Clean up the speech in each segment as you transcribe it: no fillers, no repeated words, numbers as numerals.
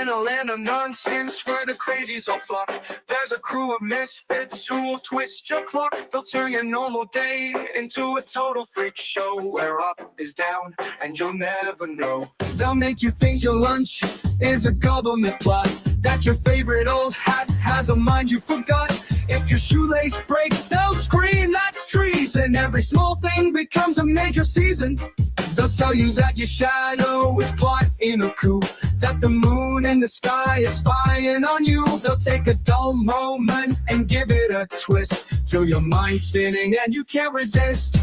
in a land of nonsense where the crazies all flock. There's a crew of misfits who will twist your clock. They'll turn your normal day into a total freak show where up is down and you'll never know. They'll make you think your lunch is a government plot, that your favorite old hat has a mind you forgot. If your shoelace breaks, they'll scream that's treason. Every small thing becomes a major season. They'll tell you that your shadow is plotting a coup, that the moon in the sky is spying on you. They'll take a dull moment and give it a twist till your mind's spinning and you can't resist.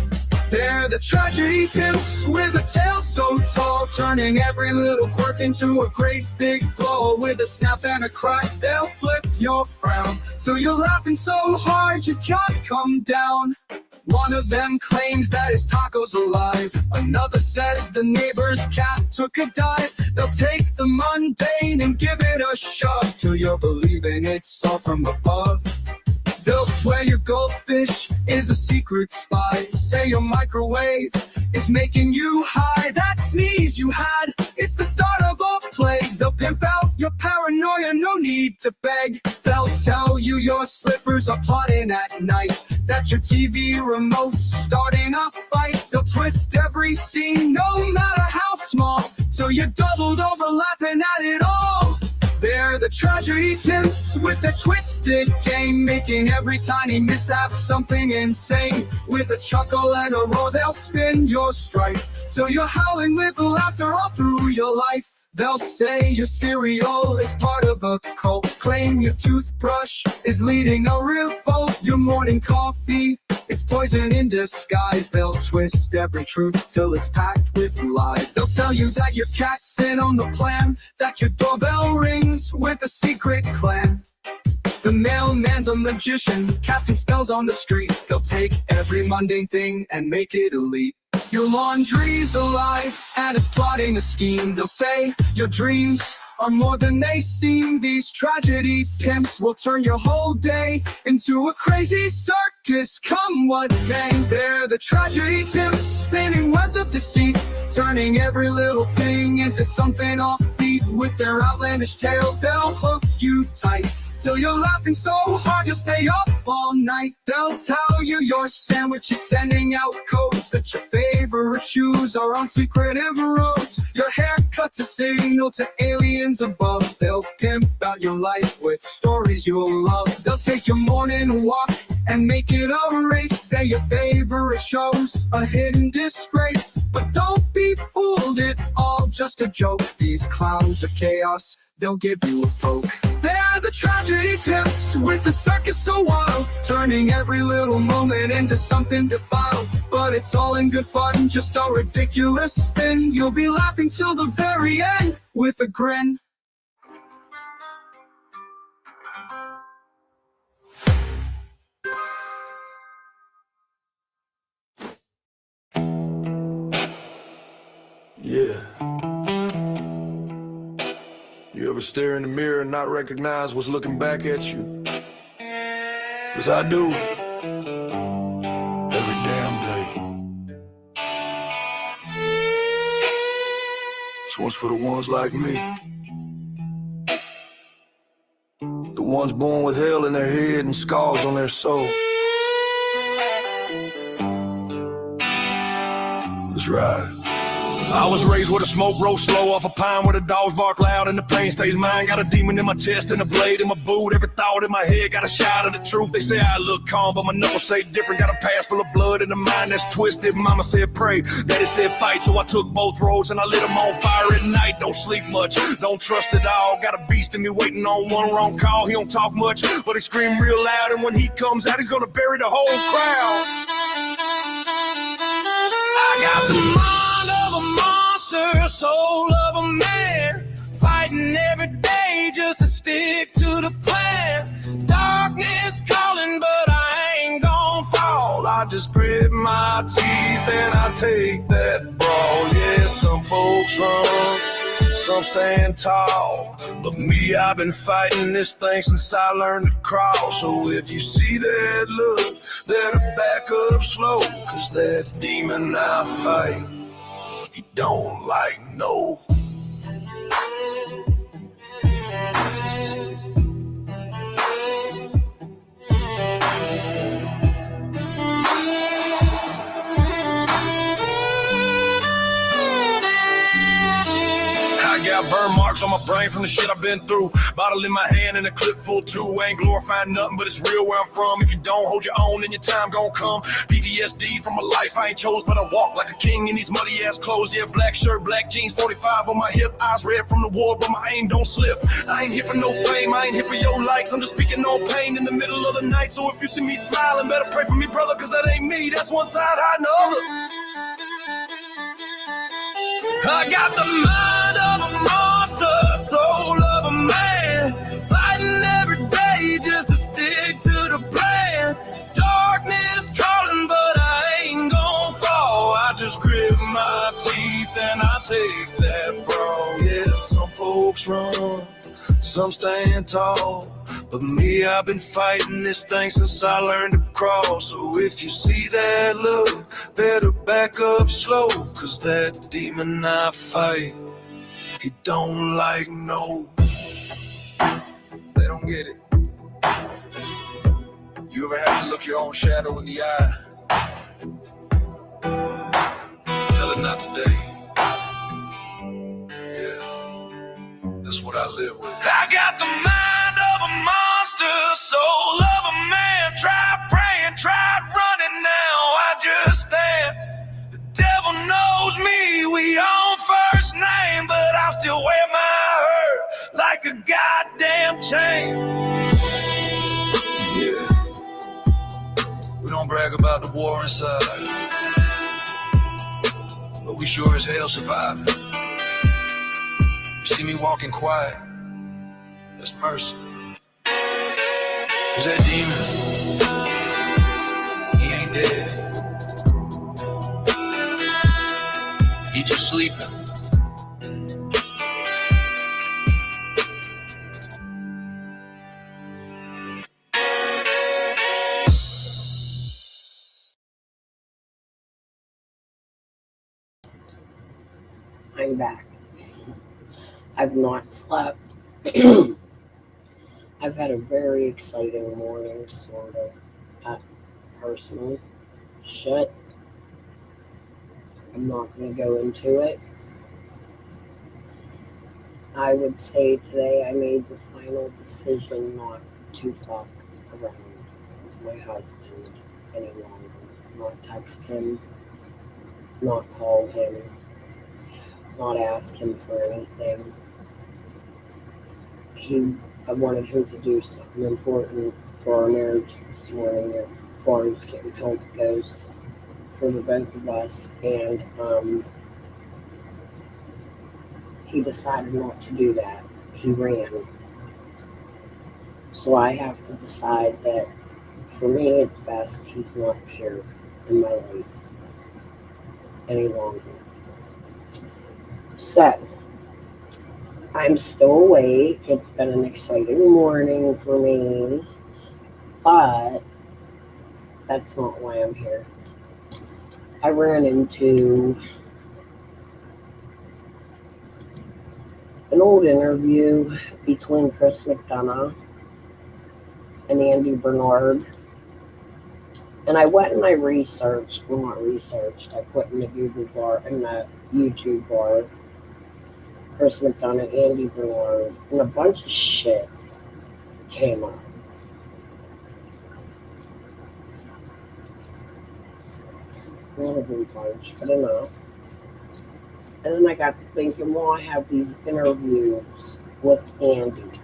They're the tragedy pimps with a tail so tall, turning every little quirk into a great big blow. With a snap and a cry, they'll flip your frown, so you're laughing so hard you can't come down. One of them claims that his taco's alive. Another says the neighbor's cat took a dive. They'll take the mundane and give it a shove till you're believing it's all from above. They'll swear your goldfish is a secret spy, say your microwave is making you high. That sneeze you had, it's the start of a plague. They'll pimp out your paranoia, no need to beg. They'll tell you your slippers are plotting at night, that your TV remote's starting a fight. They'll twist every scene, no matter how small, till you're doubled over laughing at it all. They're the tragedy pimps with their twisted game, making every tiny mishap something insane. With a chuckle and a roar, they'll spin your strife till you're howling with laughter all through your life. They'll say your cereal is part of a cult, claim your toothbrush is leading a revolt. Your morning coffee, it's poison in disguise. They'll twist every truth till it's packed with lies. They'll tell you that your cat's in on the plan, that your doorbell rings with a secret clan. The mailman's a magician, casting spells on the street. They'll take every mundane thing and make it elite. Your laundry's alive and it's plotting a scheme. They'll say your dreams are more than they seem. These tragedy pimps will turn your whole day into a crazy circus, come what may. They're the tragedy pimps, spinning webs of deceit, turning every little thing into something offbeat. With their outlandish tales, they'll hook you tight till you're laughing so hard you'll stay up all night. They'll tell you your sandwich is sending out codes, that your favorite shoes are on secretive roads. Your haircut's a signal to aliens above. They'll pimp out your life with stories you'll love. They'll take your morning walk and make it a race, say your favorite show's a hidden disgrace. But don't be fooled, it's all just a joke. These clowns are chaos, they'll give you a poke. They're the tragedy pimps with the circus so wild, turning every little moment into something defiled. But it's all in good fun, just a ridiculous spin. You'll be laughing till the very end with a grin. Yeah. You ever stare in the mirror and not recognize what's looking back at you? 'Cause I do. Every damn day. This one's for the ones like me. The ones born with hell in their head and scars on their soul. That's right. I was raised with a smoke roll slow off a pine where the dogs bark loud and the pain stays mine. Got a demon in my chest and a blade in my boot. Every thought in my head got a shot of the truth. They say I look calm, but my knuckles say different. Got a past full of blood and a mind that's twisted. Mama said pray, daddy said fight, so I took both roads and I lit them on fire at night. Don't sleep much, don't trust it all. Got a beast in me waiting on one wrong call. He don't talk much, but he scream real loud, and when he comes out, he's gonna bury the whole crowd. I got the mind of a monster, soul of a man, fighting every day just to stick to the plan. Darkness calling, but I ain't gon' fall. I just grit my teeth and I take that brawl. Yeah, some folks run, some stand tall, but me, I've been fighting this thing since I learned to crawl. So if you see that look, better back up slow, 'cause that demon I fight, he don't like no. got burn marks on my brain from the shit I've been through. Bottle in my hand and a clip full too. Ain't glorifying nothing, but it's real where I'm from. If you don't hold your own, then your time gon' come. PTSD from a life I ain't chose, but I walk like a king in these muddy ass clothes. Yeah, black shirt, black jeans, 45 on my hip. Eyes red from the war, but my aim don't slip. I ain't here for no fame, I ain't here for your likes. I'm just speaking no pain in the middle of the night. So if you see me smiling, better pray for me, brother, cause that ain't me. That's one side hiding the other. I got the mind of a monster, soul of a man, fighting every day just to stick to the plan. Darkness calling, but I ain't gon' fall. I just grit my teeth and I take that brawl. Yeah, some folks run, some stand tall, but me, I've been fighting this thing since I learned to crawl. So if you see that look, better back up slow, cause that demon I fight, he don't like no. They don't get it. You ever have to look your own shadow in the eye? Tell it not today. Yeah, that's what I live with. I got the mind of a monster, soul of a man. Tried praying, tried running, now I just stand. The devil knows me, we on first name, but I still wear my hurt like a goddamn chain. Yeah, we don't brag about the war inside, but we sure as hell surviving. You see me walking quiet, that's mercy. Cause that demon, he ain't dead. He just sleeping. I'm back. I've not slept. I've had a very exciting morning, sort of, personal shit. I'm not going to go into it. I would say today I made the final decision not to fuck around with my husband any longer. Not text him, not call him, not ask him for anything. I wanted him to do something important for our marriage this morning as far as getting health goes for the both of us, and he decided not to do that. He ran. So I have to decide that for me it's best he's not here in my life any longer. So I'm still awake. It's been an exciting morning for me, but that's not why I'm here. I ran into an old interview between Chris McDonough and Andy Bernard, and I went and I researched. Well, not researched. I put in the Google bar and the YouTube bar. Chris McDonough, Andy Bernard, and a bunch of shit came up. Not a whole bunch, but enough. And then I got to thinking, well, I have these interviews with Andy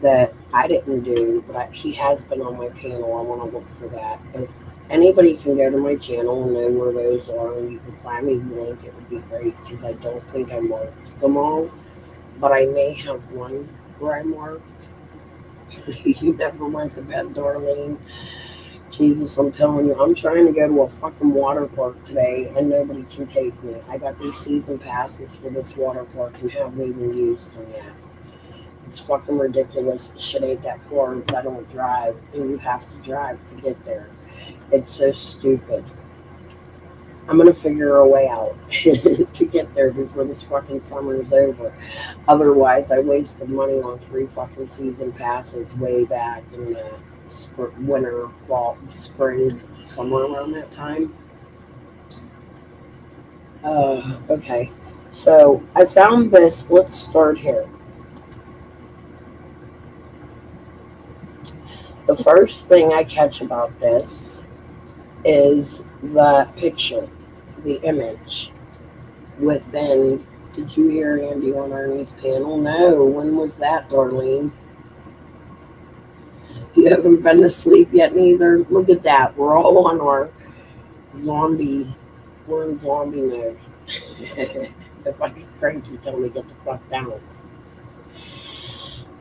that I didn't do, but he has been on my panel. I want to look for that. If anybody can go to my channel and know where those are, and you can find me the link, it would be great, because I don't think I marked them all, but I may have one where I marked. You never went to bed, Darlene. Jesus, I'm telling you, I'm trying to go to a fucking water park today, and nobody can take me. I got these season passes for this water park and haven't even used them yet. It's fucking ridiculous. The shit ain't that far if I don't drive, and you have to drive to get there. It's so stupid. I'm going to figure a way out to get there before this fucking summer is over. Otherwise, I wasted money on 3 fucking season passes way back in the winter, fall, spring, somewhere around that time. Okay. So I found this. Let's start here. The first thing I catch about this is the picture, the image within. Did you hear Andy on Ernie's panel? No. When was that, Darlene? You haven't been to sleep yet, neither. Look at that. We're all on our zombie. We're in zombie mode. If I could cranky, tell me get the fuck down.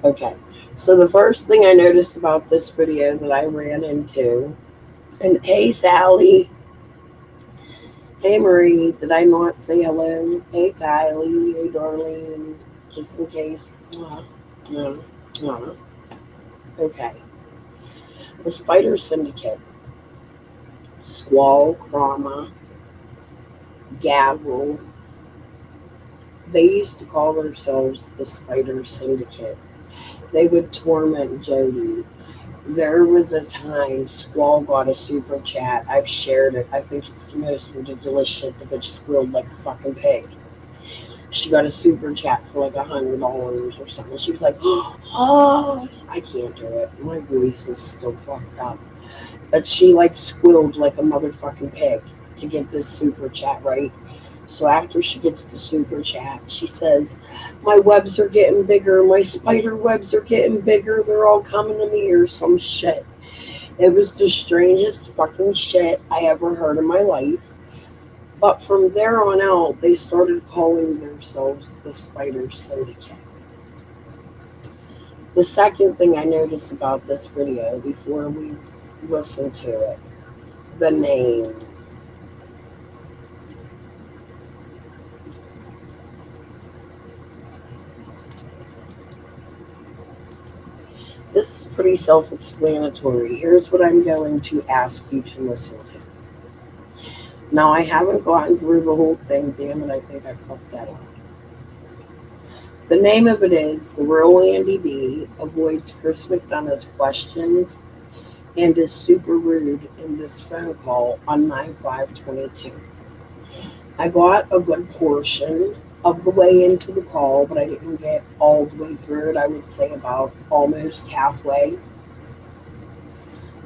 Okay. So the first thing I noticed about this video that I ran into, and hey Sally, hey Marie, did I not say hello? Hey Kylie, hey Darlene, just in case. No. Okay. The Spider Syndicate, Squall, Chroma, Gavel, they used to call themselves the Spider Syndicate. They would torment Jody. There was a time Squall got a super chat. I've shared it. I think it's the most ridiculous shit. The bitch squealed like a fucking pig. She got a super chat for like $100 or something. She was like, oh, I can't do it. My voice is still fucked up. But she like squealed like a motherfucking pig to get this super chat, right? So after she gets the super chat, she says, my webs are getting bigger. My spider webs are getting bigger. They're all coming to me or some shit. It was the strangest fucking shit I ever heard in my life. But from there on out, they started calling themselves the Spider Syndicate. The second thing I noticed about this video before we listen to it, the name. This is pretty self-explanatory. Here's what I'm going to ask you to listen to. Now, I haven't gotten through the whole thing. Damn it, I think I fucked that up. The name of it is The Real Andy B Avoids Chris McDonough's Questions and is super rude in this phone call on 9/5/22. I got a good portion of the way into the call, but I didn't get all the way through it. I would say about almost halfway.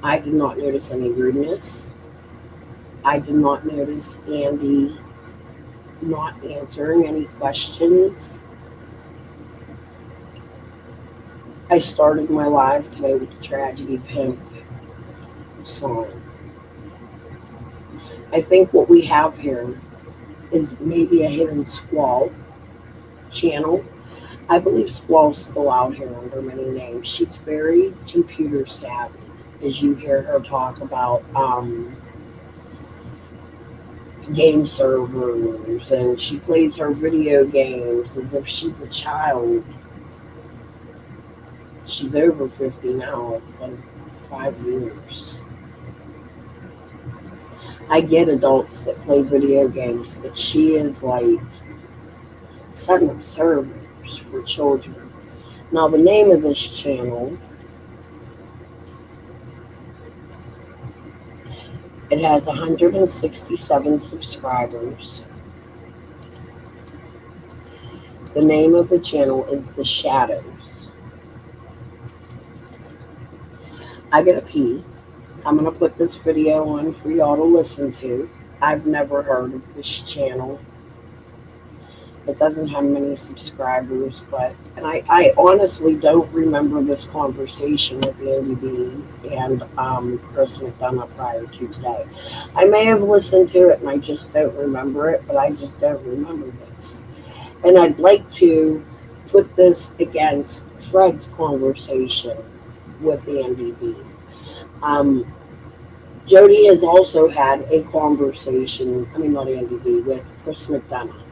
I did not notice any rudeness. I did not notice Andy not answering any questions. I started my live today with the Tragedy Pimp song. I think what we have here is maybe a hidden Squall channel. I believe Squall's still out here under many names. She's very computer savvy, as you hear her talk about game servers, and she plays her video games as if she's a child. She's over 50 now. It's been 5 years. I get adults that play video games, but she is like setting up servers for children. Now, the name of this channel, it has 167 subscribers. The name of the channel is The Shadows. I gotta pee. I'm going to put this video on for y'all to listen to. I've never heard of this channel. It doesn't have many subscribers, and I honestly don't remember this conversation with Andy B and Chris McDonough prior to today. I may have listened to it and I just don't remember it, but I just don't remember this. And I'd like to put this against Fred's conversation with Andy B. Jody has also had a conversation, not Andy B, with Chris McDonough.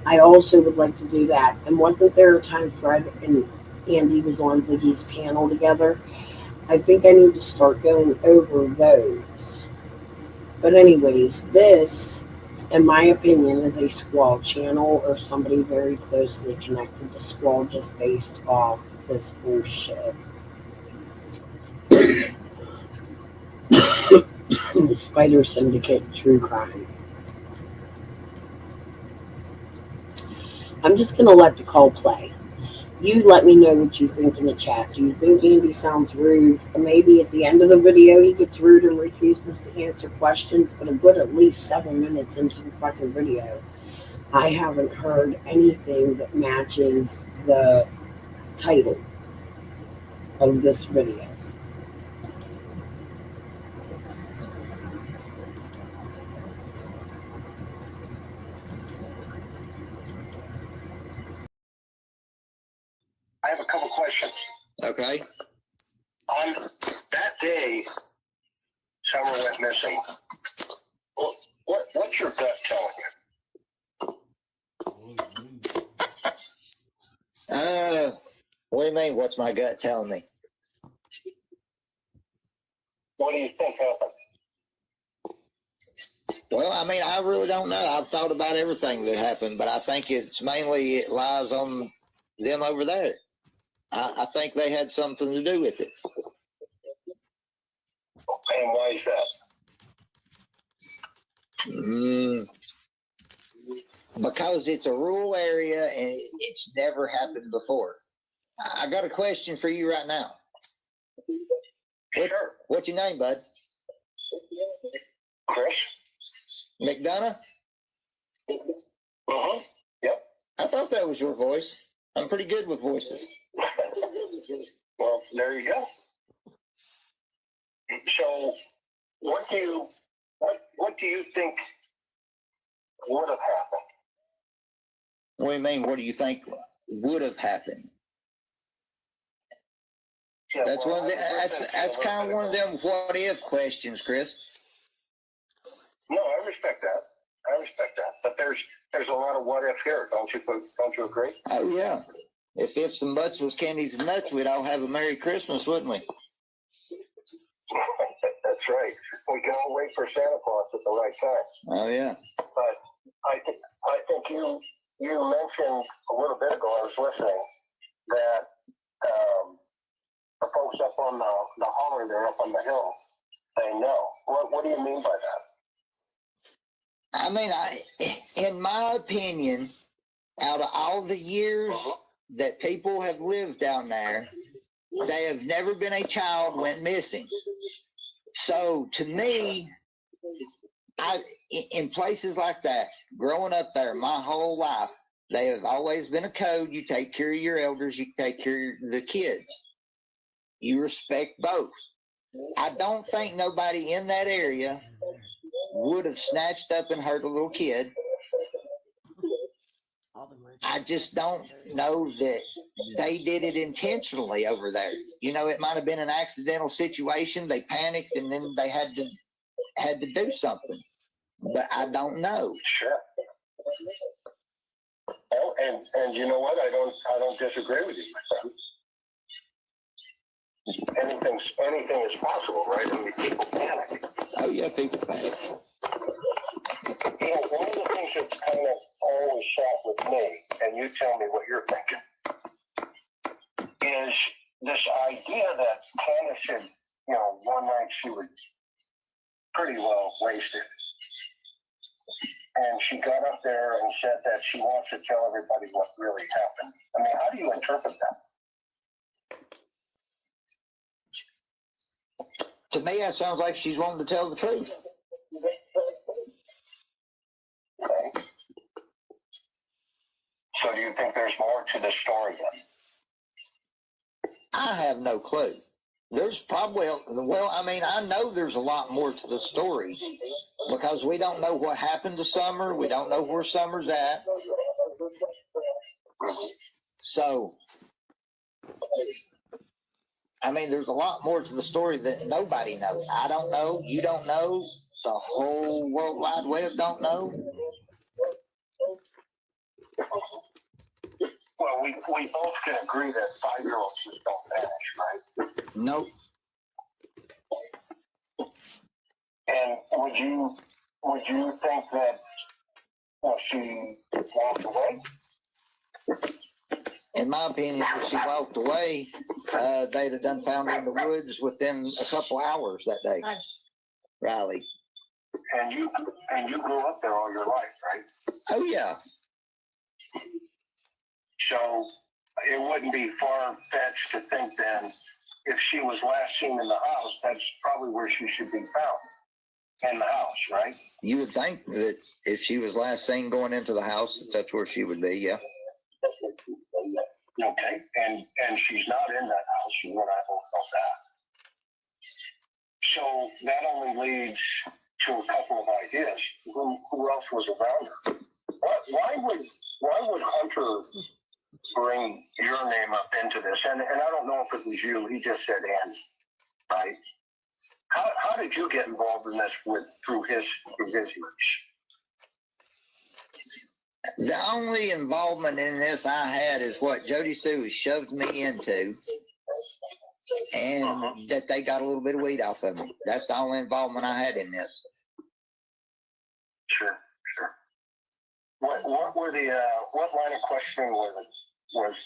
I also would like to do that. And wasn't there a time Fred and Andy was on Ziggy's panel together? I think I need to start going over those. But anyways, this, in my opinion, is a Squall channel or somebody very closely connected to Squall just based off this bullshit. The Spider Syndicate True Crime. I'm just going to let the call play. You let me know what you think in the chat. Do you think Andy sounds rude? Or maybe at the end of the video he gets rude and refuses to answer questions, but a good at least 7 minutes into the fucking video, I haven't heard anything that matches the title of this video. I have a couple questions. Okay. On that day, Summer went missing. What's your gut telling you? What do you mean? What's my gut telling me? What do you think happened? Well, I mean, I really don't know. I've thought about everything that happened, but I think it lies on them over there. I think they had something to do with it. And why is that? Because it's a rural area and it's never happened before. I got a question for you right now. Sure. What's your name, bud? Chris? McDonough? Mm-hmm. Yep. I thought that was your voice. I'm pretty good with voices. Well, there you go. So, what do you think would have happened? What do you mean? What do you think would have happened? Yeah, That's well, one. That's kind of one of them what if questions, Chris. No, I respect that. But there's a lot of what if here. Don't you agree? Oh yeah. If ifs and buts was candies and nuts, we'd all have a Merry Christmas, wouldn't we? That's right. We can all wait for Santa Claus at the right time. Oh yeah. But I think you mentioned a little bit ago, I was listening, that the folks up on the holler there up on the hill, they know. What do you mean by that? I mean, in my opinion, out of all the years that people have lived down there, they have never been a child went missing. So to me, in places like that, growing up there my whole life, they have always been a code. You take care of your elders, you take care of the kids. You respect both. I don't think nobody in that area would have snatched up and hurt a little kid. I just don't know that they did it intentionally over there. You know, it might have been an accidental situation. They panicked and then they had to do something. But I don't know. Sure. Oh, and you know what? I don't disagree with you, my friend. Anything is possible, right? I mean, people panic. Oh yeah, people panic. You know, one of the things that's kind of always sat with me, and you tell me what you're thinking, is this idea that Candace had, one night she was pretty well wasted. And she got up there and said that she wants to tell everybody what really happened. I mean, how do you interpret that? To me, that sounds like she's wanting to tell the truth. Okay. So do you think there's more to the story then? I have no clue. There's probably, I know there's a lot more to the story because we don't know what happened to Summer. We don't know where Summer's at. So, I mean, there's a lot more to the story that nobody knows. I don't know. You don't know. The whole World Wide Web don't know. Well, we both can agree that 5-year-olds just don't vanish, right? Nope. And would you think that she walked away? In my opinion, if she walked away, they'd have done found her in the woods within a couple hours that day. Riley. And you grew up there all your life, right? Oh yeah. So it wouldn't be far-fetched to think then if she was last seen in the house, that's probably where she should be found, in the house, right? You would think that if she was last seen going into the house, that's where she would be, yeah. Okay, and she's not in that house. You and I both know that. So that only leads to a couple of ideas. Who else was around her? Why would Hunter bring your name up into this? And I don't know if it was you. He just said Andy, right? How did you get involved in this through his years? The only involvement in this I had is what Jody Sue shoved me into, and that they got a little bit of weed off of me. That's the only involvement I had in this. Sure. What were the what line of questioning was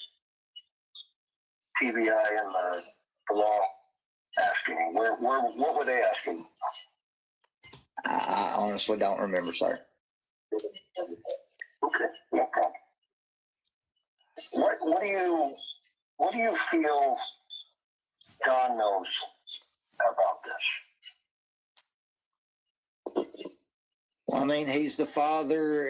TBI and the law asking? What were they asking? I honestly don't remember, sir. Okay, no problem. What do you feel John knows about this? I mean, he's the father.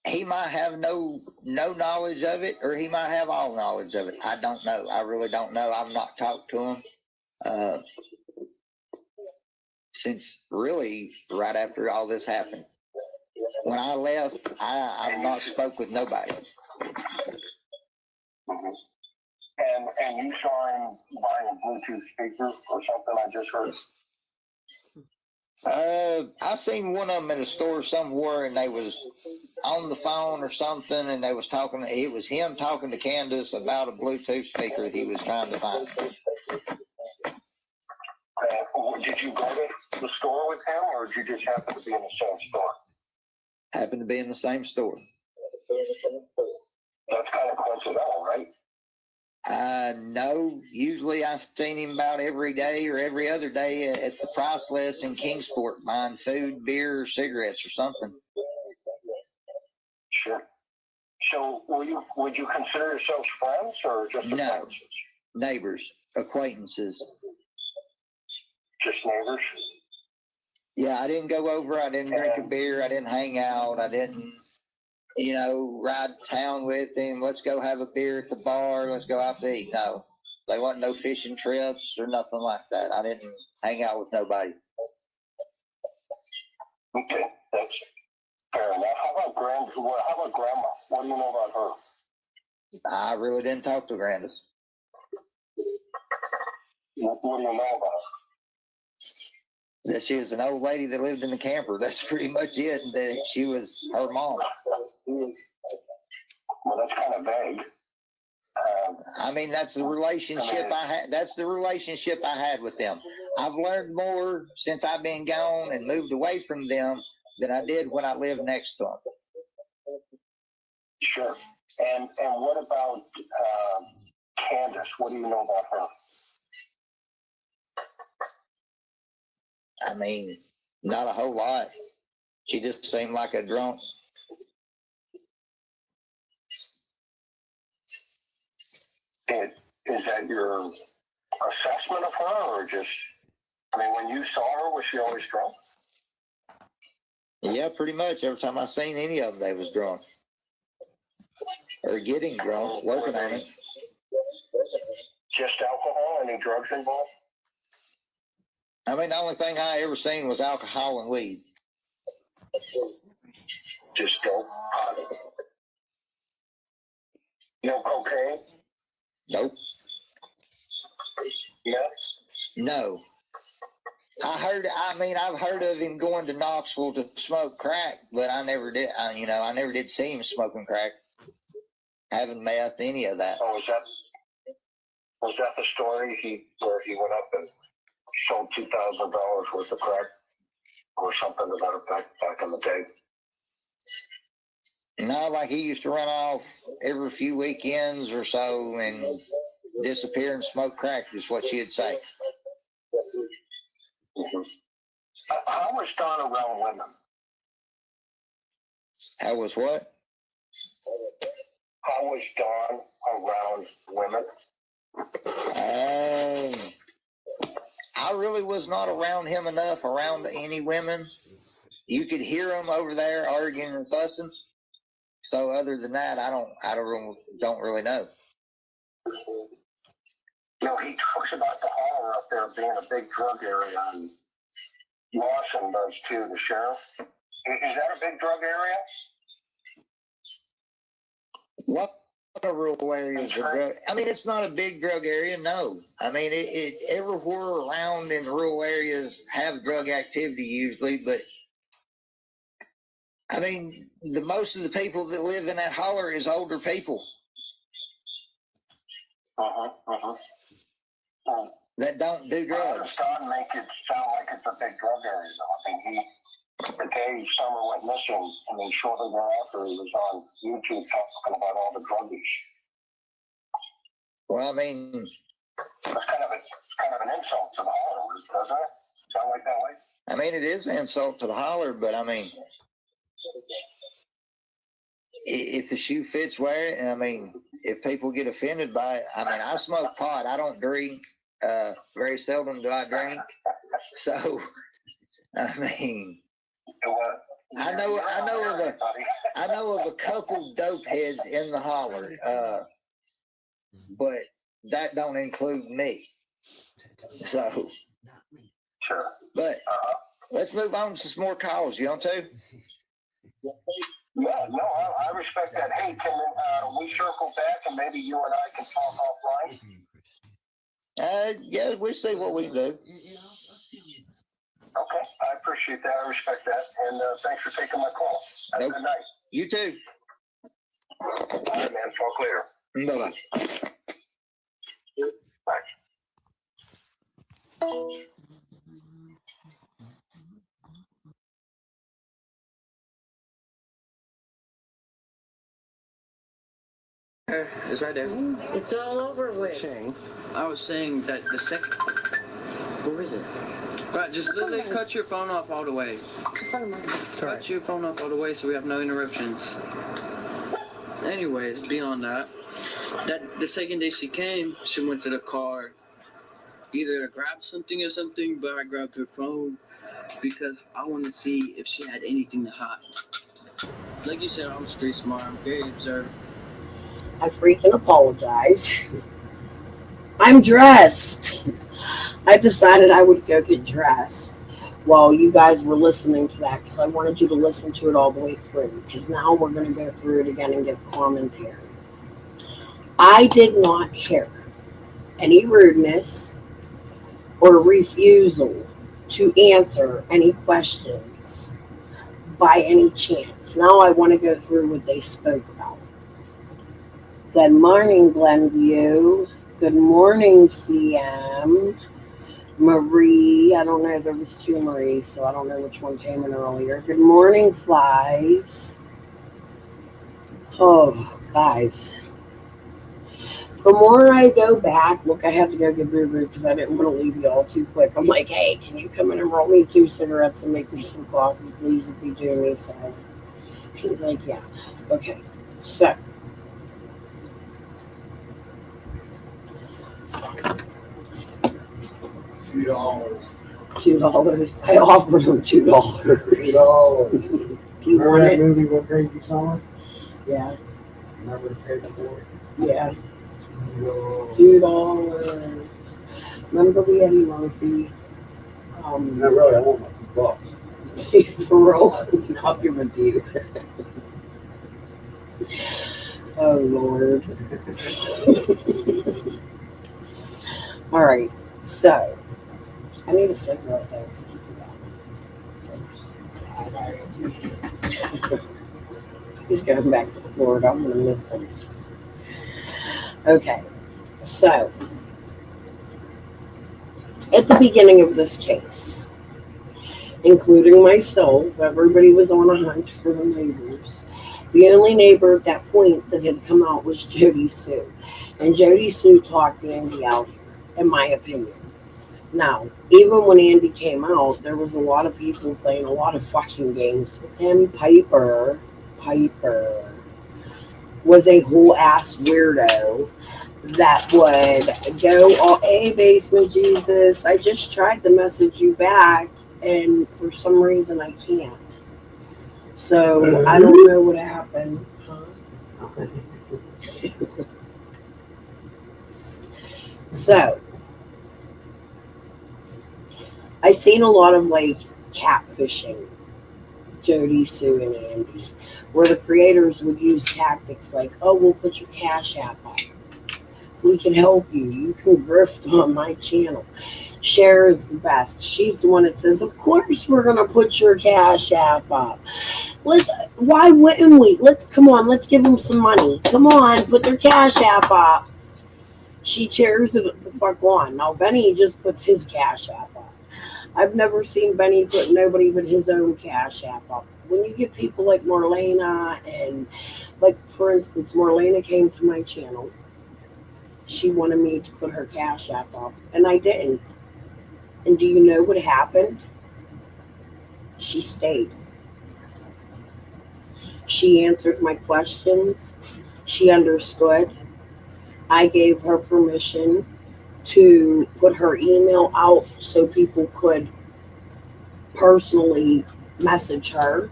He might have no knowledge of it, or he might have all knowledge of it. I don't know. I really don't know. I've not talked to him since really right after all this happened. When I left, I've not spoke with nobody. Mm-hmm. And you saw him buying a Bluetooth speaker or something? I just heard. I seen one of them in a store somewhere, and they was on the phone or something, and they was talking. It was him talking to Candace about a Bluetooth speaker that he was trying to find. Did you go to the store with him, or did you just happen to be in the same store? Happened to be in the same store. That's kind of coincidental, right? No, usually I've seen him about every day or every other day at the price list in Kingsport buying food, beer, or cigarettes or something. Sure. So would you consider yourselves friends or just acquaintances? No, neighbors, acquaintances. Just neighbors? Yeah, I didn't go over. I didn't drink a beer. I didn't hang out. I didn't, ride to town with him. Let's go have a beer at the bar. Let's go out to eat. No, they wasn't no fishing trips or nothing like that. I didn't hang out with nobody. Okay, that's fair enough. How about Grandma? What do you know about her? I really didn't talk to Grandis. What do you know about her? That she was an old lady that lived in the camper. That's pretty much it. That she was her mom. Well, that's kind of vague. I mean, that's the relationship I had. That's the relationship I had with them. I've learned more since I've been gone and moved away from them than I did when I lived next to them. Sure. And what about Candace? What do you know about her? I mean, not a whole lot. She just seemed like a drunk. Is that your assessment of her, or just, when you saw her, was she always drunk? Yeah, pretty much. Every time I seen any of them, they was drunk. Or getting drunk, working on it. Just alcohol? Any drugs involved? I mean, the only thing I ever seen was alcohol and weed. Just dope? No cocaine? Nope. Yes? No. I've heard of him going to Knoxville to smoke crack, but I never did. I never did see him smoking crack. Haven't meth, any of that. Oh, was that the story where he went up and sold $2,000 worth of crack or something to that effect back in the day? No, like he used to run off every few weekends or so and disappear and smoke crack is what she'd say. Mm-hmm. How was Don around women? How was what? How was Don around women? I really was not around him enough around any women. You could hear them over there arguing and fussing. So other than that, I don't really know. You know, he talks about the holler up there being a big drug area, and Lawson does too, the sheriff. Is that a big drug area? What rural areas are drug? I mean, it's not a big drug area, no. I mean, it everywhere around in rural areas have drug activity usually, but I mean, the most of the people that live in that holler is older people. That don't do drugs. Don make it sound like it's a big drug area, though. I mean, the day Summer went missing, and then shortly thereafter, he was on YouTube talking about all the druggies. Well, I mean, It's kind of an insult to the holler, doesn't it? Sound like that way? I mean, it is an insult to the holler, but I mean, if the shoe fits, wear it. And I mean, if people get offended by it, I mean, I smoke pot. I don't drink. Very seldom do I drink. So, I mean, I know of a couple dope heads in the holler, but that don't include me. So, Sure. but let's move on to some more calls. You want to? Yeah, no, I respect that. Hey, can we circle back and maybe you and I can talk offline? Yeah, we'll see what we can do. Okay, I appreciate that. I respect that. And thanks for taking my call. Have a good night. You too. All right, man. Talk later. Bye-bye. Bye. It's right there. It's all over with. I was saying that the second. Where is it? Right, just literally cut your phone off all the way. Cut your phone off all the way so we have no interruptions. Anyways, beyond that, the second day she came, she went to the car either to grab something or something, but I grabbed her phone because I wanted to see if she had anything to hide. Like you said, I'm street smart. I'm very observant. I freaking apologize. I'm dressed. I decided I would go get dressed while you guys were listening to that because I wanted you to listen to it all the way through because now we're going to go through it again and give commentary. I did not hear any rudeness or refusal to answer any questions by any chance. Now I want to go through what they spoke about. Good morning, Glenview. Good morning, CM. Marie. I don't know. There was two Maries, so I don't know which one came in earlier. Good morning, Flies. Oh, guys. The more I go back, look, I have to go get Boo Boo because I didn't want to leave you all too quick. I'm like, hey, can you come in and roll me 2 cigarettes and make me some coffee, please? You'd be doing me so. He's like, yeah. Okay. So. $2. I offered him $2. $2. Do you want Remember that it? movie with Crazy Summer? Yeah. Remember the paper for it? Yeah. $2. $2. Remember the Eddie Murphy? No, really, I want my $2. For real? I'll give it to you. Oh, Lord. All right. So, I need a cigarette though. He's going back to Florida. I'm going to miss him. Okay. So, at the beginning of this case, including myself, everybody was on a hunt for the neighbors. The only neighbor at that point that had come out was Jody Sue. And Jody Sue talked Andy out here, in my opinion. Now, even when Andy came out, there was a lot of people playing a lot of fucking games with him. Piper. was a whole ass weirdo that would go, oh, hey, Basement Jesus, I just tried to message you back, and for some reason I can't. So I don't know what happened. Huh? So I seen a lot of like catfishing, Jody, Sue, and Andy, where the creators would use tactics like, oh, we'll put your Cash App up. We can help you. You can grift on my channel. Cher is the best. She's the one that says, of course we're going to put your Cash App up. Why wouldn't we? Come on, let's give them some money. Come on, put their Cash App up. She cheers it the fuck on. Now, Benny just puts his Cash App up. I've never seen Benny put nobody but his own Cash App up. When you get people like Marlena and, like, for instance, Marlena came to my channel. She wanted me to put her Cash App up, and I didn't. And do you know what happened? She stayed. She answered my questions. She understood. I gave her permission to put her email out so people could personally message her.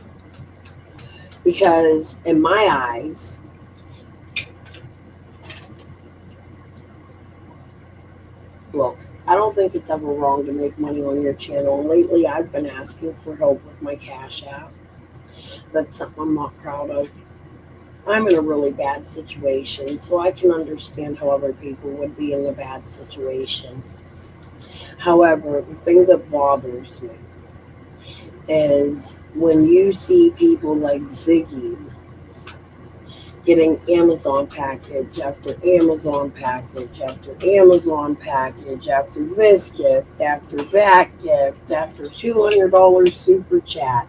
Because in my eyes, look, I don't think it's ever wrong to make money on your channel. Lately, I've been asking for help with my Cash App. That's something I'm not proud of. I'm in a really bad situation, so I can understand how other people would be in a bad situation. However, the thing that bothers me is when you see people like Ziggy getting Amazon package after Amazon package after Amazon package after this gift, after that gift, after $200 super chat,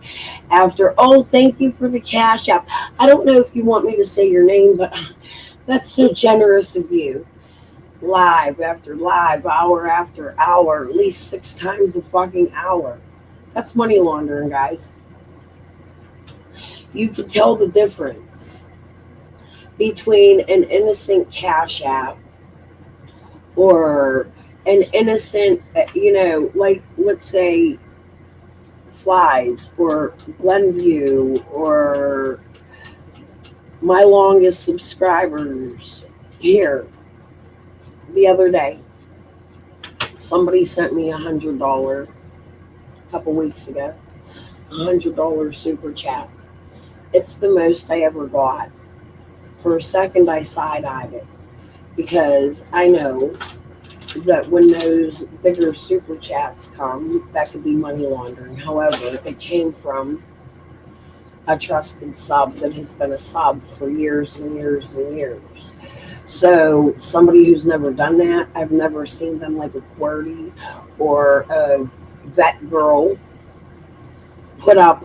after, oh, thank you for the Cash App. I don't know if you want me to say your name, but that's so generous of you. Live after live, hour after hour, at least 6 times a fucking hour. That's money laundering, guys. You can tell the difference between an innocent Cash App or an innocent, like, let's say, Flies or Glenview or my longest subscribers here. The other day, somebody sent me $100 a couple weeks ago, $100 super chat. It's the most I ever got. For a second, I side-eyed it because I know that when those bigger super chats come, that could be money laundering. However, it came from a trusted sub that has been a sub for years and years and years. So somebody who's never done that, I've never seen them like a QWERTY or a vet girl put up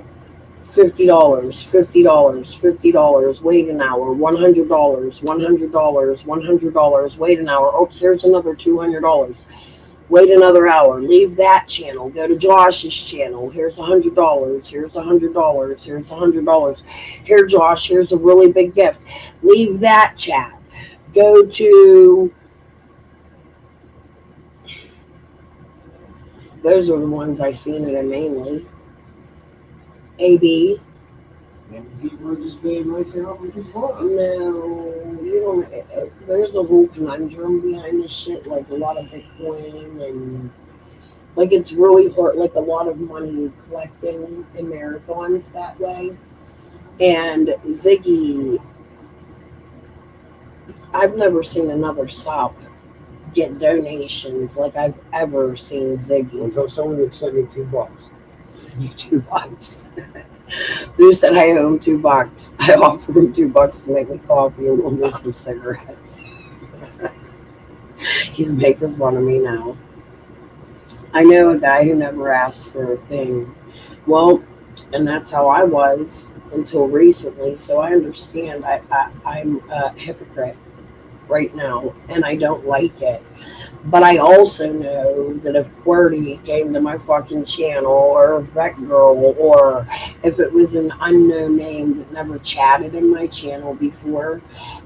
$50, wait an hour, $100, $100, wait an hour. Oops, here's another $200. Wait another hour. Leave that channel. Go to Josh's channel. Here's $100. Here's $100. Here's $100. Here, Josh, here's a really big gift. Leave that chat. Go to... Those are the ones I seen it in mainly. AB. And people are just being nice and helping people out. No, you don't. There's a whole conundrum behind this shit, like a lot of Bitcoin and like it's really hard, like a lot of money collecting in marathons that way. And Ziggy, I've never seen another sub get donations like I've ever seen Ziggy. Until someone would send me $2. Send you $2. Who said I owe him $2? I offered him $2 to make me coffee and we'll make some cigarettes. He's making fun of me now. I know a guy who never asked for a thing. Well, and that's how I was until recently, so I understand. I'm a hypocrite right now, and I don't like it. But I also know that if QWERTY came to my fucking channel, or if that girl, or if it was an unknown name that never chatted in my channel before,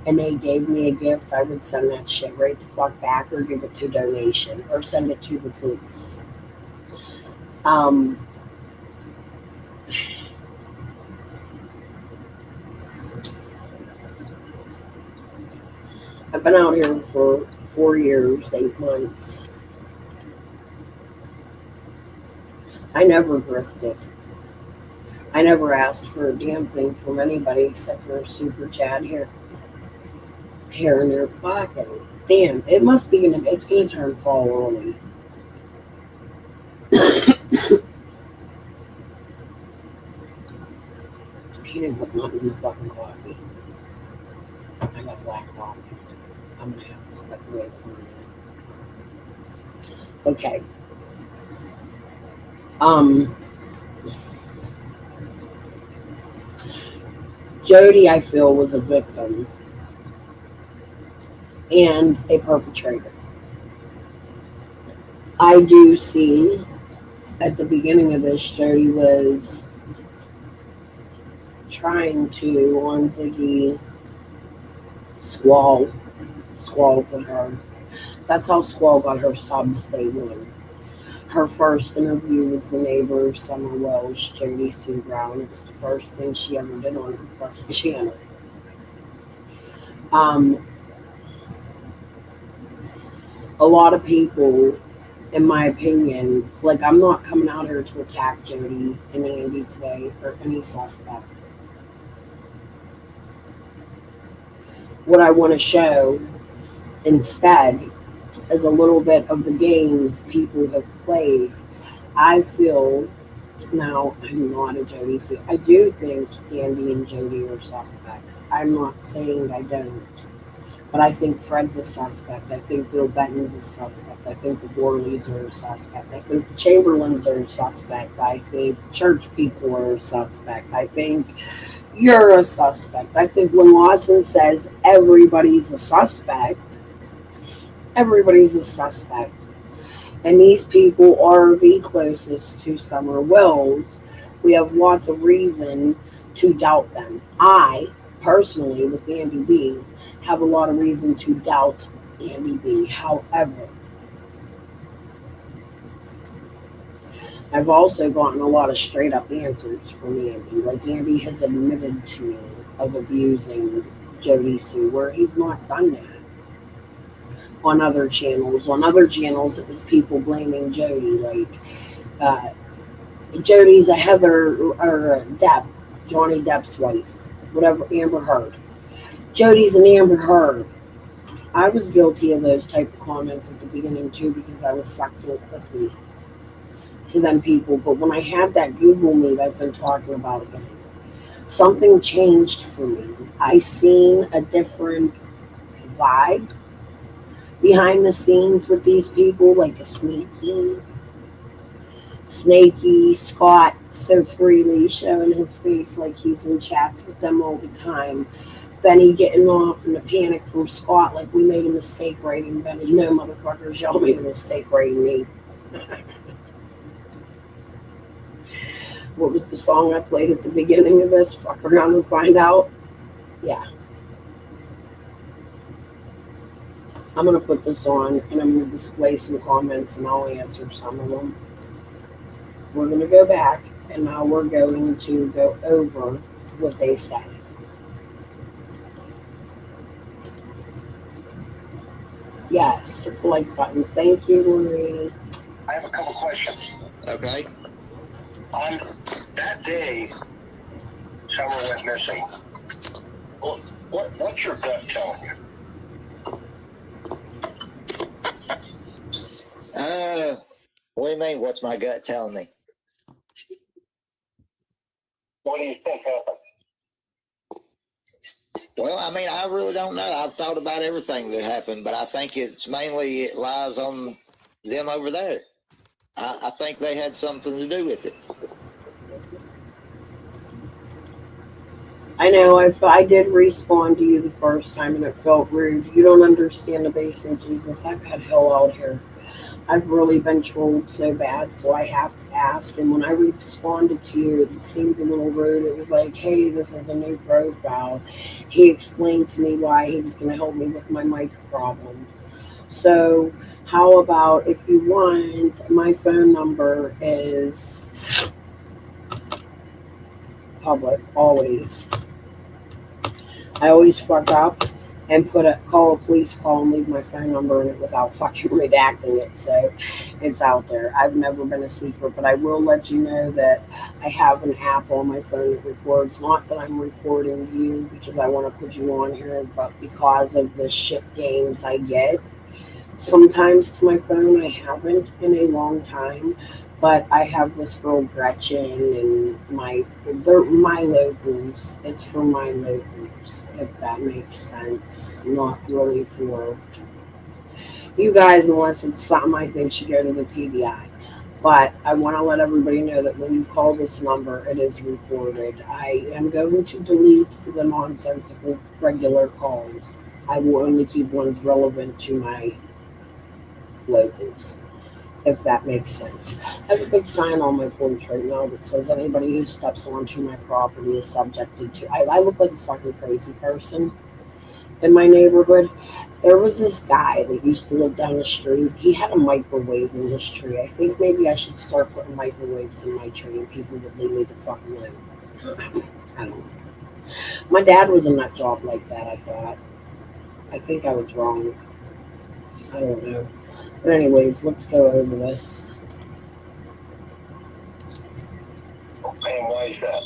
and they gave me a gift, I would send that shit right the fuck back, or give it to donation, or send it to the police. I've been out here for 4 years, 8 months. I never grifted. I never asked for a damn thing from anybody except for a super chat here in their pocket. Damn, it must be it's gonna turn fall early. He didn't put nothing in the fucking coffee. I got black coffee. I'm gonna have to step away for a minute. Okay. Jody, I feel, was a victim and a perpetrator. I do see at the beginning of this, Jody was trying to, on Ziggy, Squall with her. That's how Squall got her subs day one. Her first interview was the neighbor of Summer Wells, Jody Sue Brown. It was the first thing she ever did on her fucking channel. A lot of people, in my opinion, like, I'm not coming out here to attack Jody and Andy today or any suspect. What I want to show instead is a little bit of the games people have played. I feel, now I'm not a Jody fan. I do think Andy and Jody are suspects. I'm not saying I don't. But I think Fred's a suspect. I think Bill Benton's a suspect. I think the Borleys are a suspect. I think the Chamberlains are a suspect. I think the church people are a suspect. I think you're a suspect. I think when Lawson says everybody's a suspect, everybody's a suspect. And these people are the closest to Summer Wells. We have lots of reason to doubt them. I, personally, with Andy B, have a lot of reason to doubt Andy B. However, I've also gotten a lot of straight up answers from Andy. Like, Andy has admitted to me of abusing Jody Sue, where he's not done that. On other channels, it was people blaming Jody, like Jody's a Heather or a Depp, Johnny Depp's wife, whatever, Amber Heard. Jody's an Amber Heard. I was guilty of those type of comments at the beginning too, because I was sucked in quickly to them people. But when I had that Google Meet I've been talking about again, something changed for me. I seen a different vibe behind the scenes with these people, like a snaky Scott so freely showing his face like he's in chats with them all the time. Benny getting off in the panic from Scott like we made a mistake writing Benny. No, motherfuckers, y'all made a mistake writing me. What was the song I played at the beginning of this? Fuck around and find out. Yeah. I'm going to put this on and I'm going to display some comments and I'll answer some of them. We're going to go back and now we're going to go over what they say. Yes, hit the like button. Thank you, Marie. I have a couple questions. Okay. On that day, Summer went missing. What's your gut telling you? What do you mean? What's my gut telling me? What do you think happened? Well, I mean, I really don't know. I've thought about everything that happened, but I think it lies on them over there. I think they had something to do with it. I know I did respond to you the first time and it felt rude. You don't understand the basement, Jesus. I've had hell out here. I've really been trolled so bad, so I have to ask. And when I responded to you, it seemed a little rude. It was like, hey, this is a new profile. He explained to me why he was going to help me with my mic problems. So, how about if you want, my phone number is public always. I always fuck up and call a police call and leave my phone number in it without fucking redacting it. So it's out there. I've never been a secret, but I will let you know that I have an app on my phone that records. Not that I'm recording you because I want to put you on here, but because of the shit games I get. Sometimes to my phone, I haven't in a long time, but I have this girl Gretchen and they're my locals. It's for my locals, if that makes sense. Not really for you guys, unless it's something I think should go to the TBI. But I want to let everybody know that when you call this number, it is recorded. I am going to delete the nonsensical regular calls. I will only keep ones relevant to my locals, if that makes sense. I have a big sign on my porch right now that says anybody who steps onto my property is subjected to. I look like a fucking crazy person in my neighborhood. There was this guy that used to live down the street. He had a microwave in his tree. I think maybe I should start putting microwaves in my tree and people would leave me the fuck alone. I don't know. My dad was a nut job like that, I thought. I think I was wrong. I don't know. But anyways, let's go over this. And why is that?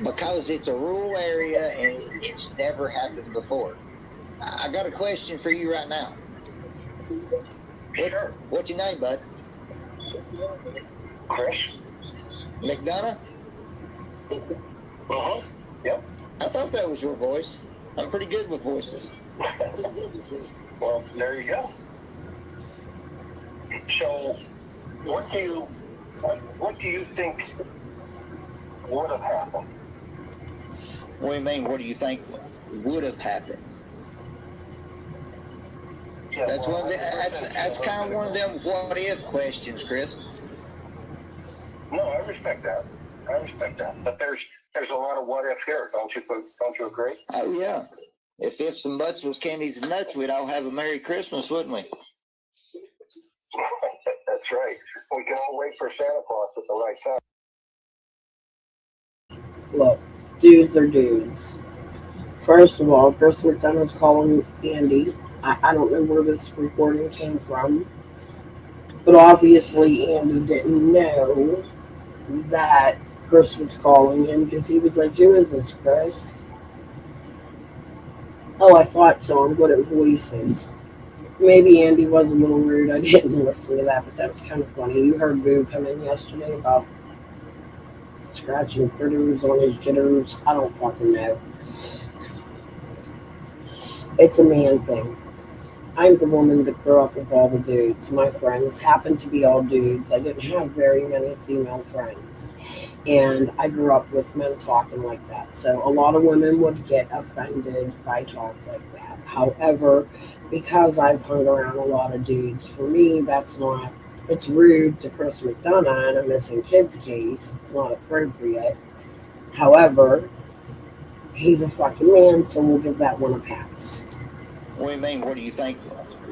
Because it's a rural area and it's never happened before. I got a question for you right now. Sure. What's your name, bud? Chris? McDonough? Uh-huh. Yep. I thought that was your voice. I'm pretty good with voices. Well, there you go. So, what do you think would have happened? What do you mean? What do you think would have happened? Yeah, That's well, that's kind of one of them what if questions, Chris. No, I respect that. But there's a lot of what if here, don't you agree? Oh yeah. If ifs and buts was candies and nuts, we'd all have a Merry Christmas, wouldn't we? That's right. We can all wait for Santa Claus at the right time. Look, dudes are dudes. First of all, Chris McDonough's calling Andy. I don't know where this recording came from, but obviously Andy didn't know that Chris was calling him because he was like, who is this, Chris? Oh, I thought so. I'm good at voices. Maybe Andy was a little rude. I didn't listen to that, but that was kind of funny. You heard Boo come in yesterday about scratching critters on his jitters. I don't fucking know. It's a man thing. I'm the woman that grew up with all the dudes. My friends happened to be all dudes. I didn't have very many female friends. And I grew up with men talking like that. So a lot of women would get offended by talk like that. However, because I've hung around a lot of dudes, for me, it's rude to Chris McDonough in a missing kids case. It's not appropriate. However, he's a fucking man, so we'll give that one a pass. What do you mean? What do you think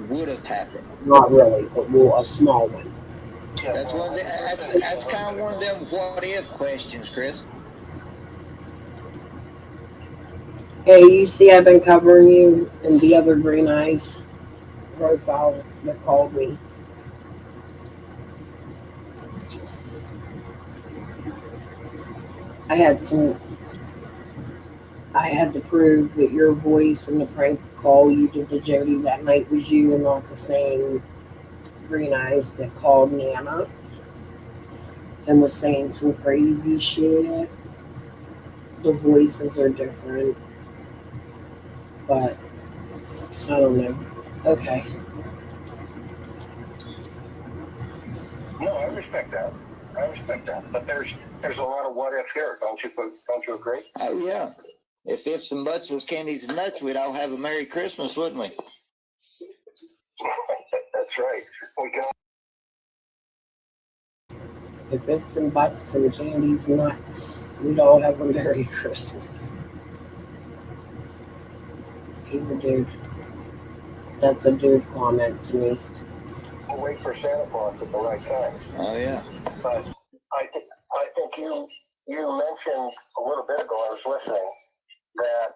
would have happened? Not really, but a small one. That's kind of one of them what if questions, Chris. Hey, you see I've been covering you in the other Green Eyes profile that called me. I had to prove that your voice in the prank call you did to Jody that night was you and not the same Green Eyes that called Nana and was saying some crazy shit. The voices are different, but I don't know. Okay. No, I respect that. I respect that. But there's a lot of what if here, don't you agree? Oh yeah. If ifs and buts was candies and nuts, we'd all have a Merry Christmas, wouldn't we? That's right. We got If it's and butts and candies nuts, we'd all have a Merry Christmas. He's a dude. That's a dude comment to me. to wait for Santa Claus at the right time. Oh yeah. But I think you mentioned a little bit ago, I was listening, that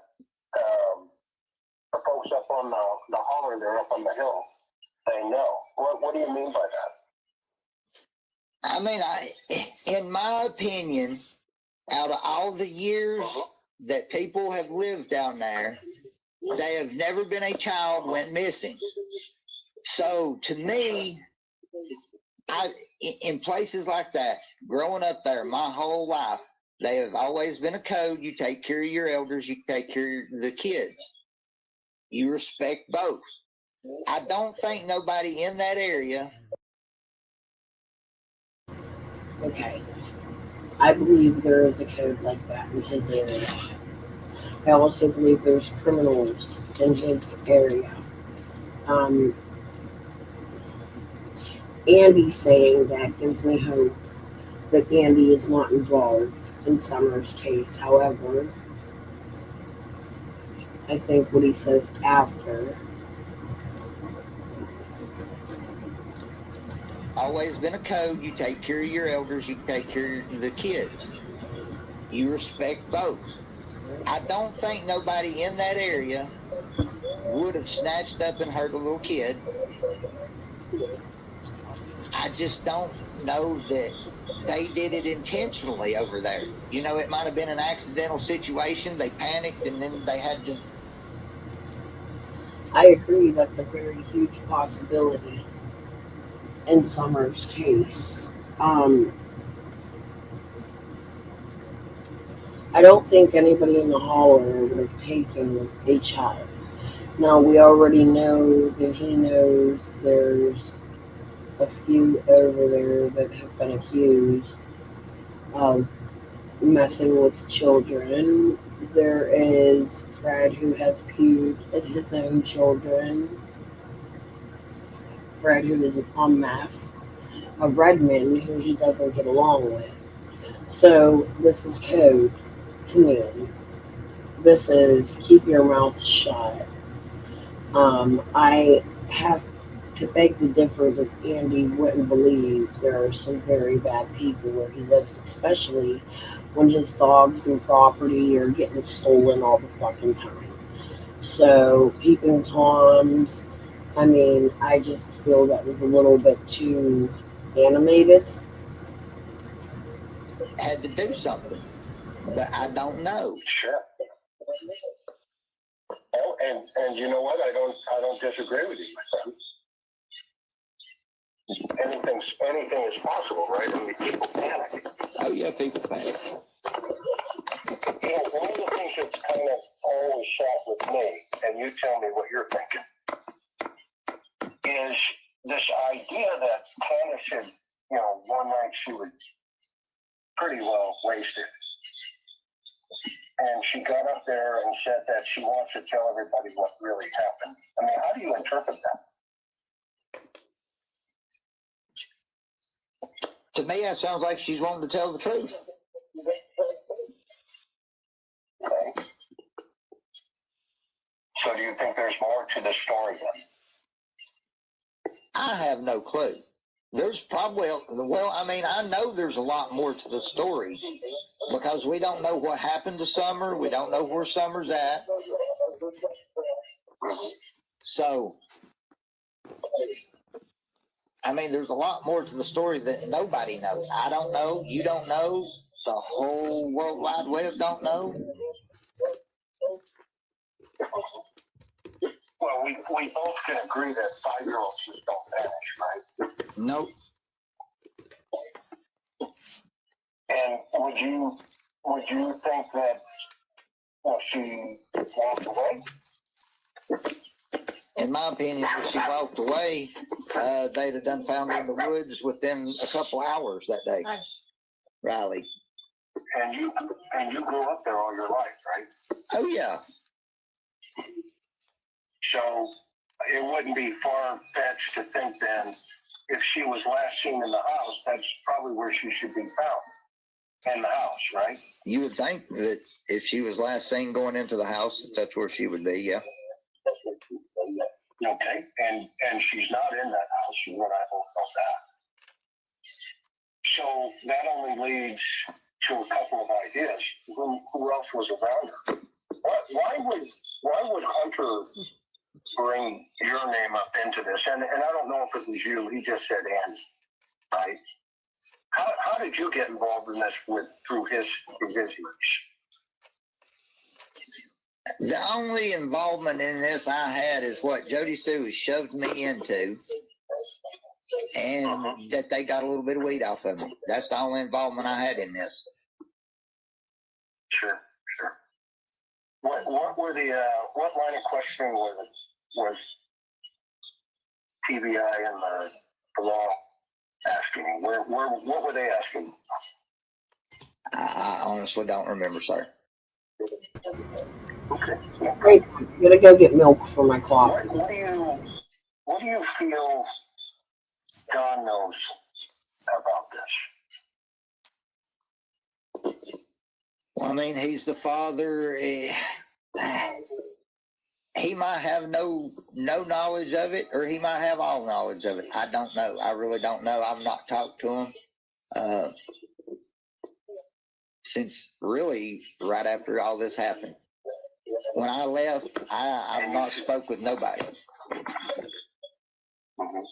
the folks up on the holler there up on the hill, they know. What do you mean by that? I mean, in my opinion, out of all the years that people have lived down there, they have never been a child went missing. So to me, in places like that, growing up there my whole life, they have always been a code. You take care of your elders, you take care of the kids. You respect both. I don't think nobody in that area. Okay. I believe there is a code like that in his area. I also believe there's criminals in his area. Andy saying that gives me hope that Andy is not involved in Summer's case. However, I think what he says after. Always been a code. You take care of your elders, you take care of the kids. You respect both. I don't think nobody in that area would have snatched up and hurt a little kid. I just don't know that they did it intentionally over there. You know, it might have been an accidental situation. They panicked and then they had to. I agree that's a very huge possibility in Summer's case. I don't think anybody in the holler would have taken a child. Now, we already know that he knows there's a few over there that have been accused of messing with children. There is Fred, who has pewed at his own children. Fred, who is on meth. A Redmond, who he doesn't get along with. So, this is code to me. This is keep your mouth shut. I have to beg to differ that Andy wouldn't believe there are some very bad people where he lives, especially when his dogs and property are getting stolen all the fucking time. So, peeping Toms, I mean, I just feel that was a little bit too animated. Had to do something, but I don't know. Sure. Oh, and you know what? I don't disagree with you, my friend. Anything is possible, right? I mean, people panic. Oh yeah, people panic. You know, one of the things that's kind of always shot with me, and you tell me what you're thinking, is this idea that Hannah should, you know, one night she was pretty well wasted. And she got up there and said that she wants to tell everybody what really happened. I mean, how do you interpret that? To me, that sounds like she's wanting to tell the truth. Okay. So do you think there's more to the story then? I have no clue. There's probably, I mean, I know there's a lot more to the story because we don't know what happened to Summer. We don't know where Summer's at. So, I mean, there's a lot more to the story that nobody knows. I don't know. You don't know. The whole World Wide Web don't know. Well, we both can agree that 5-year-olds just don't vanish, right? Nope. And would you think that, well, she walked away? In my opinion, if she walked away, they'd have done found her in the woods within a couple hours that day. Riley. And you grew up there all your life, right? Oh yeah. So it wouldn't be far-fetched to think then, if she was last seen in the house, that's probably where she should be found, in the house, right? You would think that if she was last seen going into the house, that's where she would be, yeah. Okay, and she's not in that house, you and I both know that. So that only leads to a couple of ideas. Who else was around her? Why would Hunter bring your name up into this? And I don't know if it was you. He just said Andy, right? How did you get involved in this through his years? The only involvement in this I had is what Jody Sue shoved me into, and that they got a little bit of weed off of me. That's the only involvement I had in this. Sure. What were the what line of questioning was TBI and the law asking? What were they asking? I honestly don't remember, sir. Okay. Wait, I'm gonna go get milk for my coffee. What do you feel Don knows about this? Well, I mean, he's the father. He might have no knowledge of it, or he might have all knowledge of it. I don't know. I really don't know. I've not talked to him since really right after all this happened. When I left, I've not spoke with nobody. Mm-hmm.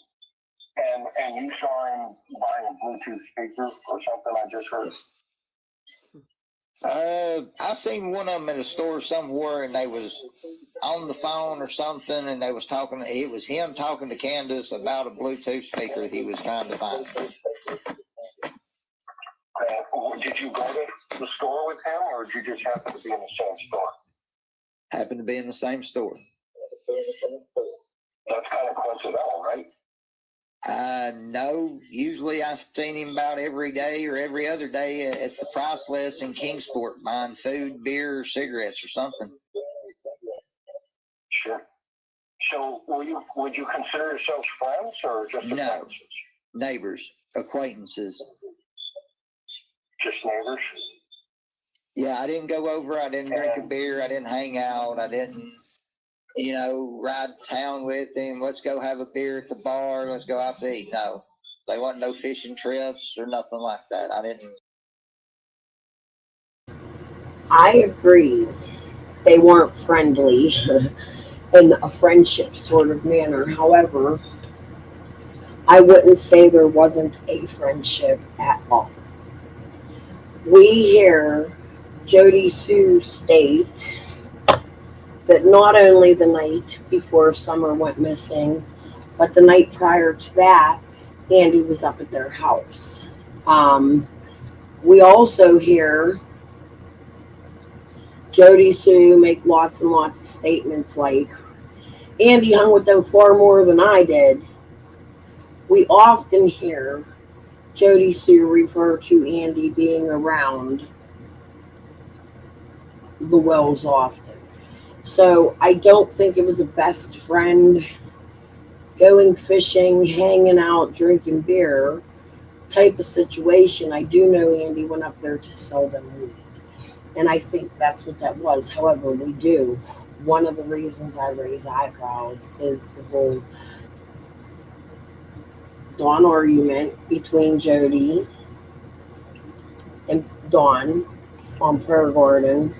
And you saw him buying a Bluetooth speaker or something, I just heard. I seen one of them in a store somewhere, and they was on the phone or something, and they was talking. It was him talking to Candace about a Bluetooth speaker he was trying to find. Did you go to the store with him, or did you just happen to be in the same store? Happened to be in the same store. That's kind of coincidental, right? No. Usually I've seen him about every day or every other day at the price list in Kingsport buying food, beer, or cigarettes or something. Sure. So would you consider yourselves friends or just acquaintances? No. Neighbors, acquaintances. Just neighbors? Yeah, I didn't go over. I didn't drink a beer. I didn't hang out. I didn't, ride town with him. Let's go have a beer at the bar. Let's go out to eat. No, they wasn't no fishing trips or nothing like that. I didn't. I agree. They weren't friendly in a friendship sort of manner. However, I wouldn't say there wasn't a friendship at all. We hear Jody Sue state that not only the night before Summer went missing, but the night prior to that, Andy was up at their house. We also hear Jody Sue make lots and lots of statements like, Andy hung with them far more than I did. We often hear Jody Sue refer to Andy being around the wells often. So I don't think it was a best friend going fishing, hanging out, drinking beer type of situation. I do know Andy went up there to sell them weed. And I think that's what that was. However, we do. One of the reasons I raise eyebrows is the whole Dawn argument between Jody and Dawn on Prayer Garden.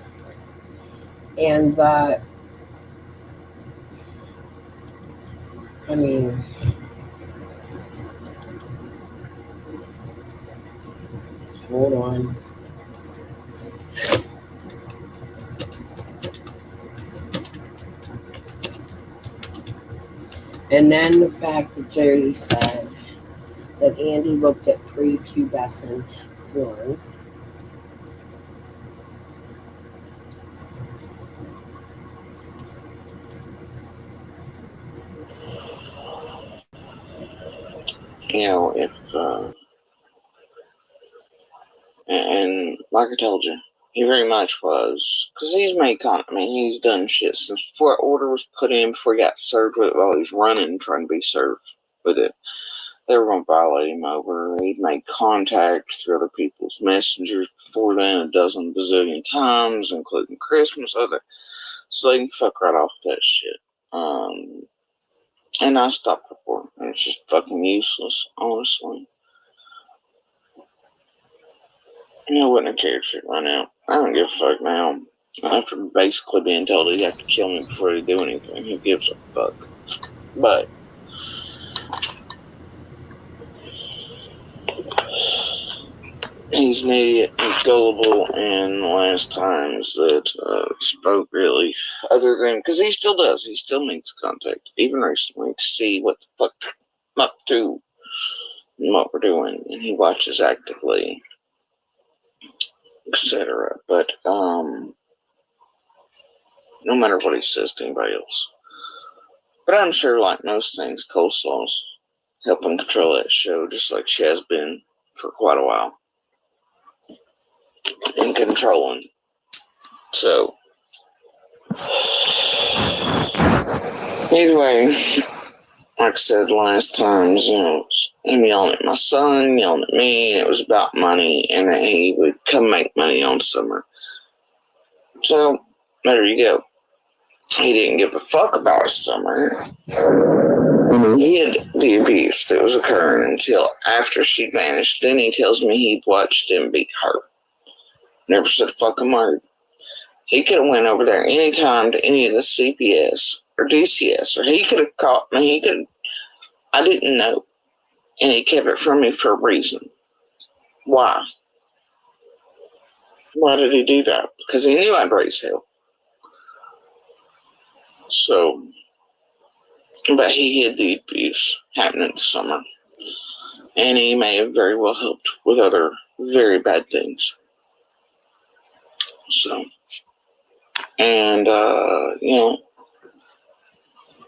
And I mean, hold on. And then the fact that Jody said that Andy looked at prepubescent porn. if, and like I told you, he very much was, because he's he's done shit since before the order was put in, before he got served with it, while he was running, trying to be served with it. They were going to violate him over. He'd made contact through other people's messengers before then a dozen bazillion times, including Christmas, so they can fuck right off that shit. And I stopped reporting. It's just fucking useless, honestly. I wouldn't have cared if it run out. I don't give a fuck now. After basically being told he'd have to kill me before he'd do anything, who gives a fuck? But he's an idiot, he's gullible, and the last times that spoke really, other than, because he still does, he still makes contact, even recently, to see what the fuck I'm up to and what we're doing, and he watches actively, etc. But, no matter what he says to anybody else. But I'm sure, like most things, Coleslaw's helping control that show, just like she has been for quite a while. And controlling. So, either way, like I said last time, him yelling at my son, yelling at me, it was about money, and that he would come make money on summer. So, there you go. He didn't give a fuck about summer. He hid the abuse that was occurring until after she vanished. Then he tells me he'd watched him beat her. Never said a fucking word. He could have went over there anytime to any of the CPS or DCS, or he could have caught me. I didn't know. And he kept it from me for a reason. Why? Why did he do that? Because he knew I'd raise hell. So, but he hid the abuse happening this summer. And he may have very well helped with other very bad things. So, and,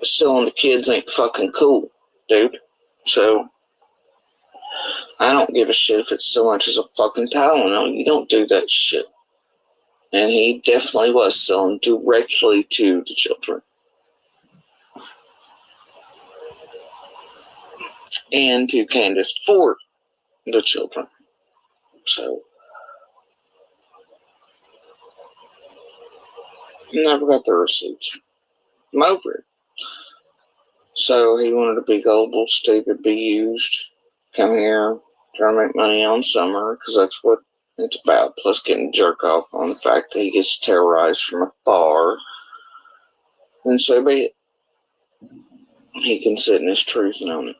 selling the kids ain't fucking cool, dude. So, I don't give a shit if it's so much as a fucking Tylenol. You don't do that shit. And he definitely was selling directly to the children. And to Candace for the children. So, never got the receipts. I'm over it. So he wanted to be gullible, stupid, be used, come here, try to make money on summer, because that's what it's about. Plus getting jerk off on the fact that he gets terrorized from afar. And so be it. He can sit in his truth and own it.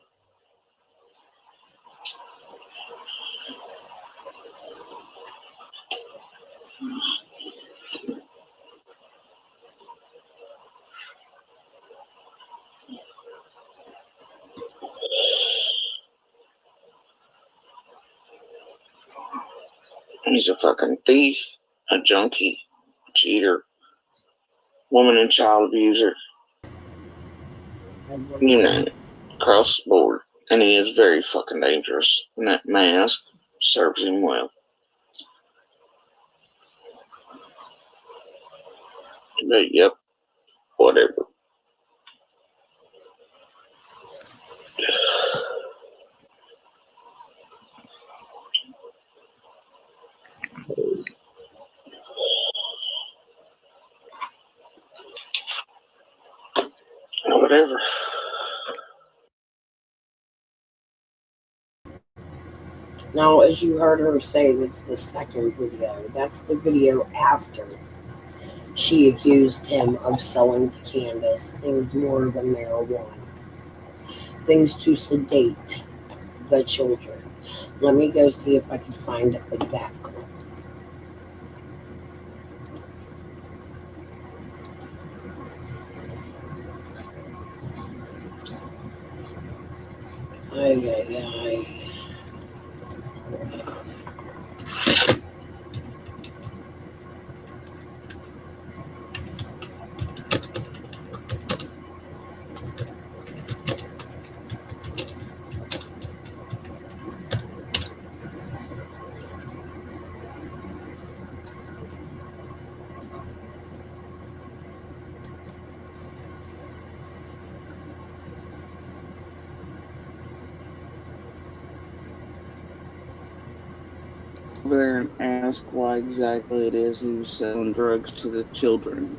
He's a fucking thief, a junkie, a cheater, woman and child abuser. You name it. Across the board. And he is very fucking dangerous. And that mask serves him well. But yep, whatever. Whatever. Now, as you heard her say, that's the second video. That's the video after she accused him of selling to Candace things more than marijuana. Things to sedate the children. Let me go see if I can find that clip. Ay, ay, ay. over there and ask why exactly it is he was selling drugs to the children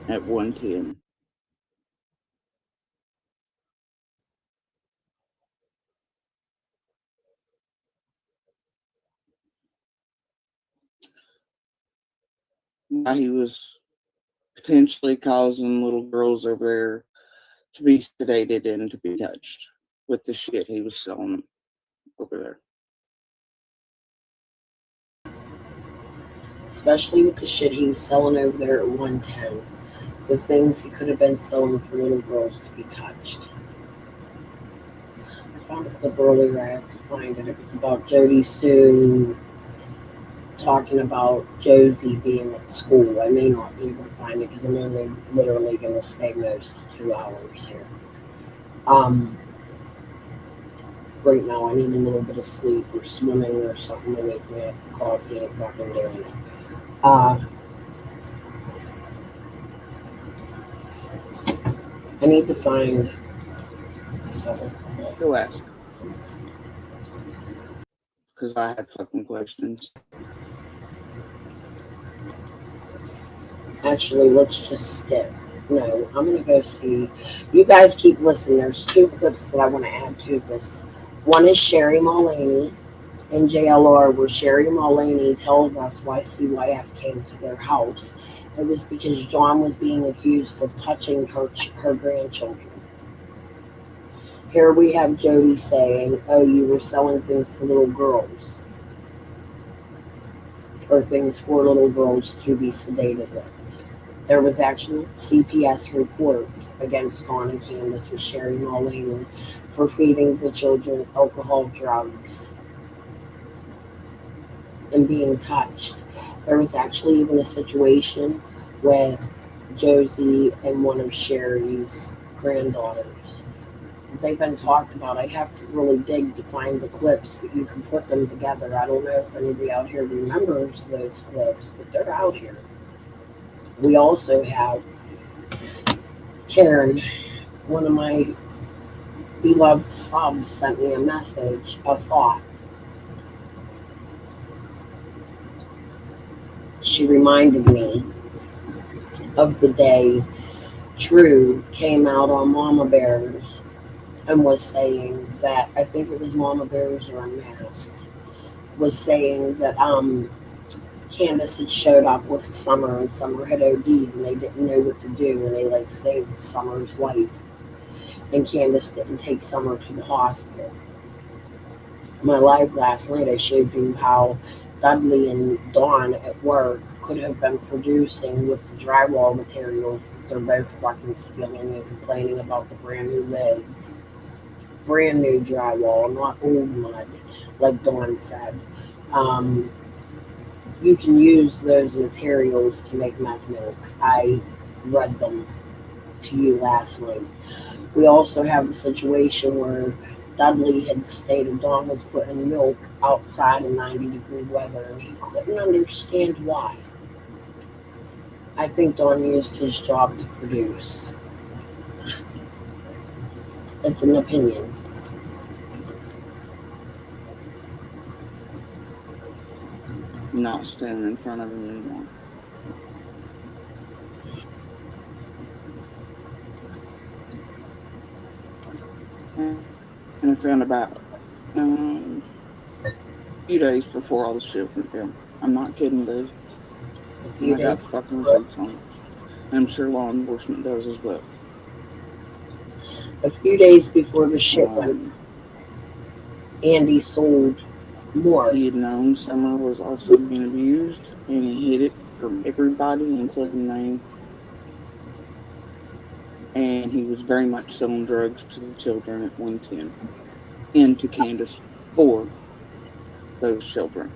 at 110. Why he was potentially causing little girls over there to be sedated and to be touched with the shit he was selling over there. Especially with the shit he was selling over there at 110. The things he could have been selling for little girls to be touched. I found a clip earlier, I have to find it. It was about Jody Sue talking about Josie being at school. I may not be able to find it because I'm only literally going to stay most 2 hours here. Right now I need a little bit of sleep or swimming or something to wake me up. The coffee ain't fucking doing it. I need to find something. Go ask. Because I had fucking questions. Actually, let's just skip. No, I'm going to go see. You guys keep listening. There's 2 clips that I want to add to this. One is Sherry Mullaney in JLR, where Sherry Mullaney tells us why CYF came to their house. It was because John was being accused of touching her grandchildren. Here we have Jody saying, oh, you were selling things to little girls. Or things for little girls to be sedated with. There was actual CPS reports against Dawn and Candace with Sherry Mullaney for feeding the children alcohol, drugs, and being touched. There was actually even a situation with Josie and one of Sherry's granddaughters. They've been talked about. I'd have to really dig to find the clips, but you can put them together. I don't know if anybody out here remembers those clips, but they're out here. We also have Karen, one of my beloved subs, sent me a message, a thought. She reminded me of the day True came out on Mama Bears and was saying that, I think it was Mama Bears or Unmasked, was saying that Candace had showed up with Summer and Summer had OD'd and they didn't know what to do and they saved Summer's life. And Candace didn't take Summer to the hospital. In my live last night I showed you how Dudley and Dawn at work could have been producing with the drywall materials that they're both fucking stealing and complaining about the brand new lids. Brand new drywall, not old mud, like Dawn said. You can use those materials to make meth milk. I read them to you last night. We also have the situation where Dudley had stated Dawn was putting milk outside in 90-degree weather, and he couldn't understand why. I think Dawn used his job to produce. It's an opinion. Not standing in front of him anymore. And I found about a few days before all the shit went down. I'm not kidding, dude. I got fucking receipts on it. I'm sure law enforcement does as well. A few days before the shit went, Andy sold more. He had known Summer was also being abused, and he hid it from everybody, including me. And he was very much selling drugs to the children at 110 and to Candace for those children.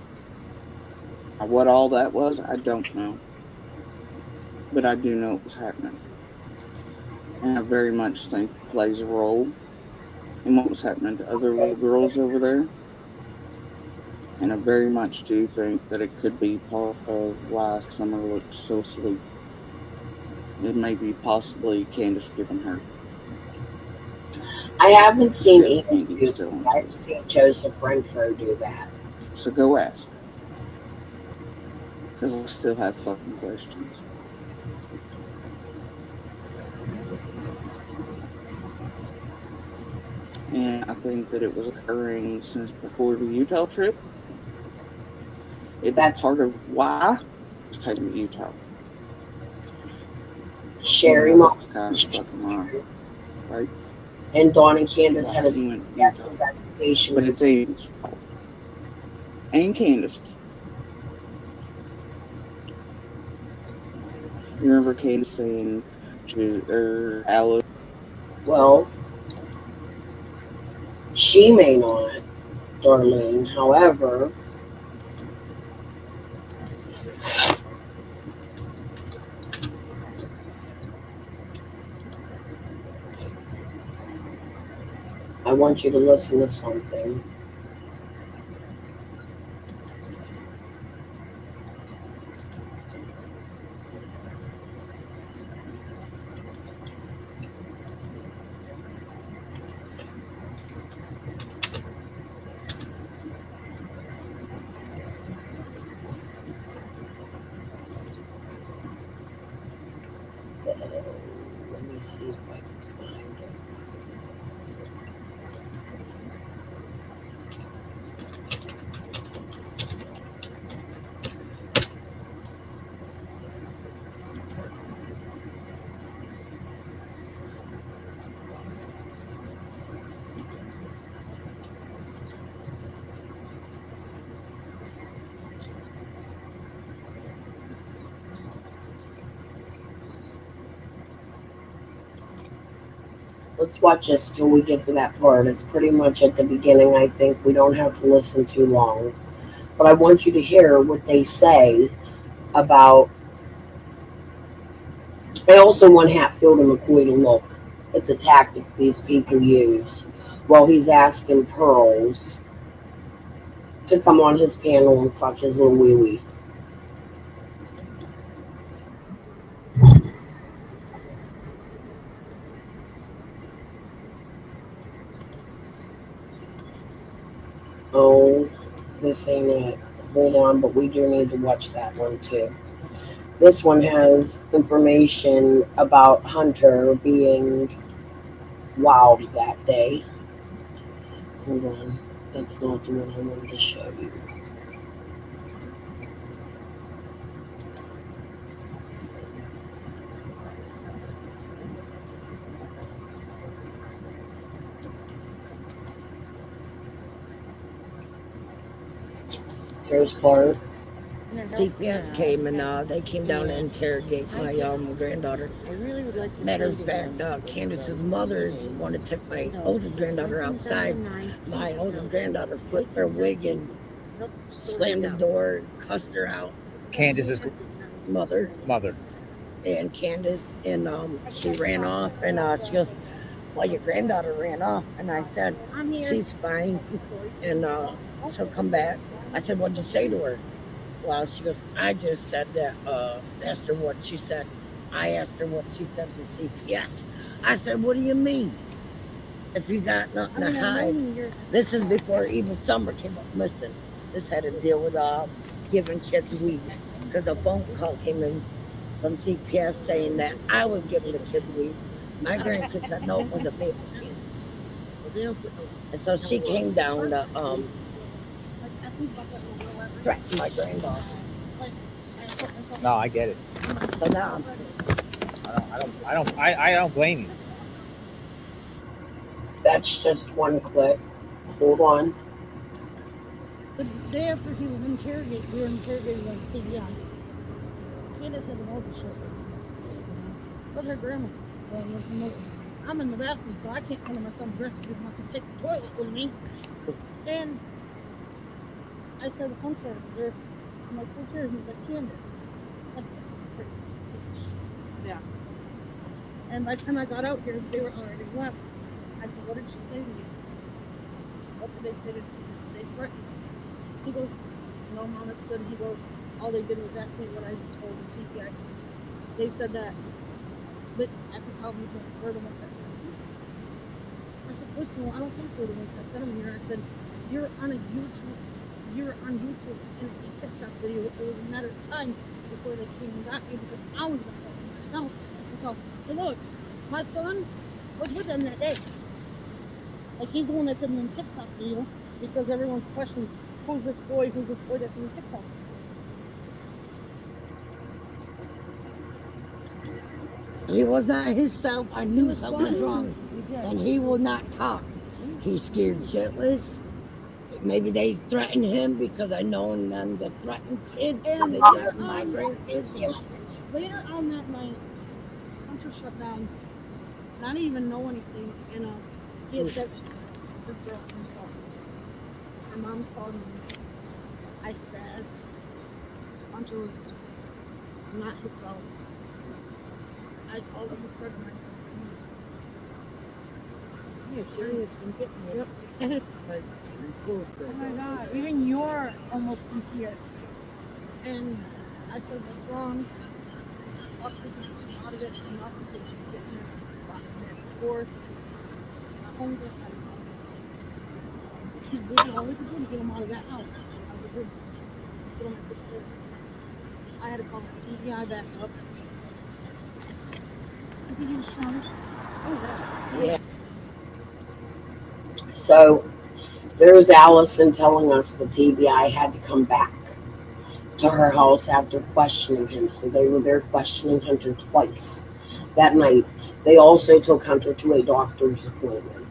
Now, what all that was, I don't know. But I do know it was happening. And I very much think it plays a role in what was happening to other little girls over there. And I very much do think that it could be part of why Summer looks so sweet. It may be possibly Candace giving her. I haven't seen Andy do still. I've seen Joseph Renfro do that. So go ask. Because I still have fucking questions. And I think that it was occurring since before the Utah trip. That's part of why I was taking to Utah. Sherry You know, Mom, that's kind of fucking why. Right? and Dawn and Candace had a Why he went to death Utah. investigation. But it's Aiden's fault. And Candace. You remember Candace saying to Alice? Well, she may not, Darlene. However, I want you to listen to something. Let me see if I can find it. Let's watch this till we get to that part. It's pretty much at the beginning, I think. We don't have to listen too long. But I want you to hear what they say about. I also want Hatfield and McCoy to look at the tactic these people use while he's asking Pearls to come on his panel and suck his little wee wee. Oh, this ain't it. Hold on, but we do need to watch that one too. This one has information about Hunter being wild that day. Hold on. That's not the one I wanted to show you. Here's part. CPS came and they came down to interrogate my granddaughter. Matter of fact, Candace's mother is the one that took my oldest granddaughter outside. My oldest granddaughter flipped her wig and slammed the door and cussed her out. Candace's mother. And Candace, and she ran off, and she goes, well, your granddaughter ran off. And I said, she's fine, and she'll come back. I said, what'd you say to her? Well, she goes, I just said that, asked her what she said. I asked her what she said to CPS. I said, what do you mean? If you got nothing to hide. This is before even Summer came up missing. This had to deal with giving kids weed. Because a phone call came in from CPS saying that I was giving the kids weed. My grandkids said, no, it was a baby's kids. And so she came down to threaten my granddaughter. No, I get it. So now I don't blame you. That's just one clip. Hold on. The day after he was interrogated, we were interrogating on CBI. Candace had an office show. But her grandma was remote. I'm in the bathroom, so I can't come to my son's rescue. I can take the toilet with me. And I said, I'm sorry, there. I'm like, what's here? He's like, Candace. Yeah. And by the time I got out here, they were already left. I said, what did she say to you? What did they say to you? They threatened. He goes, no, Mom, that's good. He goes, all they did was ask me what I told the TPI. They said that I could tell me we're the ones that sent him. I said, first of all, I don't think we're the ones that sent him here. I said, you're on a YouTube you were on YouTube in a TikTok video. It was a matter of time before they came and got you because I was at home myself. And so look, my son was with them that day. Like he's the one that's in the TikTok video because everyone's questioning who's this boy that's in the TikTok. He was not himself. I knew something was wrong. And he will not talk. He's scared shitless. Maybe they threatened him because I know them to threaten kids because they threatened my grandkids. Later on that night, Hunter shut down. And I didn't even know anything. And he had texted his girl himself. My mom called me. I spazzed. Hunter was not himself. I called him in front of my Yep. Oh my god, even you're almost in tears. And I said, what's wrong? Lots of people out of it, and lots of people sitting there, rocking their forth, hunger. We did all we could do to get him out of that house. Out of the room. I sit on my sister. I had to call the TBI back up. I think he was trying to. Oh, Yeah. So there's Allison telling us the TBI had to come back to her house after questioning him. So they were there questioning Hunter twice that night. They also took Hunter to a doctor's appointment.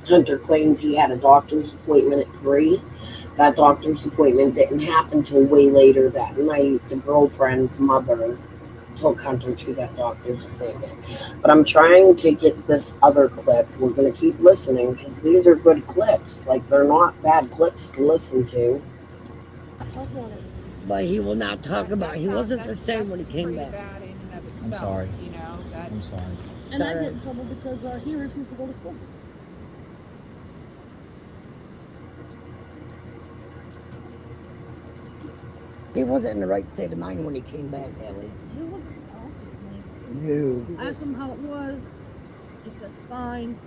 Hunter claimed he had a doctor's appointment at 3. That doctor's appointment didn't happen till way later that night. The girlfriend's mother took Hunter to that doctor's appointment. But I'm trying to get this other clip. We're going to keep listening because these are good clips. Like, they're not bad clips to listen to. But he will not talk about it. He wasn't the same when he came back. I'm sorry. I'm sorry. And I get in trouble because he refused to go to school. He wasn't in the right state of mind when he came back, Ellie. He wasn't talking. No. I asked him how it was. He said fine.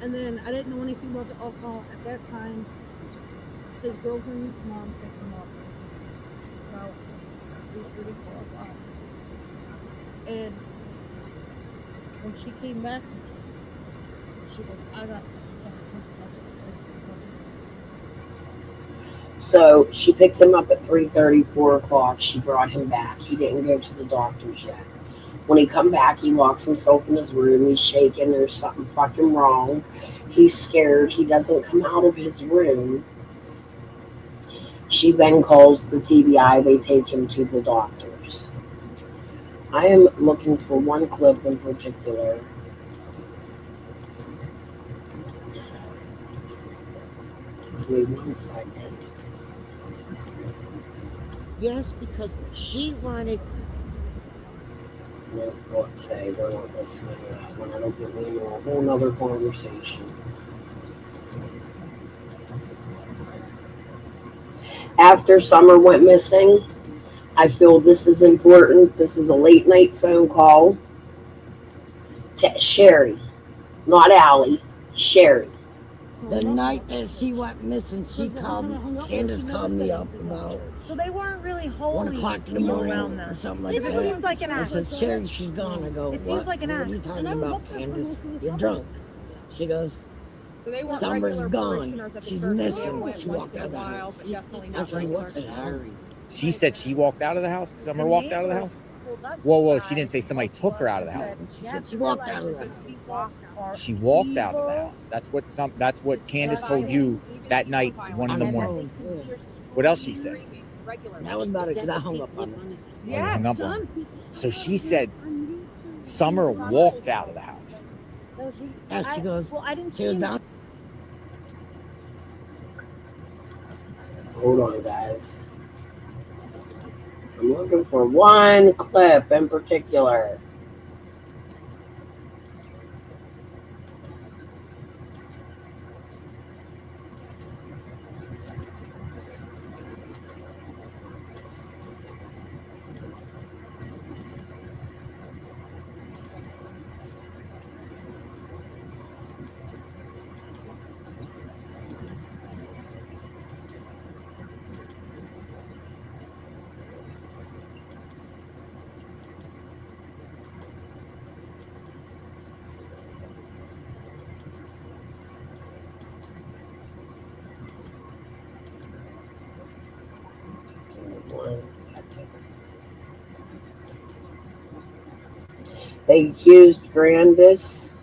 And then I didn't know anything about the alcohol at that time. His girlfriend's mom picked him up about 3:30, 4 o'clock. And when she came back, she goes, I got something. So she picked him up at 3:30, 4 o'clock. She brought him back. He didn't go to the doctor's yet. When he come back, he locks himself in his room. He's shaking. There's something fucking wrong. He's scared. He doesn't come out of his room. She then calls the TBI. They take him to the doctors. I am looking for one clip in particular. Wait 1 second. Yes, because she wanted. No, not today. They're not listening to that one. I don't get me into a whole nother conversation. After Summer went missing, I feel this is important. This is a late night phone call to Sherry, not Allie, Sherry. The night that she went missing, she called me. Candace called me up about So they weren't really holy 1 o'clock in the morning around or them. something like It that. seems like an I act. said, Sherry, she's gone. I go, It seems what? like an What are act. you talking about, Candace? You're drunk. She goes, So they weren't Summer's regular gone. parishioners at the She's church. They missing. went She once walked in a out of the while, house. but definitely I not said, regular. what's the hurry? She said she walked out of the house? Summer The walked out of the neighbors house? pulled us Whoa, she aside didn't say somebody took her out of the house. She said she walked out of the house. She walked out of the house. That's what Candace told you that night, 1 in the morning. What else she said? That was about it because I hung up on her. Oh, you hung up on her. So she said Summer walked out of the house. And she goes, Well, I didn't she see was him. down. Hold on, guys. I'm looking for one clip in particular. They accused Grandis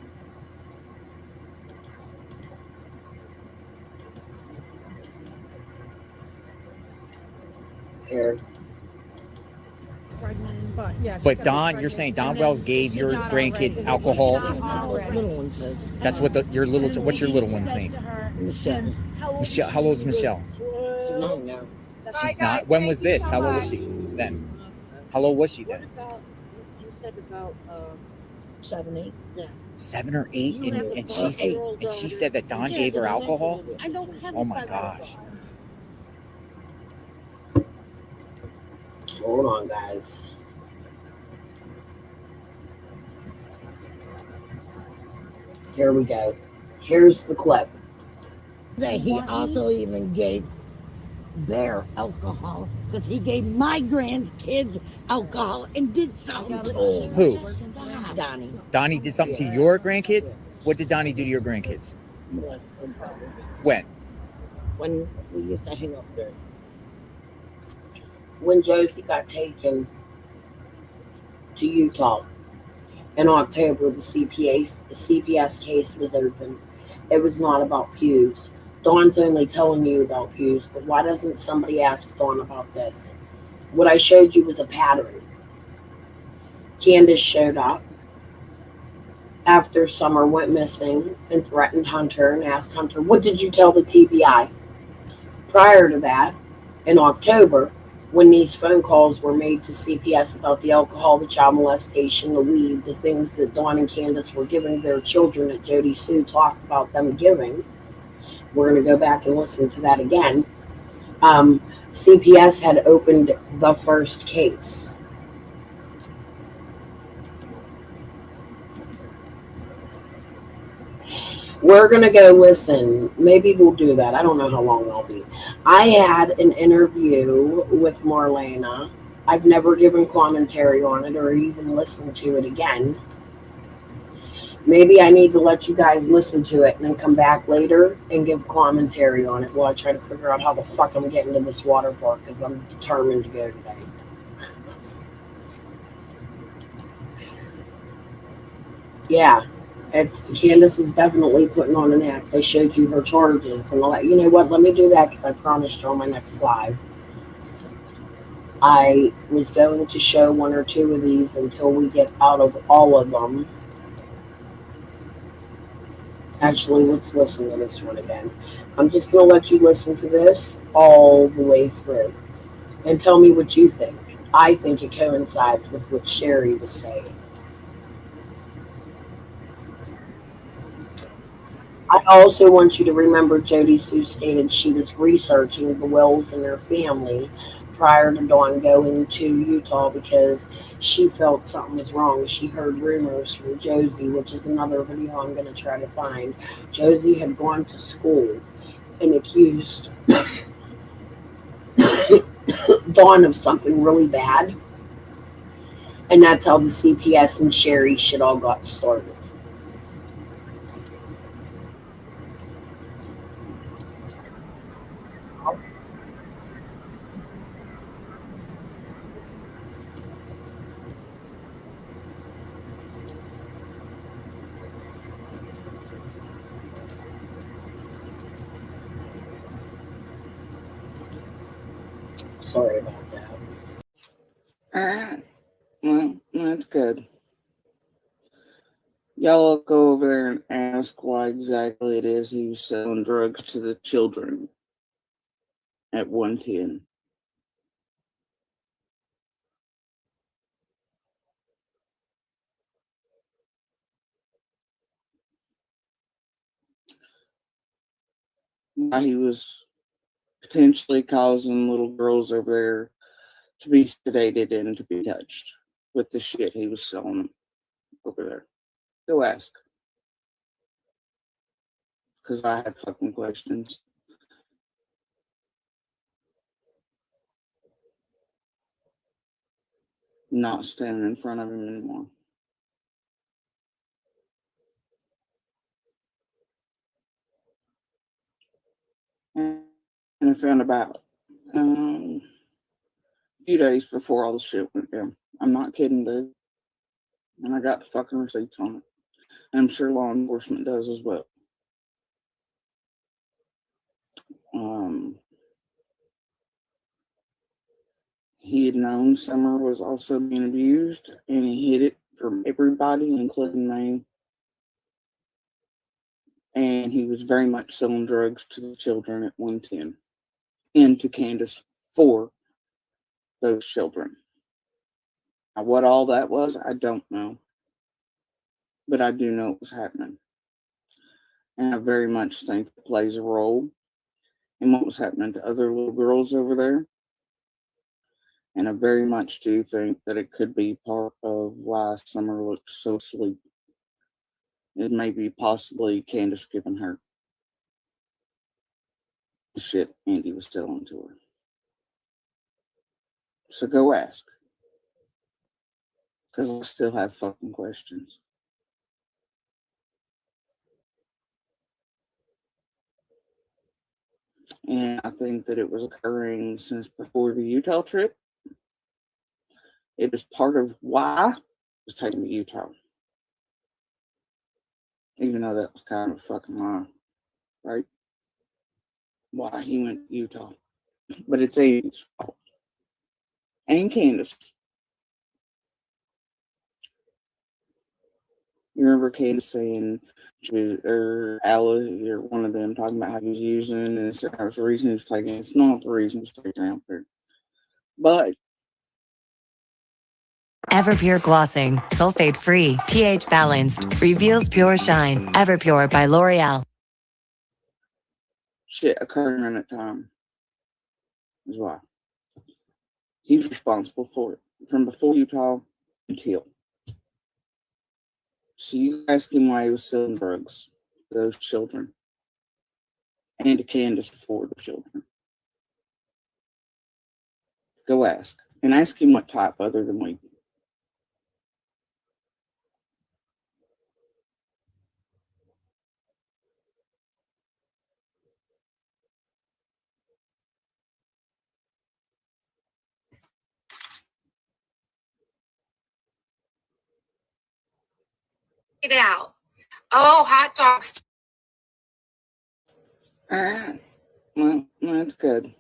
here. Pregnant, but yeah. But Don, you're saying Don Wells gave your grandkids alcohol? That's what the little one says. That's what your little. What's your little one's name? Michelle. Michelle. How old's Michelle? She's 9 now. She's not. When was this? How old was she then? How old was she then? You said about 7, 8. Yeah. 7 or 8, and she said that Don gave her alcohol. I don't have. Oh my gosh. Hold on, guys. Here we go. Here's the clip. That he also even gave Bear alcohol because he gave my grandkids alcohol and did something to them. Who? Donnie. Donnie did something to your grandkids? What did Donnie do to your grandkids? When? When we used to hang up there. When Josie got taken to Utah in October, the CPS case was open. It was not about Pews. Dawn's only telling you about Pews, but why doesn't somebody ask Dawn about this? What I showed you was a pattern. Candace showed up after Summer went missing and threatened Hunter and asked Hunter, "What did you tell the TBI?" Prior to that, in October, when these phone calls were made to CPS about the alcohol, the child molestation, the weed, the things that Dawn and Candace were giving their children that Jody Sue talked about them giving, we're going to go back and listen to that again. CPS had opened the first case. We're going to go listen. Maybe we'll do that. I don't know how long I'll be. I had an interview with Marlena. I've never given commentary on it or even listened to it again. Maybe I need to let you guys listen to it and then come back later and give commentary on it while I try to figure out how the fuck I'm getting to this water park because I'm determined to go today. Yeah. Candace is definitely putting on an act. They showed you her charges and all that. You know what? Let me do that because I promised you on my next live. I was going to show 1 or 2 of these until we get out of all of them. Actually, let's listen to this one again. I'm just going to let you listen to this all the way through and tell me what you think. I think it coincides with what Sherry was saying. I also want you to remember Jody Sue stated she was researching the Wells and their family prior to Dawn going to Utah because she felt something was wrong. She heard rumors from Josie, which is another video I'm going to try to find. Josie had gone to school and accused Dawn of something really bad. And that's how the CPS and Sherry shit all got started. Sorry about that. Alright. Well, that's good. Y'all go over there and ask why exactly it is he was selling drugs to the children at 110. Why he was potentially causing little girls over there to be sedated and to be touched with the shit he was selling them over there. Go ask. Because I have fucking questions. Not standing in front of him anymore. And I found about few days before all the shit went down. I'm not kidding, dude. And I got the fucking receipts on it. And I'm sure law enforcement does as well. He had known Summer was also being abused, and he hid it from everybody, including me. And he was very much selling drugs to the children at 110 and to Candace for those children. Now, what all that was, I don't know. But I do know it was happening. And I very much think it plays a role in what was happening to other little girls over there. And I very much do think that it could be part of why Summer looks so sleepy. It may be possibly Candace giving her the shit Andy was selling to her. So go ask. Because I still have fucking questions. And I think that it was occurring since before the Utah trip. It is part of why I was taken to Utah. Even though that was kind of a fucking lie, right? Why he went to Utah. But it's Amy's fault. And Candace. You remember Candace saying, or Alice, or one of them talking about how he was using, and that was the reason he was taking it. It's not the reason he was taking it out there. But Everpure Glossing, sulfate-free, pH-balanced, reveals pure shine. Everpure by L'Oreal. Shit occurring in that time is why. He's responsible for it. From before Utah until. So you ask him why he was selling drugs to those children. And to Candace for the children. Go ask. And ask him what type other than weed. It out. Oh, hot dogs. Well, that's good.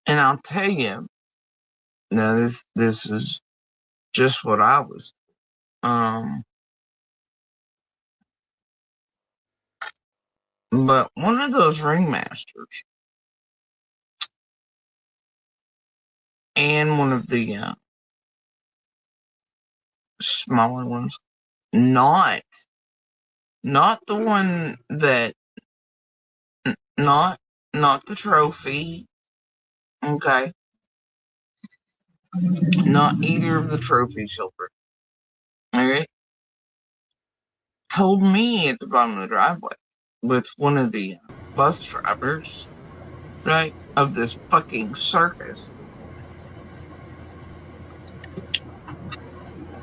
And I'll tell you, now this is just what I was. But one of those ringmasters and one of the smaller ones, not the one that, not the trophy, okay, not either of the trophy children, all right, told me at the bottom of the driveway with one of the bus drivers, right, of this fucking circus,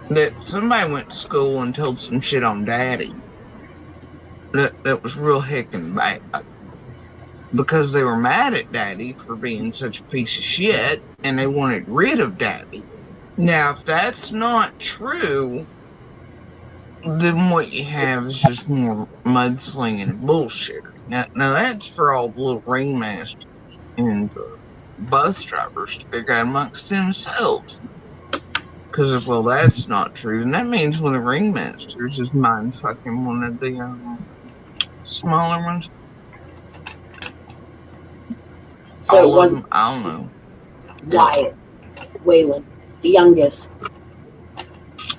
that somebody went to school and told some shit on daddy that was real heckin' bad, because they were mad at daddy for being such a piece of shit and they wanted rid of daddy. Now, if that's not true, then what you have is just more mudslinging and bullshit. Now that's for all the little ringmasters and bus drivers to figure out amongst themselves. Because if, well, that's not true, then that means one of the ringmasters is mind fucking one of the smaller ones. So all it was of them, I don't know. Wyatt, Waylon, the youngest.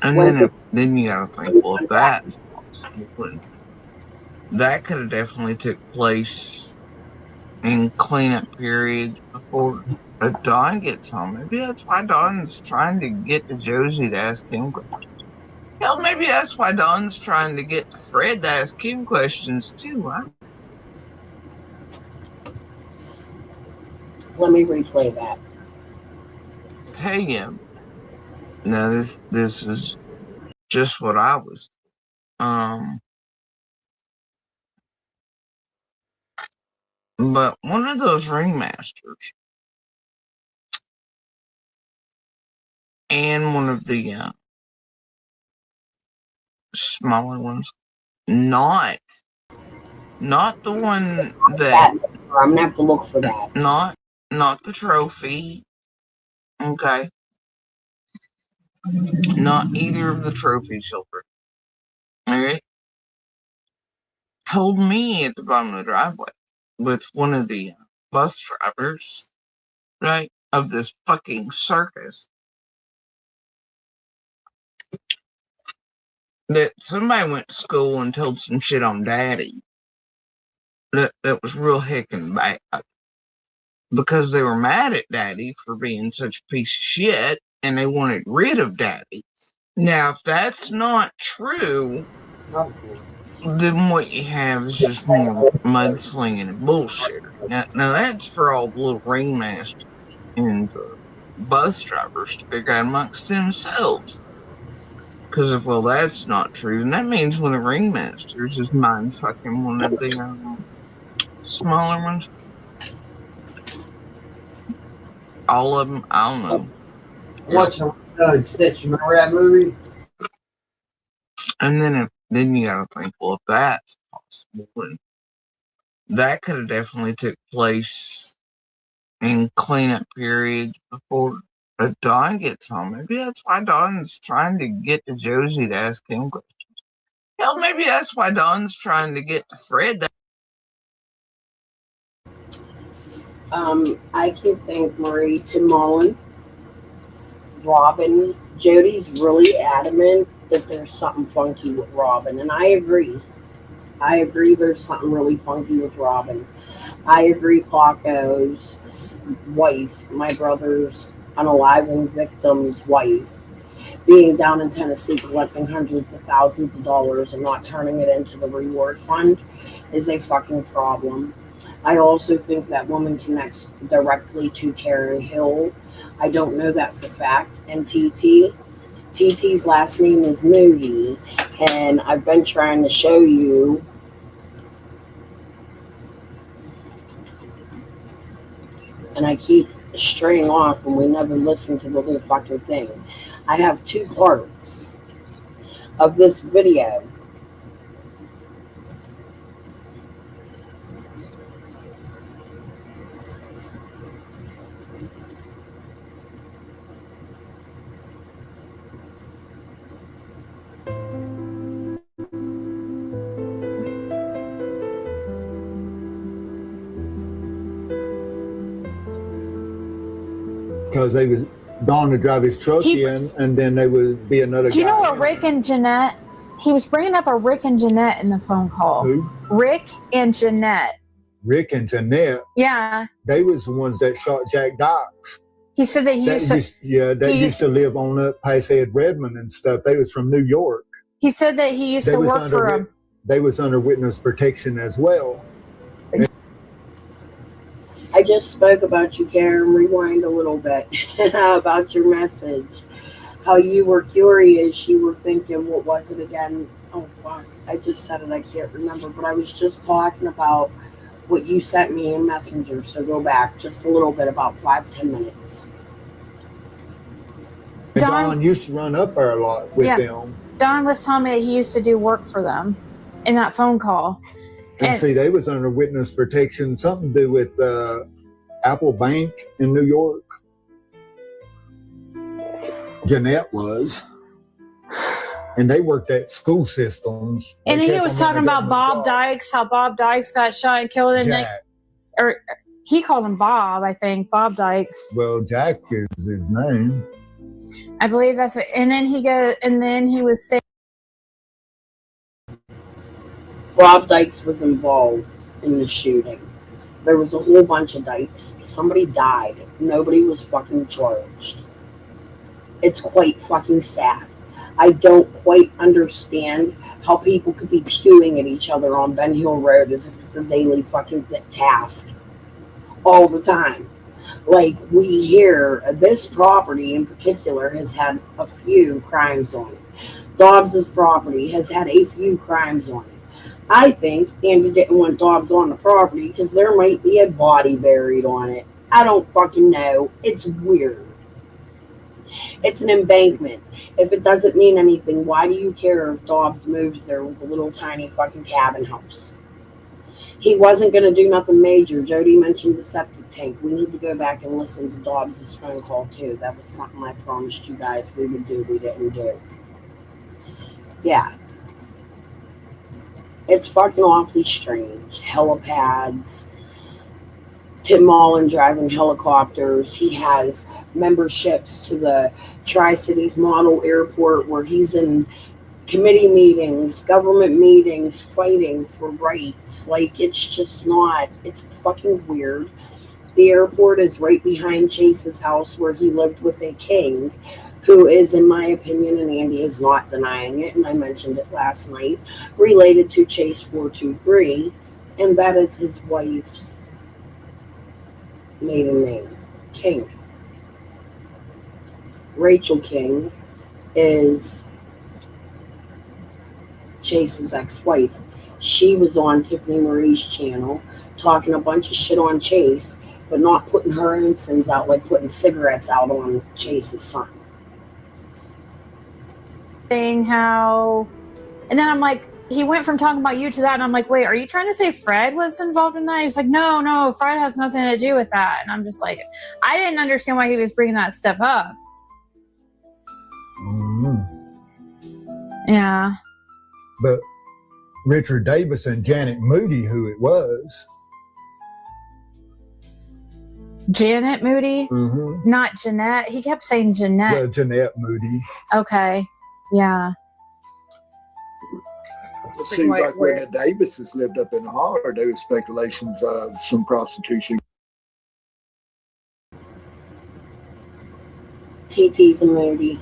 And then you gotta think, well, if that's possible, that could have definitely took place in cleanup periods before Dawn gets home. Maybe that's why Dawn's trying to get to Josie to ask him questions. Hell, maybe that's why Don's trying to get Fred to ask him questions too, huh? Let me replay that. Tell you. Now this is just what I was. But one of those ringmasters and one of the smaller ones, not the one that. I'm gonna have to look for that. Not the trophy. Okay. Not either of the trophy children. Alright. Told me at the bottom of the driveway with one of the bus drivers, right, of this fucking circus, that somebody went to school and told some shit on daddy that was real heckin' bad because they were mad at daddy for being such a piece of shit and they wanted rid of daddy. Now, if that's not true, then what you have is just more mudslinging and bullshit. Now that's for all the little ringmasters and the bus drivers to figure out amongst themselves. Because if, well, that's not true, then that means one of the ringmasters is mind fucking one of the smaller ones. All of them, I don't know. Watching Stitch, you remember that movie? And then you gotta think, well, if that's possible, then that could have definitely took place in cleanup periods before Dawn gets home. Maybe that's why Dawn's trying to get to Josie to ask him questions. Hell, maybe that's why Dawn's trying to get to Fred. I can thank Marie, Tim Mullen, Robin. Jody's really adamant that there's something funky with Robin, and I agree. I agree there's something really funky with Robin. I agree Paco's wife, my brother's unaliving victim's wife, being down in Tennessee collecting hundreds of thousands of dollars and not turning it into the reward fund is a fucking problem. I also think that woman connects directly to Karen Hill. I don't know that for fact. And TT's last name is Moody, and I've been trying to show you and I keep straying off and we never listen to the whole fucking thing. I have 2 parts of this video. Because they would Don would drive his truck in, and then they would be another guy. Do you know what Rick and Jeanette? He was bringing up a Rick and Jeanette in the phone call. Who? Rick and Jeanette. Rick and Jeanette. Yeah. They was the ones that shot Jack Dykes. He said that he used to live on up past Ed Redmond and stuff. They was from New York. He said that he used to work for him. They was under witness protection as well. I just spoke about you, Karen. Rewind a little bit about your message. How you were curious. You were thinking, what was it again? Oh, fuck. I just said it. I can't remember. But I was just talking about what you sent me in Messenger. So go back just a little bit, about 5-10 minutes. Don used to run up there a lot with them. Don was telling me that he used to do work for them in that phone call. And see, they was under witness protection, something to do with Apple Bank in New York. Jeanette was. And they worked at school systems. And he was talking about Bob Dykes, how Bob Dykes got shot and killed. And or he called him Bob, I think, Bob Dykes. Well, Jack is his name. I believe that's what. And then he was saying Bob Dykes was involved in the shooting. There was a whole bunch of Dykes. Somebody died. Nobody was fucking charged. It's quite fucking sad. I don't quite understand how people could be spewing at each other on Ben Hill Road as if it's a daily fucking task all the time. Like, we hear this property in particular has had a few crimes on it. Dobbs's property has had a few crimes on it. I think Andy didn't want Dobbs on the property because there might be a body buried on it. I don't fucking know. It's weird. It's an embankment. If it doesn't mean anything, why do you care if Dobbs moves there with a little tiny fucking cabin house? He wasn't going to do nothing major. Jody mentioned the septic tank. We need to go back and listen to Dobbs's phone call too. That was something I promised you guys we would do. We didn't do. Yeah. It's fucking awfully strange. Helipads. Tim Mullen driving helicopters. He has memberships to the Tri-Cities Model Airport where he's in committee meetings, government meetings, fighting for rights. Like, it's just not, it's fucking weird. The airport is right behind Chase's house where he lived with a king, who is, in my opinion, and Andy is not denying it, and I mentioned it last night, related to Chase 423, and that is his wife's maiden name, King. Rachel King is Chase's ex-wife. She was on Tiffany Marie's channel talking a bunch of shit on Chase, but not putting her own sins out, like putting cigarettes out on Chase's son. Saying how, and then I'm like, he went from talking about you to that, and I'm like, wait, are you trying to say Fred was involved in that? He's like, no, Fred has nothing to do with that. And I'm just like, I didn't understand why he was bringing that stuff up. Yeah. But Richard Davis and Janet Moody, who it was. Janet Moody? Mm-hmm. Not Jeanette. He kept saying Jeanette. Well, Jeanette Moody. Okay. Yeah. It seems like when the Davises lived up in the Holler, there was speculations of some prostitution. TT's a Moody.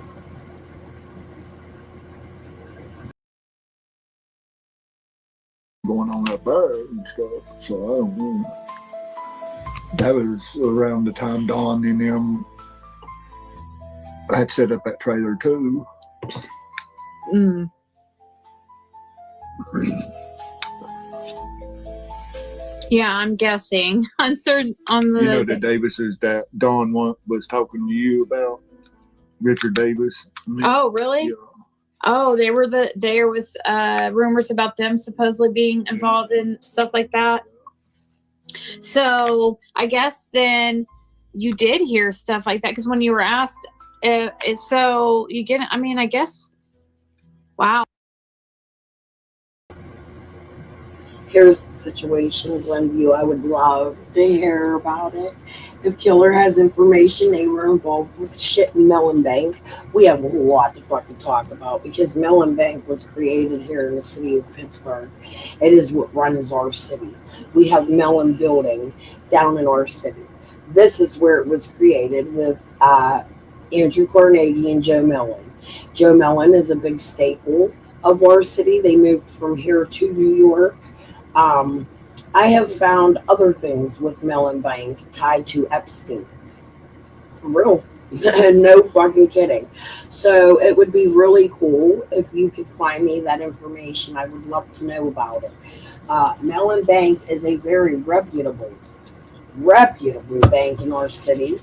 Going on up there and stuff, so I don't know. That was around the time Don and them had set up that trailer too. Mm. Yeah, I'm guessing. Uncertain on the. You know the Davises that Don was talking to you about, Richard Davis. Oh, really? Yeah. Oh, there was rumors about them supposedly being involved in stuff like that. So I guess then you did hear stuff like that, because when you were asked, so you get. I mean, I guess. Wow. Here's the situation, Glenview. I would love to hear about it. If Killer has information they were involved with shit in Mellon Bank, we have a whole lot to fucking talk about, because Mellon Bank was created here in the city of Pittsburgh. It is what runs our city. We have Mellon Building down in our city. This is where it was created with Andrew Carnegie and Joe Mellon. Joe Mellon is a big staple of our city. They moved from here to New York. I have found other things with Mellon Bank tied to Epstein. For real. No fucking kidding. So it would be really cool if you could find me that information. I would love to know about it. Mellon Bank is a very reputable bank in our city.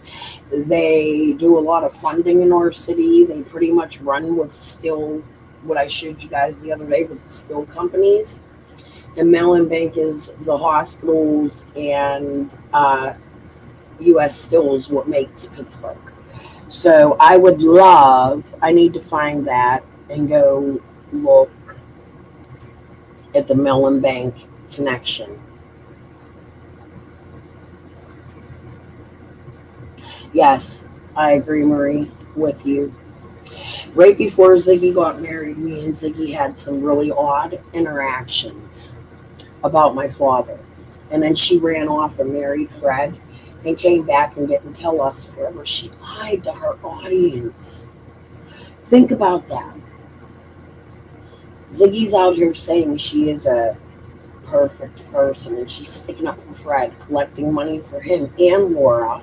They do a lot of funding in our city. They pretty much run with steel, what I showed you guys the other day with the steel companies. And Mellon Bank is the hospitals, and U.S. Steel is what makes Pittsburgh. So I need to find that and go look at the Mellon Bank connection. Yes, I agree, Marie, with you. Right before Ziggy got married, me and Ziggy had some really odd interactions about my father. And then she ran off and married Fred and came back and didn't tell us forever. She lied to her audience. Think about that. Ziggy's out here saying she is a perfect person and she's sticking up for Fred, collecting money for him and Laura,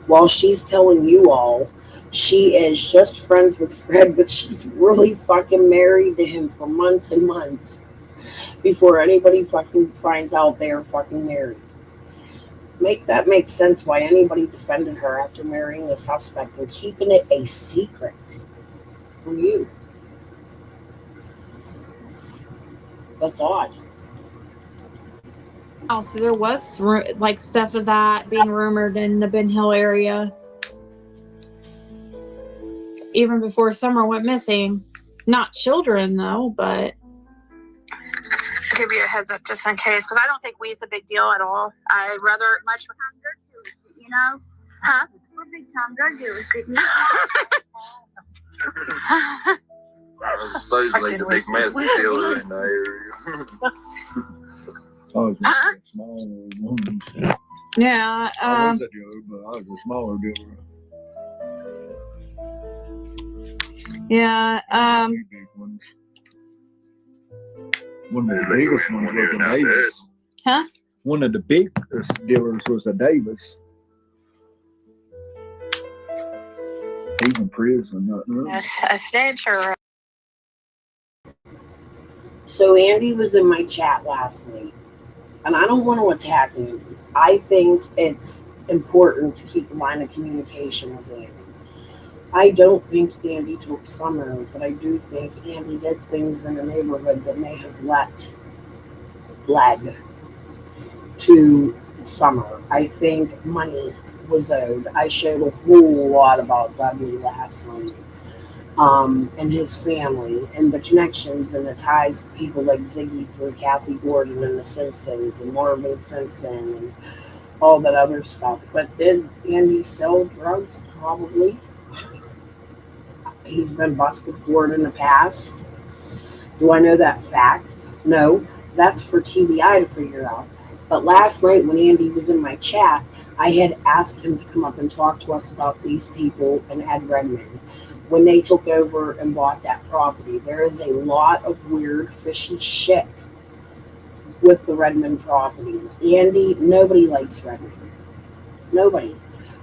while she's telling you all she is just friends with Fred, but she's really fucking married to him for months and months before anybody fucking finds out they're fucking married. Make that make sense why anybody defended her after marrying a suspect and keeping it a secret from you. That's odd. Oh, so there was like stuff of that being rumored in the Ben Hill area even before Summer went missing. Not children though, but Give you a heads up just in case, because I don't think weed's a big deal at all. I rather much, you know, huh? What big Tom drug dealers, Supposedly the big medicine dealer in the area. I was a small woman. yeah. I was a dealer, but I was a smaller dealer. Yeah. Big ones. One of the biggest ones was a Davis. Huh? One of the biggest dealers was a Davis. He's in prison, nothing. A snitch or So Andy was in my chat last night, and I don't want to attack Andy. I think it's important to keep a line of communication with Andy. I don't think Andy took Summer, but I do think Andy did things in the neighborhood that may have led to Summer. I think money was owed. I showed a whole lot about Dudley last night, and his family, and the connections and the ties to people like Ziggy through Kathy Gordon and the Simpsons and Marvin Simpson and all that other stuff. But did Andy sell drugs? Probably. He's been busted for it in the past. Do I know that fact? No. That's for TBI to figure out. But last night when Andy was in my chat, I had asked him to come up and talk to us about these people and Ed Redmond when they took over and bought that property. There is a lot of weird, fishy shit with the Redmond property. Andy, nobody likes Redmond. Nobody.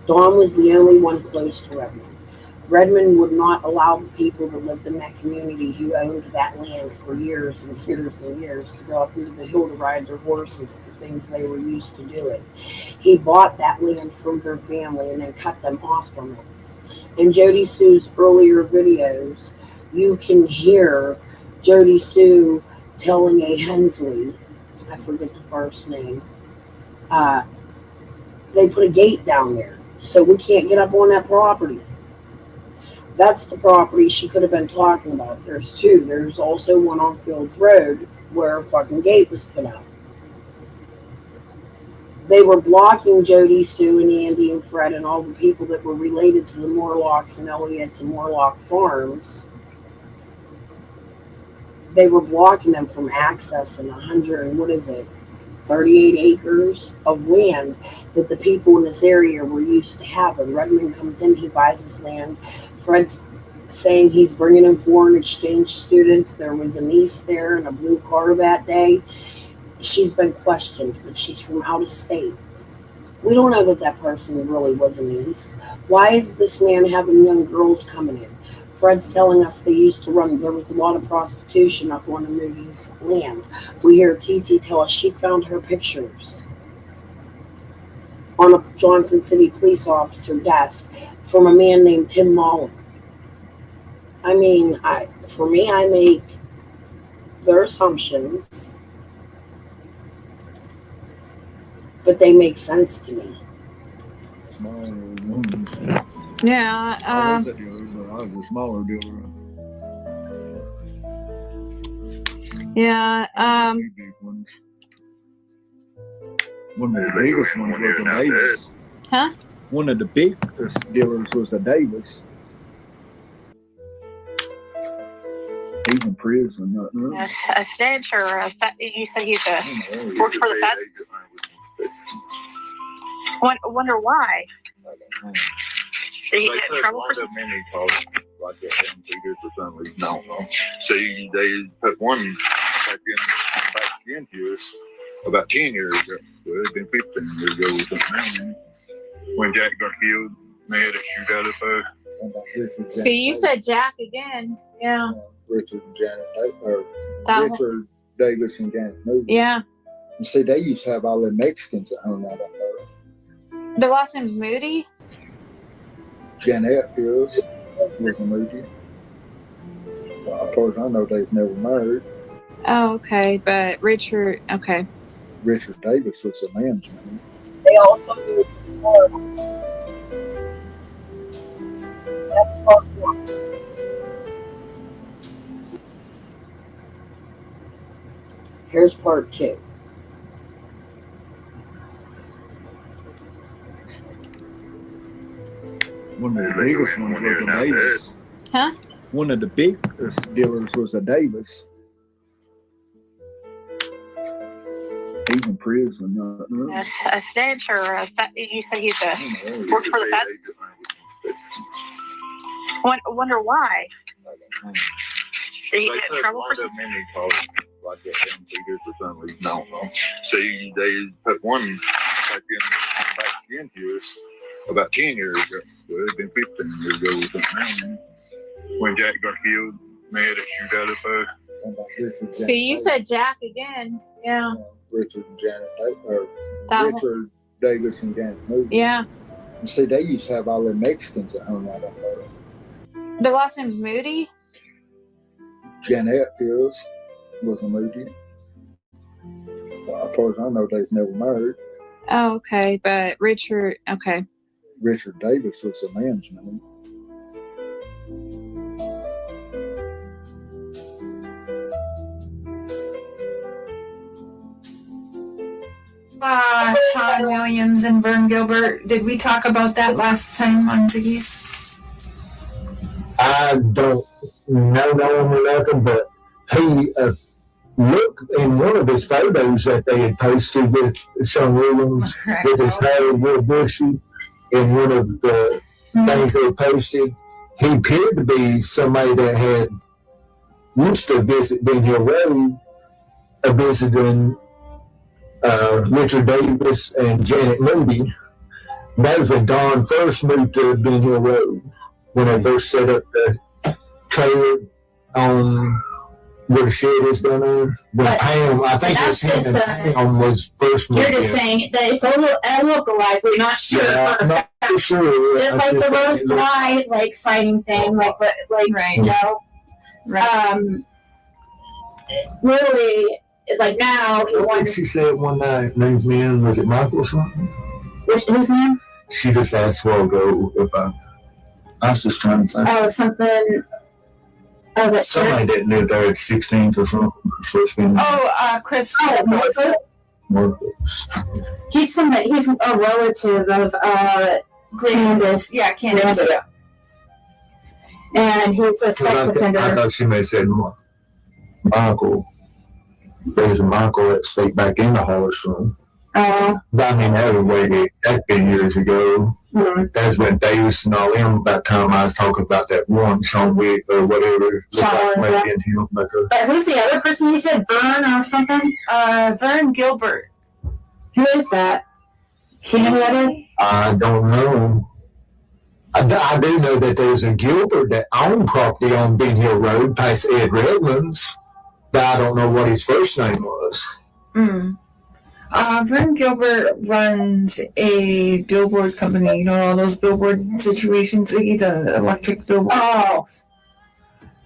Dawn was the only one close to Redmond. Redmond would not allow the people that lived in that community who owned that land for years and years and years to go up into the hill to ride their horses, the things they were used to doing. He bought that land from their family and then cut them off from it. In Jody Sue's earlier videos, you can hear Jody Sue telling a Hensley, I forget the first name, they put a gate down there, so we can't get up on that property. That's the property she could have been talking about. There's two. There's also one on Fields Road where a fucking gate was put up. They were blocking Jody, Sue, and Andy, and Fred, and all the people that were related to the Morlocks and Elliott's and Morlock Farms. They were blocking them from accessing 38 acres of land that the people in this area were used to having. Redmond comes in, he buys this land. Fred's saying he's bringing in foreign exchange students. There was a niece there in a blue car that day. She's been questioned, but she's from out of state. We don't know that person really was a niece. Why is this man having young girls coming in? Fred's telling us there was a lot of prostitution up on the Moody's land. We hear TT tell us she found her pictures on a Johnson City police officer desk from a man named Tim Mullen. I mean, I make their assumptions, but they make sense to me. Smaller woman. Yeah. I was a dealer, but I was a smaller dealer. Yeah. Big ones. One of the biggest ones was a Davis. Huh? One of the biggest dealers was a Davis. He's in prison, nothing. a snitch or you said he's works for the feds? Wonder why. Did he get in trouble for something? like that damn feeder for some reason. I don't know. See, they put one back into us about 10 years ago. Well, it's been 15 years ago or something. When Jack got killed, they had a shootout up there. See, you said Jack again. Yeah. Richard and Janet, That Richard Davis and Janet Moody. Yeah. You see, they used to have all the Mexicans that owned that up there. The last name's Moody? Janet was a Moody. As far as I know, they've never married. Oh, okay. But Richard, okay. Richard Davis was the man's name. They also do Florida. That's part one. Here's part two. One of the biggest ones was a Davis. Huh? One of the biggest dealers was a Davis. He's in prison. A snitch or you say he's works for the feds? Wonder why? Did he get in trouble for something? Like that damn feeder for some reason. I don't know. See, they put one back into us about 10 years ago. Well, it's been 15 years ago or something. When Jack got killed, they had a shootout up there. See, you said Jack again. Yeah. Richard and Janet, That Richard Davis and Janet Moody. Yeah. You see, they used to have all the Mexicans that owned that up there. The last name's Moody? Janet was a Moody. As far as I know, they've never married. Oh, okay. But Richard, okay. Richard Davis was the man's name. Sean Williams and Vern Gilbert. Did we talk about that last time on Ziggy's? I don't know nothing, but he looked in one of his photos that they had posted with Sean Williams with his hair real bushy. In one of the things they posted, he appeared to be somebody that had used to visit Ben Hill Road, visiting Richard Davis and Janet Moody. That was when Don first moved to Ben Hill Road, when they first set up the trailer on where the shed is down there. But Pam, I think it was him and Pam was first moved. You're just saying that it's a look-alike. We're not sure. Yeah, I'm not for sure. Just like the Rose Bly sighting thing, right. You know. Right. Literally, like now, What did she say one night? Name's man, was it Michael or something? Whose name? She just asked a while ago if I was just trying to say. Oh, something. Oh, that's somebody that lived there at 16th or something. Chris. Marcos. He's a relative of Candace. Yeah, Candace. Yeah. And he's a sex offender. I thought she may have said Michael. There's a Michael that stayed back in the Holliston. But I mean, that's been years ago. Mm-hmm. That's when Davis and all them, that time I was talking about that one Sean Wick or whatever. Maybe in him. But who's the other person you said? Vern or something? Vern Gilbert. Who is that? Do you know who that is? I don't know. I do know that there's a Gilbert that owned property on Ben Hill Road past Ed Redmond's, but I don't know what his first name was. Vern Gilbert runs a billboard company. You know all those billboard situations, the electric billboards.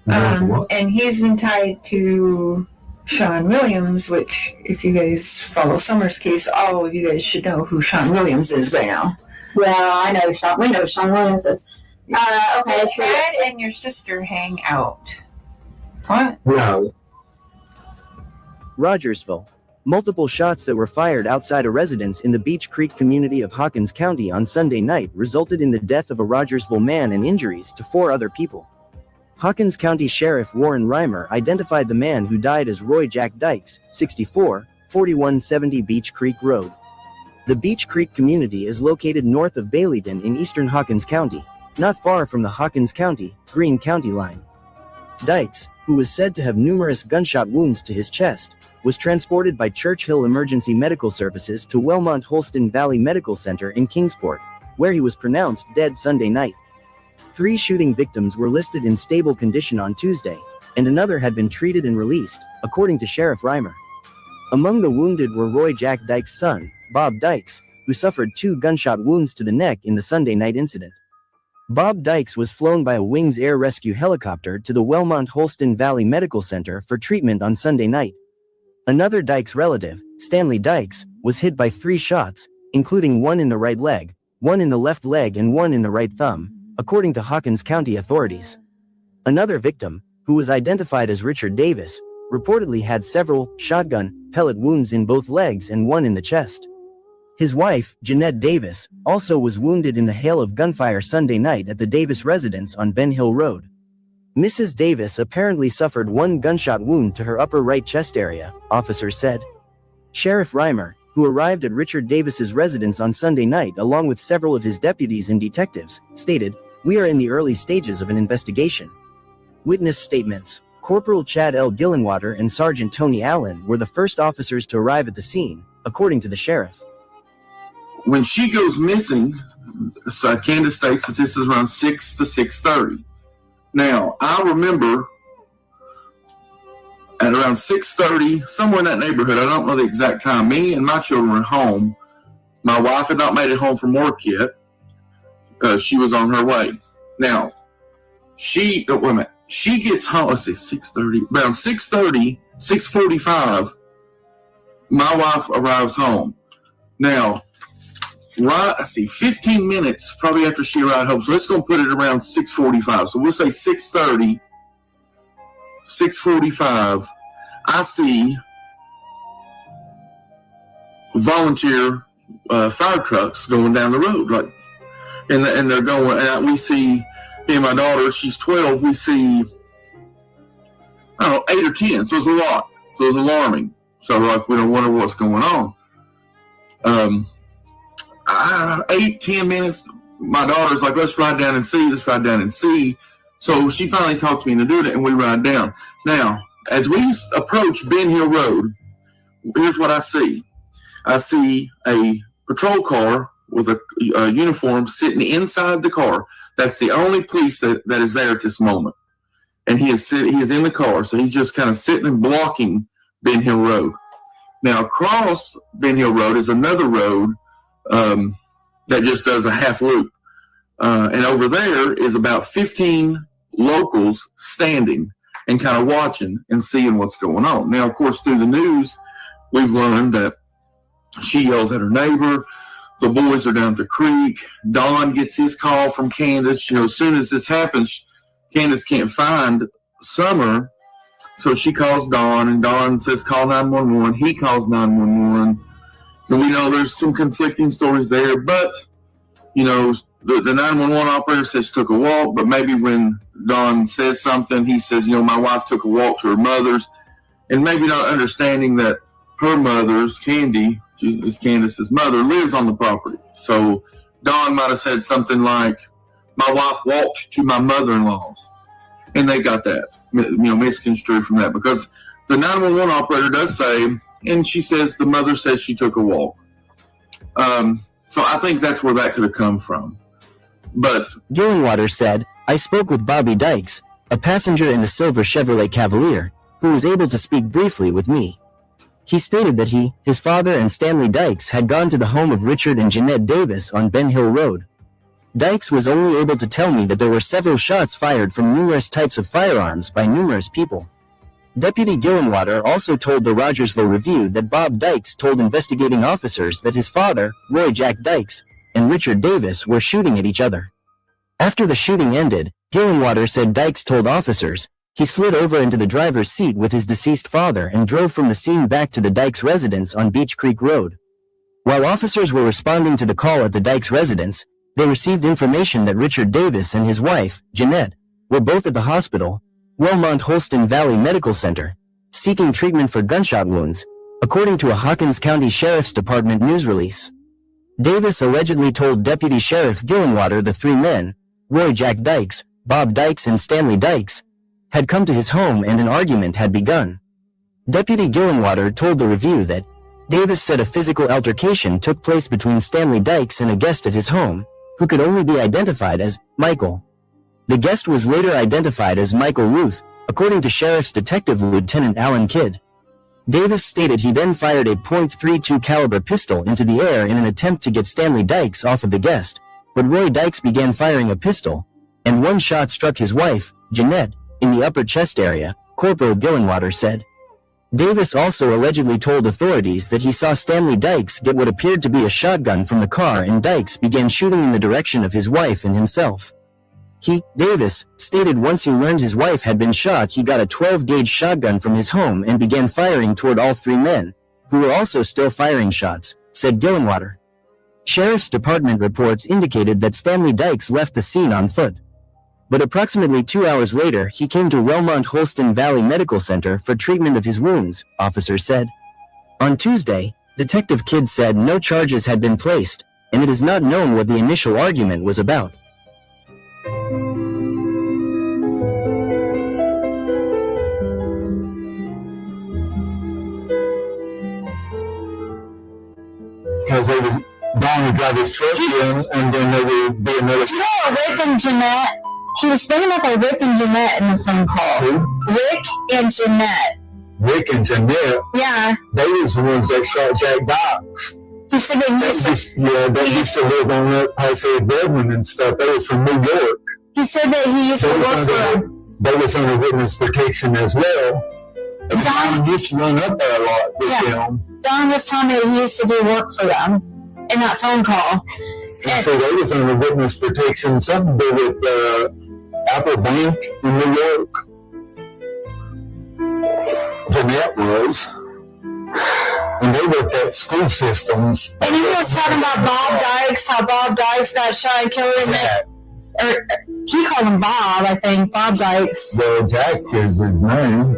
And he's been tied to Sean Williams, which, if you guys follow Summer's case, all of you guys should know who Sean Williams is by now. Yeah, I know Sean. We know Sean Williams is. Okay, Dad and your sister hang out. What? No. Rogersville. Multiple shots that were fired outside a residence in the Beech Creek community of Hawkins County on Sunday night resulted in the death of a Rogersville man and injuries to 4 other people. Hawkins County Sheriff Warren Reimer identified the man who died as Roy Jack Dykes, 64, 4170 Beech Creek Road. The Beech Creek community is located north of Baileyton in eastern Hawkins County, not far from the Hawkins County, Greene County line. Dykes, who was said to have numerous gunshot wounds to his chest, was transported by Churchill Emergency Medical Services to Wellmont-Holston Valley Medical Center in Kingsport, where he was pronounced dead Sunday night. 3 shooting victims were listed in stable condition on Tuesday, and another had been treated and released, according to Sheriff Reimer. Among the wounded were Roy Jack Dykes' son, Bob Dykes, who suffered 2 gunshot wounds to the neck in the Sunday night incident. Bob Dykes was flown by a Wings Air Rescue helicopter to the Wellmont-Holston Valley Medical Center for treatment on Sunday night. Another Dykes relative, Stanley Dykes, was hit by 3 shots, including 1 in the right leg, 1 in the left leg and 1 in the right thumb, according to Hawkins County authorities. Another victim, who was identified as Richard Davis, reportedly had several shotgun pellet wounds in both legs and 1 in the chest. His wife, Jeanette Davis, also was wounded in the hail of gunfire Sunday night at the Davis residence on Ben Hill Road. Mrs. Davis apparently suffered 1 gunshot wound to her upper right chest area, officers said. Sheriff Reimer, who arrived at Richard Davis's residence on Sunday night along with several of his deputies and detectives, stated, "We are in the early stages of an investigation." Witness statements. Corporal Chad L. Gillenwater and Sergeant Tony Allen were the first officers to arrive at the scene, according to the sheriff. When she goes missing, so Candace states that this is around 6 to 6:30. Now, I remember at around 6:30, somewhere in that neighborhood, I don't know the exact time, me and my children were home. My wife had not made it home from work yet. She was on her way. Now, she gets home, let's see, 6:30, around 6:30, 6:45, my wife arrives home. Now, right, I see 15 minutes probably after she arrived home. So let's go put it around 6:45. So we'll say 6:30, 6:45. I see volunteer fire trucks going down the road, like, and they're going. And we see me and my daughter. She's 12. We see, I don't know, 8 or 10. So it's a lot. So it's alarming. So like we don't wonder what's going on. 8, 10 minutes, my daughter's like, let's ride down and see. So she finally talked me into doing it, and we ride down. Now, as we approach Ben Hill Road, here's what I see. I see a patrol car with a uniform sitting inside the car. That's the only police that is there at this moment. And he is in the car, so he's just kind of sitting and blocking Ben Hill Road. Now, across Ben Hill Road is another road that just does a half loop. And over there is about 15 locals standing and kind of watching and seeing what's going on. Now, of course, through the news, we've learned that she yells at her neighbor. The boys are down at the creek. Don gets his call from Candace. As soon as this happens, Candace can't find Summer. So she calls Don, and Don says, call 911. He calls 911. And we know there's some conflicting stories there, but, the 911 operator says she took a walk, but maybe when Don says something, he says, my wife took a walk to her mother's, and maybe not understanding that her mother's, Candy, is Candace's mother, lives on the property. So Don might have said something like, my wife walked to my mother-in-law's, and they got that, misconstrued from that, because the 911 operator does say, and she says the mother says she took a walk. So I think that's where that could have come from. But Gillenwater said, I spoke with Bobby Dykes, a passenger in the silver Chevrolet Cavalier, who was able to speak briefly with me. He stated that he, his father, and Stanley Dykes had gone to the home of Richard and Jeanette Davis on Ben Hill Road. Dykes was only able to tell me that there were several shots fired from numerous types of firearms by numerous people. Deputy Gillenwater also told the Rogersville Review that Bob Dykes told investigating officers that his father, Roy Jack Dykes, and Richard Davis were shooting at each other. After the shooting ended, Gillenwater said Dykes told officers he slid over into the driver's seat with his deceased father and drove from the scene back to the Dykes residence on Beech Creek Road. While officers were responding to the call at the Dykes residence, they received information that Richard Davis and his wife, Jeanette, were both at the hospital, Wellmont-Holston Valley Medical Center, seeking treatment for gunshot wounds, according to a Hawkins County Sheriff's Department news release. Davis allegedly told Deputy Sheriff Gillenwater the 3 men Roy Jack Dykes, Bob Dykes and Stanley Dykes, had come to his home and an argument had begun. Deputy Gillenwater told the Review that Davis said a physical altercation took place between Stanley Dykes and a guest at his home, who could only be identified as Michael. The guest was later identified as Michael Ruth, according to Sheriff's Detective Lieutenant Alan Kidd. Davis stated he then fired a .32 caliber pistol into the air in an attempt to get Stanley Dykes off of the guest, but Roy Dykes began firing a pistol, and one shot struck his wife, Jeanette, in the upper chest area, Corporal Gillenwater said. Davis also allegedly told authorities that he saw Stanley Dykes get what appeared to be a shotgun from the car and Dykes began shooting in the direction of his wife and himself. Davis, stated once he learned his wife had been shot he got a 12-gauge shotgun from his home and began firing toward all three men, who were also still firing shots, said Gillenwater. Sheriff's Department reports indicated that Stanley Dykes left the scene on foot. But approximately 2 hours later, he came to Wellmont-Holston Valley Medical Center for treatment of his wounds, officers said. On Tuesday, Detective Kidd said no charges had been placed, and it is not known what the initial argument was about. Because they would, Don would drive his truck in, and then there would be another. You know, Rick and Jeanette, he was bringing up a Rick and Jeanette in the phone call. Who? Rick and Jeanette. Rick and Jeanette? Yeah. They was the ones that shot Jack Dykes. He said they used to live on that past Bedouin and stuff. They was from New York. He said that he used to work for him. They was under witness protection as well. Don used to run up there a lot with them. Don was telling me that he used to do work for them in that phone call. And so they was under witness protection, something to do with Apple Bank in New York. Jeanette was. And they worked at school systems. And he was talking about Bob Dykes, how Bob Dykes got shot and killed or he called him Bob, I think, Bob Dykes. Well, Jack is his name.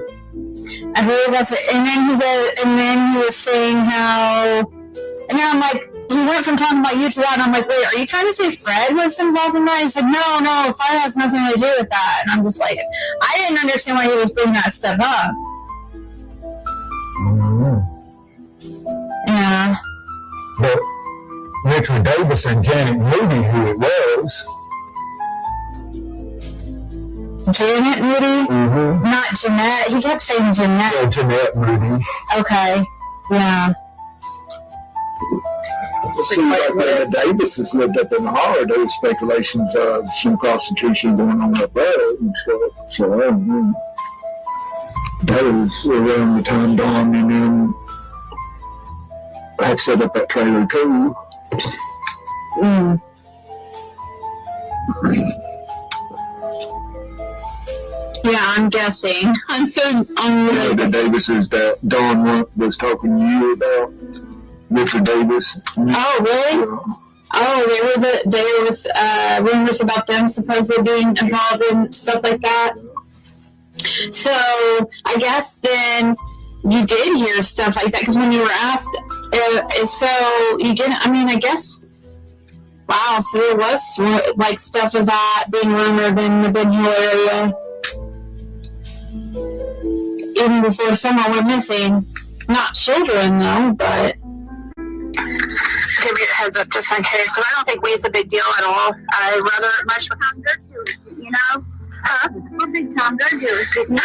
I believe that's what, and then he was saying how, and then I'm like, he went from talking about you to that, and I'm like, wait, are you trying to say Fred was involved in that? He's like, no, Fred has nothing to do with that. And I'm just like, I didn't understand why he was bringing that stuff up. Yeah. But Richard Davis and Janet Moody, who it was. Janet Moody? Mm-hmm. Not Jeanette. He kept saying Jeanette. Yeah, Jeanette Moody. Okay. Yeah. It seems like the Davises lived up in the Horror. There was speculations of some prostitution going on up there and stuff. So that was around the time Don and them had set up that trailer too. Yeah, I'm guessing. The Davises that Don was talking to you about, Richard Davis. Oh, really? Yeah. Oh, there was rumors about them supposedly being involved in stuff like that. So I guess then you did hear stuff like that because when you were asked, so you didn't. I mean, I guess. Wow, so there was like stuff of that being rumored in the Ben Hill area. Even before someone went missing. Not children, though, but... Give you a heads up just in case, because I don't think weed's a big deal at all. I'd rather much with Tom Goodgoose, you know? Huh? We're big Tom Goodgoose, you know?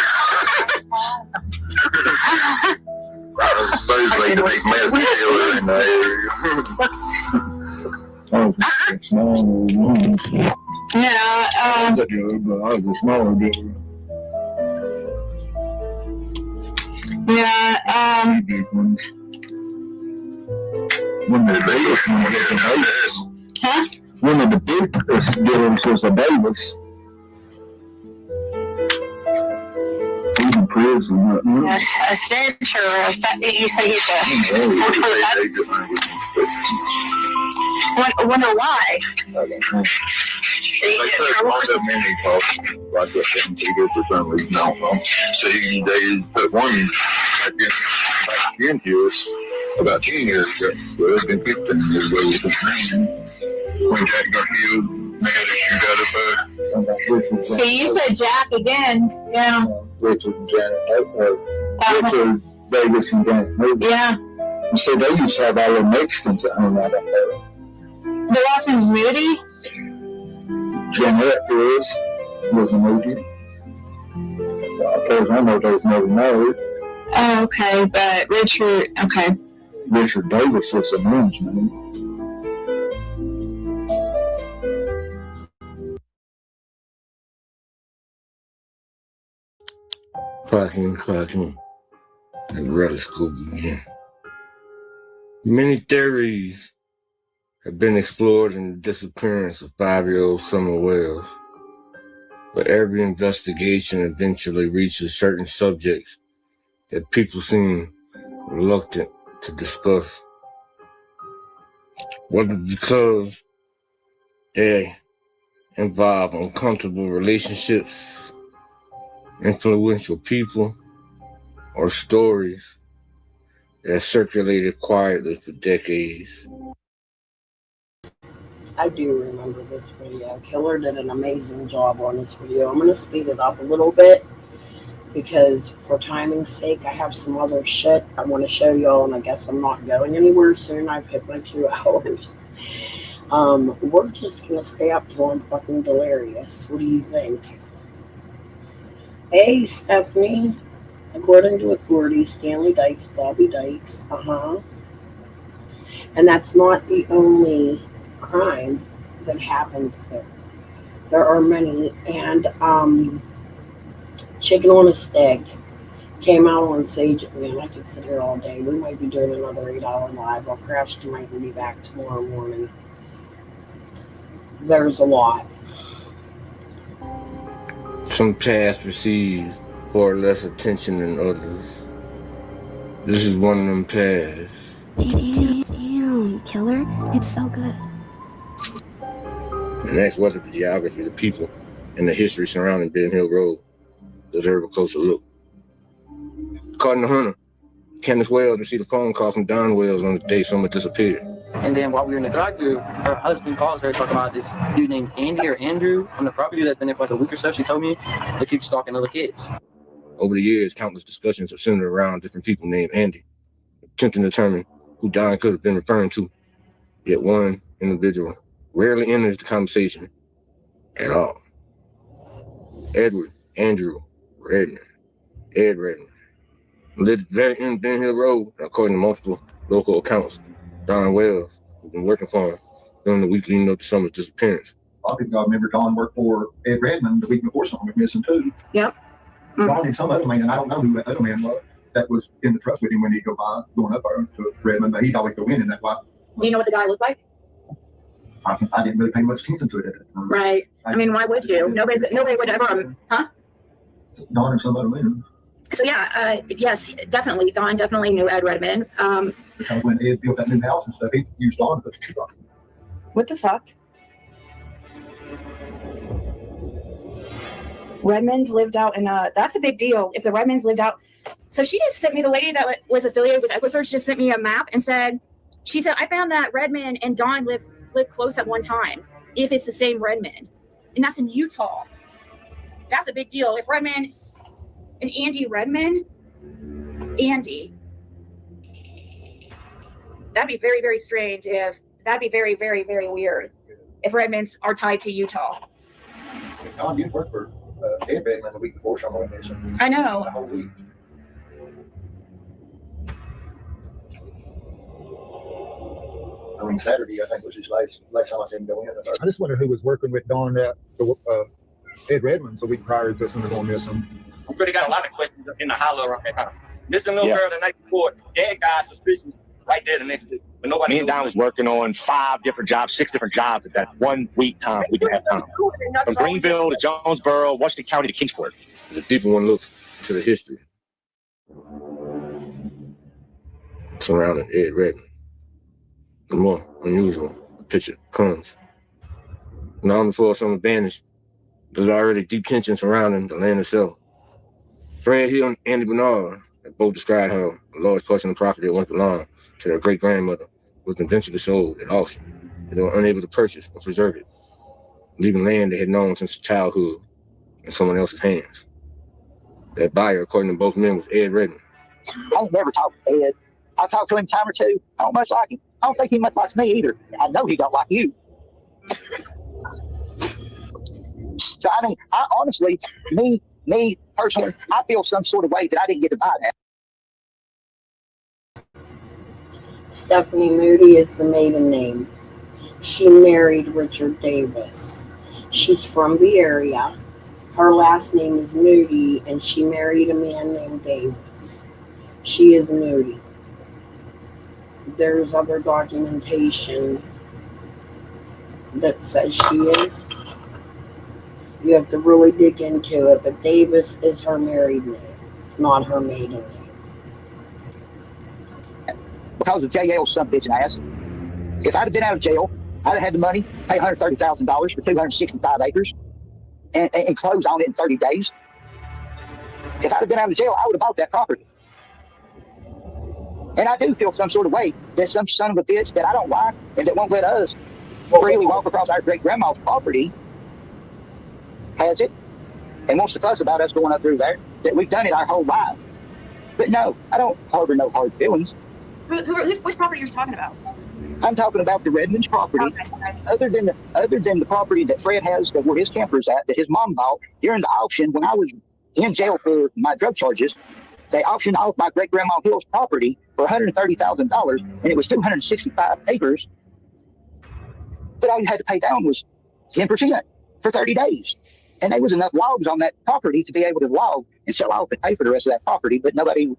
Supposedly the big meth dealer in the area. I was a small one. Yeah, I was a good, but I was a smaller dealer. Yeah, big ones. One of the biggest ones was a Davis. Huh? One of the biggest dealers was a Davis. He's in prison right now. A snitch or you say he's I wonder why. They put one of them in his house, like a computer for some reason, I don't know. See, they put one back into us about 10 years ago. Well, it's been 15 years ago with this man. When Jack got killed, See, you said Jack again. Yeah. Richard and Janet. Richard Davis and Janet. Yeah. So they used to have all the Mexicans that hung out up there. The last name's Moody? Janet was Moody. As far as I know, they was never married. Oh, okay, but Richard, okay. Richard Davis was the man's name. Cracking. And relic school began. Many theories have been explored in the disappearance of 5-year-old Summer Wells, but every investigation eventually reaches certain subjects that people seem reluctant to discuss. Whether because they involve uncomfortable relationships, influential people, or stories that circulated quietly for decades. I do remember this video. Killer did an amazing job on this video. I'm going to speed it up a little bit because for timing's sake, I have some other shit I want to show y'all, and I guess I'm not going anywhere soon. I've hit my 2 hours. We're just going to stay up till I'm fucking delirious. What do you think? Hey, Stephanie. According to authorities, Stanley Dykes, Bobby Dykes, and that's not the only crime that happened there. There are many, and Chicken on a Stick came out on Sage. Man, I could sit here all day. We might be doing another 8-hour live. I'll crash tonight and be back tomorrow morning. There's a lot. Some paths receive far less attention than others. This is one of them paths. Damn, Killer, it's so good. And that's what the geography, the people, and the history surrounding Ben Hill Road deserve a closer look. According to Hunter, Candace Wells received a phone call from Don Wells on the day Summer disappeared. And then while we were in the drive-thru, her husband calls her talking about this dude named Andy or Andrew on the property that's been there for like a week or so. She told me they keep stalking other kids. Over the years, countless discussions have centered around different people named Andy, attempting to determine who Don could have been referring to. Yet one individual rarely enters the conversation at all. Edward Andrew Redmond, Ed Redmond, lived at the very end of Ben Hill Road, according to multiple local accounts. Don Wells, who's been working for him during the week leading up to Summer's disappearance. A lot of people remember Don worked for Ed Redmond the week before Summer went missing too. Yep. Don and some other man, I don't know who that other man was, that was in the truck with him when he'd go by, going up there to Redmond, but he'd always go in that way. Do you know what the guy looked like? I didn't really pay much attention to it. Right. I mean, why would you? Nobody would ever, huh? Don and some other man. So yeah, yes, definitely. Don definitely knew Ed Redmond. Because when Ed built that new house and stuff, he used Don to put the shit on. What the fuck? Redmonds lived out in that's a big deal. If the Redmonds lived out, so she just sent me, the lady that was affiliated with EquiSearch just sent me a map and said, I found that Redmond and Don lived close at one time. If it's the same Redmond, and that's in Utah, that's a big deal. If Redmond and Andy Redmond, that'd be very, very strange. That'd be very, very, very weird if Redmonds are tied to Utah. Don did work for Ed Redmond the week before Summer went missing. I know. The whole week. I mean, Saturday, I think, was his last time I seen him go in. I just wonder who was working with Don at Ed Redmond's the week prior to Summer going missing. We really got a lot of questions in the hollow right there. Missing little girl the night before, dead guy suspicions right there the next day. But nobody. Me and Don was working on 5 different jobs, 6 different jobs at that 1 week time. We didn't have time. From Greenville to Jonesboro, Washington County to Kingsport. The deeper one looks to the history surrounding Ed Redmond, the more unusual the picture comes. Long before Summer vanished, there's already deep tension surrounding the land itself. Fred Hill and Andy Bernard have both described how a large portion of the property that once belonged to their great-grandmother was eventually sold at auction, and they were unable to purchase or preserve it. leaving land they had known since childhood in someone else's hands. That buyer, according to both men, was Ed Redmond. I ain't never talked to Ed. I talked to him a time or two. I don't much like him. I don't think he much likes me either. I know he don't like you. So I mean, I honestly, me personally, I feel some sort of way that I didn't get to buy that. Stephanie Moody is the maiden name. She married Richard Davis. She's from the area. Her last name is Moody, and she married a man named Davis. She is Moody. There's other documentation that says she is. You have to really dig into it, but Davis is her married name, not her maiden name. Because of JL's son bitch and ass. If I'd have been out of jail, I'd have had the money, pay $130,000 for 265 acres and close on it in 30 days. If I'd have been out of jail, I would have bought that property. And I do feel some sort of way that some son of a bitch that I don't like and that won't let us freely walk across our great grandma's property has it and wants to fuss about us going up through there, that we've done it our whole life. But no, I don't harbor no hard feelings. Which property are you talking about? I'm talking about the Redmond's property. Okay. Other than the property that Fred has, that where his camper's at, that his mom bought during the auction when I was in jail for my drug charges. They auctioned off my great grandma Hill's property for $130,000, and it was 265 acres. But all you had to pay down was 10% for 30 days. And there was enough logs on that property to be able to log and sell off and pay for the rest of that property, but nobody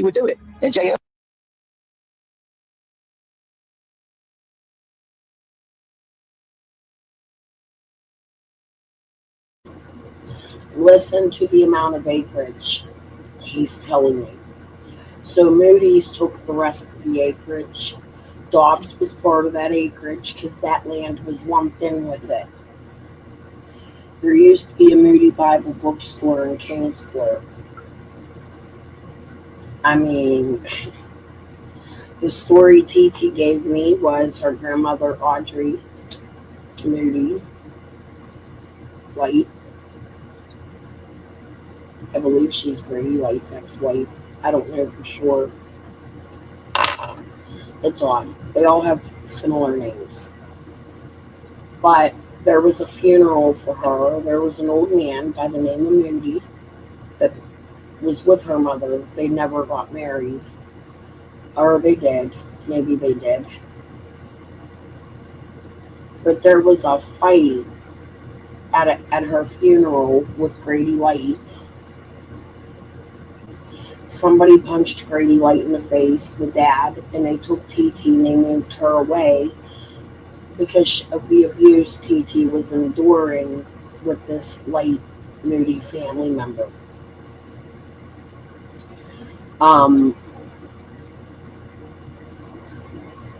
would do it. And JL. Listen to the amount of acreage he's telling me. So Moody's took the rest of the acreage. Dobbs was part of that acreage because that land was lumped in with it. There used to be a Moody Bible bookstore in Kingsport. I mean, the story TT gave me was her grandmother Audrey Moody White. I believe she's Grady Light's ex-wife. I don't know for sure. It's odd. They all have similar names. But there was a funeral for her. There was an old man by the name of Moody that was with her mother. They never got married. Or they did. Maybe they did. But there was a fight at her funeral with Grady Light. Somebody punched Grady Light in the face with Dad, and they took TT and they moved her away because of the abuse TT was enduring with this Light Moody family member.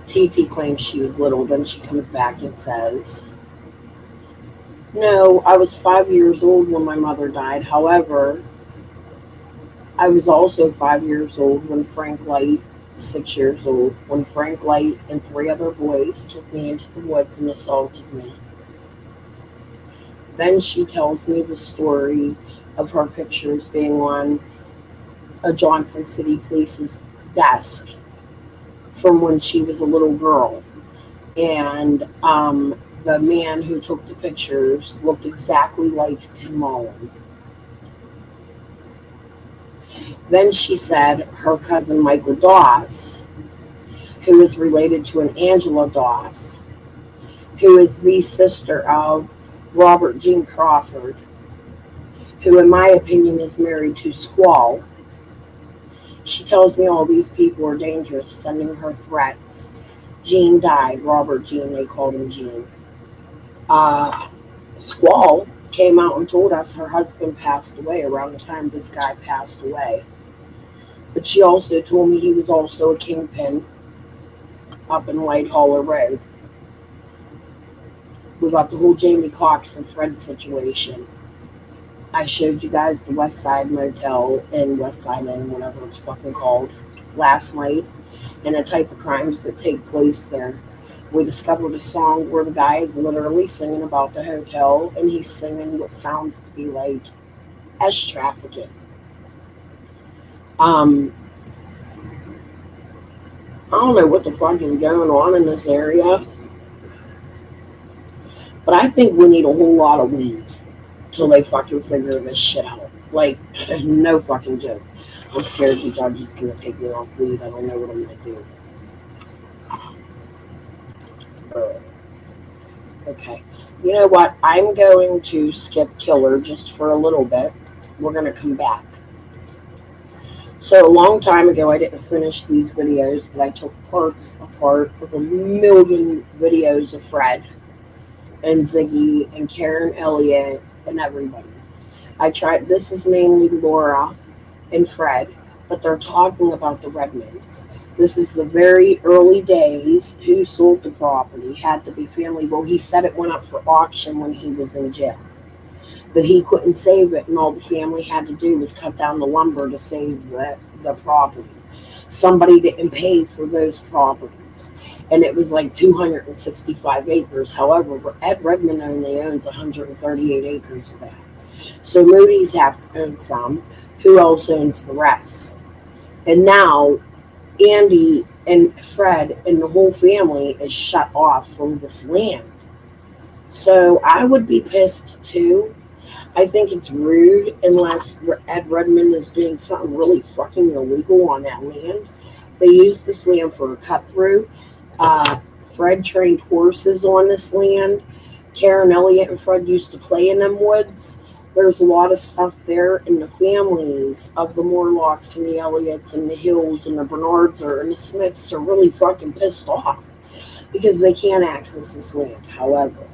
TT claims she was little, then she comes back and says, "No, I was 5 years old when my mother died. However, I was also 5 years old when Frank Light, 6 years old, when Frank Light and 3 other boys took me into the woods and assaulted me." Then she tells me the story of her pictures being on a Johnson City Police's desk from when she was a little girl. And the man who took the pictures looked exactly like Tim Mullen. Then she said her cousin Michael Doss, who is related to an Angela Doss, who is the sister of Robert Gene Crawford, who in my opinion is married to Squall. She tells me all these people are dangerous, sending her threats. Gene died. Robert Gene, they called him Gene. Squall came out and told us her husband passed away around the time this guy passed away. But she also told me he was also a kingpin up in Whitehaller Road. We got the whole Jamie Cox and Fred situation. I showed you guys the West Side Motel and West Side Inn, whatever it's fucking called, last night, and the type of crimes that take place there. we discovered a song where the guy is literally singing about the hotel, and he's singing what sounds to be like S trafficking. I don't know what the fuck is going on in this area, but I think we need a whole lot of weed till they fucking figure this shit out. Like, no fucking joke. I'm scared the judge is gonna take me off weed. I don't know what I'm gonna do. Okay. You know what? I'm going to skip Killer just for a little bit. We're gonna come back. So a long time ago, I didn't finish these videos, but I took parts apart of a million videos of Fred and Ziggy and Karen Elliott and everybody. This is mainly Laura and Fred, but they're talking about the Redmonds. This is the very early days. Who sold the property? Had to be family. Well, he said it went up for auction when he was in jail. That he couldn't save it, and all the family had to do was cut down the lumber to save the property. Somebody didn't pay for those properties, and it was like 265 acres. However, Ed Redmond only owns 138 acres of that. So Moody's have to own some. Who else owns the rest? And now Andy and Fred and the whole family is shut off from this land. So I would be pissed too. I think it's rude unless Ed Redmond is doing something really fucking illegal on that land. They used this land for a cut through. Fred trained horses on this land. Karen Elliott and Fred used to play in them woods. There's a lot of stuff there, and the families of the Morlocks and the Elliots and the Hills and the Bernards and the Smiths are really fucking pissed off because they can't access this land. However,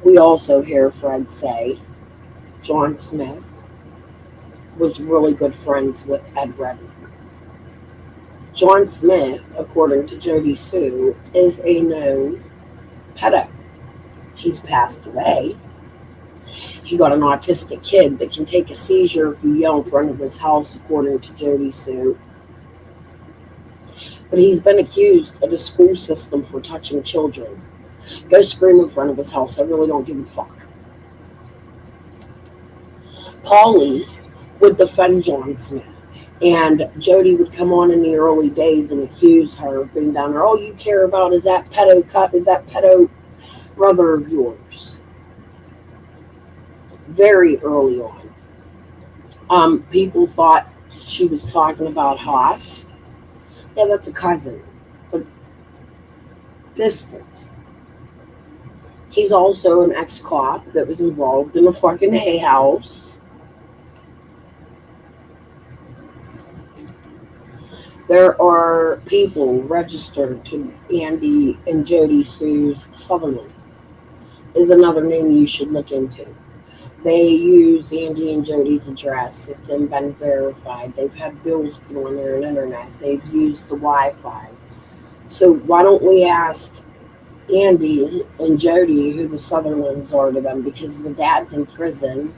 we also hear Fred say John Smith was really good friends with Ed Redmond. John Smith, according to Jody Sue, is a known pedo. He's passed away. He got an autistic kid that can take a seizure if you yell in front of his house, according to Jody Sue. But he's been accused of the school system for touching children. Go scream in front of his house. I really don't give a fuck. Paulie would defend John Smith, and Jody would come on in the early days and accuse her of being down there. All you care about is that pedo brother of yours. Very early on. People thought she was talking about Haas. Yeah, that's a cousin, but distant. He's also an ex-cop that was involved in a fucking hay house. There are people registered to Andy and Jody Sue's Sutherland. Is another name you should look into. They use Andy and Jody's address. It's been verified. They've had bills put on their internet. They've used the Wi-Fi. So why don't we ask Andy and Jody who the Sutherlands are to them? Because the dad's in prison.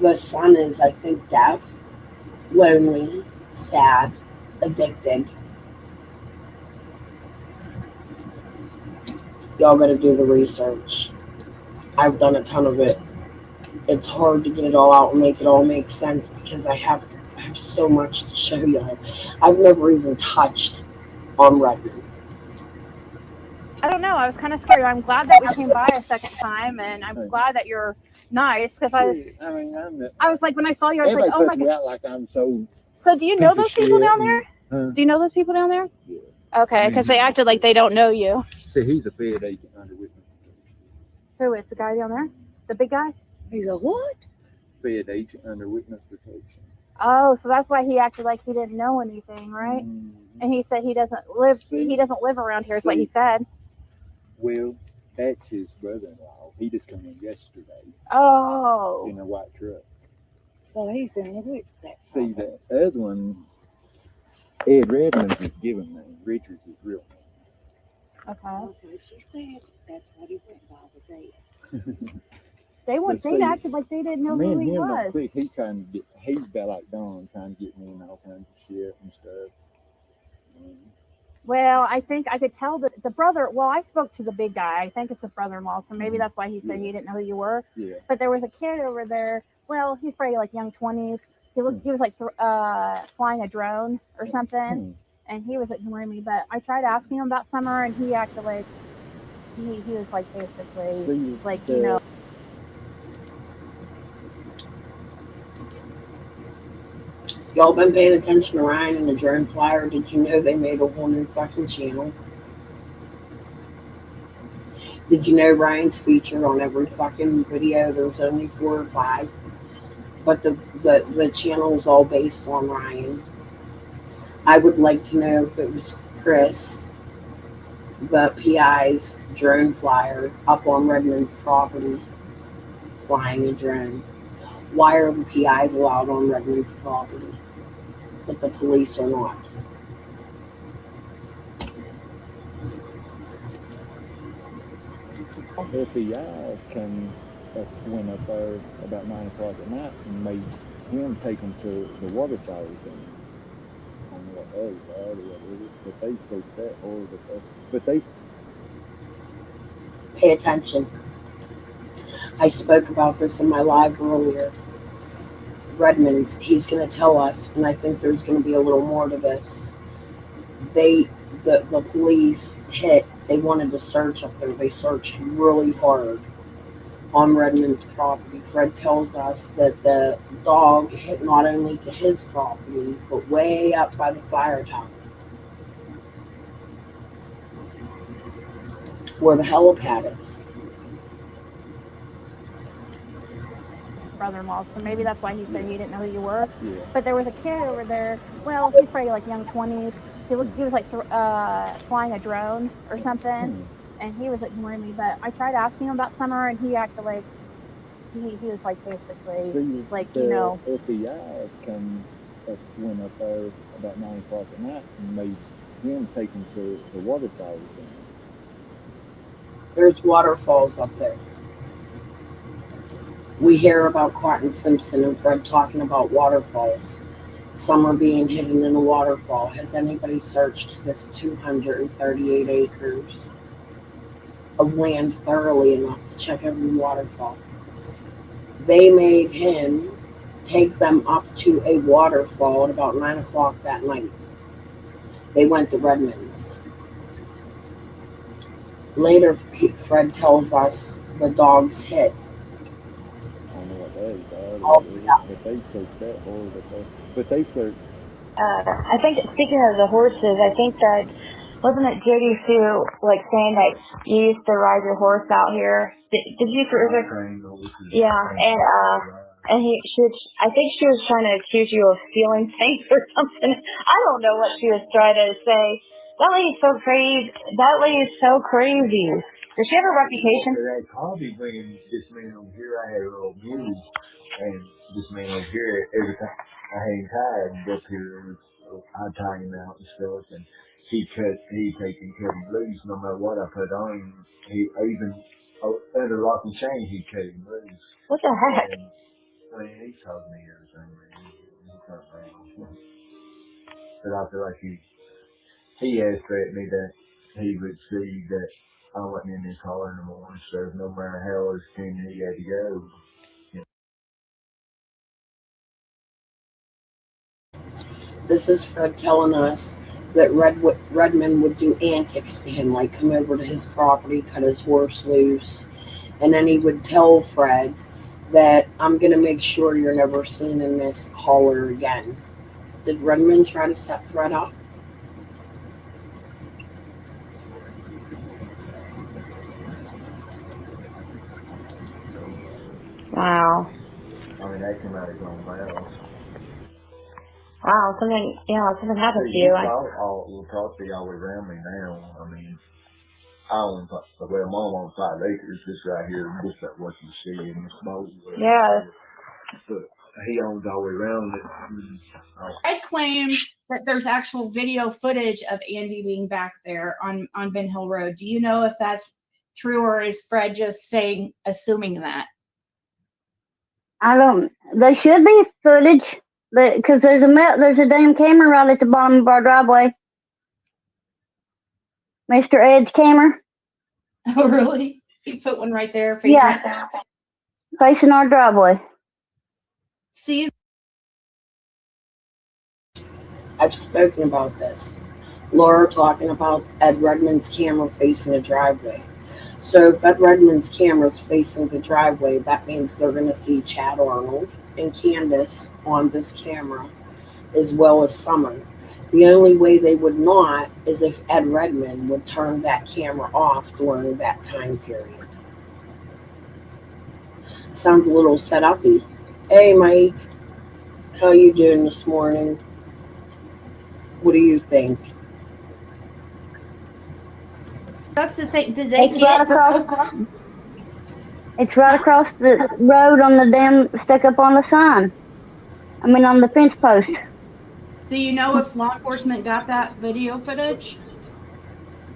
The son is, I think, deaf, lonely, sad, addicted. Y'all gotta do the research. I've done a ton of it. It's hard to get it all out and make it all make sense because I have so much to show y'all. I've never even touched on Redmond. I don't know. I was kind of scared. I'm glad that we came by a second time, and I'm glad that you're nice because I was like, when I saw you, I was like, oh my god. Like I'm so. So do you know those people down there? Do you know those people down there? Yeah. Okay, because they acted like they don't know you. See, he's a Fed agent under witness. Who is the guy down there? The big guy? He's a what? Fed agent under witness protection. Oh, so that's why he acted like he didn't know anything, right? Mm-hmm. And he said he doesn't live. He doesn't live around here. Is what he said. Well, that's his brother-in-law. He just came in yesterday. Oh. In a white truck. So he's in the woods section. See, the other one, Ed Redmond's his given name. Richard's his real name. Okay. She said that's what he went by was Ed. They acted like they didn't know who he was. Quick, he's about like Don, trying to get me in all kinds of shit and stuff. Well, I think I could tell that the brother. Well, I spoke to the big guy. I think it's a brother-in-law, so maybe that's why he said he didn't know who you were. Yeah. But there was a kid over there. Well, he's probably like young 20s. He was like flying a drone or something, and he was ignoring me. But I tried asking him about Summer, and he acted like he was like basically See, like you know. Y'all been paying attention to Ryan and the drone flyer? Did you know they made a whole new fucking channel? Did you know Ryan's featured on every fucking video? There was only 4 or 5. But the channel is all based on Ryan. I would like to know if it was Chris, the PI's drone flyer, up on Redmond's property, flying a drone. Why are the PIs allowed on Redmond's property, but the police are not? FBI went up there about 9 o'clock at night and made him take them to the waterfalls. And I don't know what that is, but they spoke that or but they. Pay attention. I spoke about this in my live earlier. Redmond's, he's going to tell us, and I think there's going to be a little more to this. The police they wanted to search up there. They searched really hard on Redmond's property. Fred tells us that the dog hit not only to his property, but way up by the fire tower, where the helipad is. Brother-in-law, so maybe that's why he said he didn't know who you were. Yeah. But there was a kid over there. Well, he's probably like young 20s. He was like flying a drone or something, and he was ignoring me. But I tried asking him about Summer, and he acted like he was like basically like you know. FBI went up there about 9 o'clock at night and made him take them to the waterfalls. There's waterfalls up there. We hear about Quentin Simpson and Fred talking about waterfalls. Some are being hidden in a waterfall. Has anybody searched this 238 acres of land thoroughly enough to check every waterfall? They made him take them up to a waterfall at about 9 o'clock that night. They went to Redmond's. Later, Fred tells us the dogs hit. But they searched that or but they searched. I think speaking of the horses, I think that wasn't it Jody Sue like saying that you used to ride your horse out here? Did you? Yeah, and I think she was trying to accuse you of stealing things or something. I don't know what she was trying to say. That lady's so crazy. Does she have a reputation? That hobby bringing this man over here, I had a little mule, and this man over here, every time I had him tied up here, I'd tie him out and stuff, and he'd take and cut him loose no matter what I put on him. Even under lock and chain, he'd cut him loose. What the heck? And, I mean, he told me everything, man. He told me. But I feel like he has threatened me that he would see that I wasn't in his car in the morning, so no matter how much he had to go. This is Fred telling us that Redmond would do antics to him, like come over to his property, cut his horse loose, and then he would tell Fred that I'm going to make sure you're never seen in this holler again. Did Redmond try to set Fred up? Wow. I mean, that came out of his own mouth. Wow, something happened to you. All property all around me now. I mean, I own, Mom owns 5 acres just right here, just like what you see in the smoke. Yeah. But he owns all the way around it. Fred claims that there's actual video footage of Andy being back there on Ben Hill Road. Do you know if that's true, or is Fred just assuming that? I don't. There should be footage, because there's a damn camera right at the bottom of our driveway. Mr. Ed's camera? Oh, really? You put one right there facing Yeah. Facing our driveway. See? I've spoken about this. Laura talking about Ed Redmond's camera facing the driveway. So if Ed Redmond's camera is facing the driveway, that means they're going to see Chad Arnold and Candace on this camera, as well as Summer. The only way they would not is if Ed Redmond would turn that camera off during that time period. Sounds a little set up-y. Hey, Mike. How you doing this morning? What do you think? That's the thing. Did they get? It's right across the road on the damn stuck up on the sign. I mean, on the fence post. Do you know if law enforcement got that video footage?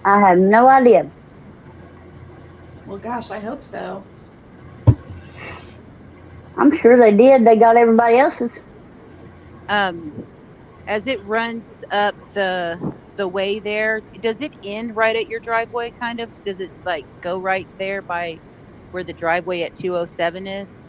I have no idea. Well, gosh, I hope so. I'm sure they did. They got everybody else's. As it runs up the way there, does it end right at your driveway, kind of? Does it, like, go right there by where the driveway at 207 is?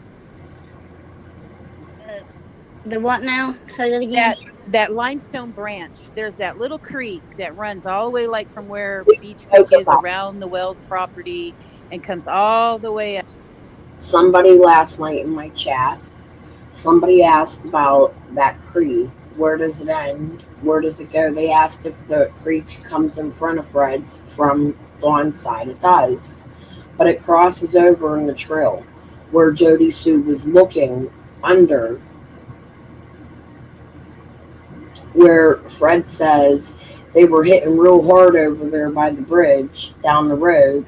The what now? Say that again. That limestone branch. There's that little creek that runs all the way, like, from where Beach Creek is around the Wells property and comes all the way up. Somebody last night in my chat, somebody asked about that creek. Where does it end? Where does it go? They asked if the creek comes in front of Fred's from Dawn's side. It does. But it crosses over in the trail where Jody Sue was looking under, where Fred says they were hitting real hard over there by the bridge down the road.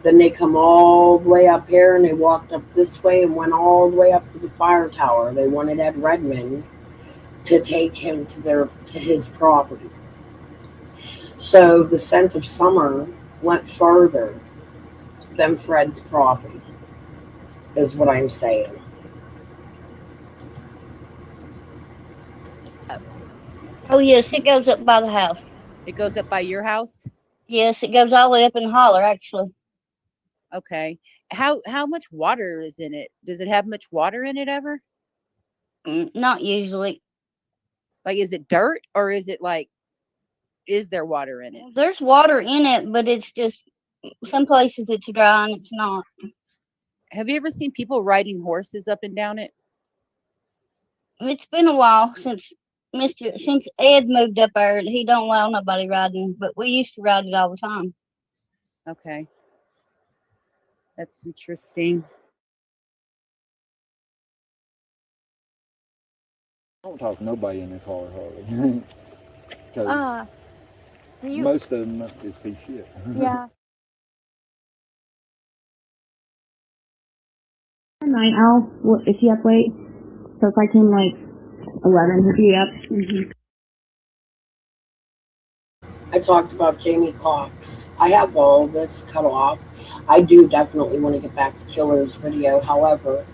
Then they come all the way up here and they walked up this way and went all the way up to the fire tower. They wanted Ed Redmond to take him to his property. So the scent of summer went further than Fred's property, is what I'm saying. Oh, yes, it goes up by the house. It goes up by your house? Yes, it goes all the way up in Holler, actually. Okay. How much water is in it? Does it have much water in it ever? Not usually. Like, is it dirt or is it like, is there water in it? There's water in it, but it's just, some places it's dry and it's not. Have you ever seen people riding horses up and down it? It's been a while since Ed moved up there. He don't allow nobody riding, but we used to ride it all the time. Okay. That's interesting. Don't talk to nobody in this car, hardly. Because most of them is piece of shit. Yeah. Night owl, is he up late? So if I came like 11, he'd be up. Mm-hmm. I talked about Jamie Cox. I have all this cut off. I do definitely want to get back to Killer's video. However,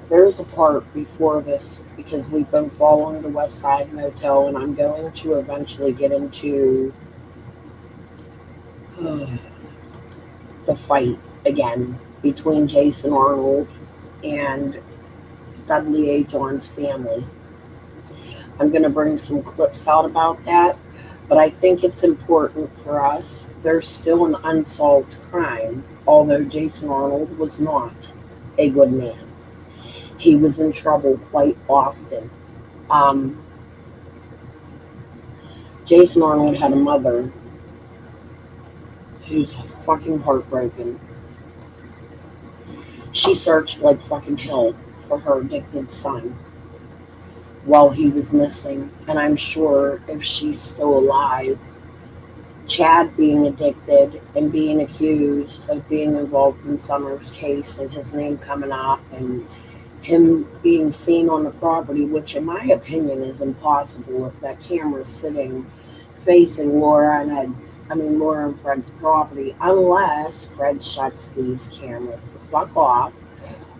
there's a part before this because we've been following the West Side Motel, and I'm going to eventually get into the fight again between Jason Arnold and Dudley A. John's family. I'm going to bring some clips out about that, but I think it's important for us. There's still an unsolved crime, although Jason Arnold was not a good man. He was in trouble quite often. Jason Arnold had a mother who's fucking heartbroken. She searched like fucking hell for her addicted son while he was missing, and I'm sure if she's still alive, Chad being addicted and being accused of being involved in Summer's case and his name coming up and him being seen on the property, which in my opinion is impossible if that camera's sitting facing Laura and Fred's property, unless Fred shuts these cameras the fuck off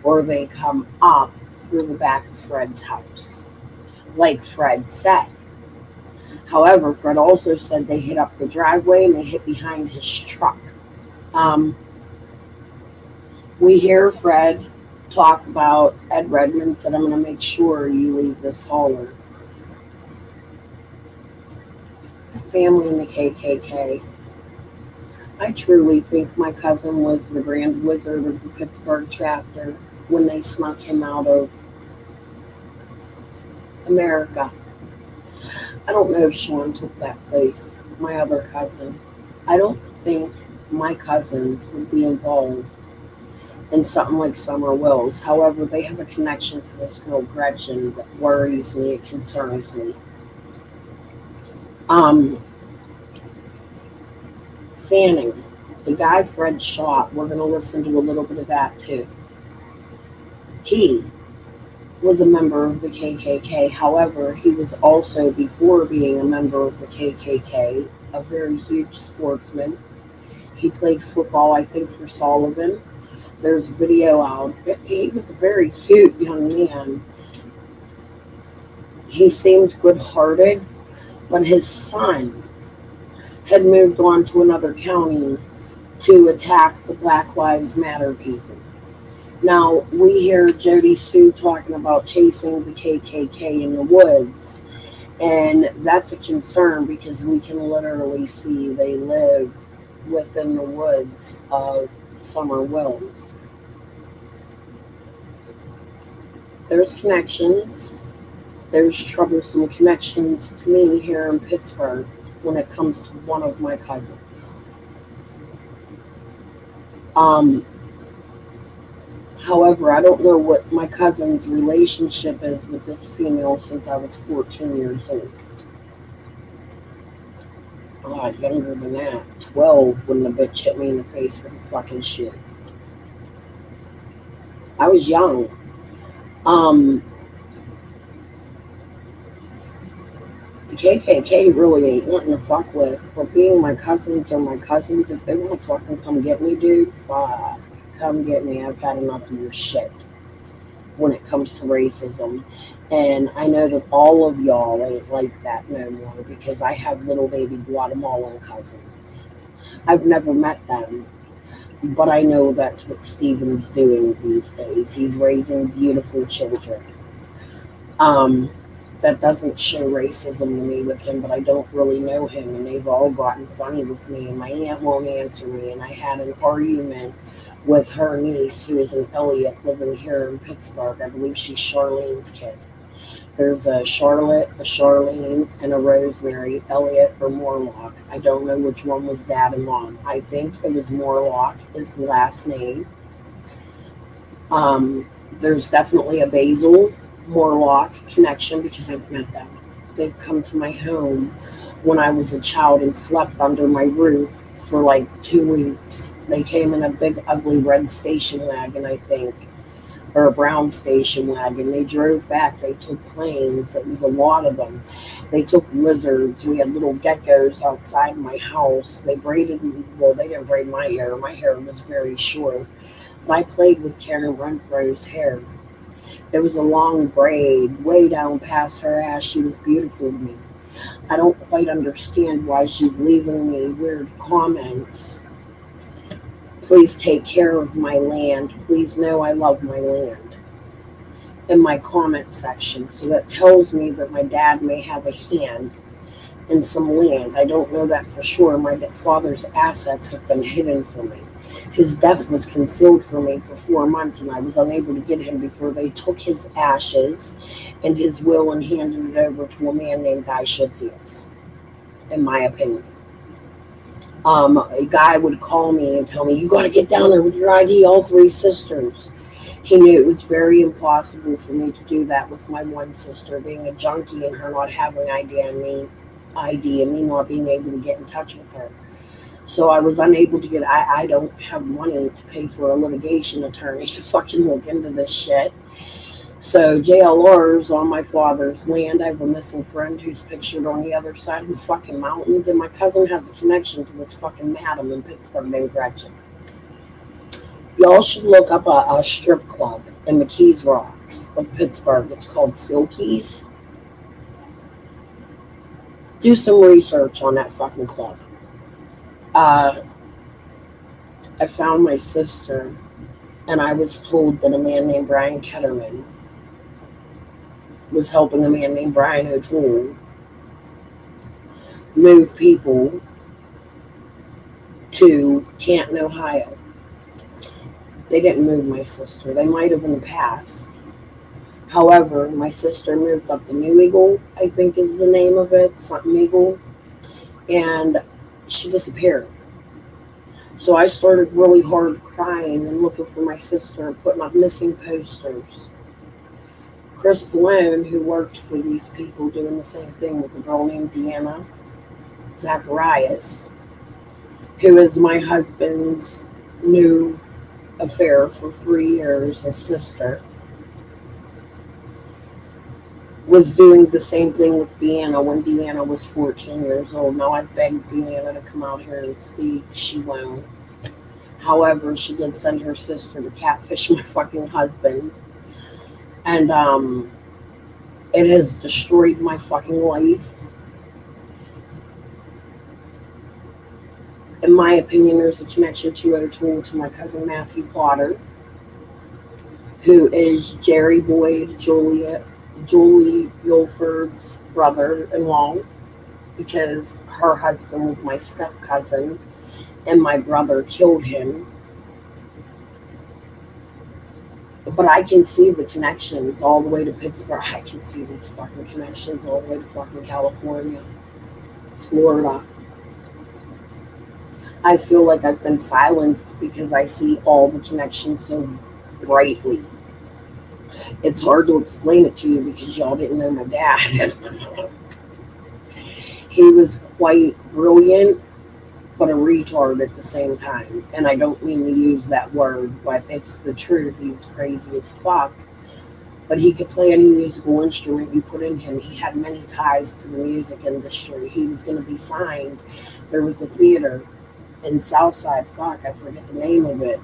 or they come up through the back of Fred's house, like Fred said. However, Fred also said they hit up the driveway and they hit behind his truck. We hear Fred talk about Ed Redmond said, I'm going to make sure you leave this holler. The family in the KKK. I truly think my cousin was the Grand Wizard of the Pittsburgh chapter when they snuck him out of America. I don't know if Sean took that place, my other cousin. I don't think my cousins would be involved in something like Summer Wills. However, they have a connection to this girl Gretchen that worries me, it concerns me. Fanning, the guy Fred shot, we're going to listen to a little bit of that too. He was a member of the KKK. However, he was also, before being a member of the KKK, a very huge sportsman. He played football, I think, for Sullivan. There's video out. He was a very cute young man. He seemed good-hearted, but his son had moved on to another county to attack the Black Lives Matter people. Now, we hear Jody Sue talking about chasing the KKK in the woods, and that's a concern because we can literally see they live within the woods of Summer Wills. There's connections. There's troublesome connections to me here in Pittsburgh when it comes to one of my cousins. However, I don't know what my cousin's relationship is with this female since I was 14 years old. God, younger than that. 12 when the bitch hit me in the face with a fucking shit. I was young. The KKK really ain't nothing to fuck with, but being my cousins are my cousins. If they want to fucking come get me, dude, fuck. Come get me. I've had enough of your shit when it comes to racism. And I know that all of y'all ain't like that no more because I have little baby Guatemalan cousins. I've never met them, but I know that's what Steven's doing these days. He's raising beautiful children. That doesn't show racism to me with him, but I don't really know him, and they've all gotten funny with me, and my aunt won't answer me, and I had an argument with her niece, who is an Elliott living here in Pittsburgh. I believe she's Charlene's kid. There's a Charlotte, a Charlene, and a Rosemary, Elliott or Morlock. I don't know which one was dad and mom. I think it was Morlock is the last name. There's definitely a Basil Morlock connection because I've met them. They've come to my home when I was a child and slept under my roof for like 2 weeks. They came in a big ugly red station wagon, I think, or a brown station wagon. They drove back. They took planes. It was a lot of them. They took lizards. We had little geckos outside my house. They braided, well, they didn't braid my hair. My hair was very short. But I played with Karen Renfro's hair. It was a long braid way down past her ass. She was beautiful to me. I don't quite understand why she's leaving me weird comments. Please take care of my land. Please know I love my land. In my comment section. So that tells me that my dad may have a hand in some land. I don't know that for sure. My father's assets have been hidden from me. His death was concealed from me for 4 months, and I was unable to get him before they took his ashes and his will and handed it over to a man named Guy Schutzius, in my opinion. A guy would call me and tell me, you got to get down there with your ID, all 3 sisters. He knew it was very impossible for me to do that with my one sister being a junkie and her not having ID and me not being able to get in touch with her. So I was unable to get, I don't have money to pay for a litigation attorney to fucking look into this shit. So JLR's on my father's land. I have a missing friend who's pictured on the other side of the fucking mountains, and my cousin has a connection to this fucking madam in Pittsburgh named Gretchen. Y'all should look up a strip club in McKees Rocks of Pittsburgh. It's called Silky's. Do some research on that fucking club. I found my sister, and I was told that a man named Brian Ketterman was helping a man named Brian O'Toole move people to Canton, Ohio. They didn't move my sister. They might have in the past. However, my sister moved up to New Eagle, I think is the name of it, something Eagle, and she disappeared. So I started really hard crying and looking for my sister and putting up missing posters. Chris Pallone, who worked for these people doing the same thing with a girl named Deanna Zacharias, who is my husband's new affair for 3 years, a sister, was doing the same thing with Deanna when Deanna was 14 years old. Now I begged Deanna to come out here and speak. She won't. However, she did send her sister to catfish my fucking husband. And it has destroyed my fucking life. In my opinion, there's a connection to O'Toole to my cousin Matthew Potter, who is Jerry Boyd, Julie Guilford's brother-in-law, because her husband was my step-cousin, and my brother killed him. But I can see the connections all the way to Pittsburgh. I can see these fucking connections all the way to fucking California, Florida. I feel like I've been silenced because I see all the connections so brightly. It's hard to explain it to you because y'all didn't know my dad. He was quite brilliant, but a retard at the same time. And I don't mean to use that word, but it's the truth. He was crazy as fuck. But he could play any musical instrument you put in him. He had many ties to the music industry. He was going to be signed. There was a theater in Southside, fuck, I forget the name of it.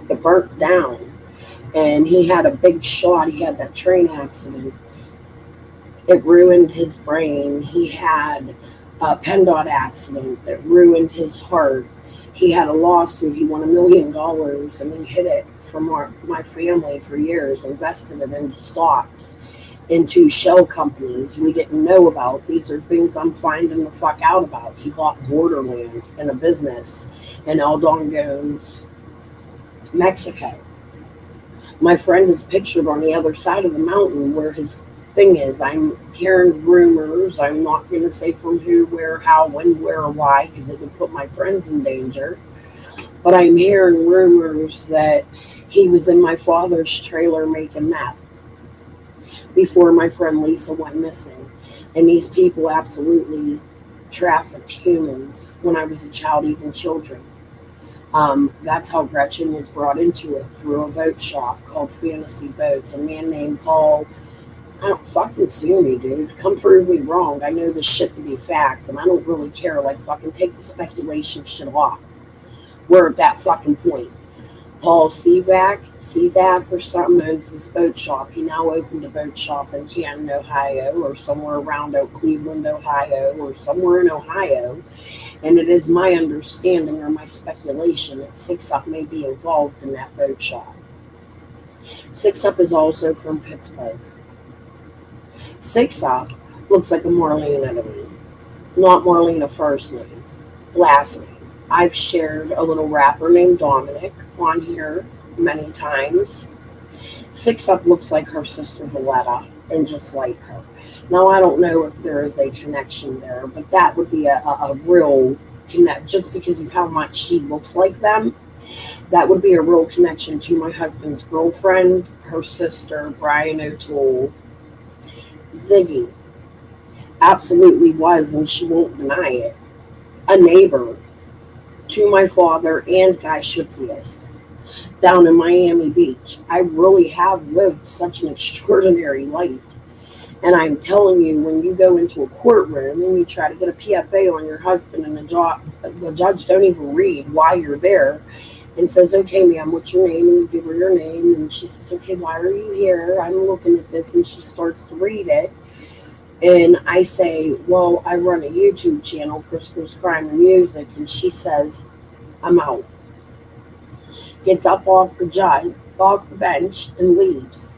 It burnt down. And he had a big shot. He had that train accident. It ruined his brain. He had a PennDOT accident that ruined his heart. He had a lawsuit. He won $1 million, and he hid it from my family for years, invested it into stocks, into shell companies we didn't know about. These are things I'm finding the fuck out about. He bought borderland in a business in El Dongones, Mexico. My friend is pictured on the other side of the mountain where his thing is. I'm hearing rumors. I'm not going to say from who, where, how, when, where, or why, because it would put my friends in danger. But I'm hearing rumors that he was in my father's trailer making meth before my friend Lisa went missing. And these people absolutely trafficked humans when I was a child, even children. That's how Gretchen was brought into it, through a boat shop called Fantasy Boats. A man named Paul, I don't fucking sue me, dude. Come prove me wrong. I know this shit to be fact, and I don't really care. Like, fucking take the speculation shit off. We're at that fucking point. Paul Czak or something owns this boat shop. He now opened a boat shop in Canton, Ohio, or somewhere around Cleveland, Ohio, or somewhere in Ohio. And it is my understanding or my speculation that Six Up may be involved in that boat shop. Six Up is also from Pittsburgh. Six Up looks like a Marlena to me. Not Marlena first name, last name. I've shared a little rapper named Dominic on here many times. Six Up looks like her sister Lotta, and just like her. Now, I don't know if there is a connection there, but that would be a real connect, just because of how much she looks like them. That would be a real connection to my husband's girlfriend, her sister, Brian O'Toole. Ziggy absolutely was, and she won't deny it, a neighbor to my father and Guy Schutzius down in Miami Beach. I really have lived such an extraordinary life. And I'm telling you, when you go into a courtroom and you try to get a PFA on your husband, and the judge don't even read why you're there, and says, okay, ma'am, what's your name? And you give her your name, and she says, okay, why are you here? I'm looking at this, and she starts to read it. And I say, well, I run a YouTube channel, Christmas Crime and Music, and she says, I'm out. Gets up off the bench and leaves.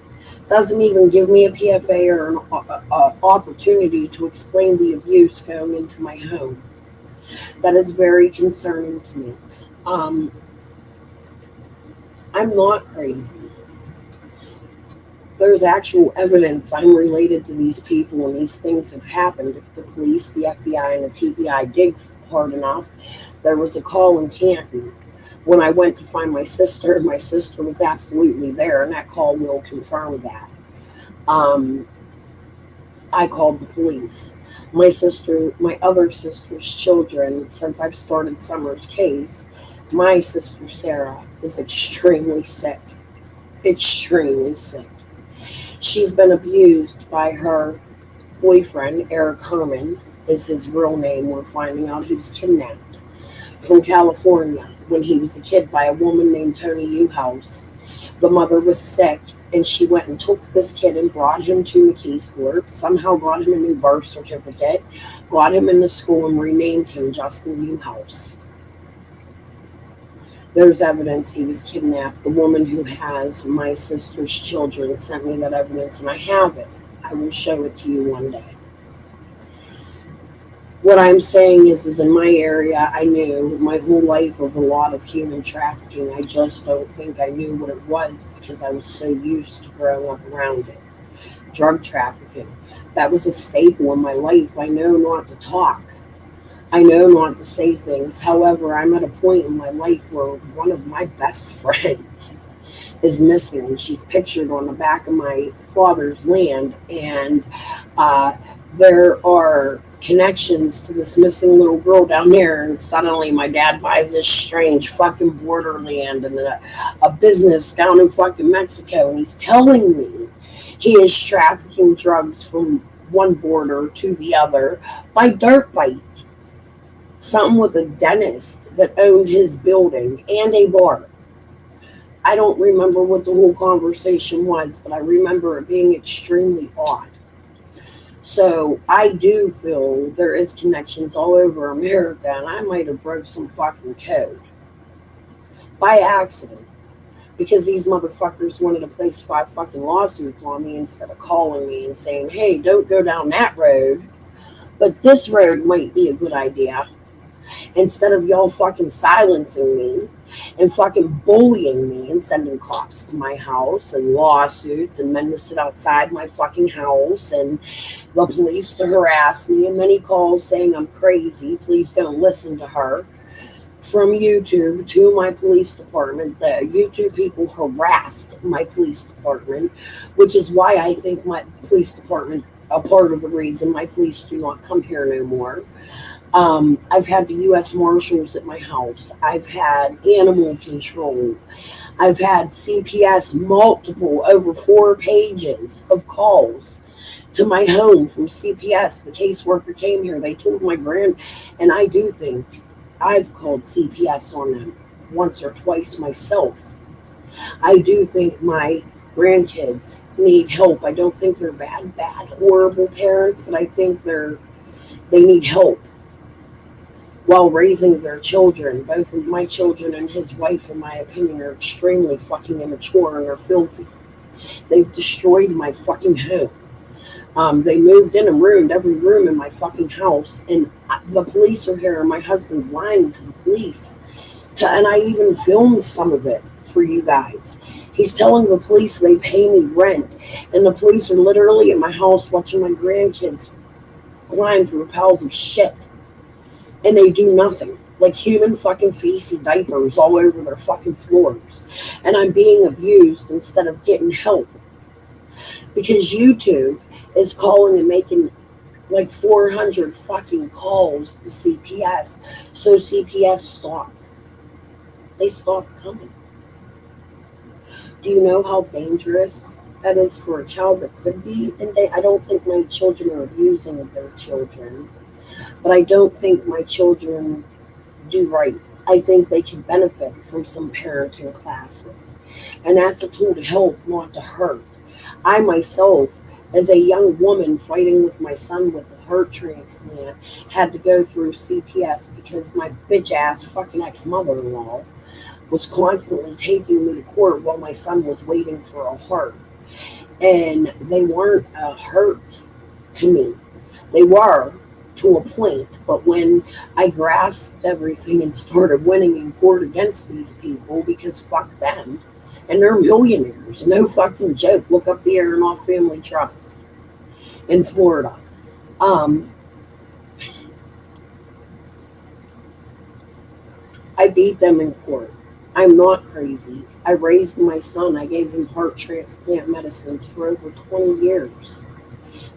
Doesn't even give me a PFA or an opportunity to explain the abuse going into my home. That is very concerning to me. I'm not crazy. There's actual evidence I'm related to these people and these things have happened. If the police, the FBI, and the TBI dig hard enough, there was a call in Canton when I went to find my sister. My sister was absolutely there, and that call will confirm that. I called the police. My other sister's children, since I've started Summer's case, my sister Sarah is extremely sick. Extremely sick. She's been abused by her boyfriend, Eric Herman, is his real name. We're finding out he was kidnapped from California when he was a kid by a woman named Tony Uhouse. The mother was sick, and she went and took this kid and brought him to McKeesport, somehow got him a new birth certificate, got him into school, and renamed him Justin Uhouse. There's evidence he was kidnapped. The woman who has my sister's children sent me that evidence, and I have it. I will show it to you one day. What I'm saying is in my area, I knew my whole life of a lot of human trafficking. I just don't think I knew what it was because I was so used to growing up around it. Drug trafficking. That was a staple in my life. I know not to talk. I know not to say things. However, I'm at a point in my life where one of my best friends is missing, and she's pictured on the back of my father's land, and there are connections to this missing little girl down there, and suddenly my dad buys this strange fucking borderland and a business down in fucking Mexico, and he's telling me he is trafficking drugs from one border to the other by dirt bike. Something with a dentist that owned his building and a bar. I don't remember what the whole conversation was, but I remember it being extremely odd. So I do feel there is connections all over America, and I might have broke some fucking code by accident because these motherfuckers wanted to place 5 fucking lawsuits on me instead of calling me and saying, hey, don't go down that road, but this road might be a good idea. Instead of y'all fucking silencing me and fucking bullying me and sending cops to my house and lawsuits and men to sit outside my fucking house and the police to harass me and many calls saying I'm crazy, please don't listen to her. From YouTube to my police department, the YouTube people harassed my police department, which is why I think my police department, a part of the reason my police do not come here no more. I've had the U.S. Marshals at my house. I've had animal control. I've had CPS multiple, over 4 pages of calls to my home from CPS. The caseworker came here. They told my and I do think I've called CPS on them once or twice myself. I do think my grandkids need help. I don't think they're bad, horrible parents, but I think they need help while raising their children. Both of my children and his wife, in my opinion, are extremely fucking immature and are filthy. They've destroyed my fucking home. They moved in and ruined every room in my fucking house, and the police are here, and my husband's lying to the police. And I even filmed some of it for you guys. He's telling the police they pay me rent, and the police are literally at my house watching my grandkids climb through piles of shit. And they do nothing, like human fucking feces, diapers all over their fucking floors. And I'm being abused instead of getting help. Because YouTube is calling and making like 400 fucking calls to CPS. So CPS stopped. They stopped coming. Do you know how dangerous that is for a child that could be? And I don't think my children are abusing their children. But I don't think my children do right. I think they can benefit from some parenting classes. And that's a tool to help, not to hurt. I myself as a young woman fighting with my son with a heart transplant, had to go through CPS because my bitch ass fucking ex-mother-in-law was constantly taking me to court while my son was waiting for a heart. And they weren't a hurt to me. They were to a point, but when I grasped everything and started winning in court against these people, because fuck them, and they're millionaires, no fucking joke. Look up the Aronoff Family Trust in Florida. I beat them in court. I'm not crazy. I raised my son. I gave him heart transplant medicines for over 20 years.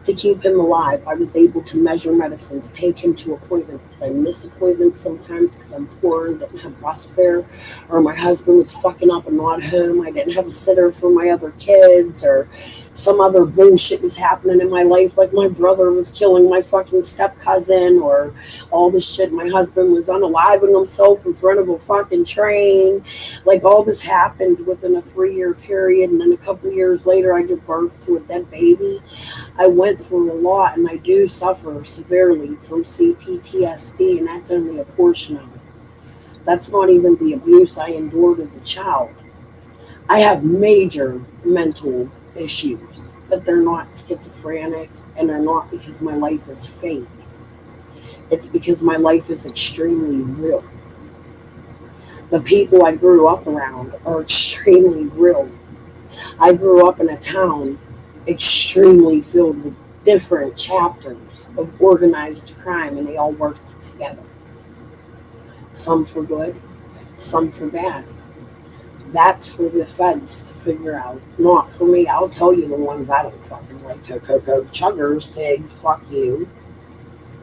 To keep him alive, I was able to measure medicines, take him to appointments. Did I miss appointments sometimes because I'm poor and didn't have bus fare, or my husband was fucking up and not home? I didn't have a sitter for my other kids, or some other bullshit was happening in my life, like my brother was killing my fucking step cousin, or all this shit. My husband was unaliving himself in front of a fucking train. Like, all this happened within a 3-year period, and then a couple years later, I give birth to a dead baby. I went through a lot, and I do suffer severely from CPTSD, and that's only a portion of it. That's not even the abuse I endured as a child. I have major mental issues, but they're not schizophrenic, and they're not because my life is fake. It's because my life is extremely real. The people I grew up around are extremely real. I grew up in a town extremely filled with different chapters of organized crime, and they all worked together. Some for good, some for bad. That's for the feds to figure out, not for me. I'll tell you the ones I don't fucking like. Coco Chugger, Sig, fuck you.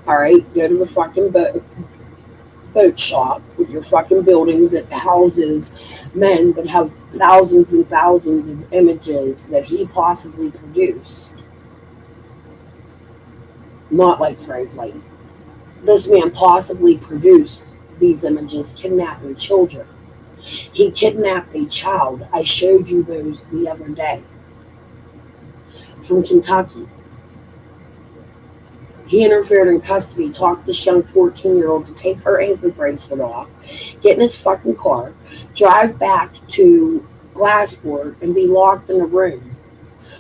Alright, go to the fucking boat shop with your fucking building that houses men that have thousands and thousands of images that he possibly produced. Not like Frank Light. This man possibly produced these images kidnapping children. He kidnapped a child. I showed you those the other day. From Kentucky. He interfered in custody, talked this young 14-year-old to take her ankle bracelet off, get in his fucking car, drive back to Glassport, and be locked in a room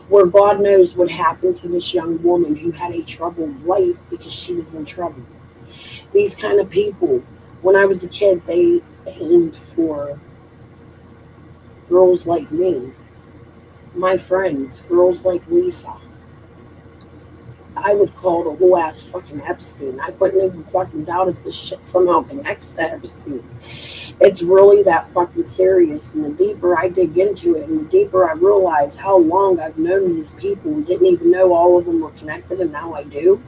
where God knows what happened to this young woman who had a troubled life because she was in trouble. These kind of people, when I was a kid, they aimed for girls like me, my friends, girls like Lisa. I would call the whole ass fucking Epstein. I couldn't even fucking doubt if this shit somehow connects to Epstein. It's really that fucking serious. And the deeper I dig into it, and the deeper I realize how long I've known these people and didn't even know all of them were connected, and now I do,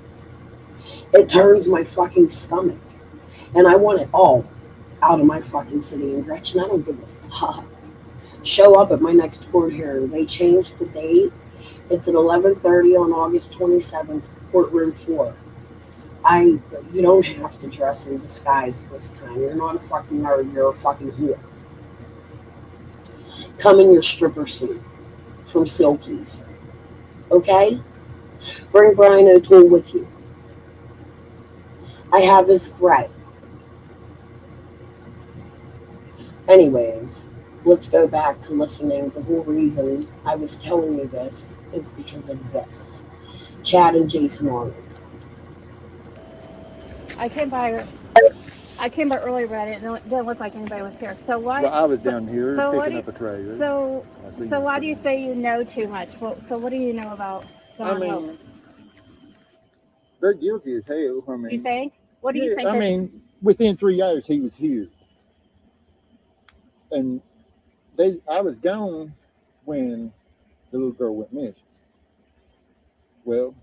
it turns my fucking stomach. And I want it all out of my fucking city. And Gretchen, I don't give a fuck. Show up at my next court hearing. They changed the date. It's at 11:30 on August 27th, courtroom 4. You don't have to dress in disguise this time. You're not a fucking nerd. You're a fucking whore. Come in your stripper suit from Silky's. Okay? Bring Brian O'Toole with you. I have his threat. Anyways, let's go back to listening. The whole reason I was telling you this is because of this. Chad and Jason Arnold. I came by earlier, but it didn't look like anybody was here. So why? Well, I was down here so picking up a trailer. So why do you say you know too much? Well, so what do you know about Don Wilkes? They're guilty as hell. I mean, You think? What do you think? I mean, within 3 hours he was here, and I was gone when the little girl went missing. Well,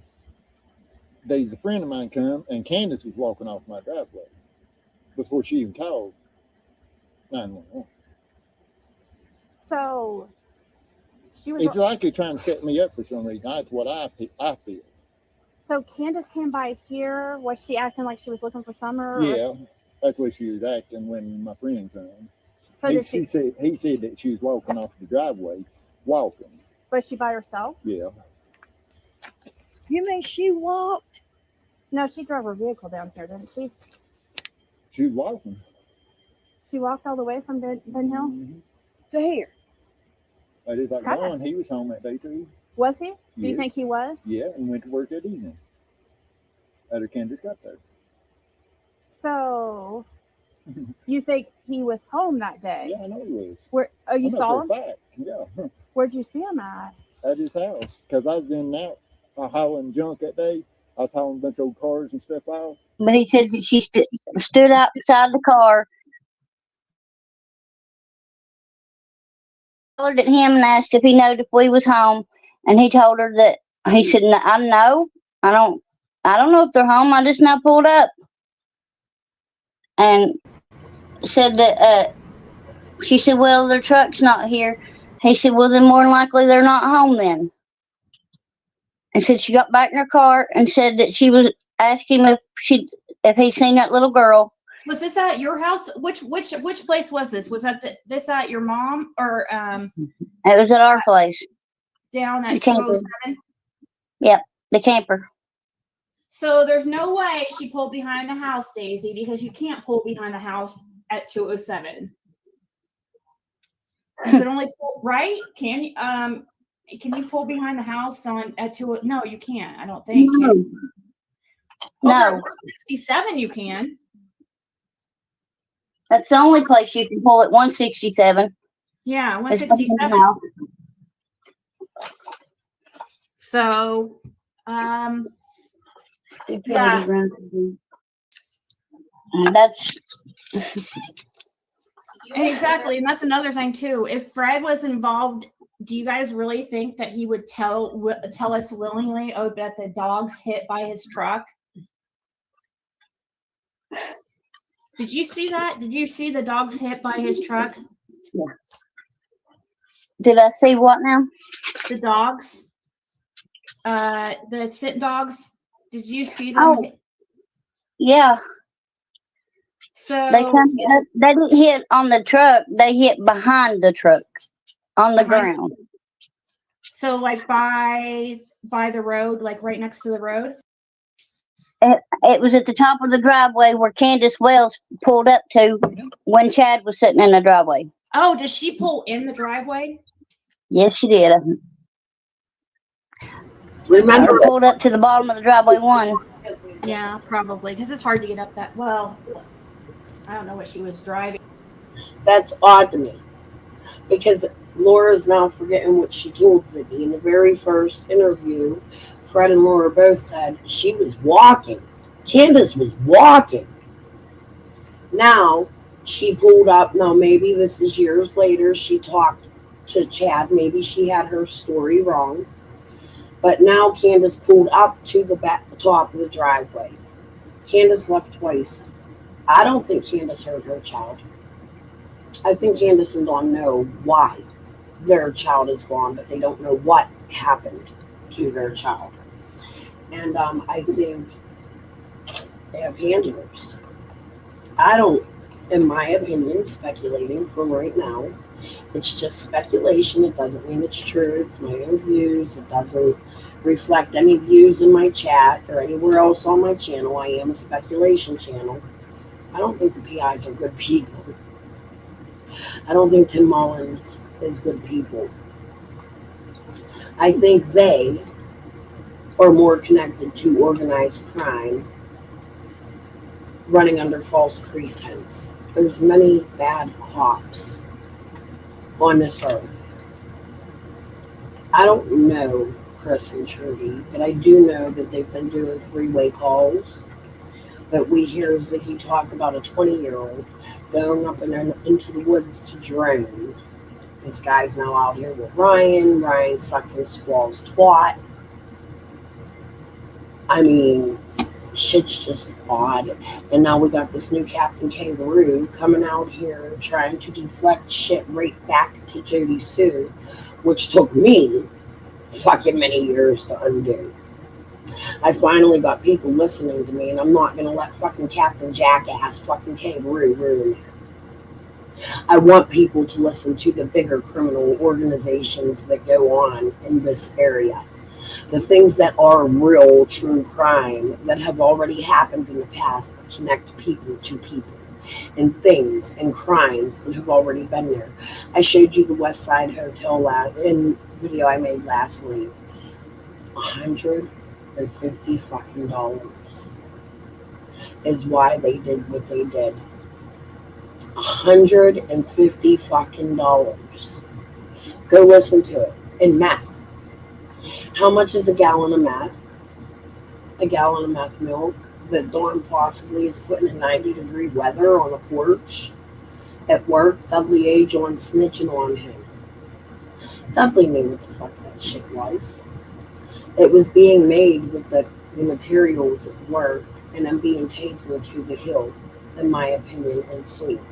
there's a friend of mine come, and Candace was walking off my driveway before she even called 911. So she was. It's like they're trying to set me up for some reason. That's what I feel. So Candace came by here. Was she acting like she was looking for Summer? Yeah, that's what she was acting when my friend came. So he said that she was walking off the driveway, walking. Was she by herself? Yeah. You mean she walked? No, she drove her vehicle down here, didn't she? She was walking. She walked all the way from Ben Hill? Mm-hmm. To here. But it's like Ron, he was home that day too. Was he? Do you Yes. think he was? Yeah, and went to work that evening. After Kendrick got there. So, you think he was home that day? Yeah, I know he was. Where? Oh, you I know saw for him? a fact. Yeah. Where'd you see him at? At his house. Because I was in and out hauling junk that day. I was hauling a bunch of old cars and stuff out. But he said that she stood outside the car, hollered at him and asked if he knowed if we was home, and he told her that he said, I know, I don't know if they're home. I just now pulled up, and said that she said, well, their truck's not here. He said, well, then more than likely they're not home then. And said she got back in her car and said that she was asking him if he'd seen that little girl. Was this at your house? Which place was this? Was that this at your mom or It was at our place. down at camper. 207? Yep, the camper. So there's no way she pulled behind the house, Daisy, because you can't pull behind the house at 207. You can only pull right. Can you pull behind the house at 2? No, you can't. I don't think. No. 67 you can. That's the only place you can pull at 167. Yeah, It's 167. house. So, yeah. That's exactly, and that's another thing too. If Fred was involved, do you guys really think that he would tell us willingly? Oh, that the dog's hit by his truck. Did you see that? Did you see the dog's hit by his truck? Yeah. Did I see what now? The dogs. The sit dogs. Did you see them? Oh, yeah. So they didn't hit on the truck. They hit behind the truck on the ground. So like by the road, like right next to the road. It was at the top of the driveway where Candace Wells pulled up to when Chad was sitting in the driveway. Oh, does she pull in the driveway? Yes, she did. Remember, I pulled up to the bottom of the driveway one. Yeah, probably, because it's hard to get up that. Well, I don't know what she was driving. that's odd to me because Laura's now forgetting what she told Ziggy in the very first interview. Fred and Laura both said she was walking. Candace was walking. Now she pulled up. Now maybe this is years later. She talked to Chad. Maybe she had her story wrong. But now Candace pulled up to the top of the driveway. Candace left twice. I don't think Candace hurt her child. I think Candace and Dawn know why their child is gone, but they don't know what happened to their child. And I think they have handlers. I don't, in my opinion, speculating from right now. It's just speculation. It doesn't mean it's true. It's my own views. It doesn't reflect any views in my chat or anywhere else on my channel. I am a speculation channel. I don't think the PIs are good people. I don't think Tim Mullins is good people. I think they are more connected to organized crime running under false pretense. There's many bad cops on this earth. I don't know Chris and Trudy, but I do know that they've been doing three-way calls. That we hear Ziggy talk about a 20-year-old going up into the woods to drone. This guy's now out here with Ryan. Ryan sucking Squall's twat. I mean, shit's just odd. And now we got this new Captain Kangaroo coming out here trying to deflect shit right back to Jody Sue, which took me fucking many years to undo. I finally got people listening to me, and I'm not going to let fucking Captain Jackass fucking Kangaroo ruin it. I want people to listen to the bigger criminal organizations that go on in this area. The things that are real, true crime that have already happened in the past connect people to people and things and crimes that have already been there. I showed you the West Side Hotel in video I made last week. $150 fucking dollars is why they did what they did. $150 fucking dollars. Go listen to it. In meth. How much is a gallon of meth? A gallon of meth milk that Dawn possibly is putting in 90-degree weather on a porch at work. Dudley A. John snitching on him. Dudley knew what the fuck that shit was. It was being made with the materials at work and then being taken to the hill, in my opinion, and sold.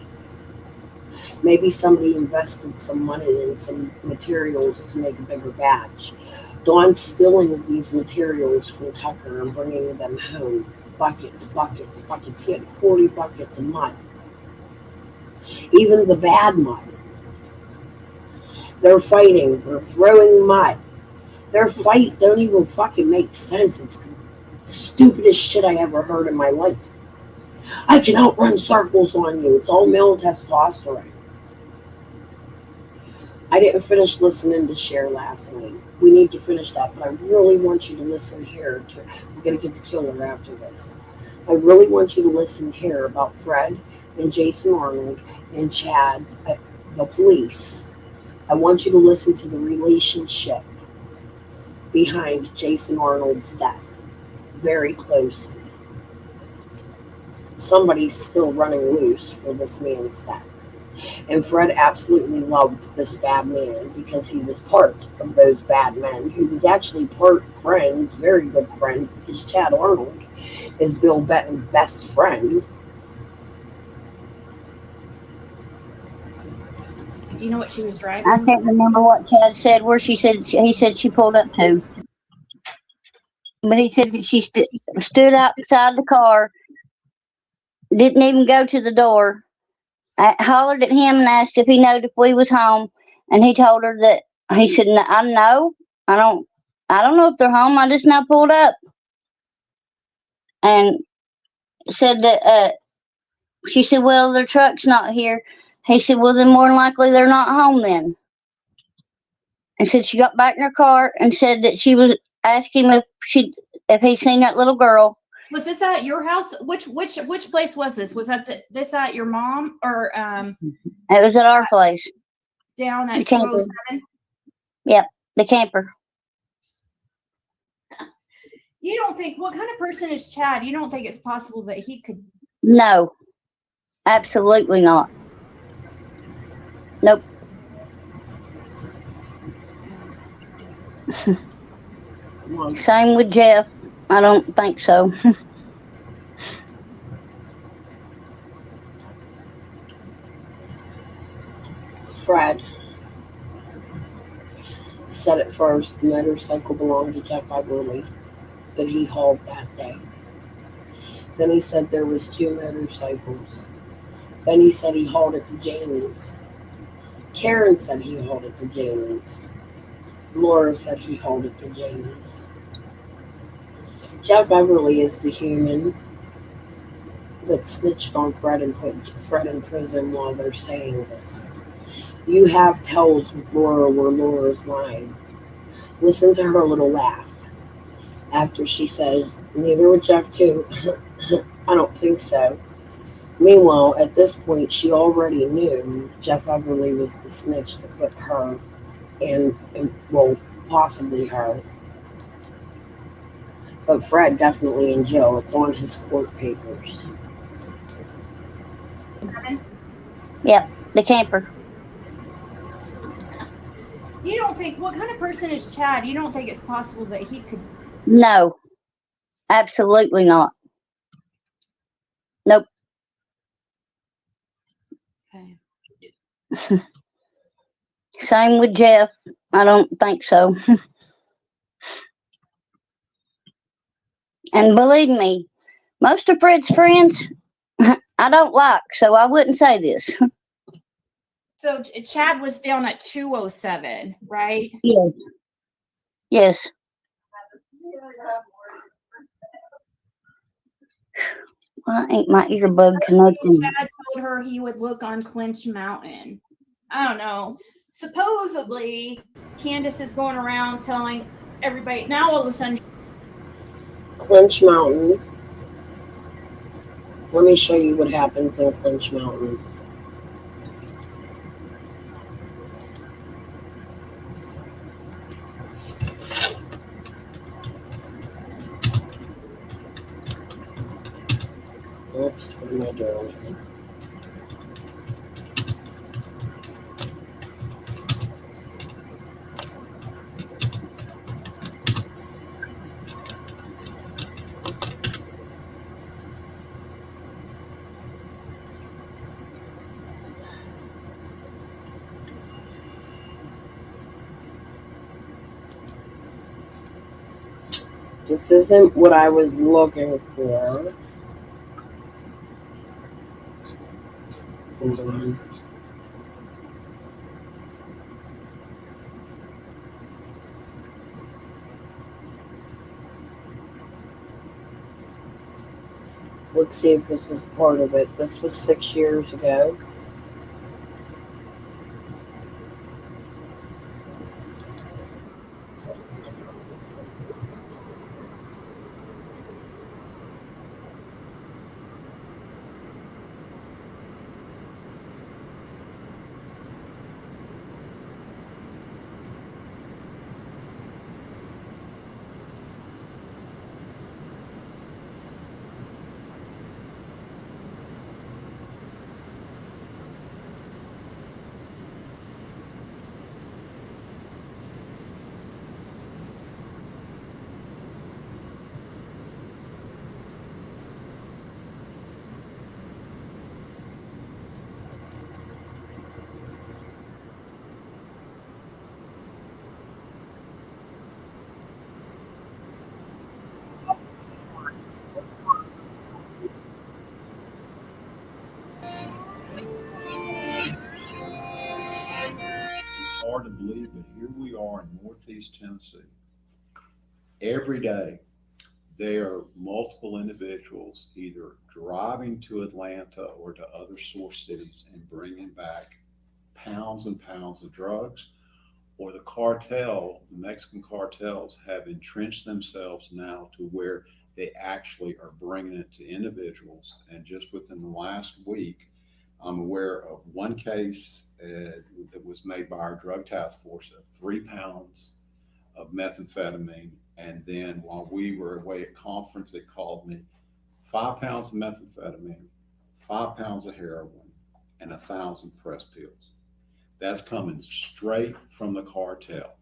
Maybe somebody invested some money in some materials to make a bigger batch. Dawn's stealing these materials from Tucker and bringing them home. Buckets, buckets, buckets. He had 40 buckets of mud. Even the bad mud. They're fighting. They're throwing mud. Their fight don't even fucking make sense. It's the stupidest shit I ever heard in my life. I can outrun circles on you. It's all male testosterone. I didn't finish listening to Cher last night. We need to finish that, but I really want you to listen here. We're going to get the killer after this. I really want you to listen here about Fred and Jason Arnold and Chad's, the police. I want you to listen to the relationship behind Jason Arnold's death very closely. Somebody's still running loose for this man's death. And Fred absolutely loved this bad man because he was part of those bad men. He was actually part friends, very good friends, because Chad Arnold is Bill Benton's best friend. Do you know what she was driving? I can't remember what Chad said, where he said she pulled up to. But he said that she stood outside the car, didn't even go to the door. I hollered at him and asked if he knowed if we was home, and he told her that he said, "I know. I don't know if they're home. I just now pulled up." And said that she said, "Well, their truck's not here." He said, "Well, then more than likely they're not home then." And said she got back in her car and said that she was asking him if he'd seen that little girl. Was this at your house? Which place was this? Was that this at your mom or It was at our place. Down at 207? Yep, the camper. You don't think, what kind of person is Chad? You don't think it's possible that he could? No, absolutely not. Nope. Same with Jeff. I don't think so. Fred said at first the motorcycle belonged to Jeff Iverly that he hauled that day. Then he said there was 2 motorcycles. Then he said he hauled it to Jamie's. Karen said he hauled it to Jamie's. Laura said he hauled it to Jamie's. Jeff Beverly is the human that snitched on Fred and put Fred in prison while they're saying this. You have tells with Laura where Laura's lying. Listen to her little laugh after she says, "Neither would Jeff too." I don't think so. Meanwhile, at this point, she already knew Jeff Everly was the snitch to put her in, well, possibly her. But Fred definitely in jail. It's on his court papers. Yep, the camper. You don't think, what kind of person is Chad? You don't think it's possible that he could? No, absolutely not. Nope. Okay. Same with Jeff. I don't think so. And believe me, most of Fred's friends I don't like, so I wouldn't say this. So Chad was down at 207, right? Yes. Yes. Why ain't my earbud connected? Dad told her he would look on Clinch Mountain. I don't know. Supposedly, Candace is going around telling everybody. Now all of a sudden, Clinch Mountain. Let me show you what happens in Clinch Mountain. Oops, what am I doing? This isn't what I was looking for. Hold on. Let's see if this is part of it. This was 6 years ago. It's hard to believe, but here we are in Northeast Tennessee. Every day, there are multiple individuals either driving to Atlanta or to other source cities and bringing back pounds and pounds of drugs, or the Mexican cartels have entrenched themselves now to where they actually are bringing it to individuals. And just within the last week, I'm aware of one case that was made by our drug task force of 3 pounds of methamphetamine. And then while we were away at conference, they called me 5 pounds of methamphetamine, 5 pounds of heroin, and 1,000 press pills. That's coming straight from the cartel.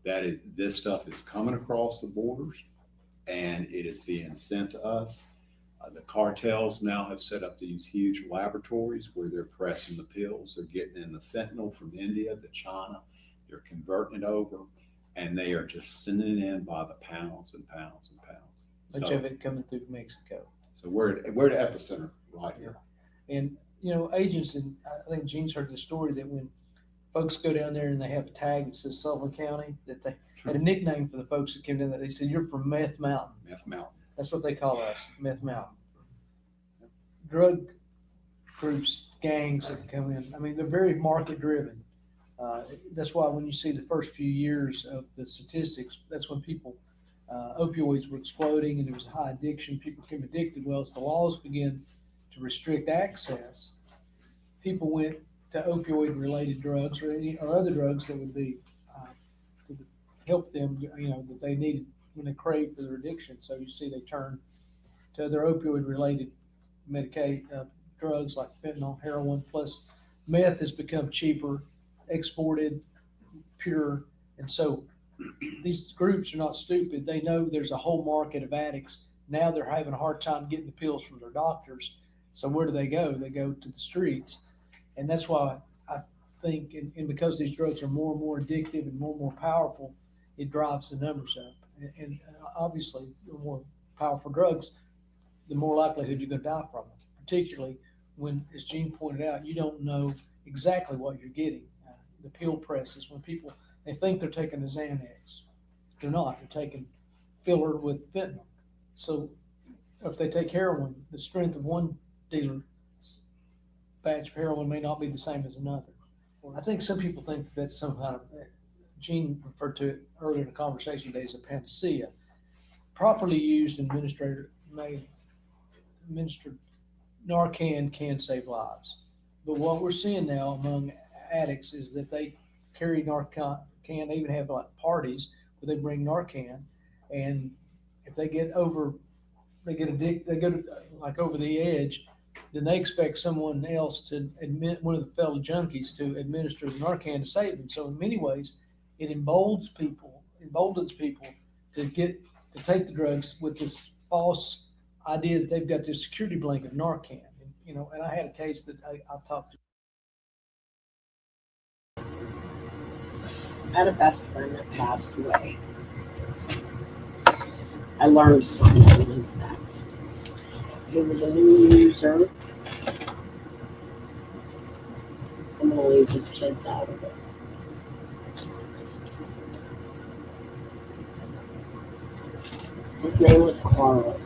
This stuff is coming across the borders and it is being sent to us. The cartels now have set up these huge laboratories where they're pressing the pills. They're getting in the fentanyl from India to China. They're converting it over, and they are just sending it in by the pounds and pounds and pounds. Much of it coming through Mexico. So we're at the epicenter right here. And, you know, agents, and I think Gene's heard the story that when folks go down there and they have a tag that says Sullivan County, that they had a nickname for the folks that came down there. They said, "You're from Meth Mountain." Meth Mountain. That's what they call us, Meth Mountain. Drug groups, gangs that come in, I mean, they're very market driven. That's why when you see the first few years of the statistics, that's when opioids were exploding and there was a high addiction. People became addicted. Well, as the laws began to restrict access, people went to opioid related drugs or other drugs that would be to help them, that they needed when they crave for their addiction. So you see they turn to other opioid related drugs like fentanyl, heroin, plus meth has become cheaper, exported, pure. And so these groups are not stupid. They know there's a whole market of addicts. Now they're having a hard time getting the pills from their doctors. So where do they go? They go to the streets. And that's why I think, and because these drugs are more and more addictive and more powerful, it drives the numbers up. And obviously, the more powerful drugs, the more likelihood you're going to die from them, particularly when, as Gene pointed out, you don't know exactly what you're getting. The pill presses, when people, they think they're taking a Xanax. They're not. They're taking filler with fentanyl. So if they take heroin, the strength of one dealer's batch of heroin may not be the same as another. I think some people think that that's some kind of, Gene referred to it earlier in the conversation today as a panacea. Properly used and administered Narcan can save lives. But what we're seeing now among addicts is that they carry Narcan, they even have like parties where they bring Narcan, and if they get addicted, they go to, like over the edge, then they expect someone else to admit, one of the fellow junkies to administer the Narcan to save them. So in many ways, it emboldens people to take the drugs with this false idea that they've got this security blanket of Narcan. And I had a case that I talked to. I had a best friend that passed away. I learned something from his death. He was a new user. I'm going to leave his kids out of it. His name was Carl.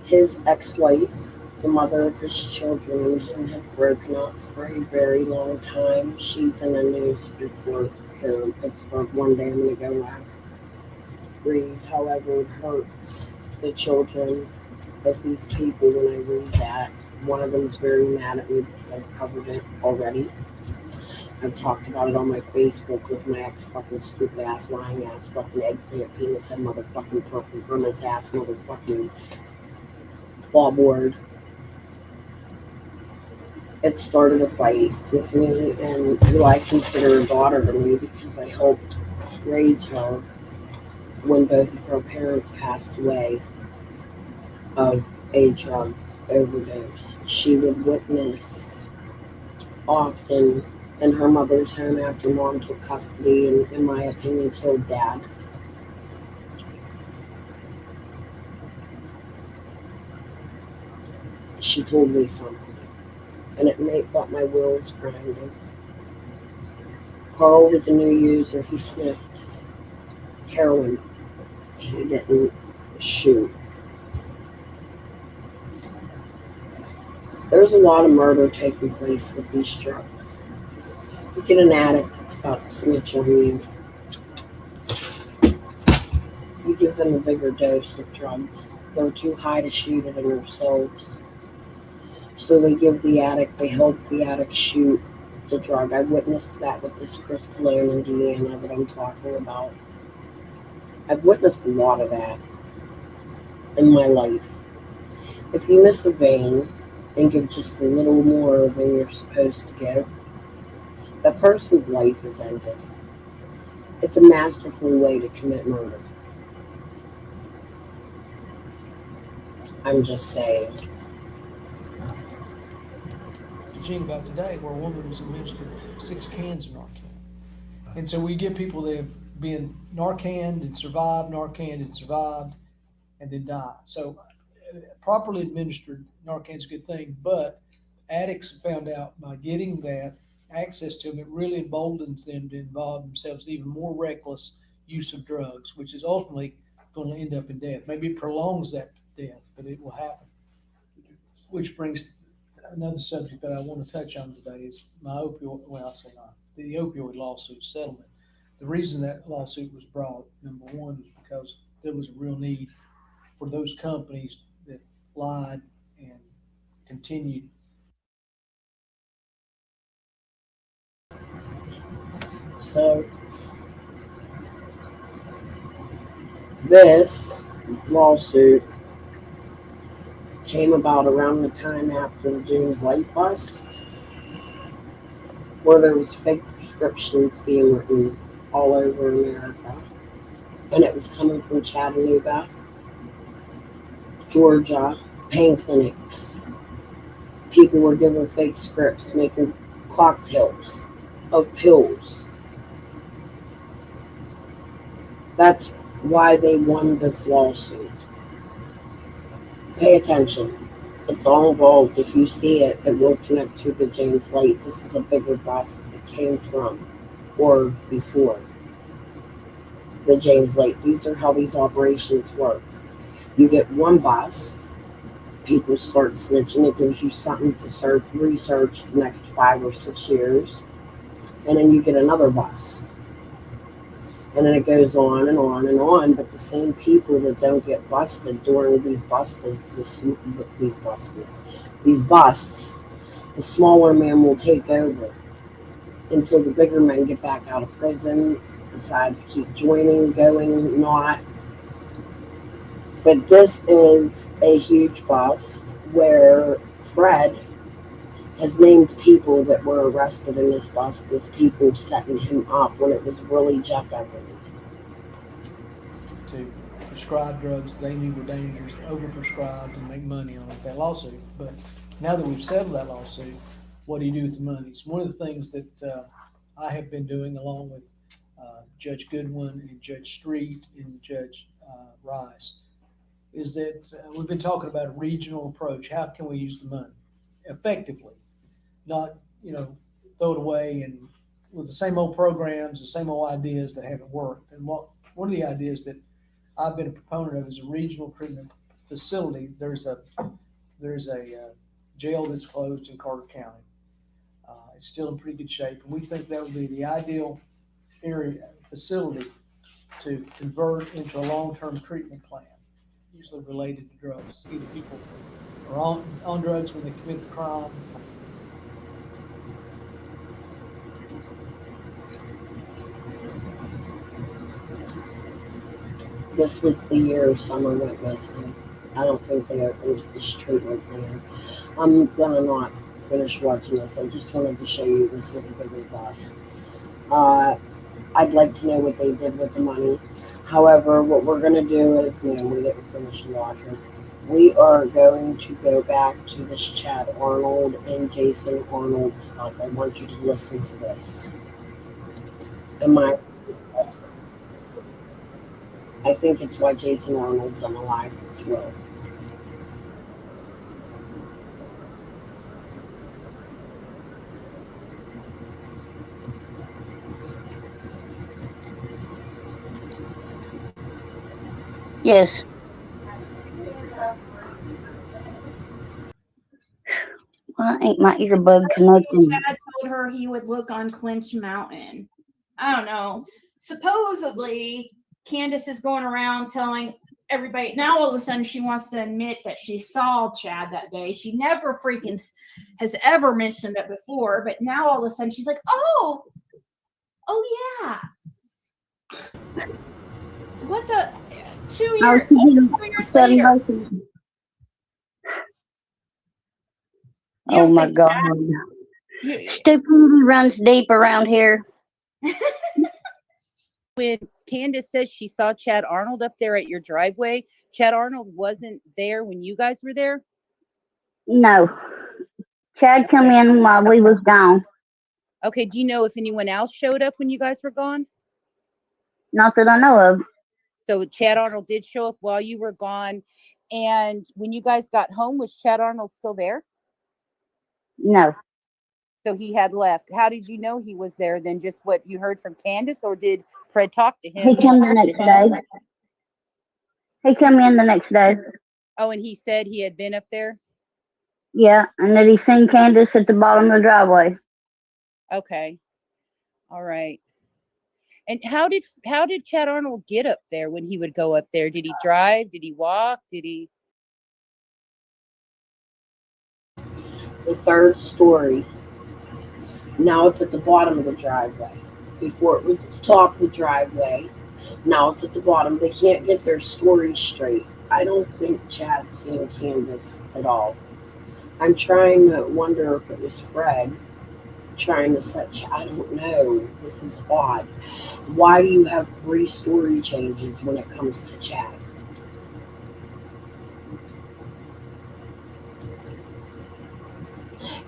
His ex-wife, the mother of his children, and him had broken up for a very long time. She's in the news before here in Pittsburgh. One day I'm going to go out. Read, however, it hurts the children of these people when I read that. One of them is very mad at me because I've covered it already. I've talked about it on my Facebook with my ex-fucking stupid ass, lying ass, fucking eggplant penis and motherfucking purple grimace ass motherfucking law board. It started a fight with me and who I consider a daughter to me because I helped raise her when both of her parents passed away of a drug overdose. She would witness often in her mother's home after mom took custody and, in my opinion, killed dad. She told me something, and it got my wheels grinding. Carl was a new user. He sniffed heroin. He didn't shoot. There's a lot of murder taking place with these drugs. You get an addict that's about to snitch on you. You give them a bigger dose of drugs. They're too high to shoot it in themselves. So they help the addict shoot the drug. I witnessed that with this Chris Malone in Indiana that I'm talking about. I've witnessed a lot of that in my life. If you miss a vein and give just a little more than you're supposed to give, that person's life is ended. It's a masterful way to commit murder. I'm just saying. Gene about today where a woman was administered 6 cans of Narcan. And so we get people that have been Narcaned and survived, and then die. So properly administered Narcan is a good thing, but addicts found out by getting that access to them, it really emboldens them to involve themselves in even more reckless use of drugs, which is ultimately going to end up in death. Maybe it prolongs that death, but it will happen. Which brings another subject that I want to touch on today is the opioid lawsuit settlement. The reason that lawsuit was brought, number one, was because there was a real need for those companies that lied and continued. So this lawsuit came about around the time after the James Light bust, where there was fake prescriptions being written all over America, and it was coming from Chattanooga, Georgia, pain clinics. People were given fake scripts, making cocktails of pills. That's why they won this lawsuit. Pay attention. It's all involved. If you see it, it will connect to the James Light. This is a bigger bust it came from or before. the James Lake. These are how these operations work. You get one bus, people start snitching. It gives you something to research the next 5 or 6 years. And then you get another bus. And then it goes on and on and on. But the same people that don't get busted during these busts, the smaller men will take over until the bigger men get back out of prison, decide to keep joining, going, not. But this is a huge bust where Fred has named people that were arrested in this bust as people setting him up when it was really Jeff Beverly. To prescribe drugs they knew were dangerous, overprescribed, and make money on that lawsuit. But now that we've settled that lawsuit, what do you do with the money? It's one of the things that I have been doing along with Judge Goodwin and Judge Street and Judge Rice, is that we've been talking about a regional approach. How can we use the money effectively? Not, throw it away and with the same old programs, the same old ideas that haven't worked. And one of the ideas that I've been a proponent of is a regional treatment facility. There's a jail that's closed in Carter County. It's still in pretty good shape, and we think that would be the ideal area facility to convert into a long-term treatment plan, usually related to drugs. Either people are on drugs when they commit the crime. This was the year Summer went missing. I don't think they opened this treatment plan. I'm gonna not finish watching this. I just wanted to show you this with a bigger bus. I'd like to know what they did with the money. However, what we're gonna do is, we didn't finish watching. We are going to go back to this Chad Arnold and Jason Arnold stuff. I want you to listen to this. I think it's why Jason Arnold's unalive as well. Yes. Why ain't my earbud connected? Dad told her he would look on Clinch Mountain. I don't know. Supposedly, Candace is going around telling everybody. Now all of a sudden she wants to admit that she saw Chad that day. She never freaking has ever mentioned it before, but now all of a sudden she's like, oh yeah. What the 2 years? Almost 2 years later. Oh my God. Stupidity runs deep around here. When Candace says she saw Chad Arnold up there at your driveway, Chad Arnold wasn't there when you guys were there? No. Chad come in while we was gone. Okay, do you know if anyone else showed up when you guys were gone? Not that I know of. So Chad Arnold did show up while you were gone. And when you guys got home, was Chad Arnold still there? No. So he had left. How did you know he was there then? Just what you heard from Candace, or did Fred talk to him? He came the next day. He came in the next day. Oh, and he said he had been up there? Yeah, and that he seen Candace at the bottom of the driveway. Okay. All right. And how did Chad Arnold get up there when he would go up there? Did he drive? Did he walk? Did he? The third story. Now it's at the bottom of the driveway. Before it was at the top of the driveway. Now it's at the bottom. They can't get their story straight. I don't think Chad's seen Candace at all. I'm trying to wonder if it was Fred trying to set. I don't know. This is odd. Why do you have 3 story changes when it comes to Chad?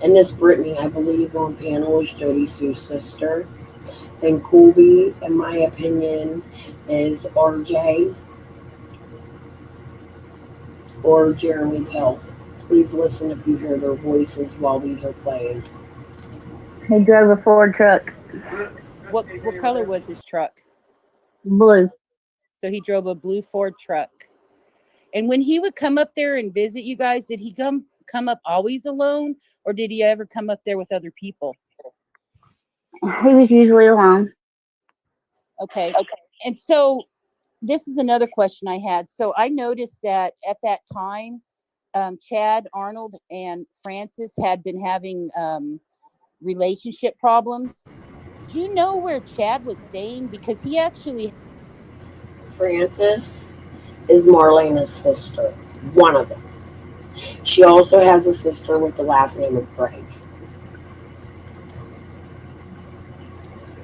And this Brittany, I believe, on panel is Jody Sue's sister. And Colby, in my opinion, is RJ or Jeremy Pell. Please listen if you hear their voices while these are playing. He drove a Ford truck. What color was his truck? Blue. So he drove a blue Ford truck. And when he would come up there and visit you guys, did he come up always alone, or did he ever come up there with other people? He was usually alone. Okay. And so this is another question I had. So I noticed that at that time, Chad, Arnold, and Francis had been having relationship problems. Do you know where Chad was staying? Because he actually. Frances is Marlena's sister, one of them. She also has a sister with the last name of Craig.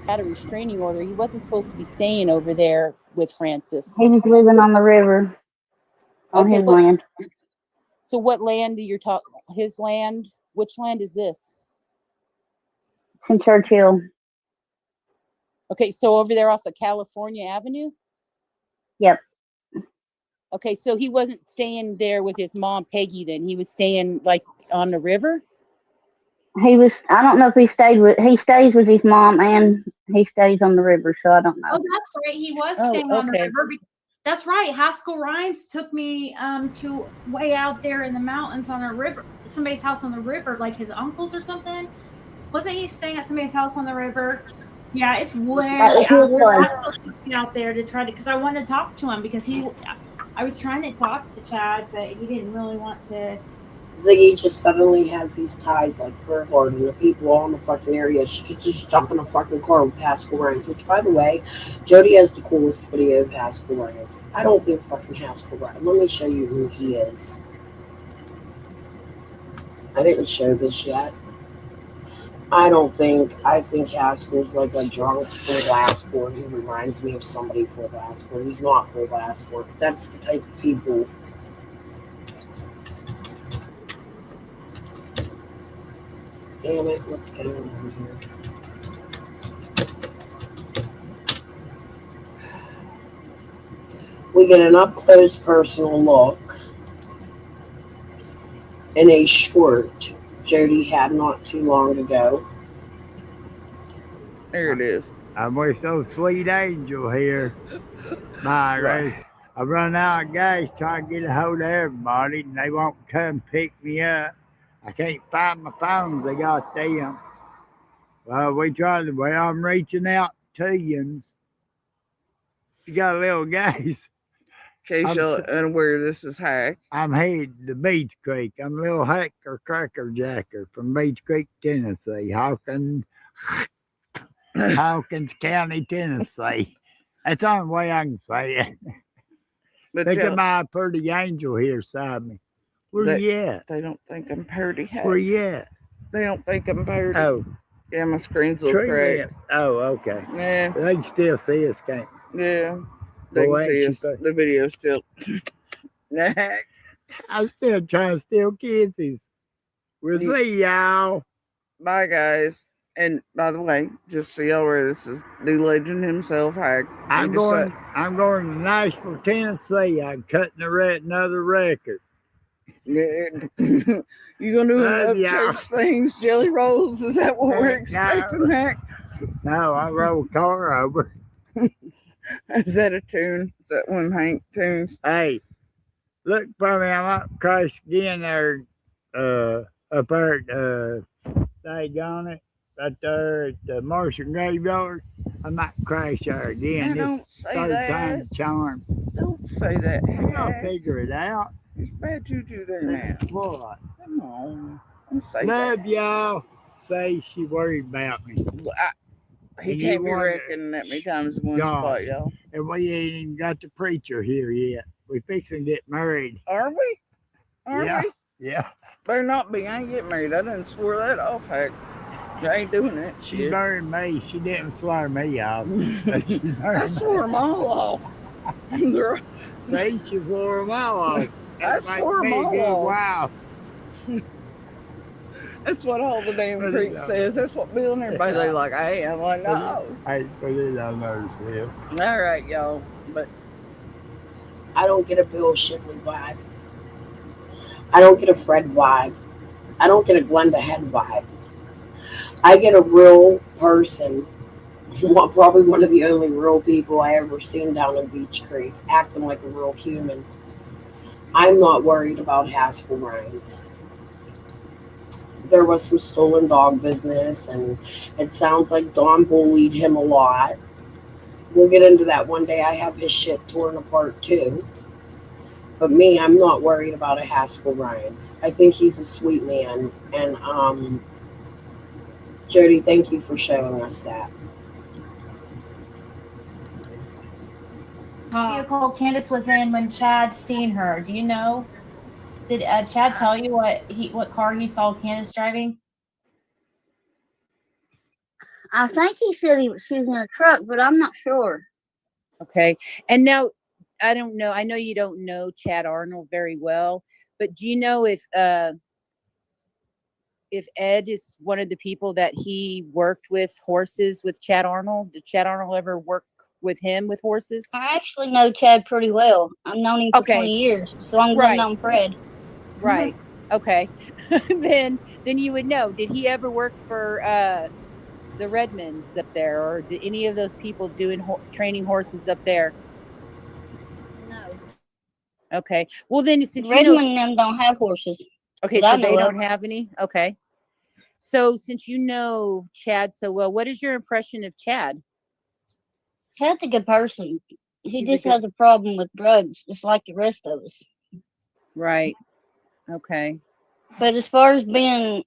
Had a restraining order. He wasn't supposed to be staying over there with Francis. He was living on the river on his land. So what land do you talk? His land? Which land is this? It's in Churchill. Okay, so over there off of California Avenue? Yep. Okay, so he wasn't staying there with his mom, Peggy, then. He was staying, like, on the river? He was, I don't know if he stays with his mom and he stays on the river, so I don't know. Oh, that's right. He was staying on the river. That's right. Haskell Rhymes took me to way out there in the mountains on a river, somebody's house on the river, like his uncle's or something. Wasn't he staying at somebody's house on the river? Yeah, it's way out there to try to, because I wanted to talk to him because I was trying to talk to Chad, but he didn't really want to. Ziggy just suddenly has these ties like Gerhard and the people all in the fucking area. She could just jump in a fucking car with Haskell Rhymes, which, by the way, Jody has the coolest video of Haskell Rhymes. I don't think fucking Haskell Rhymes. Let me show you who he is. I didn't show this yet. I think Haskell's like a drunk for Glassport. He reminds me of somebody for Glassport. He's not for Glassport. That's the type of people. Damn it, what's going on here? We get an up-close personal look in a short Jody had not too long ago. There it is. I wish those sweet angel here. I run out of gas trying to get a hold of everybody, and they won't come pick me up. I can't find my phones. They got them. Well, I'm reaching out to you. You got a little gas. In case you're unaware, this is Hack. I'm headed to Beach Creek. I'm a little hacker cracker jacker from Beach Creek, Tennessee. Hawkins County, Tennessee. That's the only way I can say it. But Look at my pretty angel here beside me. Where you at? They don't think I'm pretty. Where you at? They don't think I'm pretty. Oh. Yeah, my screen's a little cracked. Oh, okay. Yeah. They can still see us, can't they? Yeah. They can see us. The video's still. I'm still trying to steal kisses. We'll see y'all. Bye, guys. And by the way, just so y'all aware, this is the legend himself, Hack. I'm going to Nashville, Tennessee. I'm cutting another record. You gonna do upchurch things, jelly rolls? Is that what we're expecting, Hack? No, I roll a car over. Is that a tune? Is that one Hank tunes? Hey, look for me. I'm up crash again there, up there at daggone it, right there at the Martian graveyard. I might crash there again. Don't say that. Third time charm. Don't say that. I'll figure it out. It's bad juju there now. What? Come on. Don't say Love y'all. Say she worried about me. He can't be reckoning that many times in one spot, y'all. And we ain't even got the preacher here yet. We fixing to get married. Are we? Are we? Yeah. Better not be. I ain't getting married. I didn't swear that off, Hack. I ain't doing that. She married me. She didn't swear me off. I swore them all off. See, she swore them all off. I swore them all off. Wow. That's what all the damn creek says. That's what Bill and everybody they like. Hey, I'm like, no. I put it on those, Bill. All right, y'all. But I don't get a Bill Shipley vibe. I don't get a Fred vibe. I don't get a Glenda Head vibe. I get a real person Well, probably one of the only real people I ever seen down in Beach Creek, acting like a real human. I'm not worried about Haskell Rhines. There was some stolen dog business, and it sounds like Don bullied him a lot. We'll get into that one day. I have his shit torn apart too. But me, I'm not worried about a Haskell Rhines. I think he's a sweet man. And Jody, thank you for showing us that. Vehicle Candace was in when Chad seen her. Do you know? Did Chad tell you what car he saw Candace driving? I think he said she was in a truck, but I'm not sure. Okay. And now, I don't know. I know you don't know Chad Arnold very well, but do you know if Ed is one of the people that he worked with horses with Chad Arnold? Did Chad Arnold ever work with him with horses? I actually know Chad pretty well. I've known him for 20 years, so long as I've known Fred. Right. Okay. then you would know. Did he ever work for the Redmonds up there, or did any of those people doing training horses up there? No. Okay. Well, then since Redmond and them don't have horses. Okay, so they don't have any? Okay. So since you know Chad so well, what is your impression of Chad? Chad's a good person. He just has a problem with drugs, just like the rest of us. Right. Okay. But as far as being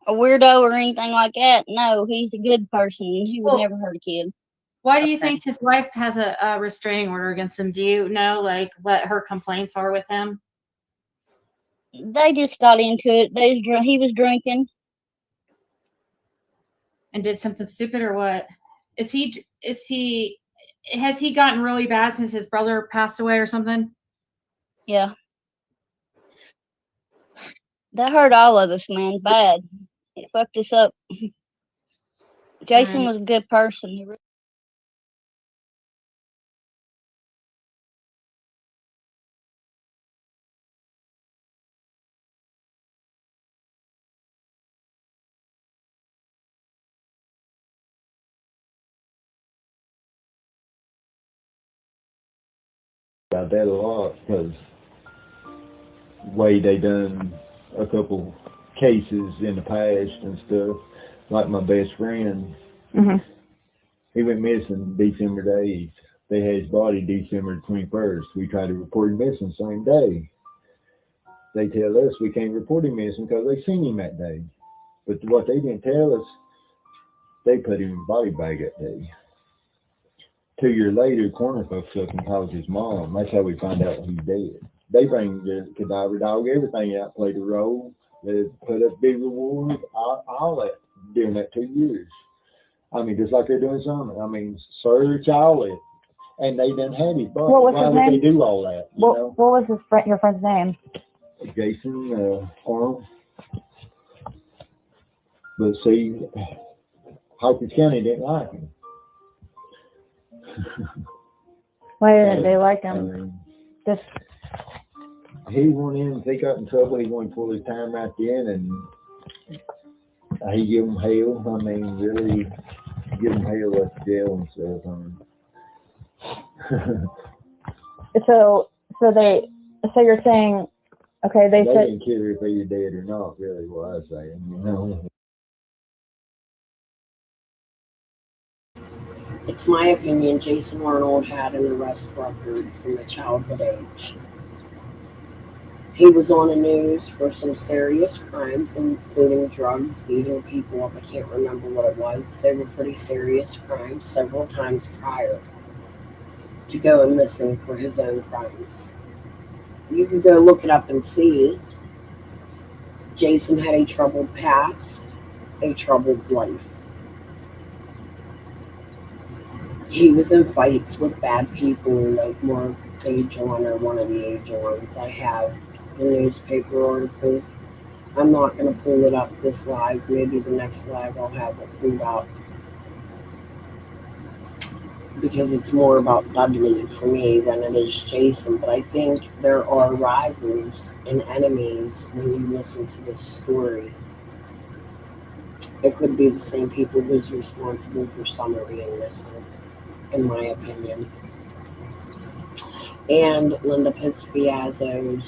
a weirdo or anything like that, no, he's a good person. He would never hurt a kid. Why do you think his wife has a restraining order against him? Do you know, like, what her complaints are with him? They just got into it. He was drinking. And did something stupid or what? Has he gotten really bad since his brother passed away or something? Yeah. That hurt all of us, man. Bad. It fucked us up. Jason was a good person. About that a lot because way they done a couple cases in the past and stuff. Like my best friend, he went missing December the 8th. They had his body December 21st. We tried to report him missing same day. They tell us we can't report him missing because they seen him that day. But what they didn't tell us, they put him in a body bag that day. 2 years later, corner folks up and called his mom. That's how we find out he's dead. They bring the cadaver dog, everything out, played a role. They put up big rewards, all that during that 2 years. I mean, just like they're doing something. I mean, search all that. And they done had his body. What was Why his would name? they do all that? What was your friend's name? Jason Arnold. But see, Hawkins County didn't like him. Why didn't they like him? Just he went in and he got in trouble. He went full his time right then, and he give him hell. I mean, really give him hell at the jail and stuff. so you're saying, okay, they said didn't care if he was dead or not. Really, what I was saying, you know. It's my opinion Jason Arnold had an arrest record from a childhood age. He was on the news for some serious crimes, including drugs, beating people up. I can't remember what it was. They were pretty serious crimes several times prior to going missing for his own crimes. You could go look it up and see. Jason had a troubled past, a troubled life. He was in fights with bad people, like more Age On or one of the Age Ons. I have the newspaper article. I'm not going to pull it up this live. Maybe the next live I'll have it pulled out. Because it's more about Dudley for me than it is Jason. But I think there are rivals and enemies when you listen to this story. It could be the same people who's responsible for Summer being missing, in my opinion. And Linda Pisciazzo,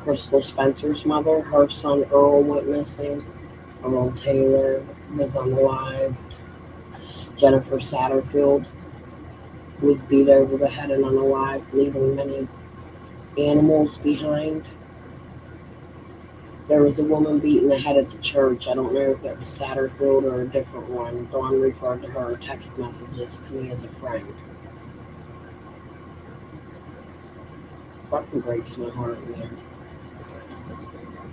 Crystal Spencer's mother, her son Earl went missing. Earl Taylor was unalived. Jennifer Satterfield was beat over the head and unalived, leaving many animals behind. There was a woman beat in the head at the church. I don't know if that was Satterfield or a different one. Dawn referred to her text messages to me as a friend. Fucking breaks my heart, man.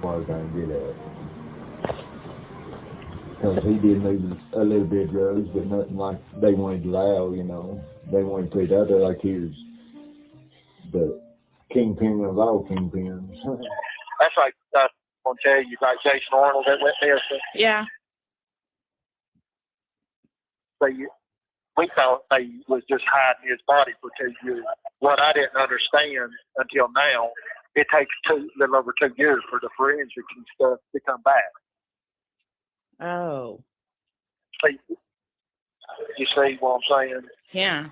I was going to get at. Because he did maybe a little bit of drugs, but nothing like they wanted to allow, you know. They wanted to put it out there like here's the kingpin of all kingpins. That's like, I'm going to tell you, like Jason Arnold that went there. So Yeah. We thought they was just hiding his body for 2 years. What I didn't understand until now, it takes a little over 2 years for the forensics and stuff to come back. Oh. See, you see what I'm saying? Yeah.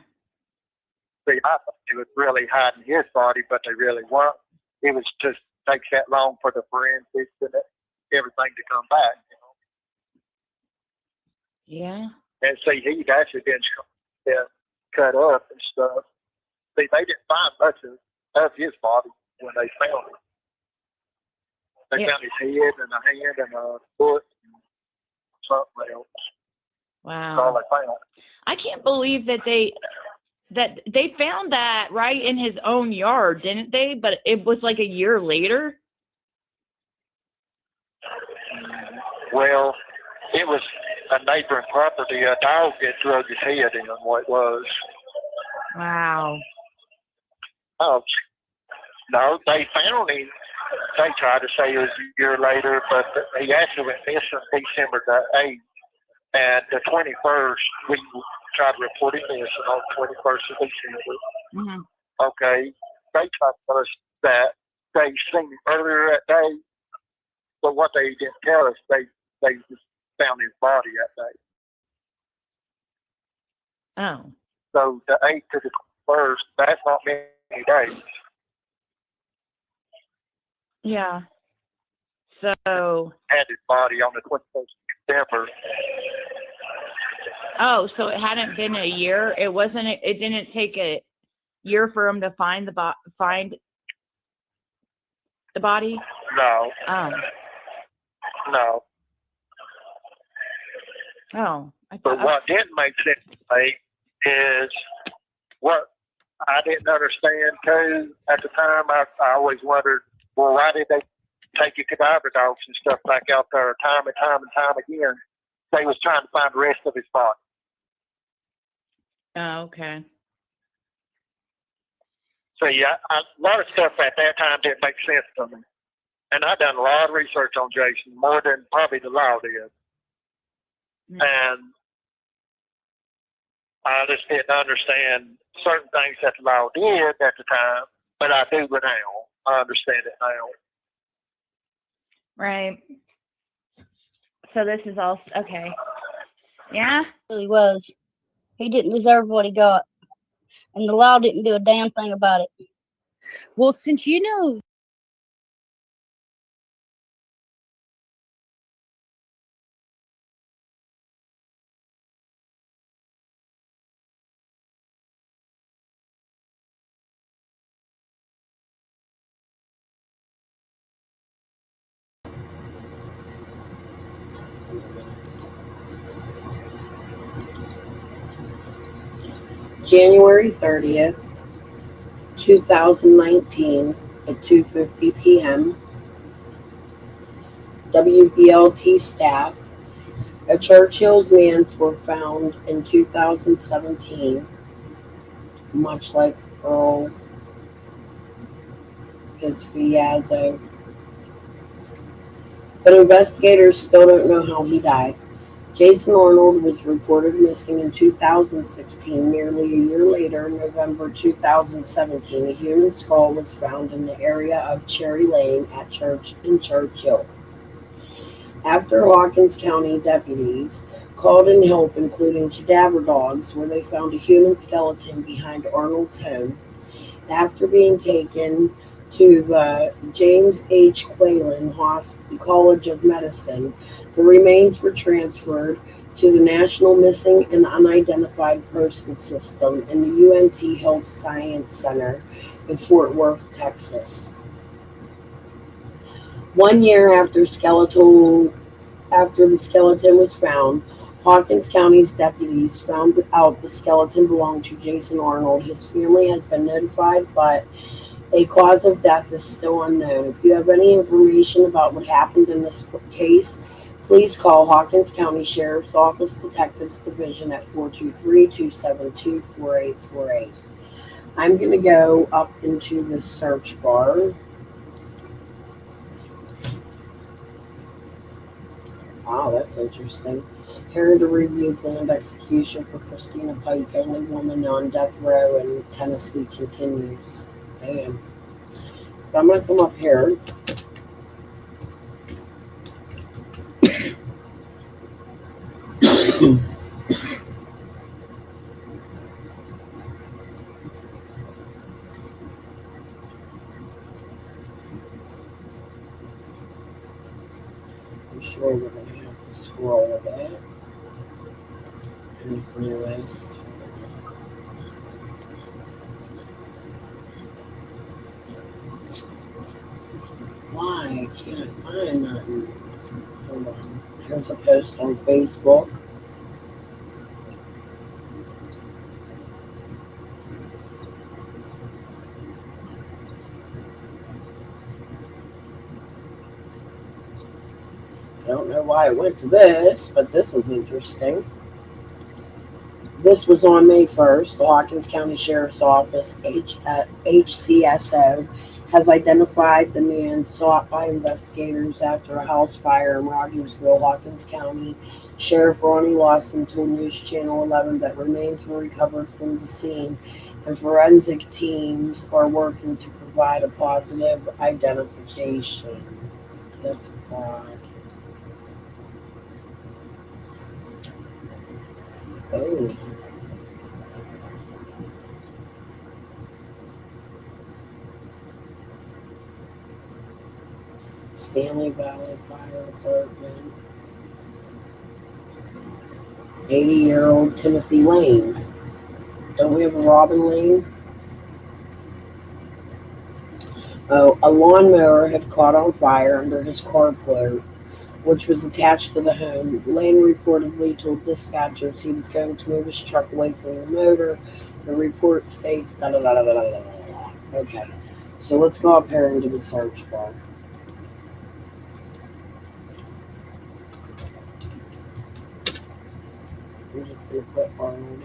See, I thought they was really hiding his body, but they really weren't. It was just takes that long for the forensics and everything to come back. You know? Yeah. And see, he'd actually been cut up and stuff. See, they didn't find much of his body when they found him. They found his head and a hand and a foot and something else. Wow. That's all they found. I can't believe that they found that right in his own yard, didn't they? But it was like a year later. Well, it was a neighboring property. A dog had drug his head in what it was. Wow. Oh, no, they found him. They tried to say it was a year later, but he actually went missing December the 8th. And the 21st, we tried to report him missing on the 21st of December. Mm-hmm. Okay. They tried to tell us that they seen him earlier that day, but what they didn't tell us, they just found his body that day. Oh. So the 8th to the 1st, that's not many days. Yeah. So. Had his body on the 21st of December. Oh, so it hadn't been a year. It wasn't. It didn't take a year for him to find the body. No. Oh. No. Oh. But what didn't make sense to me is what I didn't understand too at the time. I always wondered, well, why did they take your cadaver dogs and stuff back out there time and time again? They was trying to find the rest of his body. Oh, okay. So yeah, a lot of stuff at that time didn't make sense to me. And I done a lot of research on Jason, more than probably the law did. Mm-hmm. And I just didn't understand certain things that the law did at the time, but I do now. I understand it now. Right. So this is all okay. Yeah. He was. He didn't deserve what he got, and the law didn't do a damn thing about it. Well, since you know. January 30th, 2019 at 2:50 p.m. WBLT staff at Churchill's Manse were found in 2017, much like Earl Pisciazzo. But investigators still don't know how he died. Jason Arnold was reported missing in 2016. Nearly a year later, in November 2017, a human skull was found in the area of Cherry Lane at Church in Churchill. After Hawkins County deputies called in help, including cadaver dogs, where they found a human skeleton behind Arnold's home. After being taken to the James H. Quaylen College of Medicine, the remains were transferred to the National Missing and Unidentified Persons System in the UNT Health Science Center in Fort Worth, Texas. 1 year after the skeleton was found, Hawkins County's deputies found out the skeleton belonged to Jason Arnold. His family has been notified, but a cause of death is still unknown. If you have any information about what happened in this case, please call Hawkins County Sheriff's Office Detectives Division at 423-272-4848. I'm going to go up into the search bar. Wow, that's interesting. Here to review planned execution for Christina Pike, only woman on death row in Tennessee, continues. Damn. But I'm going to come up here. I'm sure we're going to have to scroll a bit. Any free list. Why can't I find nothing? Hold on. Here's a post on Facebook. I don't know why I went to this, but this is interesting. This was on May 1st. The Hawkins County Sheriff's Office, HCSO, has identified the man sought by investigators after a house fire in Rogersville. Hawkins County Sheriff Ronnie Lawson told News Channel 11 that remains were recovered from the scene and forensic teams are working to provide a positive identification. That's odd. Oh. Stanley Valley Fire Department. 80-year-old Timothy Lane. Don't we have a Robin Lane? Oh, a lawnmower had caught on fire under his carport, which was attached to the home. Lane reportedly told dispatchers he was going to move his truck away from the motor. The report states da da da da da da da. Okay, so let's go up here into the search bar. I'm just going to put Arnold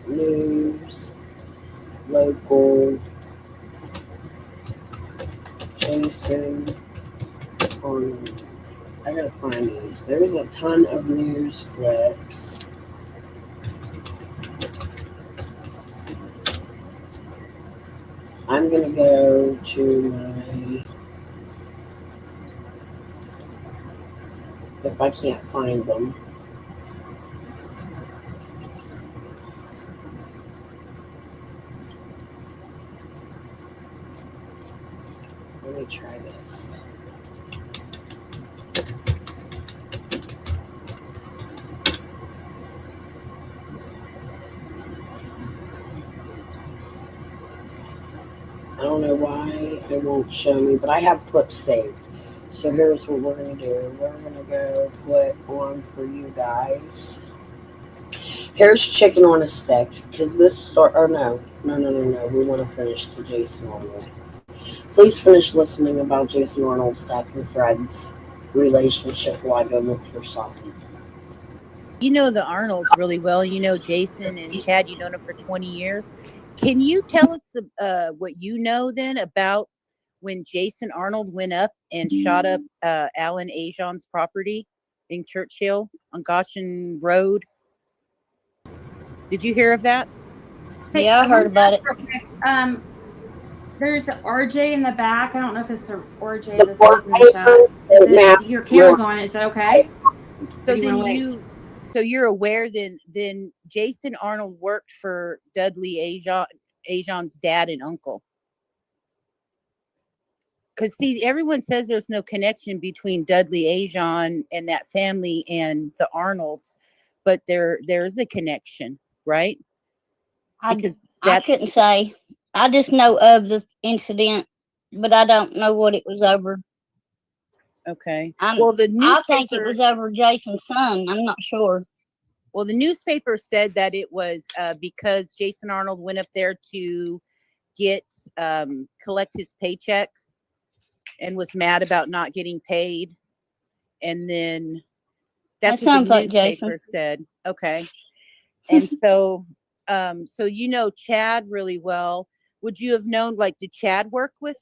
in. News, local, Jason Arnold. I gotta find these. There's a ton of news clips. I'm gonna go to my, if I can't find them. Let me try this. I don't know why it won't show me, but I have clips saved. So here's what we're going to do. We're going to go put on for you guys. Here's chicken on a stick, because this story, or no. We want to finish the Jason Arnold. Please finish listening about Jason Arnold's death and Fred's relationship while I go look for something. You know the Arnolds really well. You know Jason and Chad. You've known them for 20 years. Can you tell us what you know then about when Jason Arnold went up and shot up Alan Ajon's property in Churchill on Goshen Road? Did you hear of that? Hey, Yeah, I heard about it. real quick. There's an RJ in the back. I don't know if it's a RJ The that's court in the chat. papers Is that now it your camera's on? Is that okay? So Or do you then wanna wait? so you're aware then Jason Arnold worked for Dudley Ajon's dad and uncle. Because see, everyone says there's no connection between Dudley Ajon and that family and the Arnolds, but there is a connection, right? Because I couldn't say. I just know of the incident, but I don't know what it was over. Okay. Well, I think it was over Jason's son. I'm not sure. Well, the newspaper said that it was because Jason Arnold went up there to get collect his paycheck and was mad about not getting paid, and then that's That what the sounds like newspaper Jason. said. Okay. And so so you know Chad really well. Would you have known, like, did Chad work with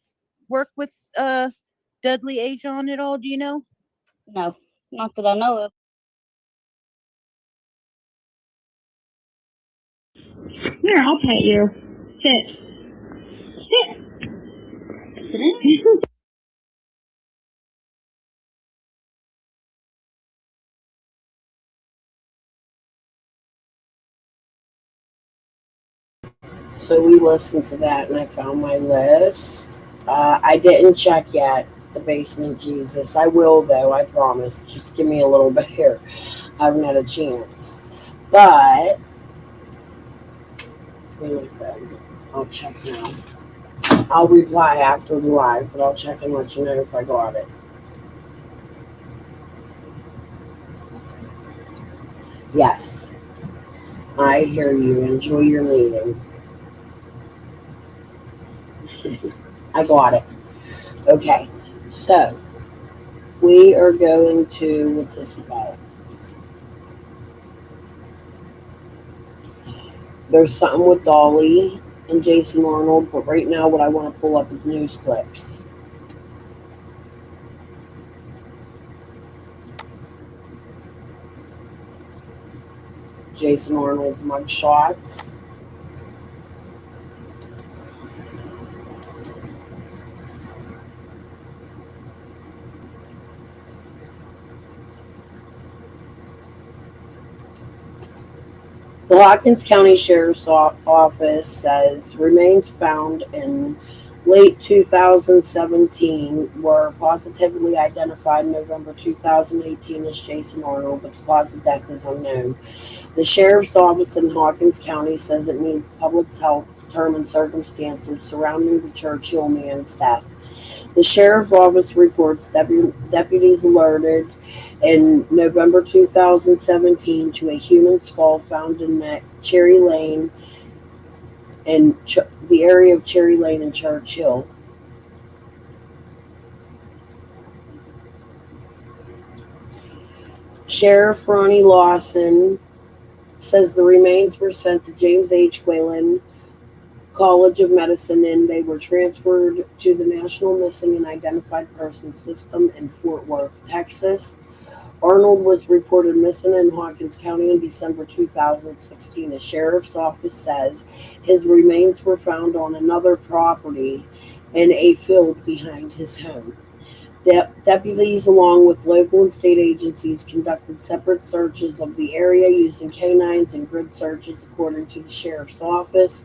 Dudley Ajon at all? Do you know? No, not that I know of. Here, I'll pet you. Sit. Sit. So we listened to that, and I found my list. I didn't check yet the Basement Jesus. I will, though. I promise. Just give me a little bit here. I haven't had a chance, but I'll check now. I'll reply after the live, but I'll check and let you know if I got it. Yes, I hear you. Enjoy your meeting. I got it. Okay, so we are going to, what's this about? There's something with Dolly and Jason Arnold, but right now what I want to pull up is news clips. Jason Arnold's mug shots. The Hawkins County Sheriff's Office says remains found in late 2017 were positively identified in November 2018 as Jason Arnold, but the cause of death is unknown. The Sheriff's Office in Hawkins County says it needs public help to determine circumstances surrounding the Churchill man's death. The Sheriff's Office reports deputies alerted in November 2017 to a human skull found in that Cherry Lane in the area of Cherry Lane and Churchill. Sheriff Ronnie Lawson says the remains were sent to James H. Quaylen College of Medicine and they were transferred to the National Missing and Identified Persons System in Fort Worth, Texas. Arnold was reported missing in Hawkins County in December 2016. The sheriff's office says his remains were found on another property in a field behind his home. Deputies, along with local and state agencies, conducted separate searches of the area using canines and grid searches, according to the sheriff's office.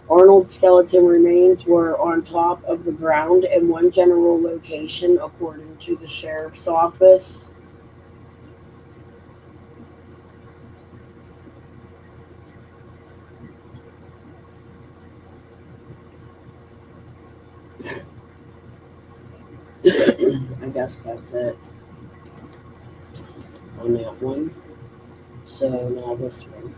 Arnold's skeleton remains were on top of the ground in one general location, according to the sheriff's office. I guess that's it on that one. So now this one.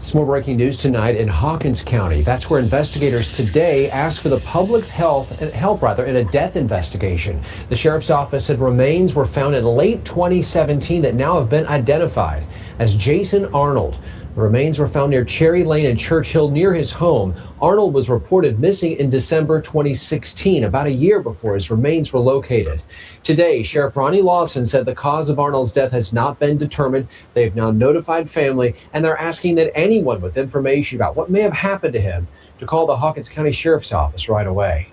Some more breaking news tonight in Hawkins County. That's where investigators today asked for the public's help in a death investigation. The sheriff's office said remains were found in late 2017 that now have been identified as Jason Arnold. The remains were found near Cherry Lane and Churchill near his home. Arnold was reported missing in December 2016, about a year before his remains were located. Today, Sheriff Ronnie Lawson said the cause of Arnold's death has not been determined. They have now notified family, and they're asking that anyone with information about what may have happened to him to call the Hawkins County Sheriff's Office right away.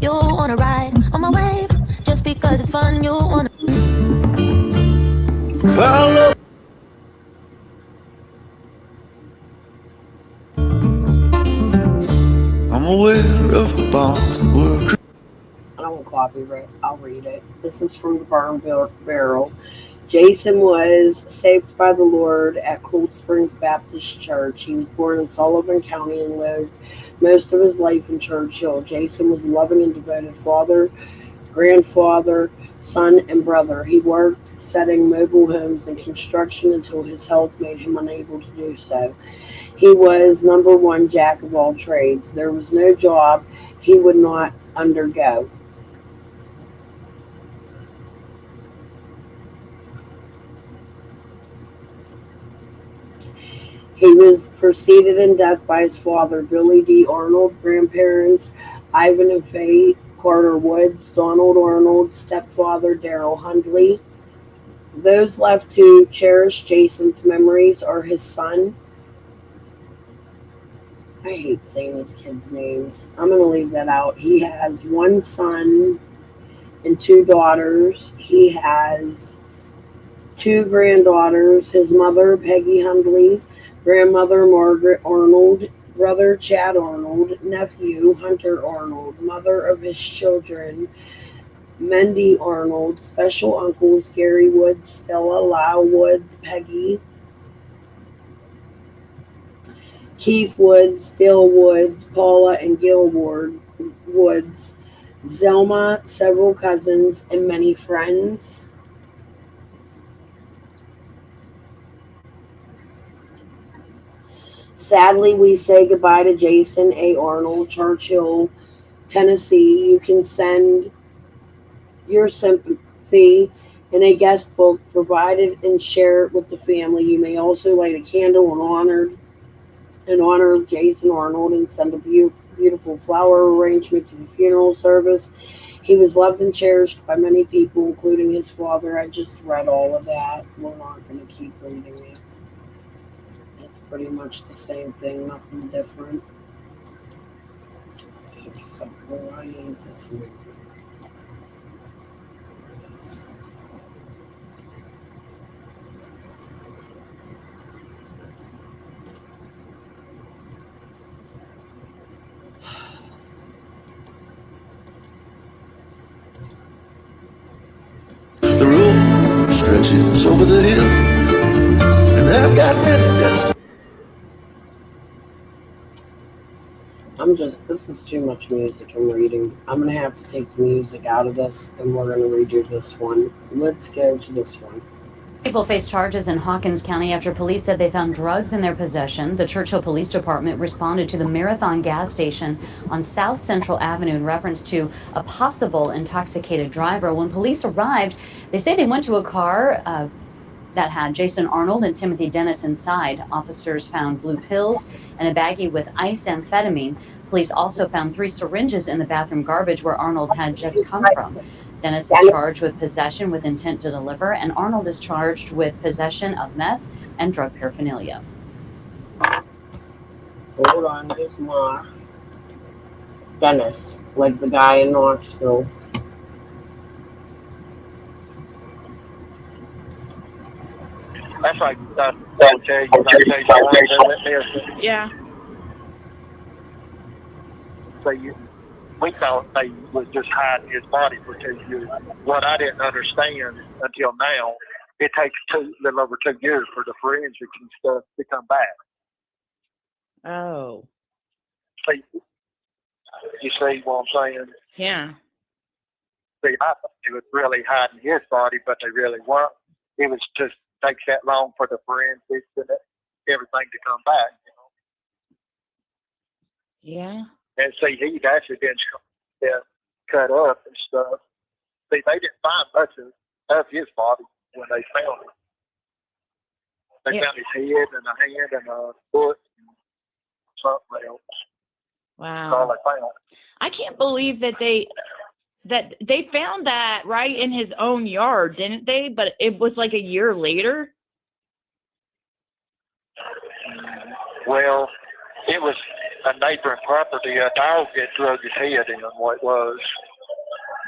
You wanna ride on my wave just because it's fun. You wanna follow. I'm aware of the bonds that were. I don't want copyright. I'll read it. This is from the Barn Barrel. Jason was saved by the Lord at Cold Springs Baptist Church. He was born in Sullivan County and lived most of his life in Churchill. Jason was a loving and devoted father, grandfather, son, and brother. He worked setting mobile homes and construction until his health made him unable to do so. He was number one jack of all trades. There was no job he would not undergo. He was preceded in death by his father, Billy D. Arnold, grandparents, Ivan and Faye Carter Woods, Donald Arnold, stepfather, Darrell Hundley. Those left to cherish Jason's memories are his son. I hate saying his kids' names. I'm going to leave that out. He has one son and two daughters. He has two granddaughters. His mother, Peggy Hundley, grandmother, Margaret Arnold, brother, Chad Arnold, nephew, Hunter Arnold, mother of his children, Mendy Arnold, special uncles, Gary Woods, Stella, Lau Woods, Peggy, Keith Woods, Dale Woods, Paula and Gil Woods, Zelma, several cousins, and many friends. Sadly, we say goodbye to Jason A. Arnold, Churchill, Tennessee. You can send your sympathy in a guest book provided and share it with the family. You may also light a candle in honor of Jason Arnold and send a beautiful flower arrangement to the funeral service. He was loved and cherished by many people, including his father. I just read all of that. We're not going to keep reading it. It's pretty much the same thing, nothing different. Except for I hate this movie. The road stretches over the hills, and I've got many debts to. This is too much music I'm reading. I'm going to have to take the music out of this, and we're going to redo this one. Let's go to this one. People face charges in Hawkins County after police said they found drugs in their possession. The Churchill Police Department responded to the Marathon gas station on South Central Avenue in reference to a possible intoxicated driver. When police arrived, they say they went to a car that had Jason Arnold and Timothy Dennis inside. Officers found blue pills and a baggie with ice amphetamine. Police also found 3 syringes in the bathroom garbage where Arnold had just come from. Dennis is charged with possession with intent to deliver, and Arnold is charged with possession of meth and drug paraphernalia. Hold on, there's more. Dennis, like the guy in Knoxville. That's like okay. Yeah. We thought they was just hiding his body for 2 years. What I didn't understand until now, it takes a little over 2 years for the forensics and stuff to come back. Oh. See, You see what I'm saying? Yeah. See, I thought he was really hiding his body, but they really weren't. It was just takes that long for the forensics and everything to come back. Yeah. And see, he'd actually been cut up and stuff. See, they didn't find much of his body when they found him. They found his head and a hand and a foot and something else. That's all Wow. they found. I can't believe that they found that right in his own yard, didn't they? But it was like a year later. Well, it was a neighboring property. A dog had drug his head in what it was.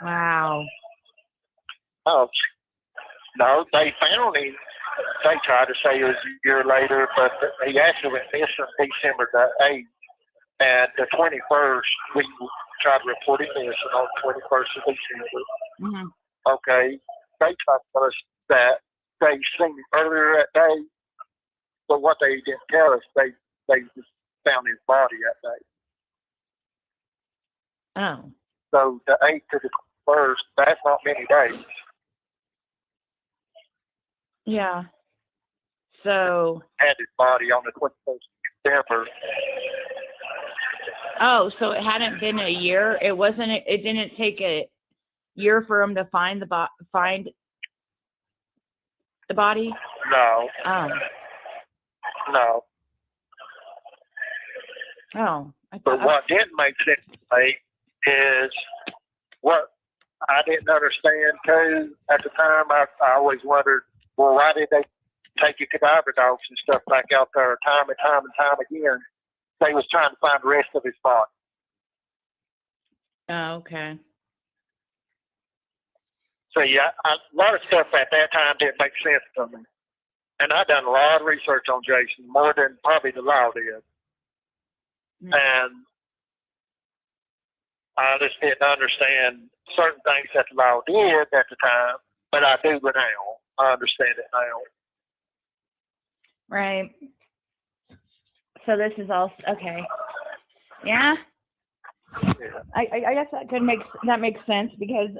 Wow. Oh, no, they found him. They tried to say it was a year later, but he actually went missing December the 8th. And the 21st, we tried to report him missing on the 21st of December. Mm-hmm. Okay. They tried to tell us that they seen him earlier that day, but what they didn't tell us, they just found his body that day. Oh. So the 8th to the 21st, that's not many days. Yeah. So. Had his body on the 21st of December. Oh, so it hadn't been a year. It wasn't. It didn't take a year for him to find the body. No. Oh. No. Oh. But what didn't make sense to me is what I didn't understand too at the time. I always wondered, well, why did they take your cadaver dogs and stuff back out there time and time and time again? They was trying to find the rest of his body. Oh, okay. So yeah, a lot of stuff at that time didn't make sense to me. And I done a lot of research on Jason, more than probably the law did. Mm-hmm. And I just didn't understand certain things that the law did at the time, but I do now. I understand it now. Right. So this is all okay. Yeah. I guess that makes sense because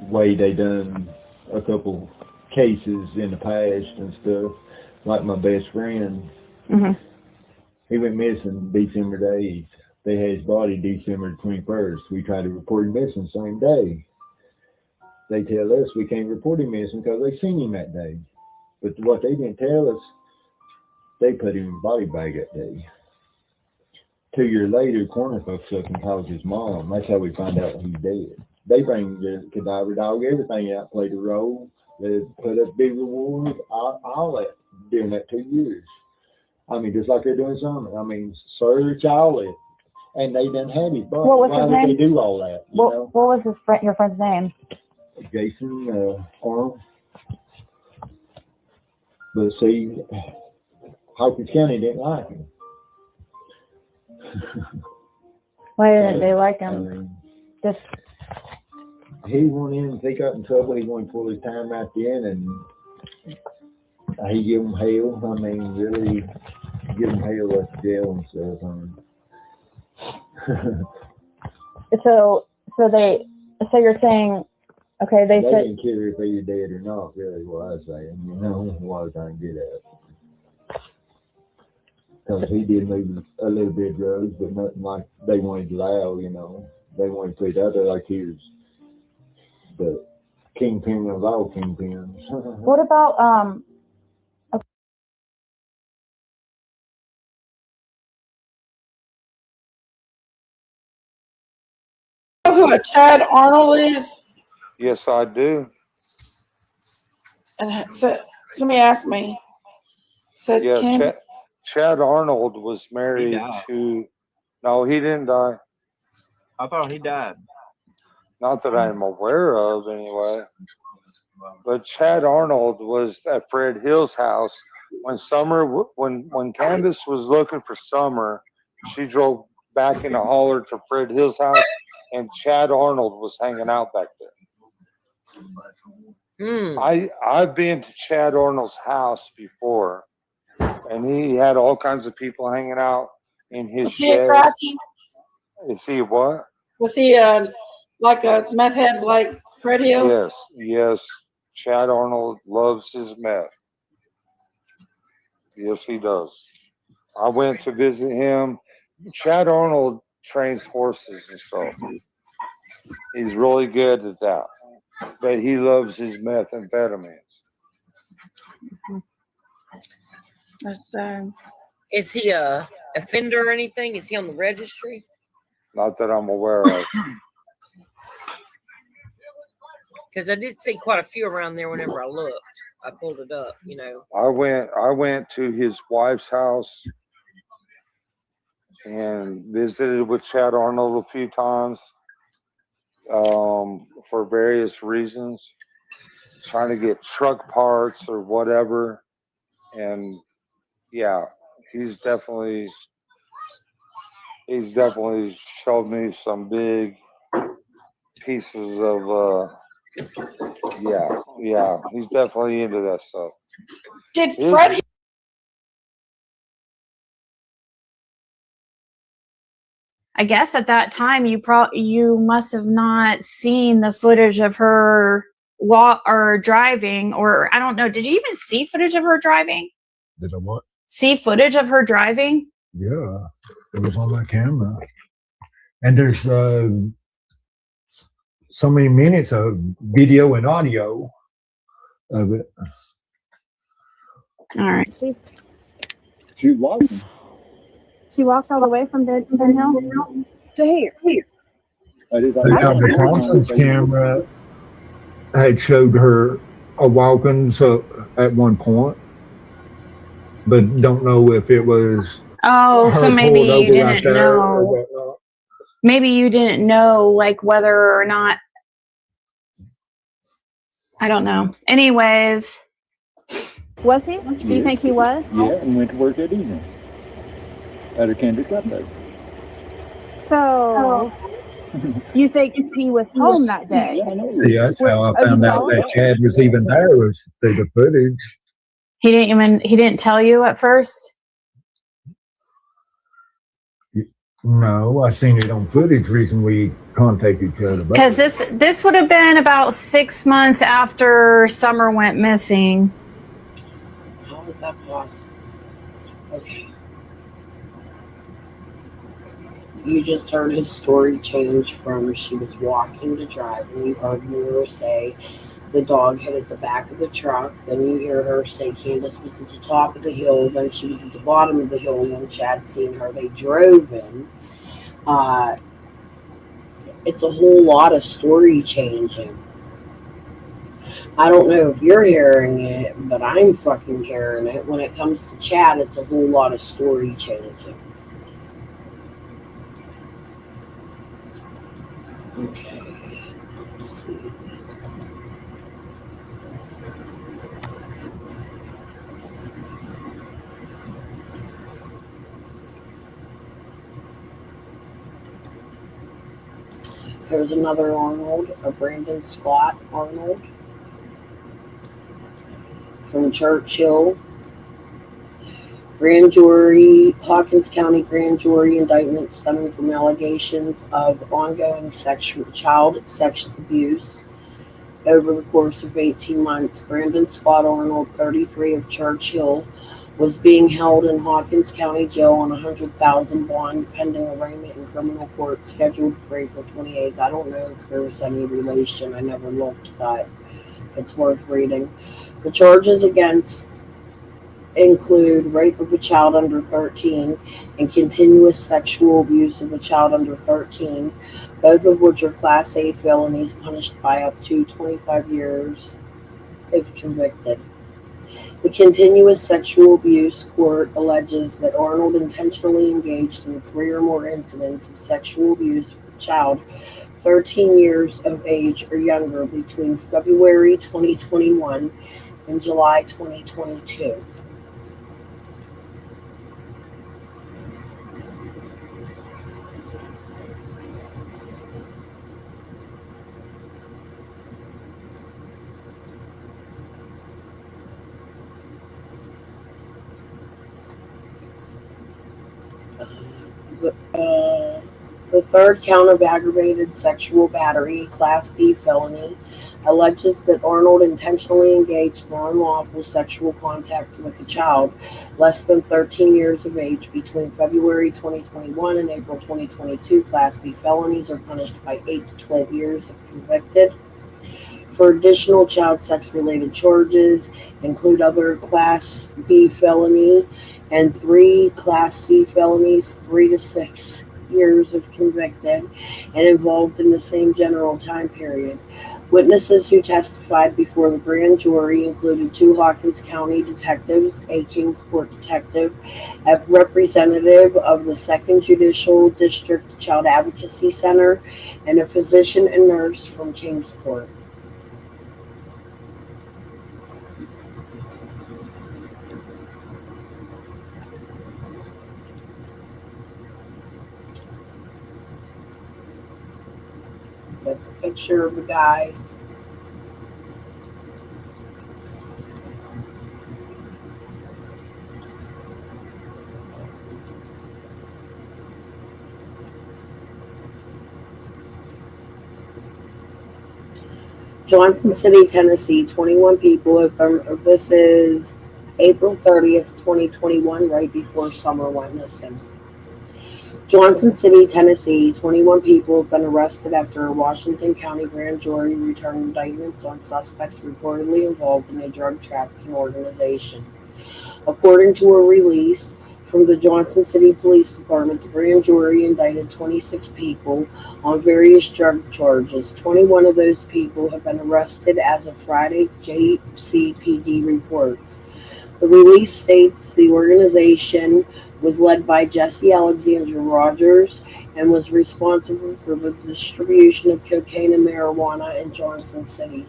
way they done a couple cases in the past and stuff. Like my best friend, he went missing December the 8th. They had his body December 21st. We tried to report him missing the same day. They tell us we can't report him missing because they seen him that day. But what they didn't tell us, they put him in a body bag that day. 2 years later, coroner folks up and calls his mom. That's how we find out he's dead. They bring the cadaver dog, everything out, played a role. They put up big rewards, all that during that 2 years. I mean, just like they're doing something. I mean, search all that. And they done had his body. What was Why his would name? they do all that? You know? What was your friend's name? Jason Arnold. But see, Hawkins County didn't like him. Why didn't they like him? I mean, Just he went in and he got in trouble. He went full his time right then, and he give him hell. I mean, really give him hell at the jail and stuff. so you're saying, okay, they said didn't care if he was dead or not. Really, what I was saying, you know, what I was trying to get at. Because he did move a little bit of drugs, but nothing like they wanted to allow, you know. they want to put it out there like he was the kingpin of all kingpins. What about You know who a Chad Arnold is? Yes, I do. And so, somebody asked me. Said, Yeah, Kim, Chad Arnold was married died. to. No, he didn't die. I thought he died. Not that I'm aware of, anyway. But Chad Arnold was at Fred Hill's house when Candace was looking for Summer. She drove back in the holler to Fred Hill's house, and Chad Arnold was hanging out back there. I've been to Chad Arnold's house before, and he had all kinds of people hanging out in his was he a shed. cracky? Is he what? Was he like a meth head like Fred Hill? Yes. Chad Arnold loves his meth. Yes, he does. I went to visit him. Chad Arnold trains horses and stuff. He's really good at that. But he loves his methamphetamines. That's, Is he a offender or anything? Is he on the registry? Not that I'm aware of. Because I did see quite a few around there whenever I looked. I pulled it up, you know. I went to his wife's house and visited with Chad Arnold a few times for various reasons, trying to get truck parts or whatever. And yeah, he's definitely showed me some big pieces of yeah, he's definitely into that stuff. Did Fred? I guess at that time you must have not seen the footage of her driving, or I don't know. Did you even see footage of her driving? Did I what? See footage of her driving? Yeah, it was on my camera. And there's so many minutes of video and audio of it. All right. She walking. she walks all the way from Ben Hill To here. The Thompson's camera had showed her walking at one point, but don't know if it was. Oh, so maybe you didn't know. Or Maybe you didn't know, like, whether or not. I don't know. Anyways. Was he? Do you think he was? Yeah, and went to work that evening at her Kendrick Update. So, you think he was home that day? Yeah, that's how I found out that Chad was even there, was through the footage. He didn't tell you at first? No, I seen it on footage. Reason we contacted each other. Because this would have been about 6 months after Summer went missing. How is that possible? Okay. You just heard his story change from she was walking to driving. You heard her say the dog hit at the back of the truck. Then you hear her say Candace was at the top of the hill. Then she was at the bottom of the hill. And then Chad seen her. They drove in. It's a whole lot of story changing. I don't know if you're hearing it, but I'm fucking hearing it. When it comes to Chad, it's a whole lot of story changing. Okay, let's see. There's another Arnold, a Brandon Scott Arnold from Churchill. Grand jury, Hawkins County grand jury indictment stemming from allegations of ongoing child sexual abuse over the course of 18 months. Brandon Scott Arnold, 33 of Churchill, was being held in Hawkins County Jail on $100,000 bond pending arraignment in criminal court scheduled for April 28th. I don't know if there's any relation. I never looked, but it's worth reading. The charges against include rape of a child under 13 and continuous sexual abuse of a child under 13, both of which are Class A felonies punished by up to 25 years if convicted. The continuous sexual abuse court alleges that Arnold intentionally engaged in 3 or more incidents of sexual abuse with a child 13 years of age or younger between February 2021 and July 2022. The third count of aggravated sexual battery, Class B felony, alleges that Arnold intentionally engaged in unlawful sexual contact with a child less than 13 years of age between February 2021 and April 2022. Class B felonies are punished by 8 to 12 years if convicted. For additional child sex related charges, include other Class B felony and 3 Class C felonies, 3 to 6 years if convicted and involved in the same general time period. Witnesses who testified before the grand jury included 2 Hawkins County detectives, a Kingsport detective, a representative of the 2nd Judicial District Child Advocacy Center, and a physician and nurse from Kingsport. That's a picture of the guy. Johnson City, Tennessee, 21 people have been, this is April 30th, 2021, right before summer went missing. Johnson City, Tennessee, 21 people have been arrested after a Washington County grand jury returned indictments on suspects reportedly involved in a drug trafficking organization. According to a release from the Johnson City Police Department, the grand jury indicted 26 people on various drug charges. 21 of those people have been arrested as of Friday, JCPD reports. The release states the organization was led by Jesse Alexander Rogers and was responsible for the distribution of cocaine and marijuana in Johnson City.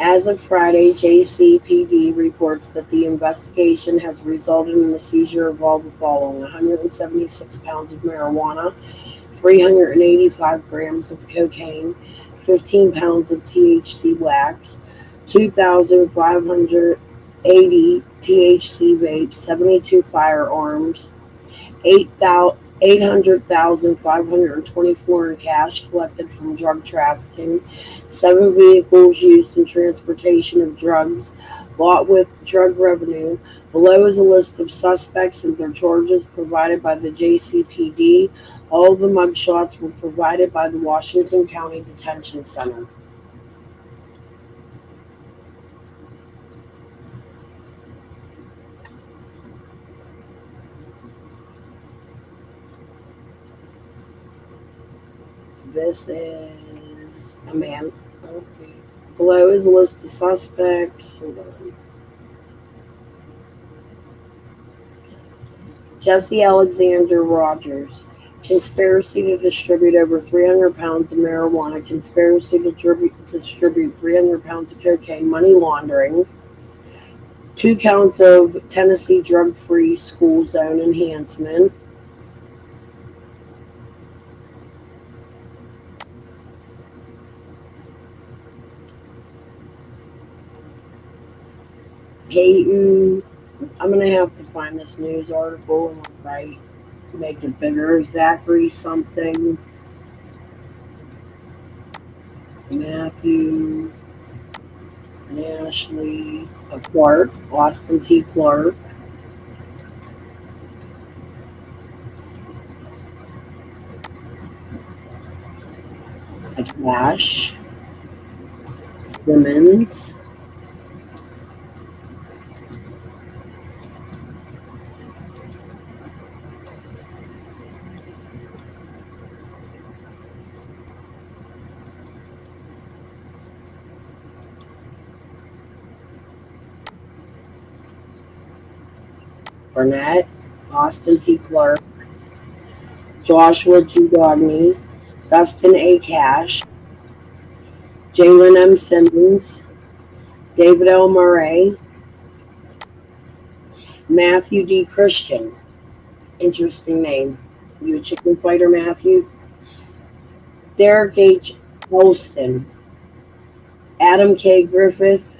As of Friday, JCPD reports that the investigation has resulted in the seizure of all the following: 176 pounds of marijuana, 385 grams of cocaine, 15 pounds of THC wax, 2,580 THC vapes, 72 firearms, 800,524 in cash collected from drug trafficking, 7 vehicles used in transportation of drugs bought with drug revenue. Below is a list of suspects and their charges provided by the JCPD. All of the mugshots were provided by the Washington County Detention Center. This is a man. Okay. Below is a list of suspects. Hold on. Jesse Alexander Rogers. Conspiracy to distribute over 300 pounds of marijuana. Conspiracy to distribute 300 pounds of cocaine. Money laundering. 2 counts of Tennessee drug-free school zone enhancement. Peyton, I'm going to have to find this news article and make it bigger. Zachary something. Matthew, Ashley, Clark, Austin T. Clark, Cash, Simmons, Burnett, Austin T. Clark, Joshua G. Dogny, Dustin A. Cash, Jalen M. Simmons, David L. Murray, Matthew D. Christian. Interesting name. You a chicken fighter, Matthew? Derek H. Holston, Adam K. Griffith,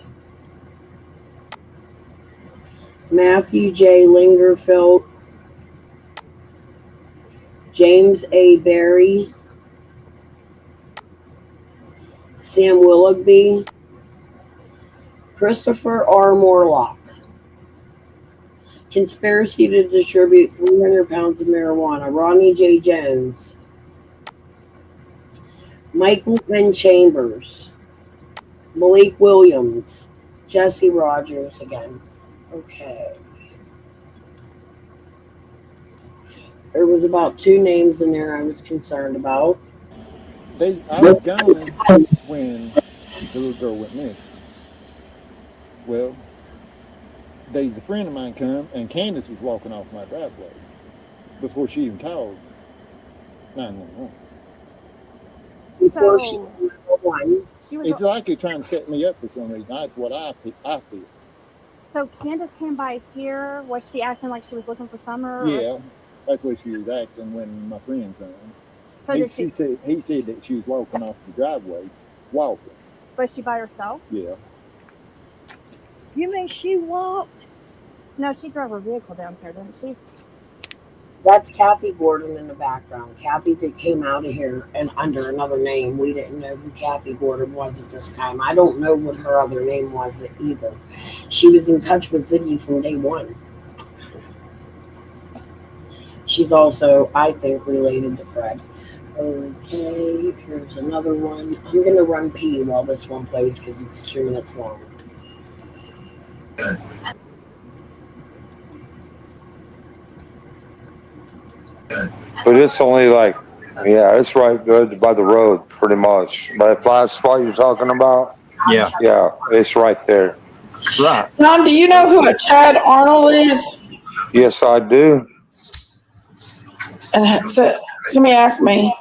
Matthew J. Lingerfeld, James A. Berry, Sam Willoughby, Christopher R. Morlock. Conspiracy to distribute 300 pounds of marijuana. Ronnie J. Jones, Michael N. Chambers, Malik Williams, Jesse Rogers again. Okay. There was about 2 names in there I was concerned about. I was gone when the little girl went missing. Well, there's a friend of mine come, and Candace was walking off my driveway before she even called 911. Before she won. It's like you're trying to set me up for some reason. That's what I feel. So Candace came by here. Was she acting like she was looking for Summer? Yeah, that's what she was acting when my friend came. So He said that she was walking off the driveway, walking. Was she by herself? Yeah. You mean she walked? No, she drove her vehicle down here, didn't she? That's Kathy Gordon in the background. Kathy came out of here and under another name. We didn't know who Kathy Gordon was at this time. I don't know what her other name was either. She was in touch with Ziggy from day one. She's also, I think, related to Fred. Okay, here's another one. I'm going to run pee while this one plays because it's 2 minutes long. But it's only like, yeah, it's right good by the road, pretty much. That flat spot you're talking about? Yeah. Yeah, it's right there. Right. Don, do you know who a Chad Arnold is? Yes, I do. And so, somebody asked me.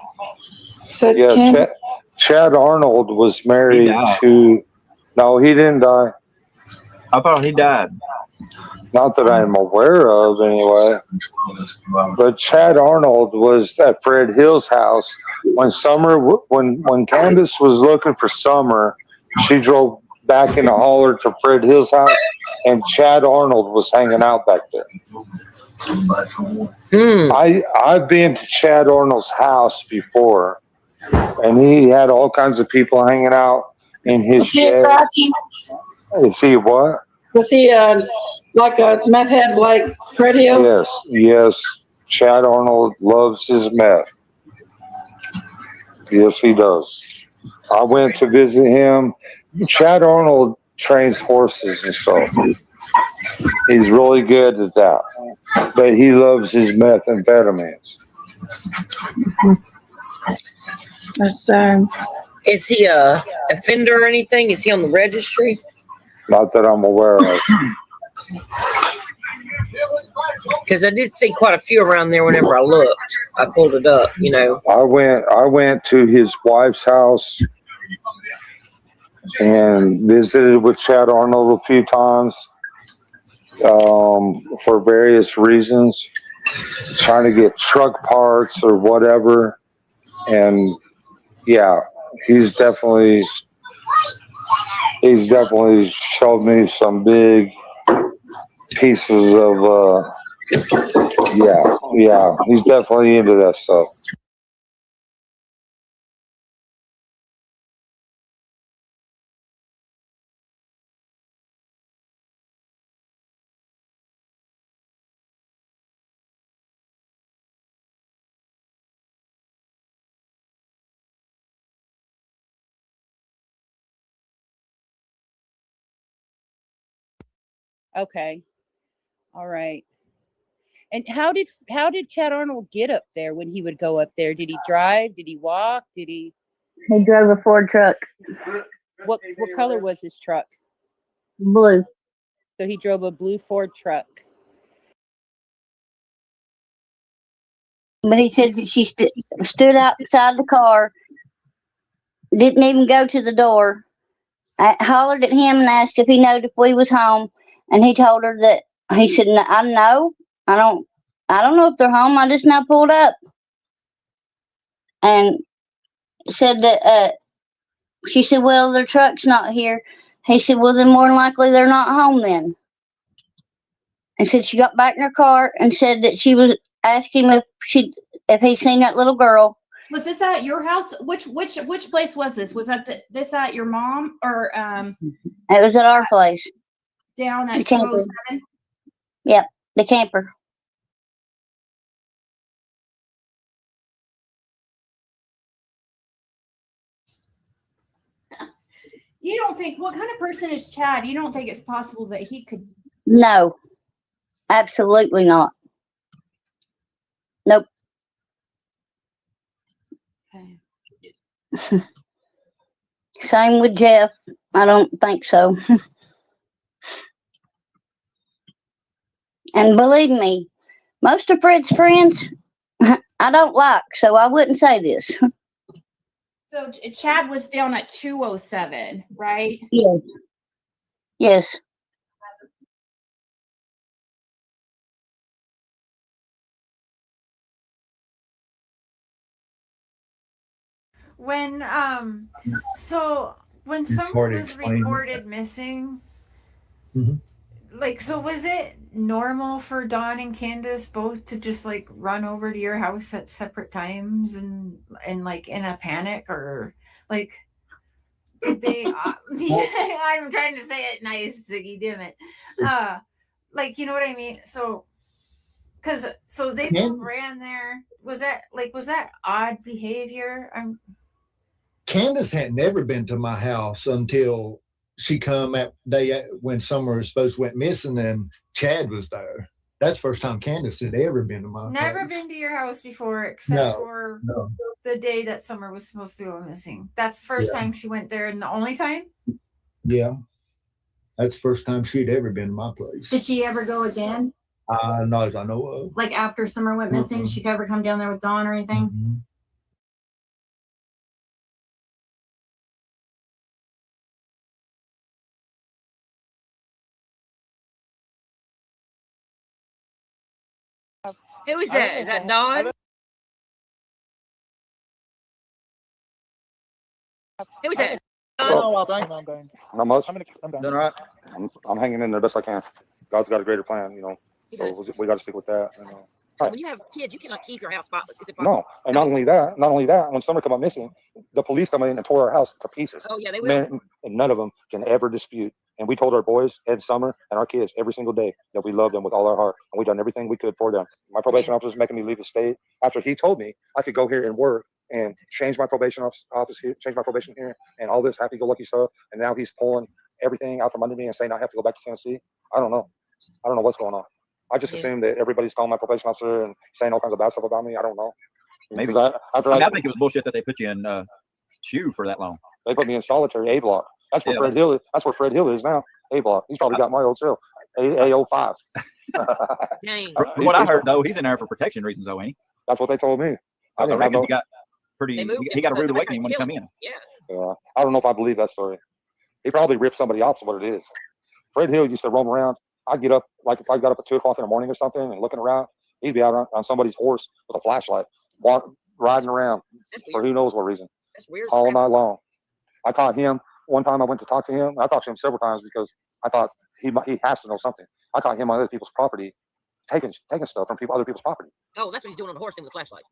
So Yeah, Chad Arnold was married to. No, he didn't die. I thought he died. Not that I'm aware of, anyway. But Chad Arnold was at Fred Hill's house when Candace was looking for Summer. She drove back in the holler to Fred Hill's house, and Chad Arnold was hanging out back there. I've been to Chad Arnold's house before, and he had all kinds of people hanging out in his shed. Is he what? Was he like a meth head like Fred Hill? Yes. Chad Arnold loves his meth. Yes, he does. I went to visit him. Chad Arnold trains horses and stuff. He's really good at that. But he loves his methamphetamines. That's Is he a offender or anything? Is he on the registry? Not that I'm aware of. Because I did see quite a few around there whenever I looked. I pulled it up, you know. I went to his wife's house and visited with Chad Arnold a few times for various reasons, trying to get truck parts or whatever. And yeah, he's definitely showed me some big pieces of yeah, he's definitely into that stuff. Okay. All right. And how did Chad Arnold get up there when he would go up there? Did he drive? Did he walk? Did he? He drove a Ford truck, What color was his truck? blue. So he drove a blue Ford truck. But he said that she stood outside the car, didn't even go to the door. I hollered at him and asked if he knowed if we was home, and he told her that he said, "I know. I don't know if they're home. I just now pulled up," and said that she said, "Well, their truck's not here." He said, "Well, then more than likely they're not home then." And said she got back in her car and said that she was asking him if he'd seen that little girl. Was this at your house? Which place was this? Was that this at your mom or It was at our place. down The at camper. 207? Yep, the camper. You don't think, what kind of person is Chad? You don't think it's possible that he could? No, absolutely not. Nope. Okay. Same with Jeff. I don't think so. And believe me, most of Fred's friends I don't like, so I wouldn't say this. So Chad was down at 207, right? Yes. Yes. When so when It's someone hard to was explain. reported missing, Mhm. like, so was it normal for Dawn and Candace both to just like run over to your house at separate times and like in a panic, or like did they I'm trying to say it nice, Ziggy, damn it. Like, you know what I mean? So they both Candace, ran there. Was that odd behavior? Candace had never been to my house until she come at day when Summer was supposed to went missing, and Chad was there. That's the first time Candace had ever been to my Never place. been to your house before, except No, for no. the day that Summer was supposed to go missing. That's the first Yeah. time she went there, and the only time. Yeah, that's the first time she'd ever been to my place. Did she ever go again? Not as I know of. Like after Summer went missing, she could ever come down there with Dawn or anything? Mm-hmm. Who is that? Is that Dawn? Who is that? Well, I'm doing. Not much. I'm Doing all right. I'm hanging in there best I can. God's got a greater plan, you know. So we got to stick with that. You know. So when you have kids, you cannot keep your house spotless. Is it possible? No, and not only that, when Summer come up missing, the police come in and tore our house to pieces. Oh yeah, they will. And none of them can ever dispute. And we told our boys, Ed, Summer, and our kids every single day that we love them with all our heart, and we done everything we could for them. My probation officer was making me leave the state after he told me I could go here and work and change my probation office here, change my probation here, and all this happy-go-lucky stuff. And now he's pulling everything out from under me and saying I have to go back to Tennessee. I don't know what's going on. I just assume that everybody's calling my probation officer and saying all kinds of bad stuff about me. I don't know. Maybe. I think it was bullshit that they put you in SHU for that long. They put me in solitary A block. That's where Fred Hill is. That's where Fred Hill is now. A block. He's probably got my old cell. A05. Dang. From what I heard, though, he's in there for protection reasons, though, ain't he? That's what they told me. I reckon he got he got a rude awakening when he come in. Yeah. I don't know if I believe that story. He probably ripped somebody off. Is what it is. Fred Hill used to roam around. I'd get up, like if I got up at 2 o'clock in the morning or something and looking around, he'd be out on somebody's horse with a flashlight, riding around for who knows what reason. That's weird. All night long. I caught him one time. I went to talk to him. I talked to him several times because I thought he has to know something. I caught him on other people's property, taking stuff from other people's property. Oh, that's what he's doing on the horse thing with the flashlight.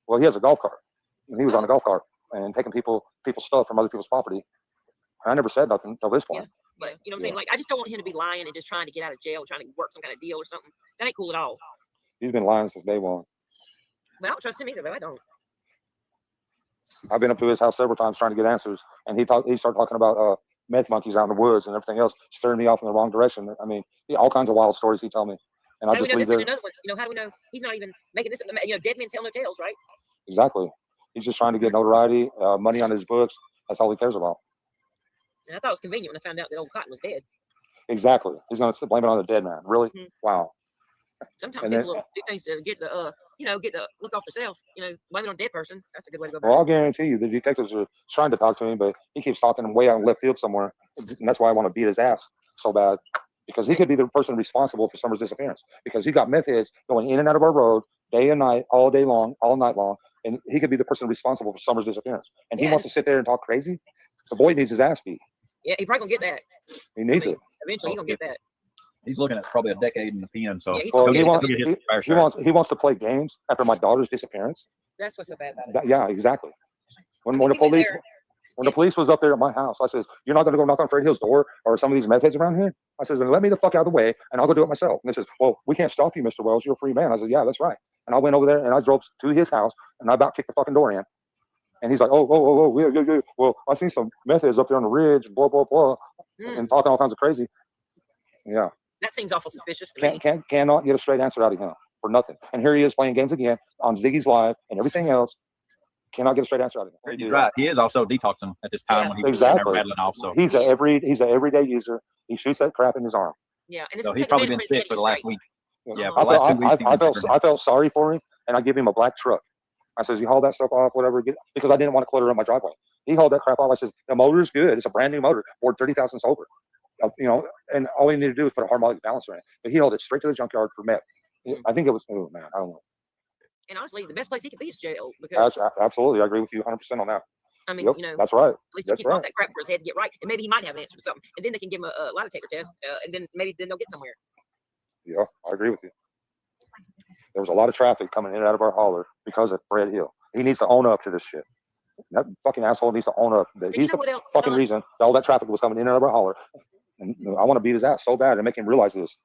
Well, he has a golf cart, and he was on a golf cart and taking people's stuff from other people's property. I never said nothing until this point. Yeah. But you know what I'm saying? Like, I just don't want him to be lying and just trying to get out of jail, trying to work some kind of deal or something. That ain't cool at all. He's been lying since day one. But I don't trust him either, but I don't. I've been up to his house several times trying to get answers, and he started talking about meth monkeys out in the woods and everything else, steering me off in the wrong direction. I mean, all kinds of wild stories he told me. And I How do we just know leave this there. is another one? You know, how do we know he's not even making this? You know, dead men tell no tales, right? Exactly. He's just trying to get notoriety, money on his books. That's all he cares about. And I thought it was convenient when I found out that old Cotton was dead. Exactly. He's going to blame it on the dead man. Really? Wow. Sometimes And people then, will do things to get the, you know, get the look off themselves. You know, blame it on a dead person. That's a good way to go well, about I'll it. guarantee you the detectives are trying to talk to him, but he keeps talking way out in left field somewhere. And that's why I want to beat his ass so bad. Because he could be the person responsible for Summer's disappearance. Because he got meth heads going in and out of our road day and night, all day long, all night long. And he could be the person responsible for Summer's disappearance. And he wants to sit there and talk crazy. The boy needs his ass beat. Yeah, he probably gonna get that. He needs it. Eventually, he's gonna get that. He's looking at probably a decade in the pen. So Yeah, he's Well, gonna he get wants, it. he wants to play games after my daughter's disappearance. That's what's so bad about it. Yeah, exactly. When the police was up there at my house, I says, "You're not going to go knock on Fred Hill's door or some of these meth heads around here?" I says, "Then let me the fuck out of the way, and I'll go do it myself." And they says, "Well, we can't stop you, Mr. Wells. You're a free man." I said, "Yeah, that's right." And I went over there and I drove to his house and I about kicked the fucking door in. And he's like, "Oh, yeah. Well, I seen some meth heads up there on the ridge, blah blah blah, and talking all kinds of crazy." Yeah. That seems awful suspicious to me. Cannot get a straight answer out of him for nothing. And here he is playing games again on Ziggy's Live and everything else. Cannot get a straight answer out of him. He's right. He is also detoxing at this time when he's Exactly. rattling off. So he's an everyday user. He shoots that crap in his arm. Yeah, and so he's probably been sick for the last week. Yeah, for the last 2 weeks. I felt sorry for him, and I give him a black truck. I says, "You haul that stuff off, whatever," because I didn't want to clutter up my driveway. He hauled that crap off. I says, "The motor's good. It's a brand new motor. Ford 30,000 sober. You know, and all you need to do is put a harmonic balancer in it." But he hauled it straight to the junkyard for meth. I think it was, oh man, I don't know. And honestly, the best place he could be is jail. Because Absolutely, I agree with you 100% on that. I mean, Yep, you know, that's right. At least he That's keep off right. that crap for his head to get right, and maybe he might have an answer to something, and then they can give him a lie detector test, and then maybe they'll get somewhere. Yeah, I agree with you. There was a lot of traffic coming in and out of our hauler because of Fred Hill. He needs to own up to this shit. That fucking asshole needs to own up that he's the fucking reason that all that traffic was coming in and out of our hauler. And I want to beat his ass so bad and make him realize this.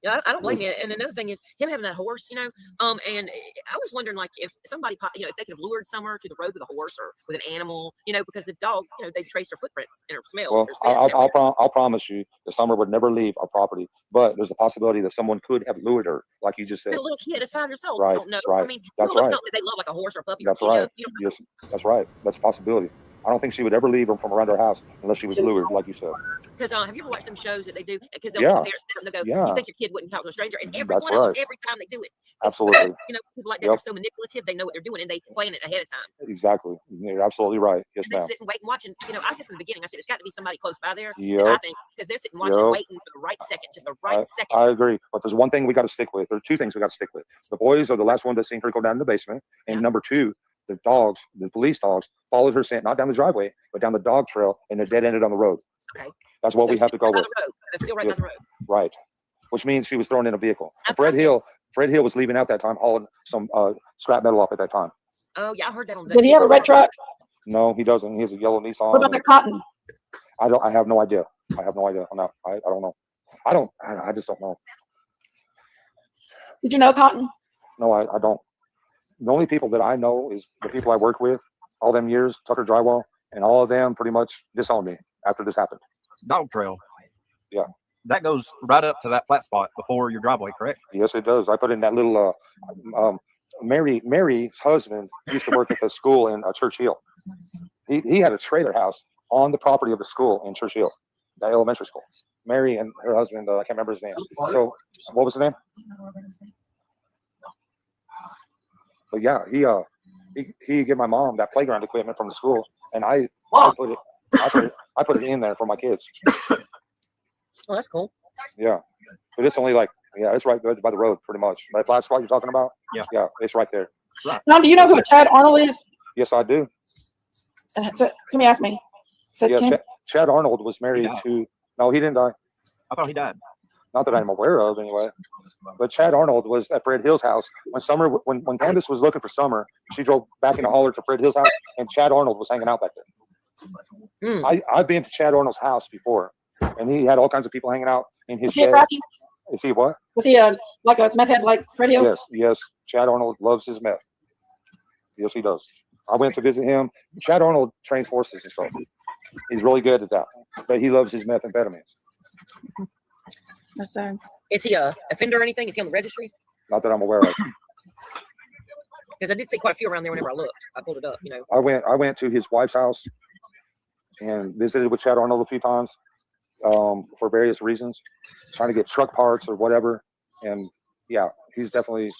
Yeah, I don't blame you. And another thing is him having that horse, you know. And I was wondering, like, if somebody, you know, if they could have lured Summer to the road with a horse or with an animal, you know, because the dog, you know, they trace her footprints and her smell. Well, her scent I'll promise you that Summer would never leave our property, but there's a possibility that someone could have lured her, like you just said. As a little kid is 5 years old. Right, I don't know. right. I mean, That's you look right. something that they love, like a horse or a puppy. That's you know, right. you know, Yes, that's right. That's a possibility. I don't think she would ever leave him from around her house unless she was lured, like you said. because have you ever watched them shows that they do? Because they'll Yeah. get the parents and they'll go, Yeah. "You think your kid wouldn't talk to a stranger?" And every That's one of them, right. every time they do it, Absolutely. you know, people like that Yep. are so manipulative. They know what they're doing and they plan it ahead of time. Exactly. You're absolutely right. Yes, And they ma'am. sit and wait and watch. And you know, I said from the beginning, I said it's got to be somebody close by there. And Yep. I think because they're sitting watching, Yep. waiting for the right second, just the right second. I agree. But there's one thing we got to stick with. There are two things we got to stick with. The boys are the last one that seen her go down in the basement. And number two, the dogs, the police dogs, followed her scent, not down the driveway, but down the dog trail, and it dead ended on the road. Okay. That's what So we have to go right by with. the road. They're still right by the road. Right. Which means she was thrown in a vehicle. And Fred Hill was leaving out that time, hauling some scrap metal off at that time. Oh yeah, I heard that on the. Did he have a red truck? No, he doesn't. He has a yellow Nissan. What about the cotton? I have no idea. I have no idea on that. I don't know. I just don't know. Did you know Cotton? No, I don't. The only people that I know is the people I work with all them years, Tucker Drywall, and all of them pretty much disowned me after this happened. Dog trail. Yeah. That goes right up to that flat spot before your driveway, correct? Yes, it does. I put in that little, Mary's husband used to work at the school in Church Hill. He had a trailer house on the property of the school in Church Hill, the elementary school. Mary and her husband, I can't remember his name. So what was his name? But yeah, he gave my mom that playground equipment from the school, and I put it in there for my kids. Oh, that's cool. Yeah, but it's only like, it's right by the road, pretty much. That flat spot you're talking about. Yeah, it's right there. Now, do you know who Chad Arnold is? Yes, I do. Somebody asked me. So Yeah, Chad Arnold was married to. No, he didn't die. I thought he died. Not that I'm aware of, anyway. But Chad Arnold was at Fred Hill's house when Candace was looking for Summer. She drove back in a hauler to Fred Hill's house, and Chad Arnold was hanging out back there. I've been to Chad Arnold's house before, and he had all kinds of people hanging out in his Was he a shed. cracky? Is he what? Was he like a meth head like Fred Hill? Yes. Chad Arnold loves his meth. Yes, he does. I went to visit him. Chad Arnold trains horses and stuff. He's really good at that, but he loves his methamphetamines. That's sad. Is he a offender or anything? Is he on the registry? Not that I'm aware of. Because I did see quite a few around there whenever I looked. I pulled it up, you know. I went to his wife's house and visited with Chad Arnold a few times for various reasons, trying to get truck parts or whatever. And yeah, he's definitely.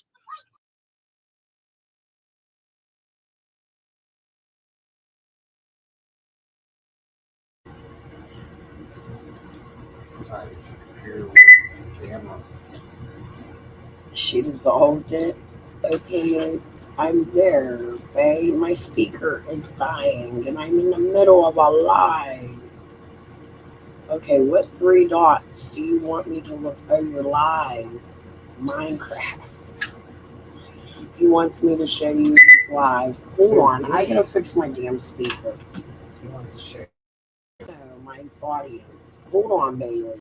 She dissolved it. Okay, I'm there, babe. My speaker is dying, and I'm in the middle of a live. Okay, what 3 dots do you want me to look over live? Minecraft. He wants me to show you his live. Hold on, I gotta fix my damn speaker. He wants to show you. Oh, my audience. Hold on, Bailey.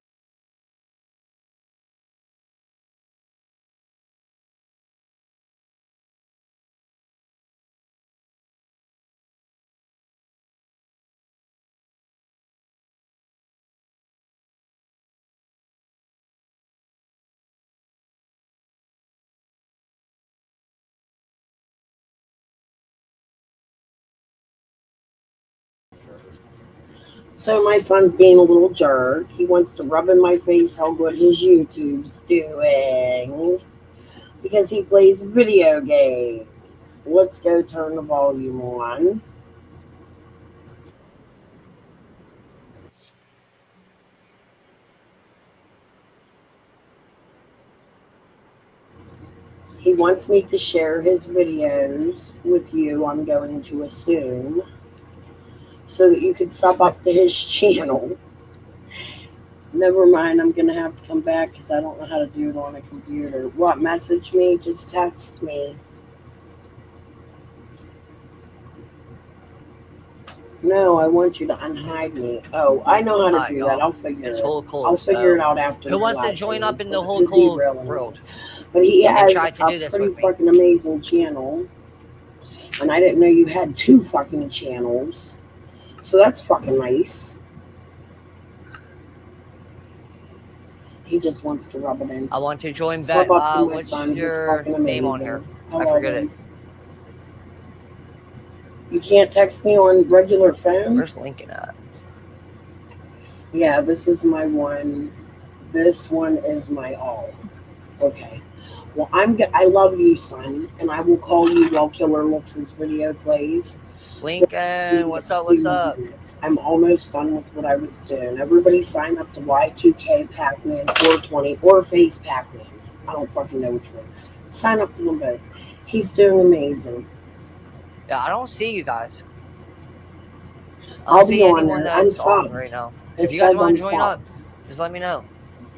So my son's being a little jerk. He wants to rub in my face how good his YouTube's doing because he plays video games. Let's go turn the volume on. He wants me to share his videos with you, I'm going to assume, so that you could sub up to his channel. Never mind, I'm going to have to come back because I don't know how to do it on a computer. What, message me? Just text me. No, I want you to unhide me. Oh, I know how to do that. I'll figure it out. I'll figure it out after. Who wants to join up in the whole cool world? But he has try to do a this pretty with me. fucking amazing channel. And I didn't know you had 2 fucking channels. So that's fucking nice. He just wants to rub it in. I want to join Sub back. up to my What's son. He's your fucking name on amazing. here? I Hello, forget it. babe. You can't text me on regular phone? Where's Lincoln at? Yeah, this is my one. This one is my all. Okay. Well, I love you, son, and I will call you while Killer Looks' video plays. Lincoln, what's up? What's up? I'm almost done with what I was doing. Everybody sign up to Y2K Pac-Man 420 or Face Pac-Man. I don't fucking know which one. Sign up to them both. He's doing amazing. Yeah, I don't see you guys. I I'll don't be see on anyone there. I'm that's on subbed. right now. It If you guys says want I'm to join up, subbed. just let me know.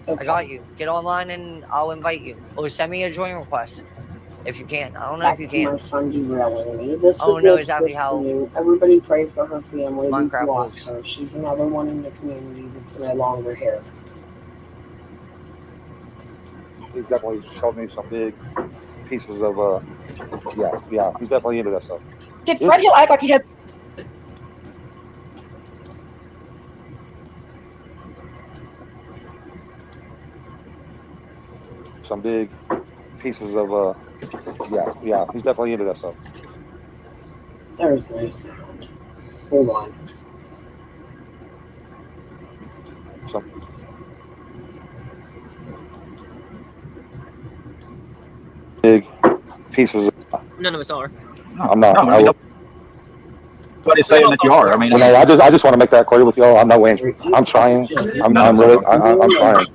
Okay. I got you. Get online and I'll invite you. Or send me a join request if you can. I don't know Back if you to my can. son derailing me. This I was don't know Miss exactly how Christine. Everybody pray for her family. We've Minecraft lost works. her. She's another one in the community that's no longer here. He's definitely showed me some big pieces of yeah. He's definitely into that stuff. Did Fred Hill act like he had? Some big pieces of yeah. He's definitely into that stuff. There's no sound. Hold on. Some big pieces. None of us are. I'm not. Nobody's saying that you are. I mean, No, I just want to make that clear with y'all. I'm not waiting. I'm trying. I'm really. I'm trying.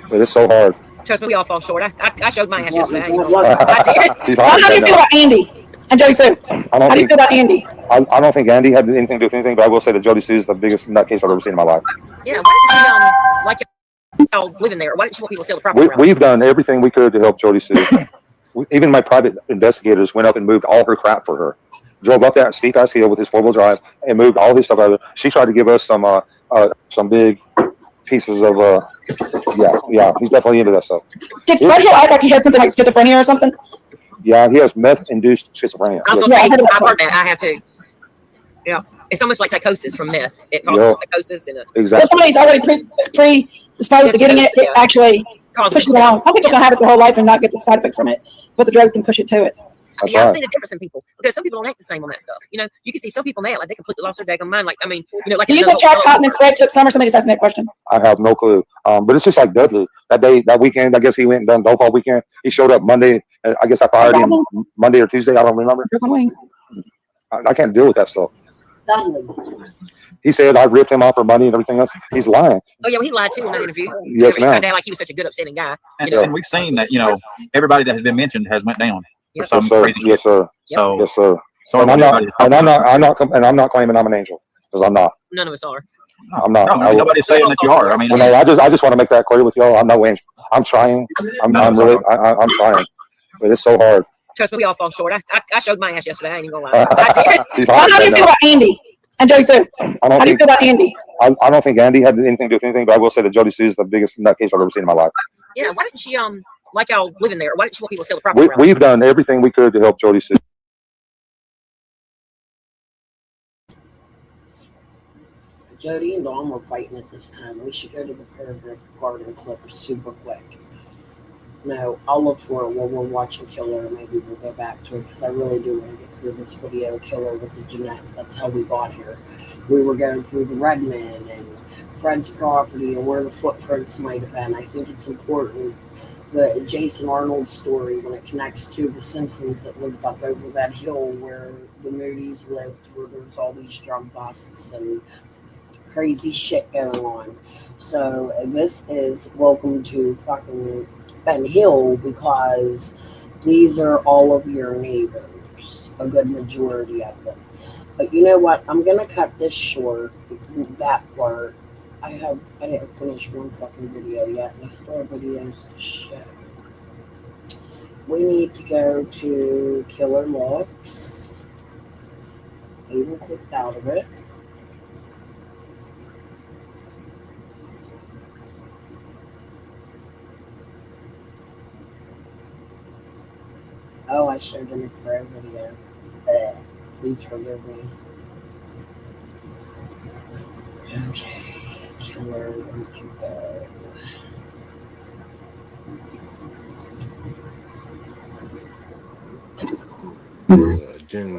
But it's so hard. Trust me, we all fall short. I showed my ass yesterday. She's How do you feel about Andy and Jody Sue? How do you feel about Andy? I don't think Andy had anything to do with anything, but I will say that Jody Sue is the biggest nutcase I've ever seen in my life. Yeah, why didn't she like y'all living there? Why didn't she want people to sell the property? We've done everything we could to help Jody Sue. Even my private investigators went up and moved all her crap for her. Drove up that steep ass hill with his 4-wheel drive and moved all his stuff out of there. She tried to give us some big pieces of yeah. He's definitely into that stuff. Did Fred Hill act like he had something like schizophrenia or something? Yeah, he has meth-induced schizophrenia. I was gonna say, I've heard that. I have too. Yeah, it's almost like psychosis from meth. It causes psychosis and If somebody's already predisposed to getting it, it actually pushes it along. Some people can have it their whole life and not get the side effects from it, but the drugs can push it to it. I've seen a difference in people because some people don't act the same on that stuff. You know, you can see some people now like they completely lost their daggone mind. Like, I mean, you know, like. Do you think Chad Cotton and Fred took some, or somebody just asking that question? I have no clue. But it's just like Dudley. That weekend, I guess he went and done dope all weekend. He showed up Monday. I guess I fired him Monday or Tuesday. I don't remember. I can't deal with that stuff. Dudley. He said I ripped him off for money and everything else. He's lying. Oh yeah, well, he lied too in that interview. Yes, He tried ma'am. to act like he was such a good, upstanding guy. And we've seen that, you know, everybody that has been mentioned has went down for some crazy shit. Yes, sir. So, yes, sir. So and I'm not claiming I'm an angel because I'm not. None of us are. I'm not. No, nobody's saying that you are. I mean, you know, I just want to make that clear with y'all. I'm no angel. I'm trying. I'm really trying, but it's so hard. Trust me, we all fall short. I showed my ass yesterday. I ain't even gonna lie. How do you feel about Andy and Jody Sue? How do you feel about Andy? I don't think Andy had anything to do with anything, but I will say that Jody Sue is the biggest nutcase I've ever seen in my life. Yeah, why didn't she like y'all living there? Why didn't she want people to sell the property? We've done everything we could to help Jody Sue. Jody and Dawn were fighting at this time. We should go to the Paragraph Garden clip super quick. No, I'll look for it while we're watching Killer. Maybe we'll go back to it because I really do want to get through this video, Killer with the Jeanette. That's how we got here. We were going through the Redman and Fred's property and where the footprints might have been. I think it's important. The Jason Arnold story, when it connects to the Simpsons that lived up over that hill where the Moody's lived, where there's all these drug busts and crazy shit going on. So this is welcome to fucking Ben Hill because these are all of your neighbors, a good majority of them. But you know what? I'm gonna cut this short, that part. I didn't finish one fucking video yet. My store videos to show. We need to go to Killer Looks. I even clicked out of it. Oh, I showed him a prayer video. Please forgive me. Okay, Killer, where'd you go?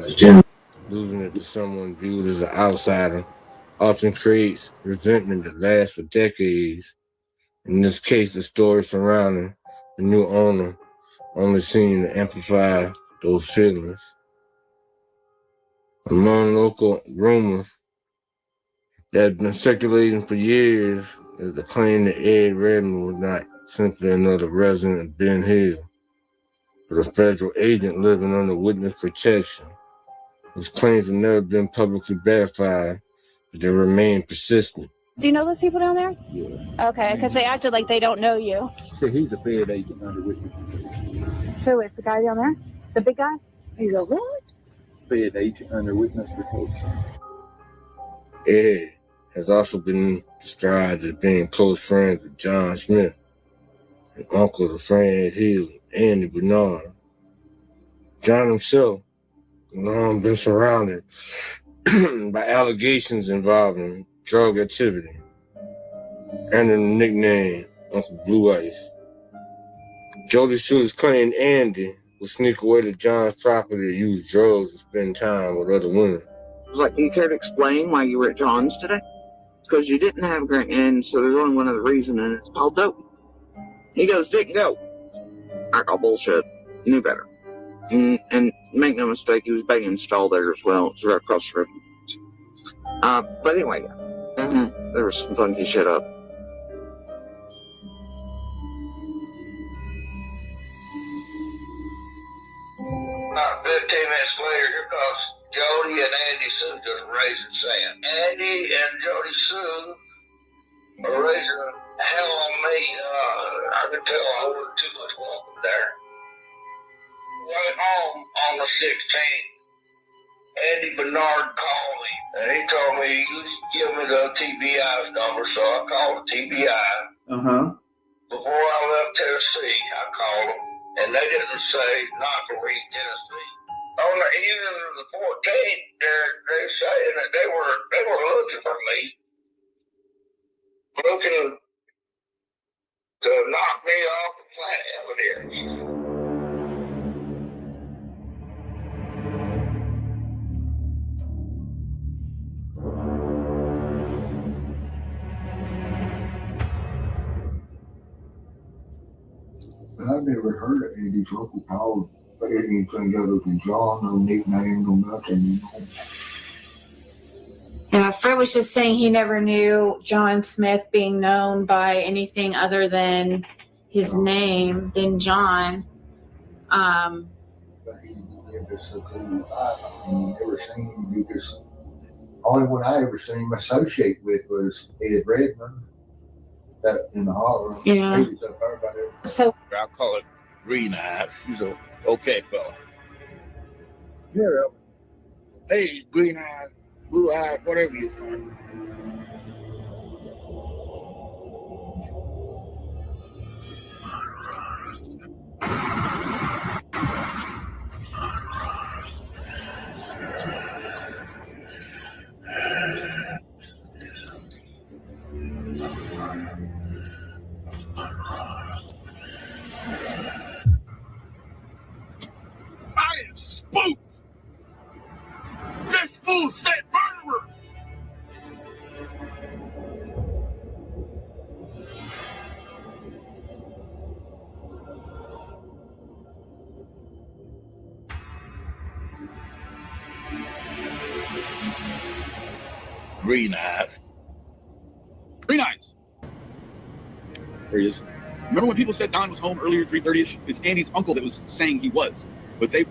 Agenda. Losing it to someone viewed as an outsider often creates resentment that lasts for decades. In this case, the story surrounding the new owner only seemed to amplify those feelings. Among local rumors that had been circulating for years is the claim that Ed Redmond was not simply another resident of Ben Hill, but a federal agent living under witness protection. Those claims have never been publicly verified, but they remain persistent. Do you know those people down there? Yeah. Okay, because they acted like they don't know you. So he's a Fed agent under witness. Who is the guy down there? The big guy? He's a what? Fed agent under witness protection. Ed has also been described as being close friends with John Smith, an uncle to Fred Hill and Andy Bernard. John himself has long been surrounded by allegations involving drug activity and the nickname Uncle Blue Ice. Jody Sue's claimed Andy would sneak away to John's property to use drugs and spend time with other women. I was like, do you care to explain why you were at John's today? Because you didn't have a grant, and so there's only one other reason, and it's called dope. He goes, didn't go. I call bullshit. You knew better. And make no mistake, he was begging to stall there as well. It's right across the river. But anyway, there was some funky shit up. About 15 minutes later, here comes Jody and Andy Sue just raising sand. Andy and Jody Sue are raising hell on me. I could tell I wasn't too much welcome there. Way home on the 16th, Andy Bernard called me, and he told me, you give me the TBI's number, so I called the TBI. Before I left Tennessee, I called them, and they didn't say Knoxville, Tennessee. On the evening of the 14th, they're saying that they were looking for me, looking to knock me off and plant evidence. But I've never heard of Andy's uncle called anything other than John, no nickname, no nothing, you know. Yeah, Fred was just saying he never knew John Smith being known by anything other than his name, than John. But he lived a secluded life. I mean, you never seen him. He just, only one I ever seen him associate with was Ed Redmond, that in the holler. Yeah. He was up there by there. So I'll call it Green Eyes. He's a okay fella. Yeah. Hey, Green Eyes, Blue Eyes, whatever you think. I am spooked. This fool said murderer. Green Eyes. Green Eyes. There he is. Remember when people said Don was home earlier, 3:30ish? It's Andy's uncle that was saying he was, but they.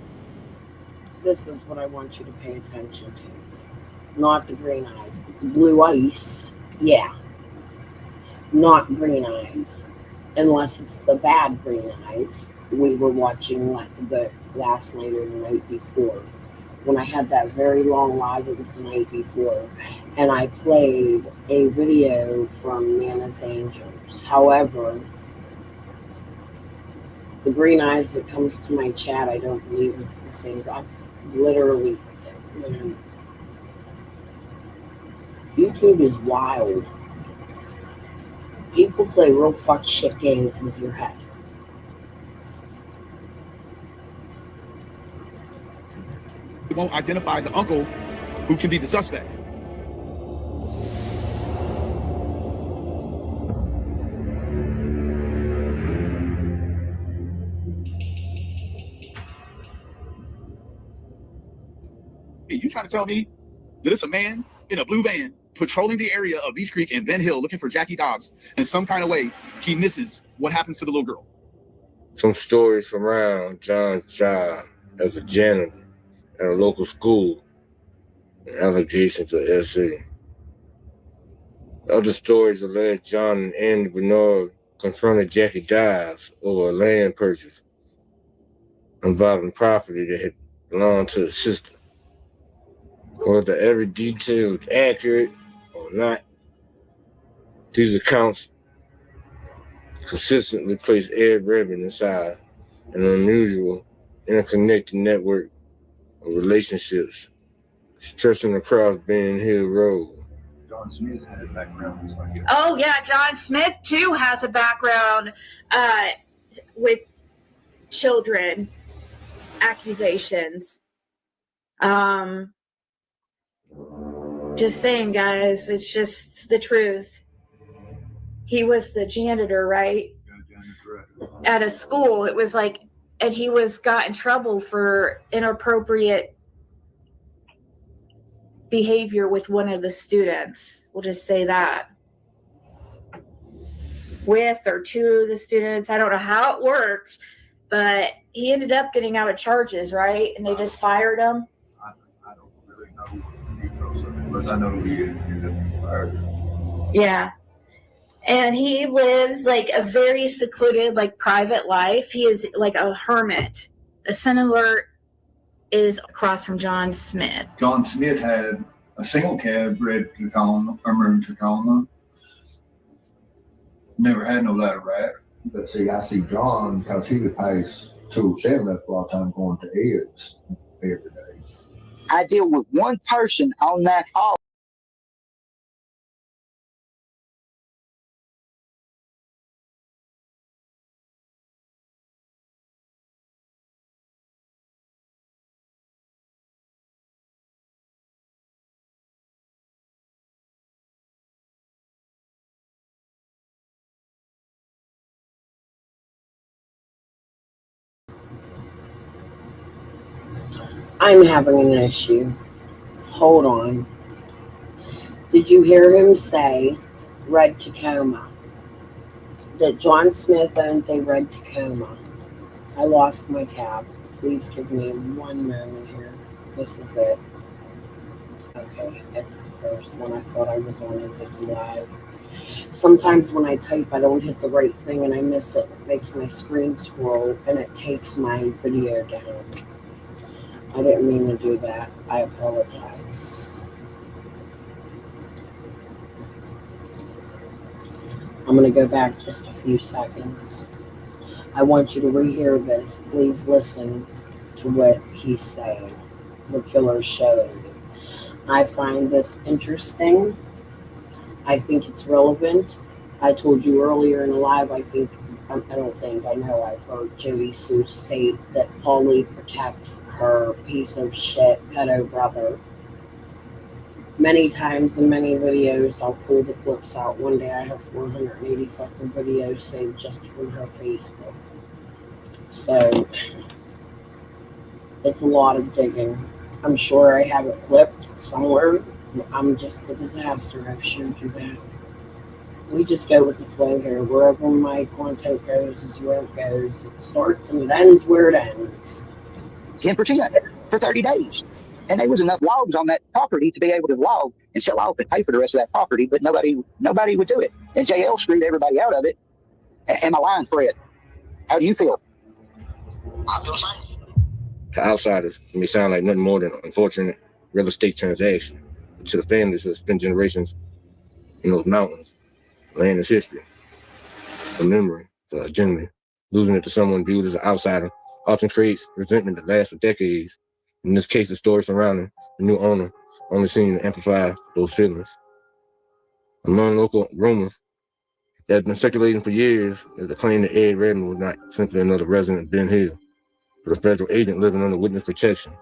This is what I want you to pay attention to. Not the green eyes, but the blue ice. Yeah. Not green eyes. Unless it's the bad green eyes. We were watching the last night or the night before. When I had that very long live, it was the night before. And I played a video from Nana's Angels. However, the green eyes that comes to my chat, I don't believe is the same. I've literally, man, YouTube is wild. People play real fuck shit games with your head. They won't identify the uncle who can be the suspect. Hey, you trying to tell me that it's a man in a blue van patrolling the area of Beach Creek and Ben Hill looking for Jackie Dobbs, and some kind of way he misses what happens to the little girl? Some stories around John's job as a janitor at a local school and allegations of S.A. Other stories allege John and Andy Bernard confronted Jackie Dobbs over a land purchase involving property that had belonged to the sister. Whether every detail is accurate or not, these accounts consistently place Ed Redmond inside an unusual, interconnected network of relationships stretching across Ben Hill Road. John Smith had a background. Oh yeah, John Smith too has a background with children accusations. Just saying, guys, it's just the truth. He was the janitor, right? At a school. It was like, and he got in trouble for inappropriate behavior with one of the students. We'll just say that. With or to the students. I don't know how it worked, but he ended up getting out of charges, right? And they just fired him. I don't really know. Because I know he ended up being fired. Yeah. And he lives like a very secluded, like private life. He is like a hermit. The Sun Alert is across from John Smith. John Smith had a single cab red Tacoma, or maroon Tacoma. Never had no ladder rack. But see, I see John because he would pass 207 up a lot of time going to Ed's. every day. I deal with one person on that call. I'm having an issue. Hold on. Did you hear him say red Tacoma? That John Smith owns a red Tacoma. I lost my tab. Please give me 1 moment here. This is it. Okay, it's the first one. I thought I was on a Ziggy Live. Sometimes when I type, I don't hit the right thing and I miss it. It makes my screen scroll and it takes my video down. I didn't mean to do that. I apologize. I'm going to go back just a few seconds. I want you to rehear this. Please listen to what he's saying. The killer's showing you. I find this interesting. I think it's relevant. I told you earlier in the live, I know I've heard Jody Sue state that Paulie protects her piece of shit pedo brother. Many times in many videos, I'll pull the clips out. One day I have 480 fucking videos saved just from her Facebook. So, it's a lot of digging. I'm sure I have it clipped somewhere. I'm just a disaster. I've showed you that. We just go with the flow here. Wherever my content goes is where it goes. It starts and it ends where it ends. 10% for 30 days. And there was enough logs on that property to be able to log and sell off and pay for the rest of that property, but nobody would do it. And JL screwed everybody out of it. Am I lying, Fred? How do you feel? To outsiders, it may sound like nothing more than an unfortunate real estate transaction. But to the families who have spent generations in those mountains, land is history. For memory, for identity, losing it to someone viewed as an outsider often creates resentment that lasts for decades. In this case, the story surrounding the new owner only seemed to amplify those feelings. Among local rumors that have been circulating for years is the claim that Ed Redmond was not simply another resident of Ben Hill, but a federal agent living under witness protection.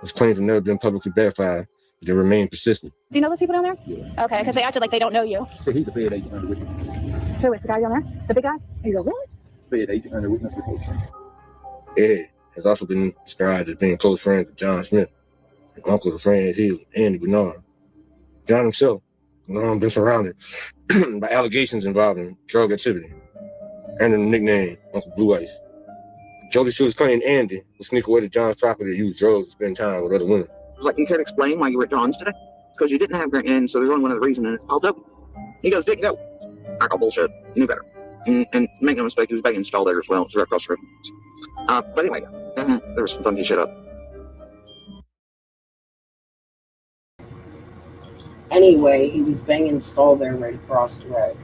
Those claims have never been publicly verified, but they remain persistent. Do you know those people down there? Yeah. Okay, because they acted like they don't know you. So he's a Fed agent under witness protection. Who is the guy down there? The big guy? He's a what? Fed agent under witness protection. Ed has also been described as being close friends with John Smith, an uncle to Fran Hill, Andyyyyyyyy. John himself has been surrounded by allegations involving drug activity, and the nickname Uncle Blue Ice. Jody Sue's claimed Andy would sneak away to John's property to use drugs to spend time with other women. I was like, you can't explain why you were at John's today? Because you didn't have grant, and so there's only one other reason, and it's all dope. He goes, didn't go. I call bullshit. You knew better. And make no mistake, he was being installed there as well. It's right across the road. But anyway, there was some funky shit up. Anyway, he was being installed there right across the road.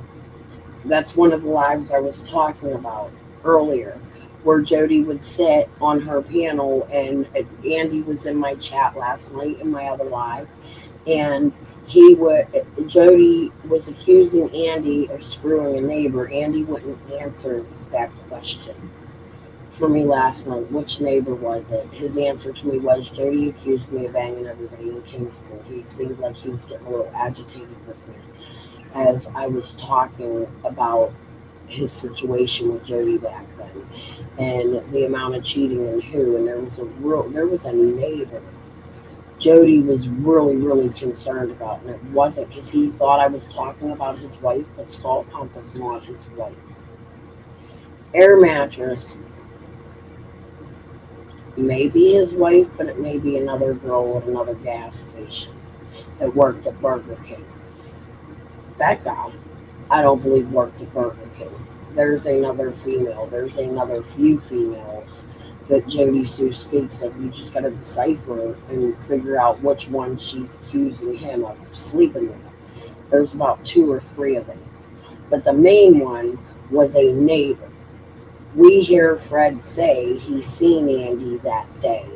That's one of the lives I was talking about earlier, where Jody would sit on her panel, and Andy was in my chat last night in my other live, and Jody was accusing Andy of screwing a neighbor. Andy wouldn't answer that question for me last night. Which neighbor was it? His answer to me was, Jody accused me of banging everybody in Kingsport. He seemed like he was getting a little agitated with me as I was talking about his situation with Jody back then and the amount of cheating and who. And there was a neighbor Jody was really, really concerned about, and it wasn't because he thought I was talking about his wife, but Salt Pump was not his wife. Air Mattress may be his wife, but it may be another girl at another gas station that worked at Burger King. That guy, I don't believe worked at Burger King. There's another female. There's another few females that Jody Sue speaks of. You just got to decipher and figure out which one she's accusing him of sleeping with. There's about 2 or 3 of them. But the main one was a neighbor. We hear Fred say he seen Andy that day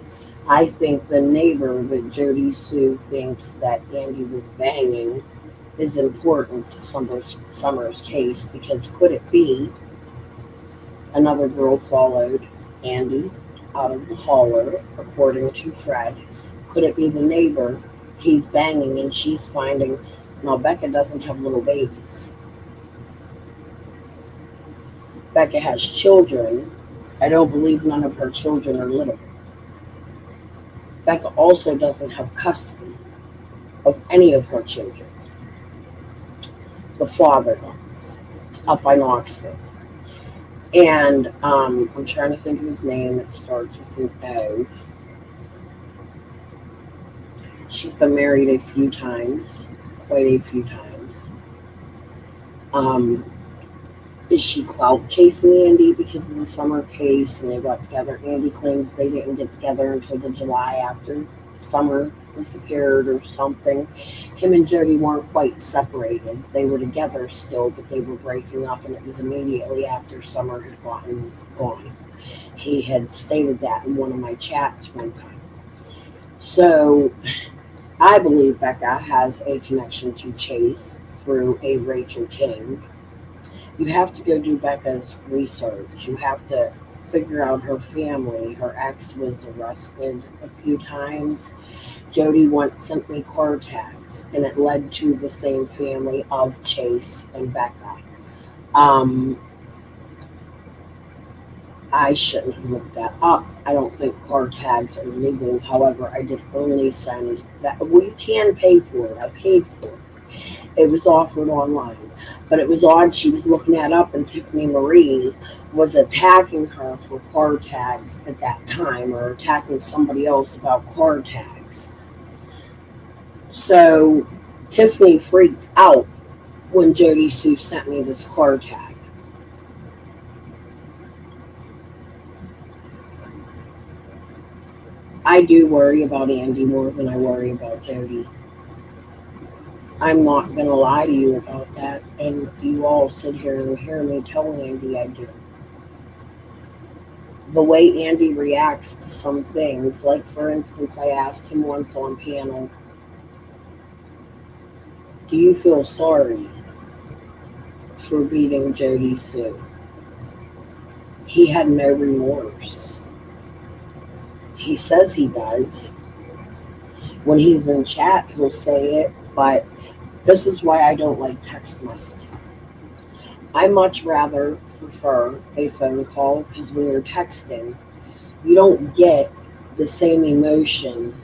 I think the neighbor that Jody Sue thinks that Andy was banging is important to Summer's case, because could it be another girl followed Andy out of the holler, according to Fred? Could it be the neighbor he's banging and she's finding, no, Becca doesn't have little babies. Becca has children. I don't believe none of her children are little. Becca also doesn't have custody of any of her children. The father does, up by Knoxville. And I'm trying to think of his name. It starts with an O. She's been married a few times, quite a few times. Is she clout chasing Andy because of the Summer case and they got together? Andy claims they didn't get together until the July after Summer disappeared or something. Him and Jody weren't quite separated. They were together still, but they were breaking up, and it was immediately after Summer had gone. He had stated that in one of my chats one time. So I believe Becca has a connection to Chase through a Rachel King. You have to go do Becca's research. You have to figure out her family. Her ex was arrested a few times. Jody once sent me car tags, and it led to the same family of Chase and Becca. I shouldn't have looked that up. I don't think car tags are legal. However, I did only send that. Well, you can pay for it. I paid for it. It was offered online. But it was odd. She was looking that up, and Tiffany Marie was attacking her for car tags at that time, or attacking somebody else about car tags. So Tiffany freaked out when Jody Sue sent me this car tag. I do worry about Andy more than I worry about Jody. I'm not going to lie to you about that, and you all sit here and hear me tell Andy I do. The way Andy reacts to some things, like for instance, I asked him once on panel, do you feel sorry for beating Jody Sue? He had no remorse. He says he does. When he's in chat, he'll say it, but this is why I don't like text messaging. I much rather prefer a phone call, because when you're texting, you don't get the same emotion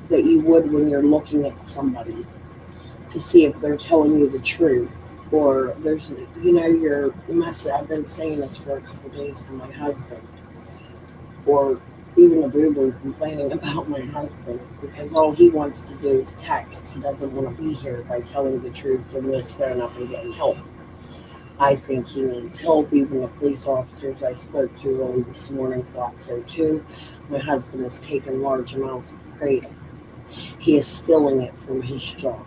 that you would when you're looking at somebody to see if they're telling you the truth, or there's, your message. I've been saying this for a couple days to my husband, or even a boo-boo complaining about my husband, because all he wants to do is text. He doesn't want to be here by telling the truth, giving his phone up and getting help. I think he needs help. Even the police officers I spoke to early this morning thought so too. My husband has taken large amounts of kratom. He is stealing it from his jaw.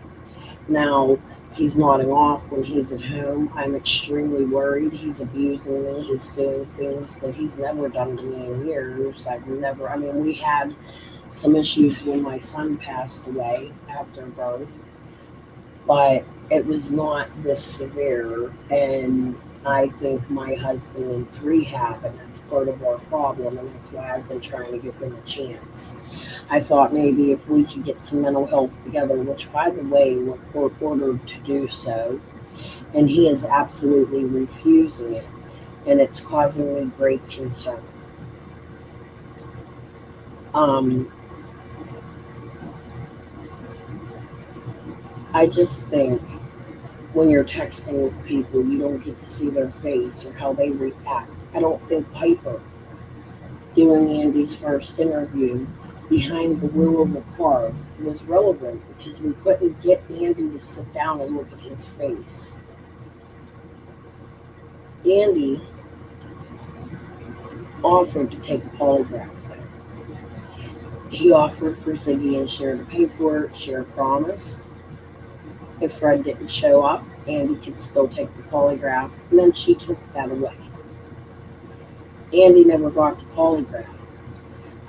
Now, he's nodding off when he's at home. I'm extremely worried. He's abusing me. He's doing things that he's never done to me in years. We had some issues when my son passed away after birth, but it was not this severe, and I think my husband needs rehab, and that's part of our problem, and that's why I've been trying to give him a chance. I thought maybe if we could get some mental health together, which, by the way, we're court ordered to do so, and he is absolutely refusing it, and it's causing me great concern. I just think when you're texting with people, you don't get to see their face or how they react. I don't think Piper doing Andy's first interview behind the wheel of the car was relevant, because we couldn't get Andy to sit down and look at his face. Andy offered to take a polygraph there. He offered for Ziggy and Cher to pay for it. Cher promised if Fred didn't show up, Andy could still take the polygraph, and then she took that away. Andy never got the polygraph.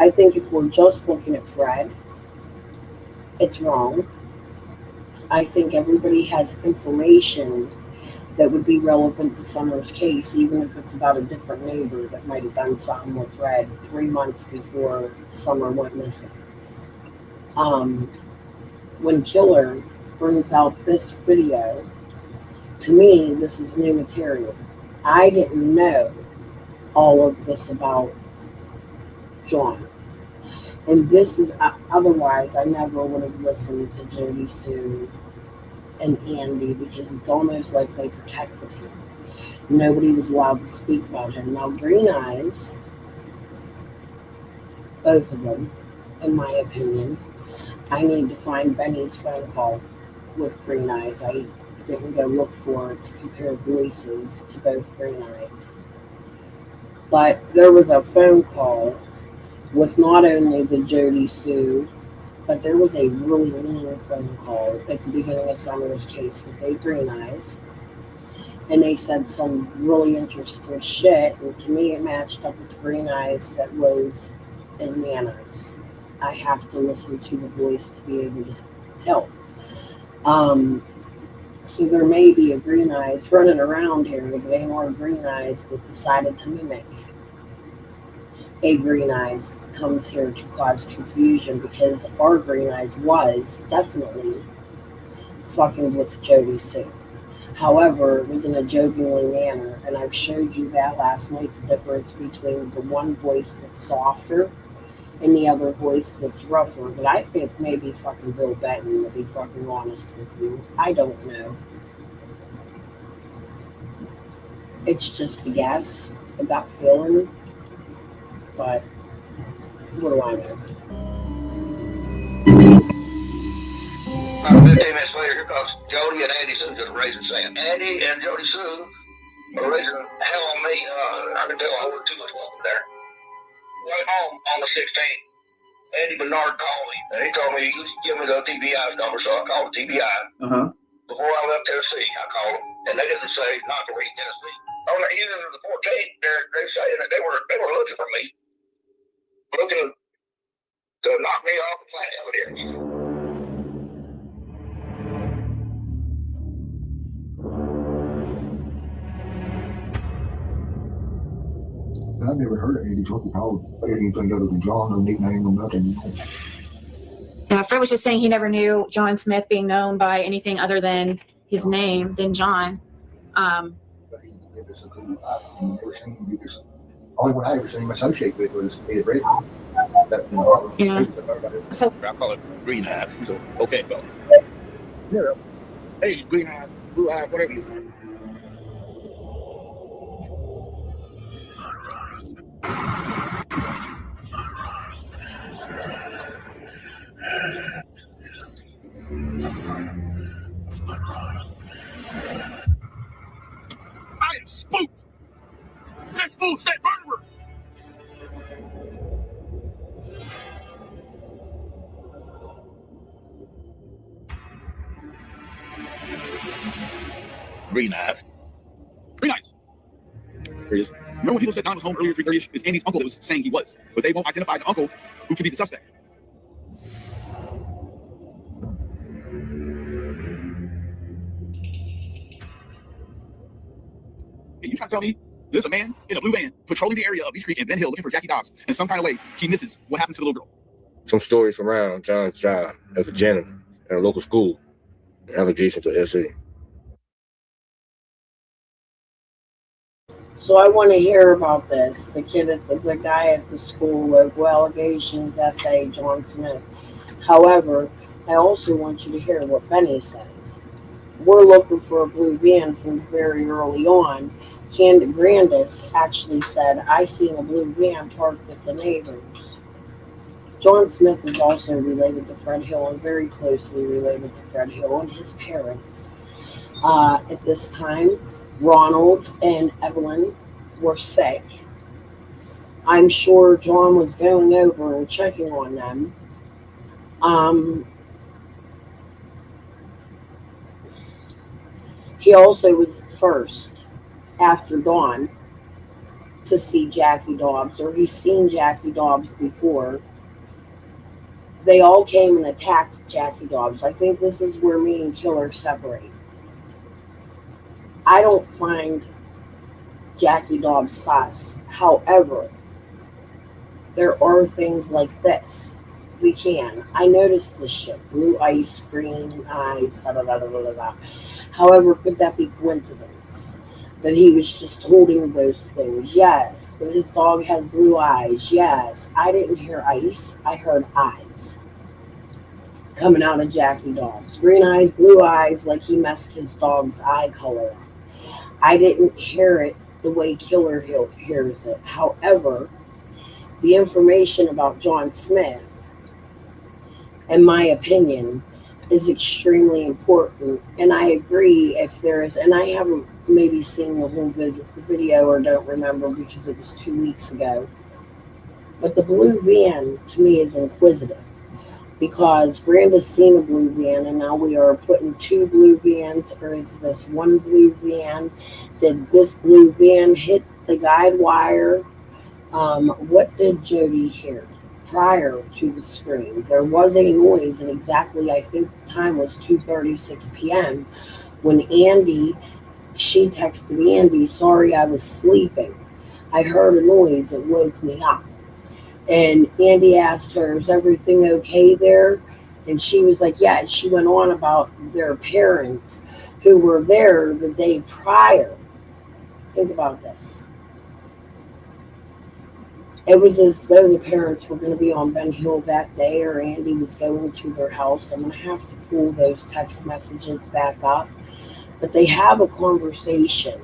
I think if we're just looking at Fred, it's wrong. I think everybody has information that would be relevant to Summer's case, even if it's about a different neighbor that might have done something with Fred 3 months before Summer went missing. When Killer brings out this video, to me, this is new material. I didn't know all of this about John. And this is, otherwise, I never would have listened to Jody Sue and Andy, because it's almost like they protected him. Nobody was allowed to speak about him. Now, Green Eyes, both of them, in my opinion, I need to find Benny's phone call with Green Eyes. I didn't go look for it to compare voices to both Green Eyes. But there was a phone call with not only the Jody Sue, but there was a really mean phone call at the beginning of Summer's case with the Green Eyes. And they said some really interesting shit, and to me it matched up with the Green Eyes that was in Nana's. I have to listen to the voice to be able to tell. So there may be a Green Eyes running around here that ain't our Green Eyes that decided to mimic a Green Eyes comes here to cause confusion, because our Green Eyes was definitely fucking with Jody Sue. However, it was in a jokingly manner, and I've showed you that last night, the difference between the one voice that's softer and the other voice that's rougher. But I think maybe fucking Bill Benton, to be fucking honest with you. I don't know. It's just a guess, a gut feeling, but what do I know? About 15 minutes later, here comes Jody and Andy Sue just raising sand. Andy and Jody Sue are raising hell on me. I can tell I ordered too much water there. Went home on the 16th. Andy Bernard called me, and he told me he give me the TBI's number, so I called the TBI. Before I left Tennessee, I called them, and they didn't say not to read Tennessee. On the evening of the 14th, they're saying that they were looking for me, looking to knock me off the planet over there. I've never heard of Andy Trucker called anything other than John, no nickname, no nothing. Fred was just saying he never knew John Smith being known by anything other than his name, than John. I've never seen him do this. Only one I ever seen him associate with was Ed Red. Yeah. So I call it green eyes. So, okay, well. Yeah. Hey, green eyes, blue eyes, whatever you want. I am spooked. This fool said murderer. Green eyes. Green Eyes. There he is. Remember when people said Don was home earlier 3:30ish? It's Andy's uncle that was saying he was, but they won't identify the uncle who could be the suspect. Hey, you trying to tell me there's a man in a blue van patrolling the area of East Creek and Ben Hill looking for Jackie Dobbs, and some kind of way he misses what happens to the little girl? Some stories around John's job as a janitor at a local school, and allegations of SA. So I want to hear about this. The kid, the guy at the school, local allegations, SA, John Smith. However, I also want you to hear what Benny says. We're looking for a blue van from very early on. Candid Grandis actually said, I seen a blue van parked at the neighbors. John Smith is also related to Fred Hill and very closely related to Fred Hill and his parents. At this time, Ronald and Evelyn were sick. I'm sure John was going over and checking on them. He also was first, after Dawn, to see Jackie Dobbs, or he's seen Jackie Dobbs before. They all came and attacked Jackie Dobbs. I think this is where me and Killer separate. I don't find Jackie Dobbs sus. However, there are things like this. We can. I noticed this shit. Blue ice, green eyes, da da da da da da. However, could that be coincidence? That he was just holding those things? Yes. But his dog has blue eyes? Yes. I didn't hear ice. I heard eyes coming out of Jackie Dobbs. Green eyes, blue eyes, like he messed his dog's eye color up. I didn't hear it the way Killer hears it. However, the information about John Smith, in my opinion, is extremely important. And I agree if there is, and I haven't maybe seen the whole video or don't remember because it was 2 weeks ago. But the blue van to me is inquisitive because Granda's seen a blue van and now we are putting 2 blue vans, or is this 1 blue van? Did this blue van hit the guide wire? What did Jody hear prior to the scream? There was a noise, and exactly I think the time was 2:36 p.m. when she texted Andy, sorry, I was sleeping. I heard a noise, it woke me up. And Andy asked her, is everything okay there? And she was like, yeah. And she went on about their parents who were there the day prior. Think about this. It was as though the parents were going to be on Ben Hill that day, or Andy was going to their house. I'm going to have to pull those text messages back up. But they have a conversation.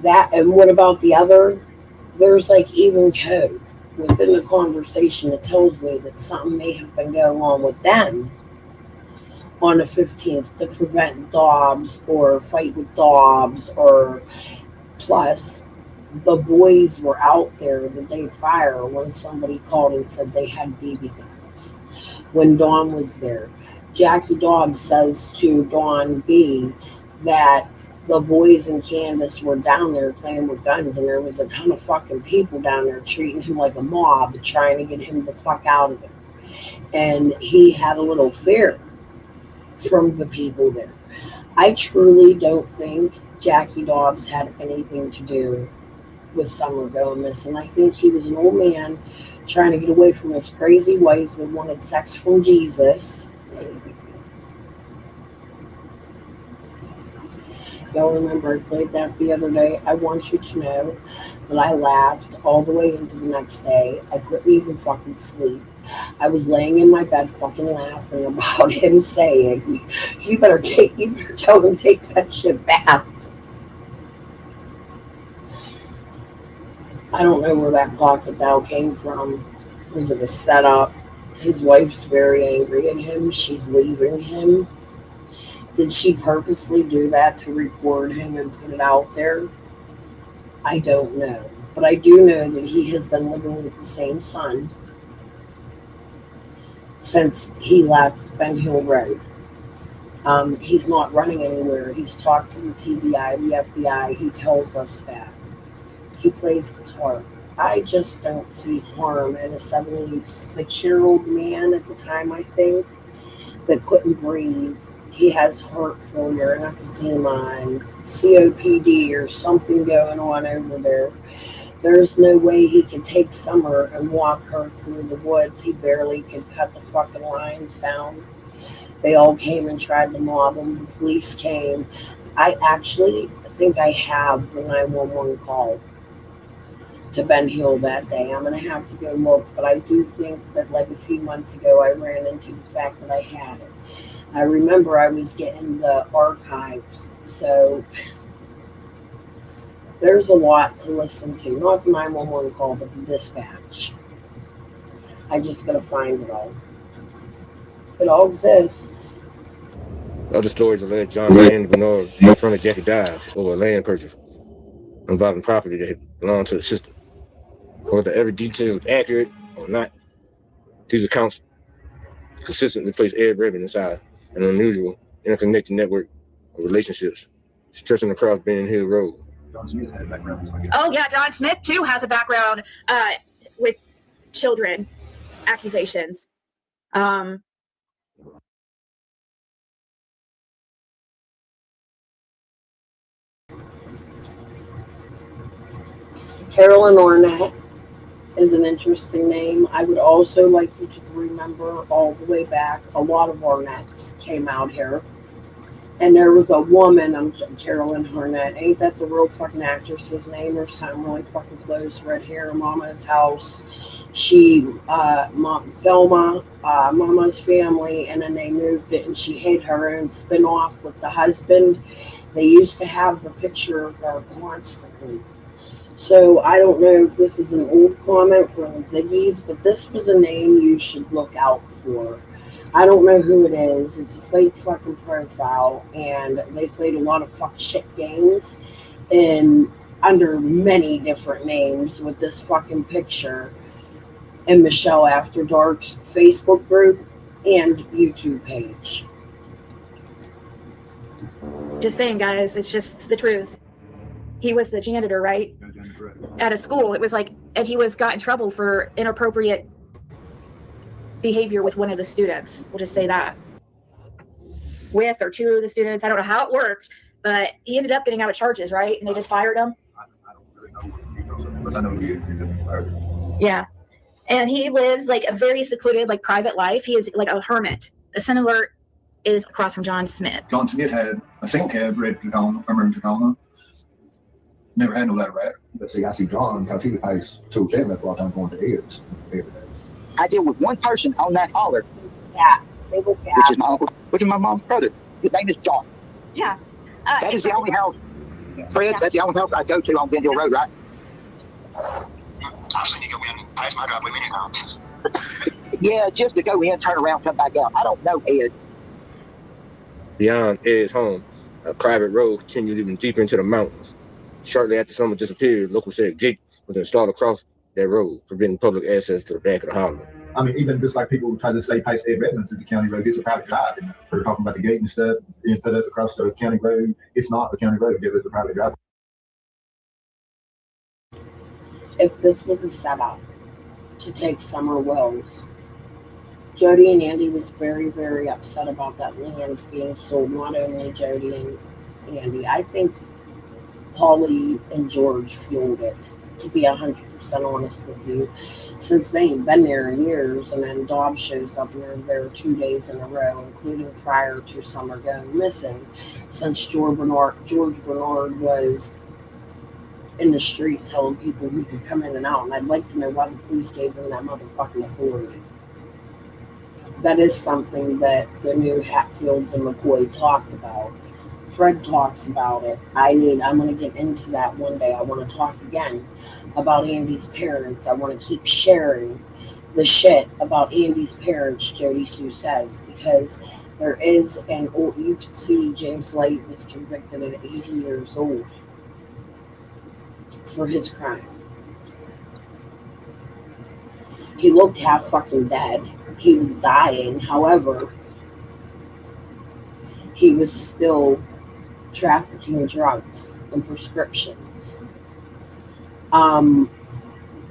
And what about the other? There's like even code within the conversation that tells me that something may have been going on with them on the 15th to prevent Dobbs or fight with Dobbs, or plus the boys were out there the day prior when somebody called and said they had BB guns. When Dawn was there, Jackie Dobbs says to Dawn B that the boys and Candace were down there playing with guns, and there was a ton of fucking people down there treating him like a mob, trying to get him the fuck out of there. And he had a little fear from the people there. I truly don't think Jackie Dobbs had anything to do with Summer going missing. I think he was an old man trying to get away from his crazy wife that wanted sex from Jesus. Y'all remember I played that the other day? I want you to know that I laughed all the way into the next day. I couldn't even fucking sleep. I was laying in my bed fucking laughing about him saying, you better tell him take that shit back. I don't know where that pocket dial came from. Was it a setup? His wife's very angry at him. She's leaving him. Did she purposely do that to record him and put it out there? I don't know. But I do know that he has been living with the same son since he left Ben Hill Road. He's not running anywhere. He's talked to the TBI, the FBI. He tells us that. He plays guitar. I just don't see harm in a 76-year-old man at the time, I think, that couldn't breathe. He has heart failure and emphysema and COPD or something going on over there. There's no way he could take Summer and walk her through the woods. He barely could cut the fucking lines down. They all came and tried to mob him. The police came. I actually think I have the 911 call to Ben Hill that day. I'm going to have to go look, but I do think that like a few months ago I ran into the fact that I had it. I remember I was getting the archives, so there's a lot to listen to. Not the 911 call, but the dispatch. I just got to find it all. It all exists. Other stories allege John and Andy Bernard confronted Jackie Dobbs over a land purchase involving property that belonged to the sister. Whether every detail is accurate or not, these accounts consistently place Ed Rabin inside an unusual, interconnected network of relationships stretching across Ben Hill Road. John Smith had a background. Oh yeah, John Smith too has a background with children accusations. Carolyn Ornette is an interesting name. I would also like you to remember all the way back, a lot of Ornettes came out here. And there was a woman, Carolyn Ornette. Ain't that the real fucking actress's name or something really fucking close? Red hair, Mama's House. She, Velma, Mama's Family, and then they moved it and she had her own spin-off with the husband. They used to have the picture of her constantly. So I don't know if this is an old comment from Ziggy's, but this was a name you should look out for. I don't know who it is. It's a fake fucking profile, and they played a lot of fuck shit games and under many different names with this fucking picture in Michelle After Dark's Facebook group and YouTube page. Just saying, guys, it's just the truth. He was the janitor, right? At a school. It was like, and he got in trouble for inappropriate behavior with one of the students. We'll just say that. With or two of the students. I don't know how it worked, but he ended up getting out of charges, right? And they just fired him. I don't really know what details of it, but I know he didn't fire him. Yeah. And he lives like a very secluded, like private life. He is like a hermit. The Sun Alert is across from John Smith. John Smith had, I think, had red Tacoma, Tacoma. Never had no letter rat. But see, I see John because he pays 2 that's why I'm going to his every day. I deal with one person on that holler. Cat, single cat. Which is my mom's brother. His name is John. Yeah. That is the only house, Fred, that's the only house I go to on Glendale Road, right? I've seen you go in past my driveway many times. Yeah, just to go in, turn around, come back out. I don't know, Ed. Beyond Ed's home, a private road continued even deeper into the mountains. Shortly after someone disappeared, locals said a gate was installed across that road, preventing public access to the back of the holler. I mean, even just like people try to say past Ed Redmonds is the county road, it's a private drive. And they're talking about the gate and stuff being put up across the county road. It's not a county road, it's a private drive. If this was a setup to take Summer Wells, Jody and Andy was very, very upset about that land being sold. Not only Jody and Andy, I think Paulie and George fueled it, to be 100% honest with you, since they ain't been there in years. And then Dobbs shows up and they're there 2 days in a row, including prior to Summer going missing, since George Bernard was in the street telling people who could come in and out. And I'd like to know why the police gave him that motherfucking authority. That is something that the new Hatfields and McCoy talked about. Fred talks about it. I'm going to get into that one day. I want to talk again about Andy's parents. I want to keep sharing the shit about Andy's parents, Jody Sue says, because there is you can see James Light was convicted at 80 years old for his crime. He looked half fucking dead. He was dying. However, he was still trafficking drugs and prescriptions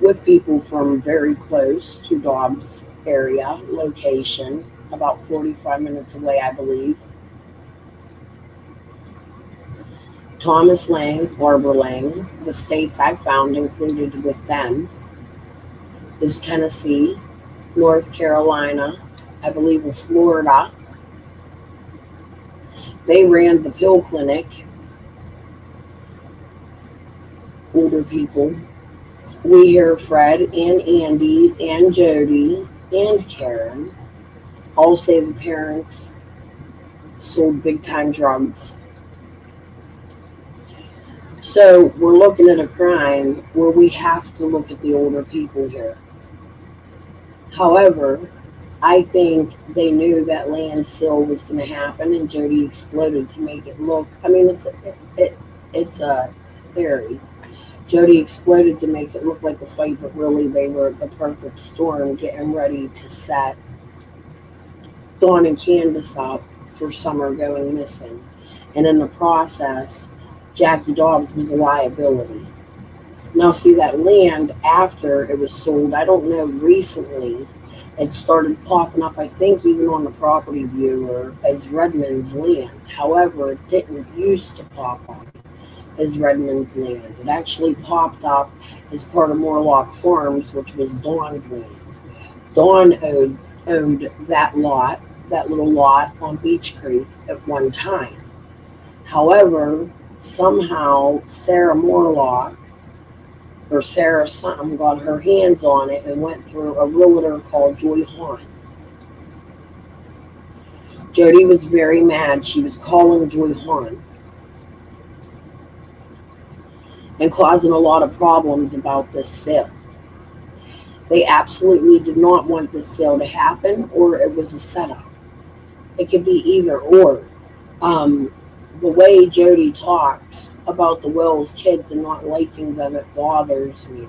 with people from very close to Dobbs area location, about 45 minutes away, I believe. Thomas Lang, Barbara Lang, the states I found included with them is Tennessee, North Carolina, I believe in Florida. They ran the pill clinic. Older people. We hear Fred and Andy and Jody and Karen all say the parents sold big time drugs. So we're looking at a crime where we have to look at the older people here. However, I think they knew that land sale was going to happen, and Jody exploded to make it look. I mean, it's a theory. Jody exploded to make it look like a fight, but really they were the perfect storm, getting ready to set Dawn and Candace up for Summer going missing. And in the process, Jackie Dobbs was a liability. Now, see, that land after it was sold, I don't know, recently, it started popping up, I think, even on the property viewer as Redmond's land. However, it didn't used to pop up as Redmond's land. It actually popped up as part of Morlock Farms, which was Dawn's land. Dawn owned that lot, that little lot on Beach Creek at one time. However, somehow Sarah Morlock or Sarah something got her hands on it and went through a realtor called Joy Hahn. Jody was very mad. She was calling Joy Hahn and causing a lot of problems about this sale. They absolutely did not want this sale to happen, or it was a setup. It could be either or. The way Jody talks about the Wells kids and not liking them, it bothers me.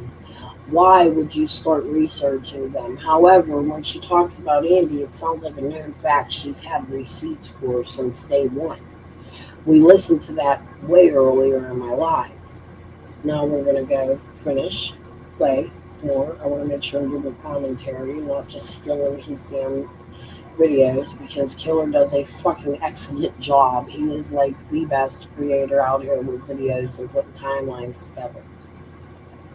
Why would you start researching them? However, when she talks about Andy, it sounds like a known fact she's had receipts for since day one. We listened to that way earlier in my life. Now we're going to go finish, play more. I want to make sure I'm giving commentary, not just stealing his damn videos, because Killer does a fucking excellent job. He is like the best creator out here with videos and putting timelines together.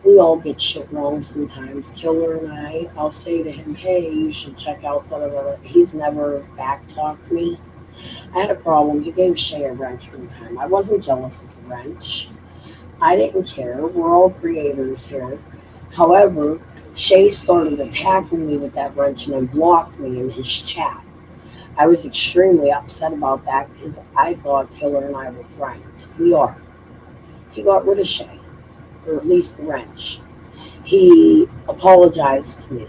We all get shit wrong sometimes. Killer and I'll say to him, hey, you should check out that. He's never back-talked me. I had a problem. He gave Shay a wrench one time. I wasn't jealous of the wrench. I didn't care. We're all creators here. However, Shay started attacking me with that wrench and then blocked me in his chat. I was extremely upset about that because I thought Killer and I were friends. We are. He got rid of Shay, or at least the wrench. He apologized to me.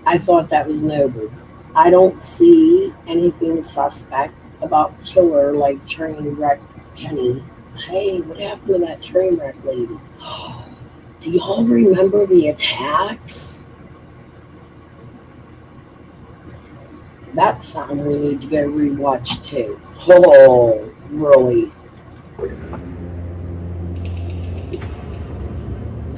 I thought that was noble. I don't see anything suspect about Killer like train wreck Kenny. Hey, what happened to that train wreck lady? Do y'all remember the attacks? That's something we need to go rewatch too. Oh, really?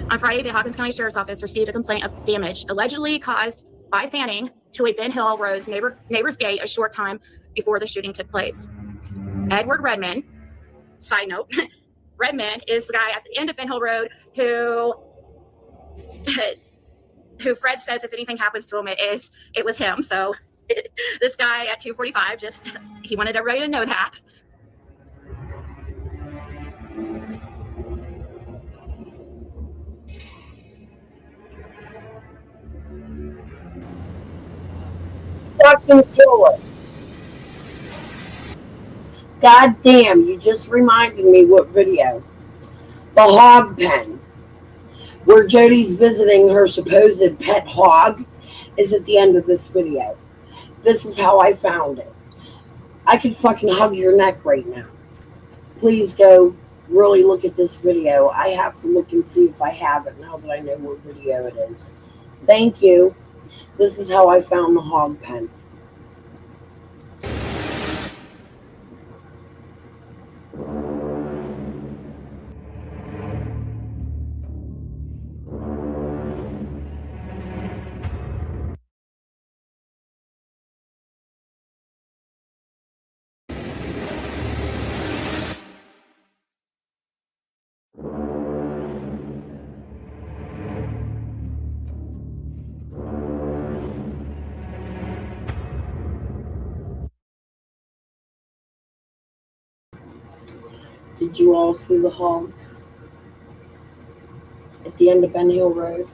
On Friday, the Hawkins County Sheriff's Office received a complaint of damage allegedly caused by fanning to a Ben Hill Rose neighbor's gate a short time before the shooting took place. Edward Redmond, side note, Redmond is the guy at the end of Ben Hill Road who Fred says if anything happens to him, it was him. So this guy at 245, he wanted everybody to know that. Fucking Killer. God damn, you just reminded me what video. The hog pen, where Jody's visiting her supposed pet hog, is at the end of this video. This is how I found it. I could fucking hug your neck right now. Please go really look at this video. I have to look and see if I have it now that I know what video it is. Thank you. This is how I found the hog pen. Did you all see the hogs at the end of Ben Hill Road,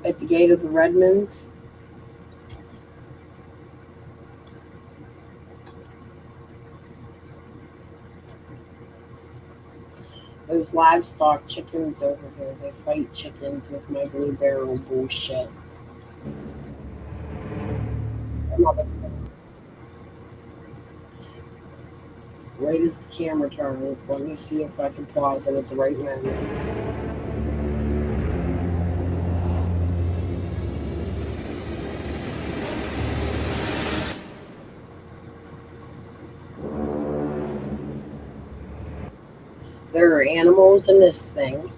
at the gate of the Redmonds? Those livestock chickens over there, they fight chickens with my blue barrel bullshit. Right as the camera turns, let me see if I can pause it at the right moment. are animals in this thing.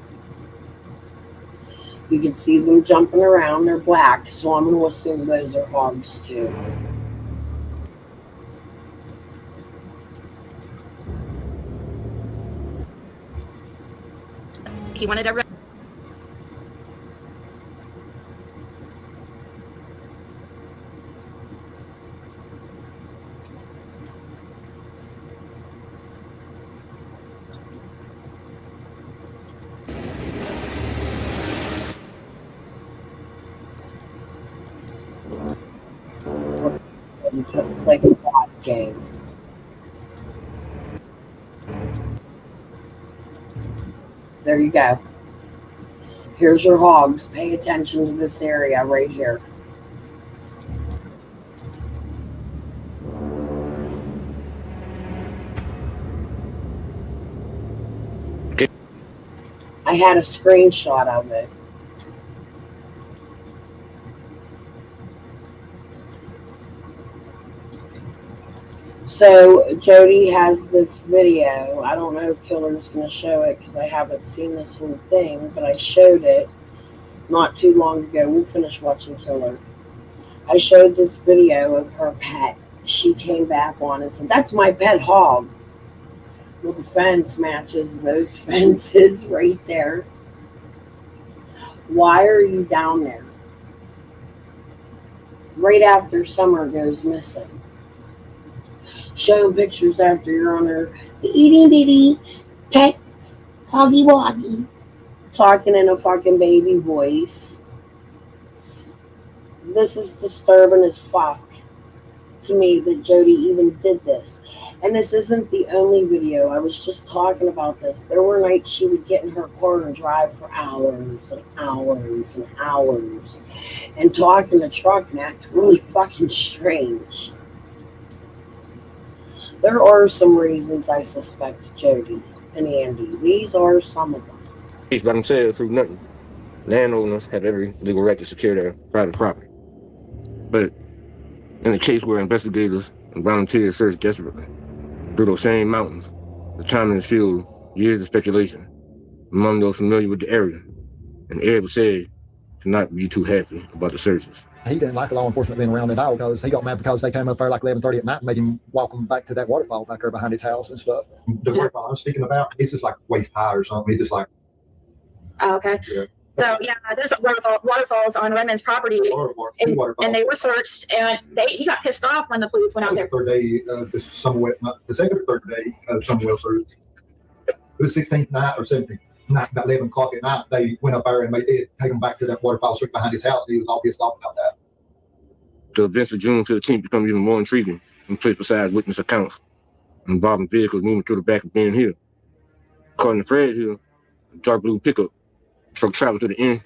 You can see them jumping around. They're black, so I'm going to assume those are hogs too. He wanted everybody. It's like a boss game. There you go. Here's your hogs. Pay attention to this area right here. I had a screenshot of it. So Jody has this video. I don't know if Killer's going to show it because I haven't seen this whole thing, but I showed it not too long ago. We'll finish watching Killer. I showed this video of her pet. She came back on and said, "That's my pet hog." Well, the fence matches those fences right there. Why are you down there? Right after Summer goes missing. Showing pictures after you're on her itty bitty pet hoggy woggy, talking in a fucking baby voice. This is disturbing as fuck to me that Jody even did this. And this isn't the only video. I was just talking about this. There were nights she would get in her car and drive for hours and hours and hours and talk in the truck and act really fucking strange. There are some reasons I suspect Jody and Andy. These are some of them. Each by themselves prove nothing. Landowners have every legal right to secure their private property. But in a case where investigators and volunteers search desperately through those same mountains, the timing is fueled years of speculation among those familiar with the area. And Ed was said to not be too happy about the searches. He didn't like law enforcement being around at all because he got mad because they came up there like 11:30 at night and made him walk them back to that waterfall back there behind his house and stuff. The waterfall I'm speaking about, it's just like waist high or something. It's just like. Oh, okay. Yeah. So yeah, there's waterfalls on Redmond's property, and they were searched, and he got pissed off when the police went out there. Third day, the second or third day of Summerwell search. It was 16th night or 17th night, about 11 o'clock at night. They went up there and take him back to that waterfall straight behind his house. He was all pissed off about that. The events of June 15th become even more intriguing when placed beside witness accounts involving vehicles moving through the back of Ben Hill. According to Fred Hill, a dark blue pickup truck traveled to the end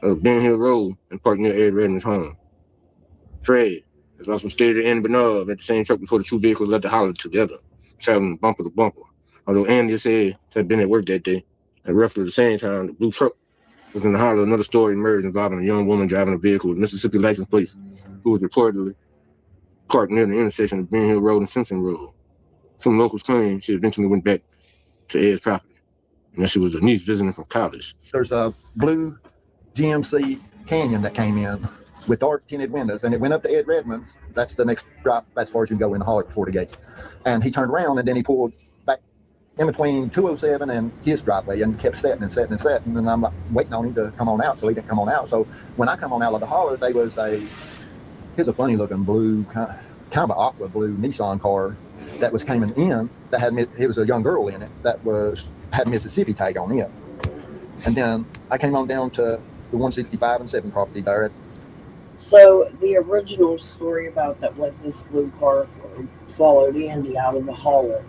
of Ben Hill Road and parked near Ed Redmond's home. Fred has also stated Andy Bernard at the same truck before the two vehicles left the holler together, traveling bumper to bumper. Although Andy said to have been at work that day, at roughly the same time, the blue truck was in the holler. Another story emerged involving a young woman driving a vehicle with Mississippi license plates who was reportedly parked near the intersection of Ben Hill Road and Simpson Road. Some locals claim she eventually went back to Ed's property and that she was a niece visiting from college. There's a blue GMC Canyon that came in with dark tinted windows, and it went up to Ed Redmond's. That's the next drop as far as you can go in the holler before the gate. And he turned around and then he pulled back in between 207 and his driveway and kept setting and setting and setting. And I'm like waiting on him to come on out, so he didn't come on out. So when I come on out of the holler, there was here's a funny looking blue, kind of an aqua blue Nissan car that was coming in that had, it was a young girl in it that had Mississippi tag on it. And then I came on down to the 165 and 7 property there. So the original story about that was this blue car followed Andy out of the holler.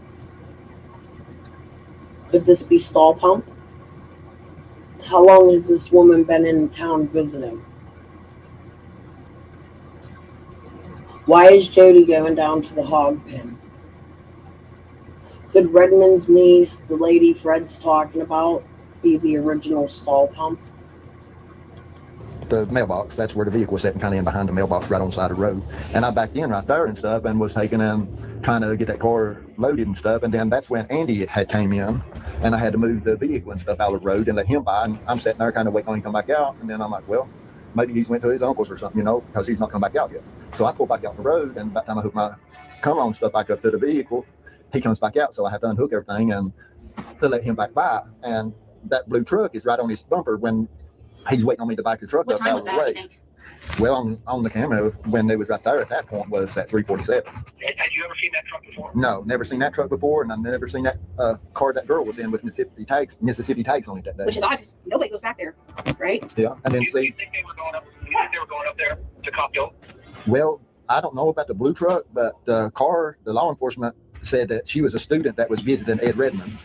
Could this be stall pump? How long has this woman been in town visiting? Why is Jody going down to the hog pen? Could Redmond's niece, the lady Fred's talking about, be the original stall pump? The mailbox, that's where the vehicle was sitting kind of in behind the mailbox right on the side of the road. And I backed in right there and stuff and was taking in trying to get that car loaded and stuff. And then that's when Andy had came in, and I had to move the vehicle and stuff out of the road and let him by. And I'm sitting there kind of waiting on him to come back out. And then I'm like, well, maybe he's went to his uncle's or something, you know, because he's not come back out yet. So I pull back out the road, and by the time I hook my cover on stuff back up to the vehicle, he comes back out. So I have to unhook everything and to let him back by. And that blue truck is right on his bumper when he's waiting on me to back the truck What up time out was of the that, way. you think? Well, on the camera, when they was right there at that point, was at 3:47. Had you ever seen that truck before? No, never seen that truck before, and I've never seen that car that girl was in with Mississippi tags on it that day. Which is obvious. Nobody goes back there, right? Yeah, and then You think they were going up? You think they were going up there to cop dope? well, I don't know about the blue truck, but the law enforcement said that she was a student that was visiting Ed Redmond,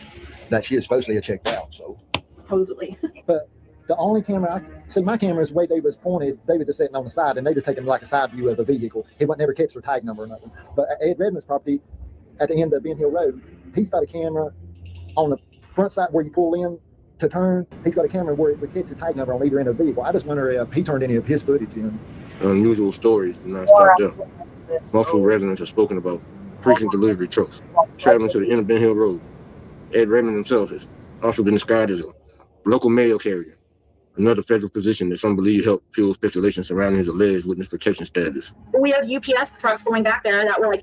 that she is supposedly checked out. So Supposedly. But the only camera my cameras, the way they was pointed, they were just sitting on the side, and they just taking like a side view of the vehicle. It would never catch their tag number or nothing. But at Ed Redmond's property, at the end of Ben Hill Road, he's got a camera on the front side where you pull in to turn. He's got a camera where it would catch the tag number on either end of the vehicle. I just wonder if he turned any of his footage in. Unusual stories do not stop there. Multiple residents have spoken about frequent delivery trucks traveling to the end of Ben Hill Road. Ed Redmond himself has also been described as a local mail carrier, another federal position that some believe helped fuel speculation surrounding his alleged witness protection status. We have UPS trucks going back there that were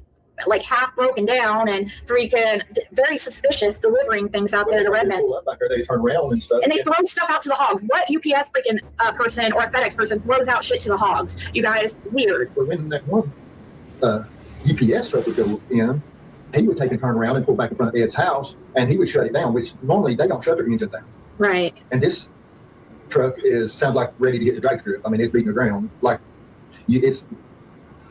like half broken down and freaking very suspicious, delivering things out there to Redmond. Back there, they turn around and stuff. And they throw stuff out to the hogs. What UPS freaking person or FedEx person throws out shit to the hogs? You guys, weird. But when that one UPS truck would go in, he would take and turn around and pull back in front of Ed's house, and he would shut it down, which normally they don't shut their engine down. Right. And this truck sounds like ready to hit the drag strip. I mean, it's beating the ground. It's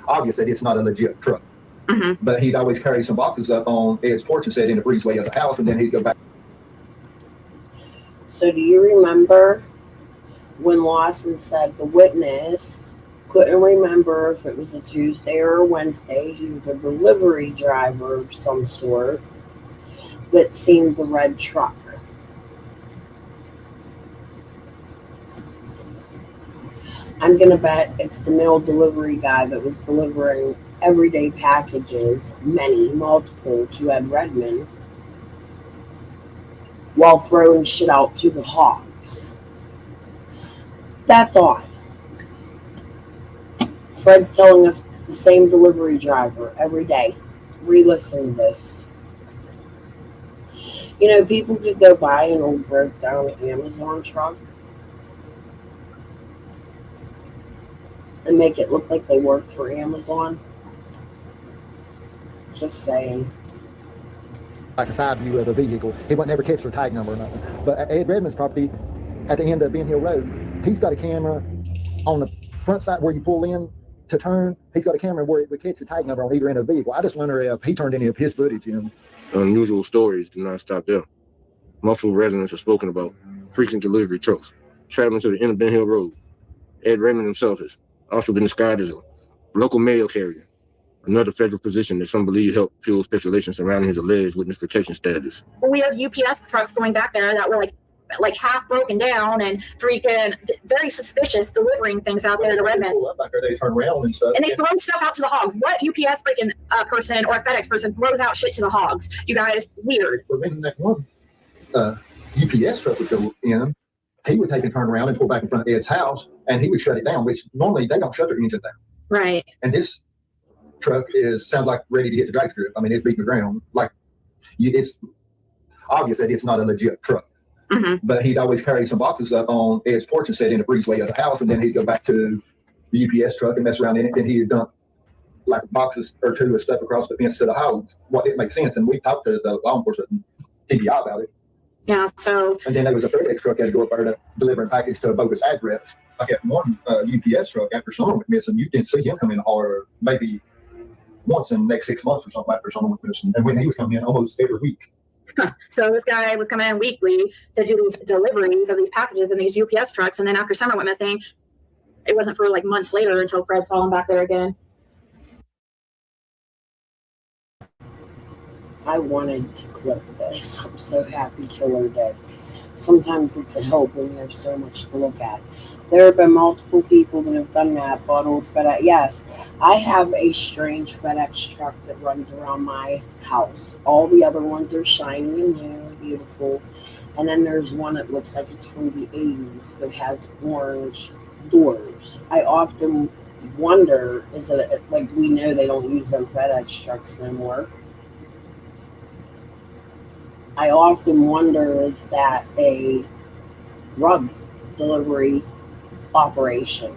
obvious that it's not a legit truck. Mm-hmm. But he'd always carry some boxes up on Ed's porch and set in the breezeway of the house, and then he'd go back. So do you remember when Lawson said the witness couldn't remember if it was a Tuesday or a Wednesday? He was a delivery driver of some sort, but seen the red truck. I'm going to bet it's the mail delivery guy that was delivering everyday packages, multiple, to Ed Redmond, while throwing shit out to the hogs. That's odd. Fred's telling us it's the same delivery driver every day. Re-listen to this. You know, people could go buy an old broke down Amazon truck and make it look like they work for Amazon. Just saying. Like a side view of the vehicle. He wouldn't ever catch their tag number or nothing. But at Ed Redmond's property, at the end of Ben Hill Road, he's got a camera on the front side where you pull in to turn. He's got a camera where it would catch the tag number on either end of the vehicle. I just wonder if he turned any of his footage in. Unusual stories do not stop there. Multiple residents have spoken about frequent delivery trucks traveling to the end of Ben Hill Road. Ed Redmond himself has also been described as a local mail carrier, another federal position that some believe helped fuel speculation surrounding his alleged witness protection status. We have UPS trucks going back there that were like half broken down and freaking very suspicious, delivering things out there to Redmond. Back there, they turn around and stuff. And they throw stuff out to the hogs. What UPS freaking person or FedEx person throws out shit to the hogs? You guys, weird. But when that one UPS truck would go in, he would take and turn around and pull back in front of Ed's house, and he would shut it down, which normally they don't shut their engine down. Right. And this truck sounds like ready to hit the drag strip. I mean, it's beating the ground. It's obvious that it's not a legit truck. Mm-hmm. But he'd always carry some boxes up on Ed's porch and set in the breezeway of the house, and then he'd go back to the UPS truck and mess around in it, and he'd dump like boxes or two of stuff across the fence to the house. What didn't make sense, and we talked to the law enforcement TBI about it. Yeah, so. And then there was a FedEx truck had to go up there to delivering package to a bogus address. I got one UPS truck after someone went missing. You didn't see him come in or maybe once in the next 6 months or something after someone went missing. And when he was coming in almost every week. So this guy was coming in weekly to do these deliveries of these packages in these UPS trucks, and then after summer went missing, it wasn't for like months later until Fred saw him back there again. I wanted to clip this. I'm so happy Killer did. Sometimes it's a help when you have so much to look at. There have been multiple people that have done that, bought old FedEx. Yes, I have a strange FedEx truck that runs around my house. All the other ones are shiny and new and beautiful. And then there's one that looks like it's from the 80s that has orange doors. I often wonder, is it like we know they don't use them FedEx trucks anymore? I often wonder, is that a rug delivery operation?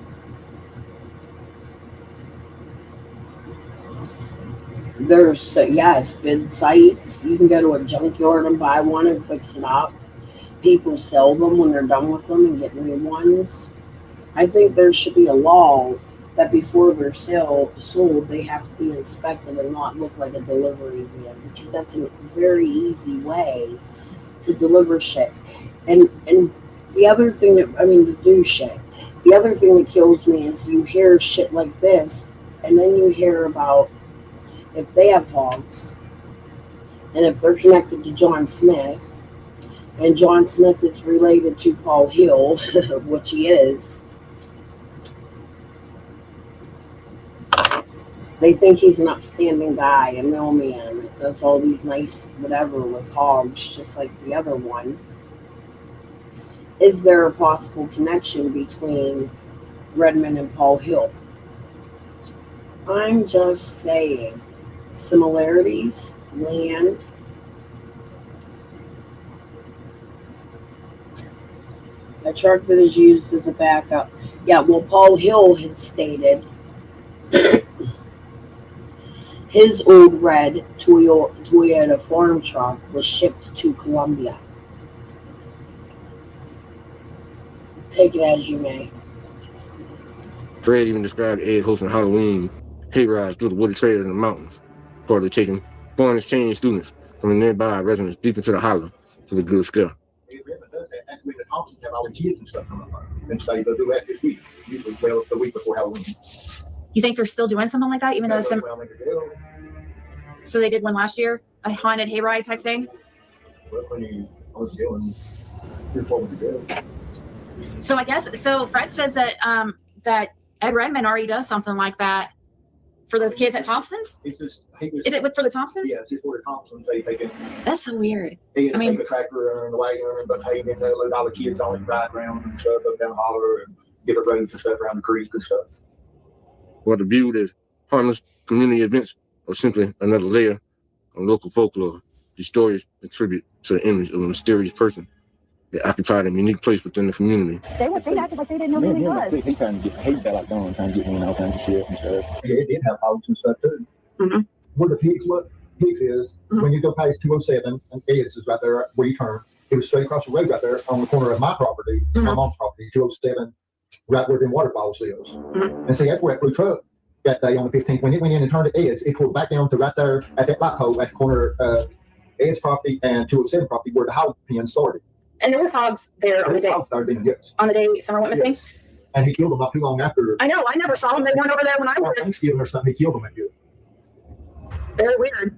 There's, yes, bid sites. You can go to a junkyard and buy one and fix it up. People sell them when they're done with them and get new ones. I think there should be a law that before they're sold, they have to be inspected and not look like a delivery van, because that's a very easy way to deliver shit. And the other thing to do shit. The other thing that kills me is you hear shit like this, and then you hear about if they have hogs, and if they're connected to John Smith, and John Smith is related to Paul Hill, which he is, they think he's an upstanding guy, a mailman that does all these nice whatever with hogs, just like the other one. Is there a possible connection between Redmond and Paul Hill? I'm just saying. Similarities, land. A truck that is used as a backup. Yeah, well, Paul Hill had stated his old red Toyota farm truck was shipped to Colombia. Take it as you may. Fred even described Ed hosting Halloween hayrides through the wooded trails in the mountains, partly taking foreign exchange students from the nearby residents deep into the hollow for the good scare. Redmond does that. That's when the Thompsons have all the kids and stuff coming up. And so they'll do that this week, usually the week before Halloween. You think they're still doing something like that, even though some? So they did one last year, a haunted hayride type thing. So I guess so. Fred says that that Ed Redmond already does something like that for those kids at Thompson's. Is it for the Thompsons? Yes, it's for the Thompsons. They take it. That's so weird. They take a tractor and the wagon and the hay, and then they load all the kids on it, ride around and stuff up down the holler and give it roads and stuff around the creek and stuff. Whether viewed as harmless community events or simply another layer of local folklore, these stories contribute to the image of a mysterious person that occupied a unique place within the community. They acted like they didn't know who he was. He trying to get hate that like going, trying to get me in all kinds of shit and stuff. Yeah, it did have hogs and stuff too. Mm-hmm. Where the pigs is, when you go past 207 and Ed's is right there where you turn. It was straight across the road right there on the corner of my property, my mom's property, 207, right where the waterfalls is. And see, that's where that blue truck that day on the 15th, when it went in and turned to Ed's, it pulled back down to right there at that light pole at the corner of Ed's property and 207 property where the hog pen started. And there was hogs there on the day. On the day Summer went missing. Yes. And he killed them not too long after. I know. I never saw them. They weren't over there when I was there. Thanksgiving or something. He killed them at you. Very weird.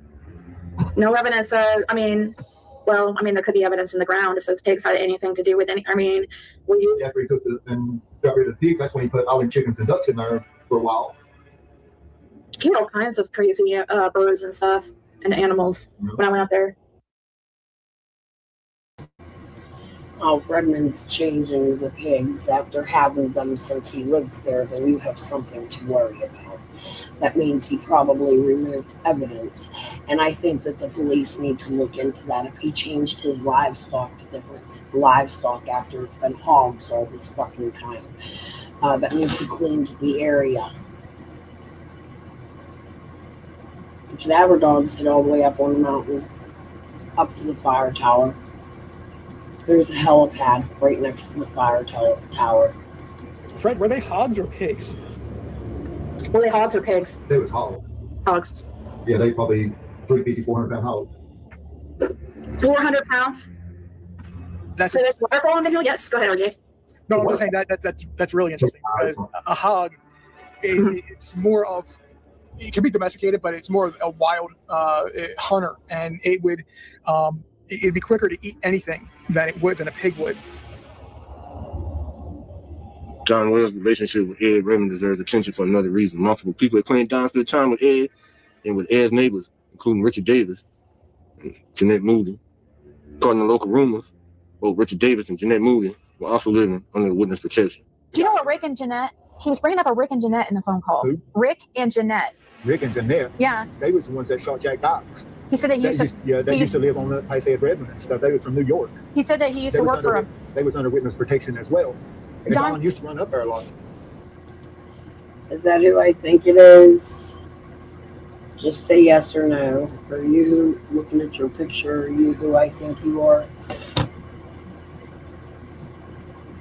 No evidence. There could be evidence in the ground if those pigs had anything to do with any. After he cooked and got rid of the pigs, that's when he put all the chickens and ducks in there for a while. He had all kinds of crazy birds and stuff and animals when I went out there. Oh, Redmond's changing the pigs after having them since he lived there, then you have something to worry about. That means he probably removed evidence. And I think that the police need to look into that. If he changed his livestock to different livestock after it's been hogs all this fucking time, that means he cleaned the area. The cadaver dogs hid all the way up on the mountain, up to the fire tower. There's a helipad right next to the fire tower. Fred, were they hogs or pigs? Were they hogs or pigs? They was hogs. Hogs. Yeah, they probably 350, 400 pound hogs. 400 pound? So there's waterfall in the hill? Yes, go ahead, RJ. No, I'm just saying that's really interesting because a hog, it's more of, it can be domesticated, but it's more of a wild hunter, and it would it'd be quicker to eat anything than a pig would. John Wells' relationship with Ed Redmond deserves attention for another reason. Multiple people at Clinton Don spent time with Ed and with Ed's neighbors, including Richard Davis and Jeanette Moody. According to local rumors, both Richard Davis and Jeanette Moody were also living under witness protection. Do you know what Rick and Jeanette? He was bringing up a Rick and Jeanette in the phone call. Who? Rick and Jeanette. Rick and Jeanette. Yeah. They was the ones that shot Jack Dobbs. He said that he used to. They used to live on the place Ed Redmond and stuff. They were from New York. He said that he used to work for him. They was under witness protection as well. And Don used to run up there a lot. Is that who I think it is? Just say yes or no. Are you looking at your picture? Are you who I think you are?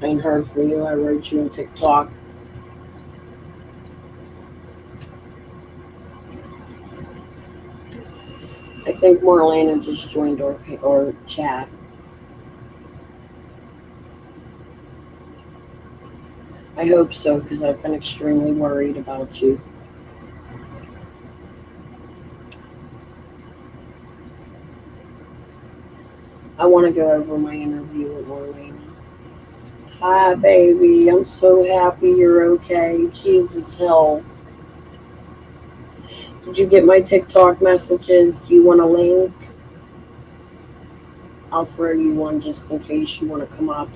I ain't heard from you. I wrote you on TikTok. I think Marlena just joined our chat. I hope so, because I've been extremely worried about you. I want to go over my interview with Marlena. Hi, baby. I'm so happy you're okay. Jesus, hell. Did you get my TikTok messages? Do you want a link? I'll throw you one just in case you want to come up.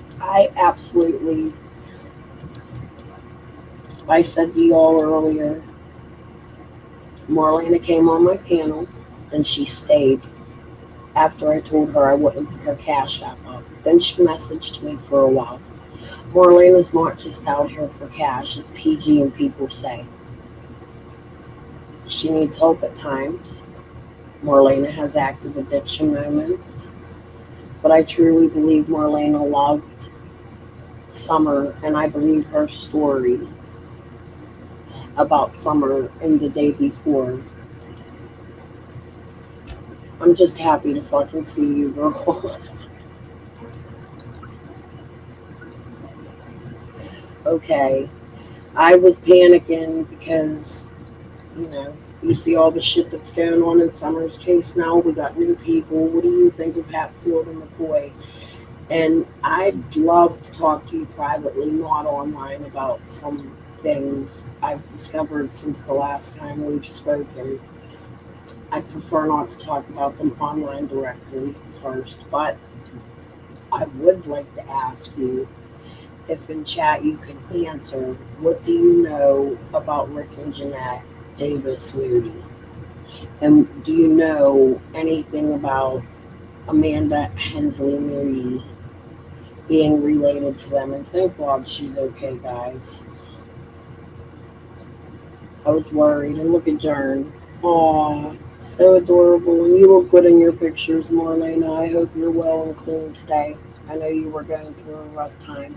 I said to y'all earlier, Marlena came on my panel and she stayed after I told her I wouldn't put her Cash App up. Then she messaged me for a while. Marlena's not just out here for cash, as PG and people say. She needs help at times. Marlena has active addiction moments. But I truly believe Marlena loved Summer, and I believe her story about Summer and the day before. I'm just happy to fucking see you, girl. Okay. I was panicking because, you know, you see all the shit that's going on in Summer's case now. We got new people. What do you think of Hatfield and McCoy? And I'd love to talk to you privately, not online, about some things I've discovered since the last time we've spoken. I prefer not to talk about them online directly first, but I would like to ask you if in chat you could answer, what do you know about Rick and Jeanette Davis Moody? And do you know anything about Amanda Hensley Moody being related to them? And thank God she's okay, guys. I was worried. And look at Jern. Aw, so adorable. And you look good in your pictures, Marlena. I hope you're well and clean today. I know you were going through a rough time.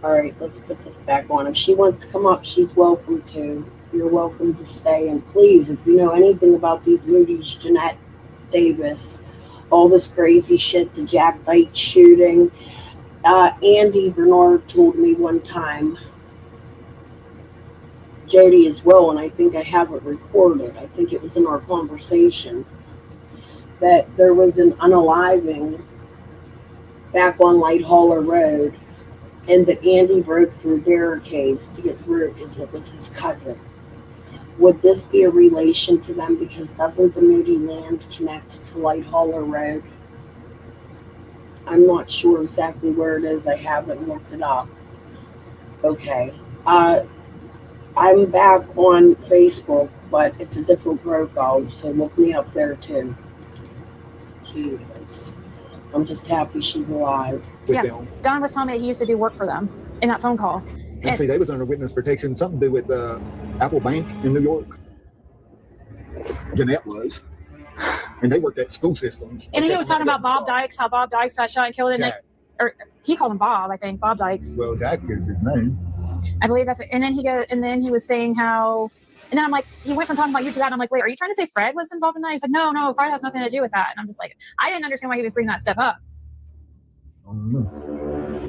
All right, let's put this back on. If she wants to come up, she's welcome to. You're welcome to stay. And please, if you know anything about these Moody's, Jeanette Davis, all this crazy shit, the Jack Dyke shooting, Andy Bernard told me one time, Jody as well, and I think I have it recorded, I think it was in our conversation, that there was an unaliving back on Light Hauler Road, and that Andy broke through barricades to get through it because it was his cousin. Would this be a relation to them? Because doesn't the Moody land connect to Light Hauler Road? I'm not sure exactly where it is. I haven't looked it up. Okay. I'm back on Facebook, but it's a different profile, so look me up there too. Jesus. I'm just happy she's alive. Yeah, Don was telling me that he used to do work for them in that phone call. And see, they was under witness protection, something to do with Apple Bank in New York. Jeanette was. And they worked at school systems. And he was talking about Bob Dykes, how Bob Dykes got shot and killed. And or he called him Bob, I think, Bob Dykes. Well, Jack is his name. I believe that's what, and then he was saying how, and then I'm like, he went from talking about you to that, and I'm like, wait, are you trying to say Fred was involved in that? He's like, no, Fred has nothing to do with that. And I'm just like, I didn't understand why he was bringing that stuff up.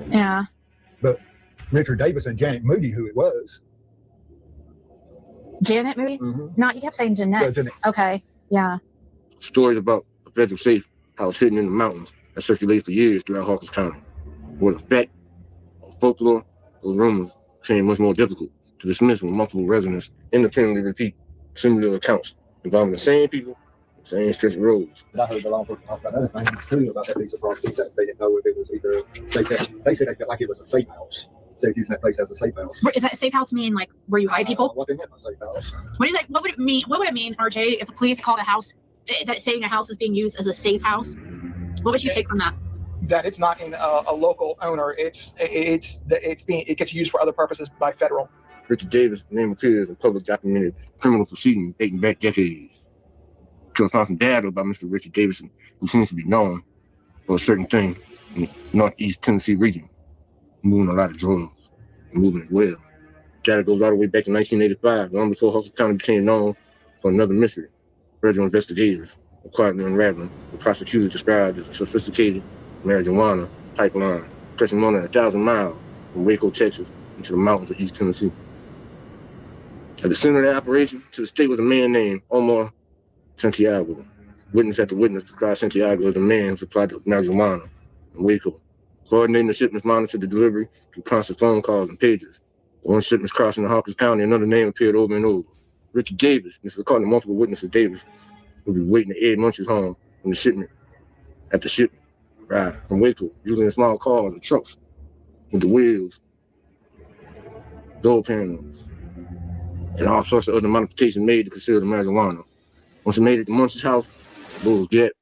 Yeah. But Richard Davis and Janet Moody, who it was. Janet Moody? Mm-hmm. No, he kept saying Jeanette. Yeah, Jeanette. Okay, yeah. Stories about a federal safe house hidden in the mountains that circulated for years throughout Hawkins County. What effect, folklore, those rumors became much more difficult to dismiss when multiple residents independently repeat similar accounts involving the same people, same stretch of roads. But I heard the law enforcement talk about other things too about that piece of property that they didn't know if it was either they said they felt like it was a safe house. They were using that place as a safe house. Is that safe house mean like where you hide people? What they meant by safe house. What would it mean? What would it mean, RJ, if the police called a house that saying a house is being used as a safe house? What would you take from that? That it's not in a local owner. It gets used for other purposes by federal. Richard Davis' name appears in public documented criminal proceedings dating back decades. Until I found some data about Mr. Richard Davidson, who seems to be known for a certain thing in the Northeast Tennessee region, moving a lot of drugs, and moving it well. Data goes all the way back to 1985, long before Hudson County became known for another mystery. Federal investigators were quietly unraveling what prosecutors described as a sophisticated marijuana pipeline, stretching more than 1,000 miles from Waco, Texas, into the mountains of East Tennessee. At the center of the operation, to the state was a man named Omar Santiago. Witness after witness described Santiago as the man who supplied the marijuana in Waco, coordinating the shipments, monitored the delivery through constant phone calls and pages. One shipment crossing the Hawkins County, another name appeared over and over. Richard Davis, this is according to multiple witnesses, Davis would be waiting at Ed Munch's home when the shipment, at the shipment ride from Waco, using small cars and trucks with the wheels, door panels, and all sorts of other modifications made to conceal the marijuana. Once it made it to Munch's house, the bulls get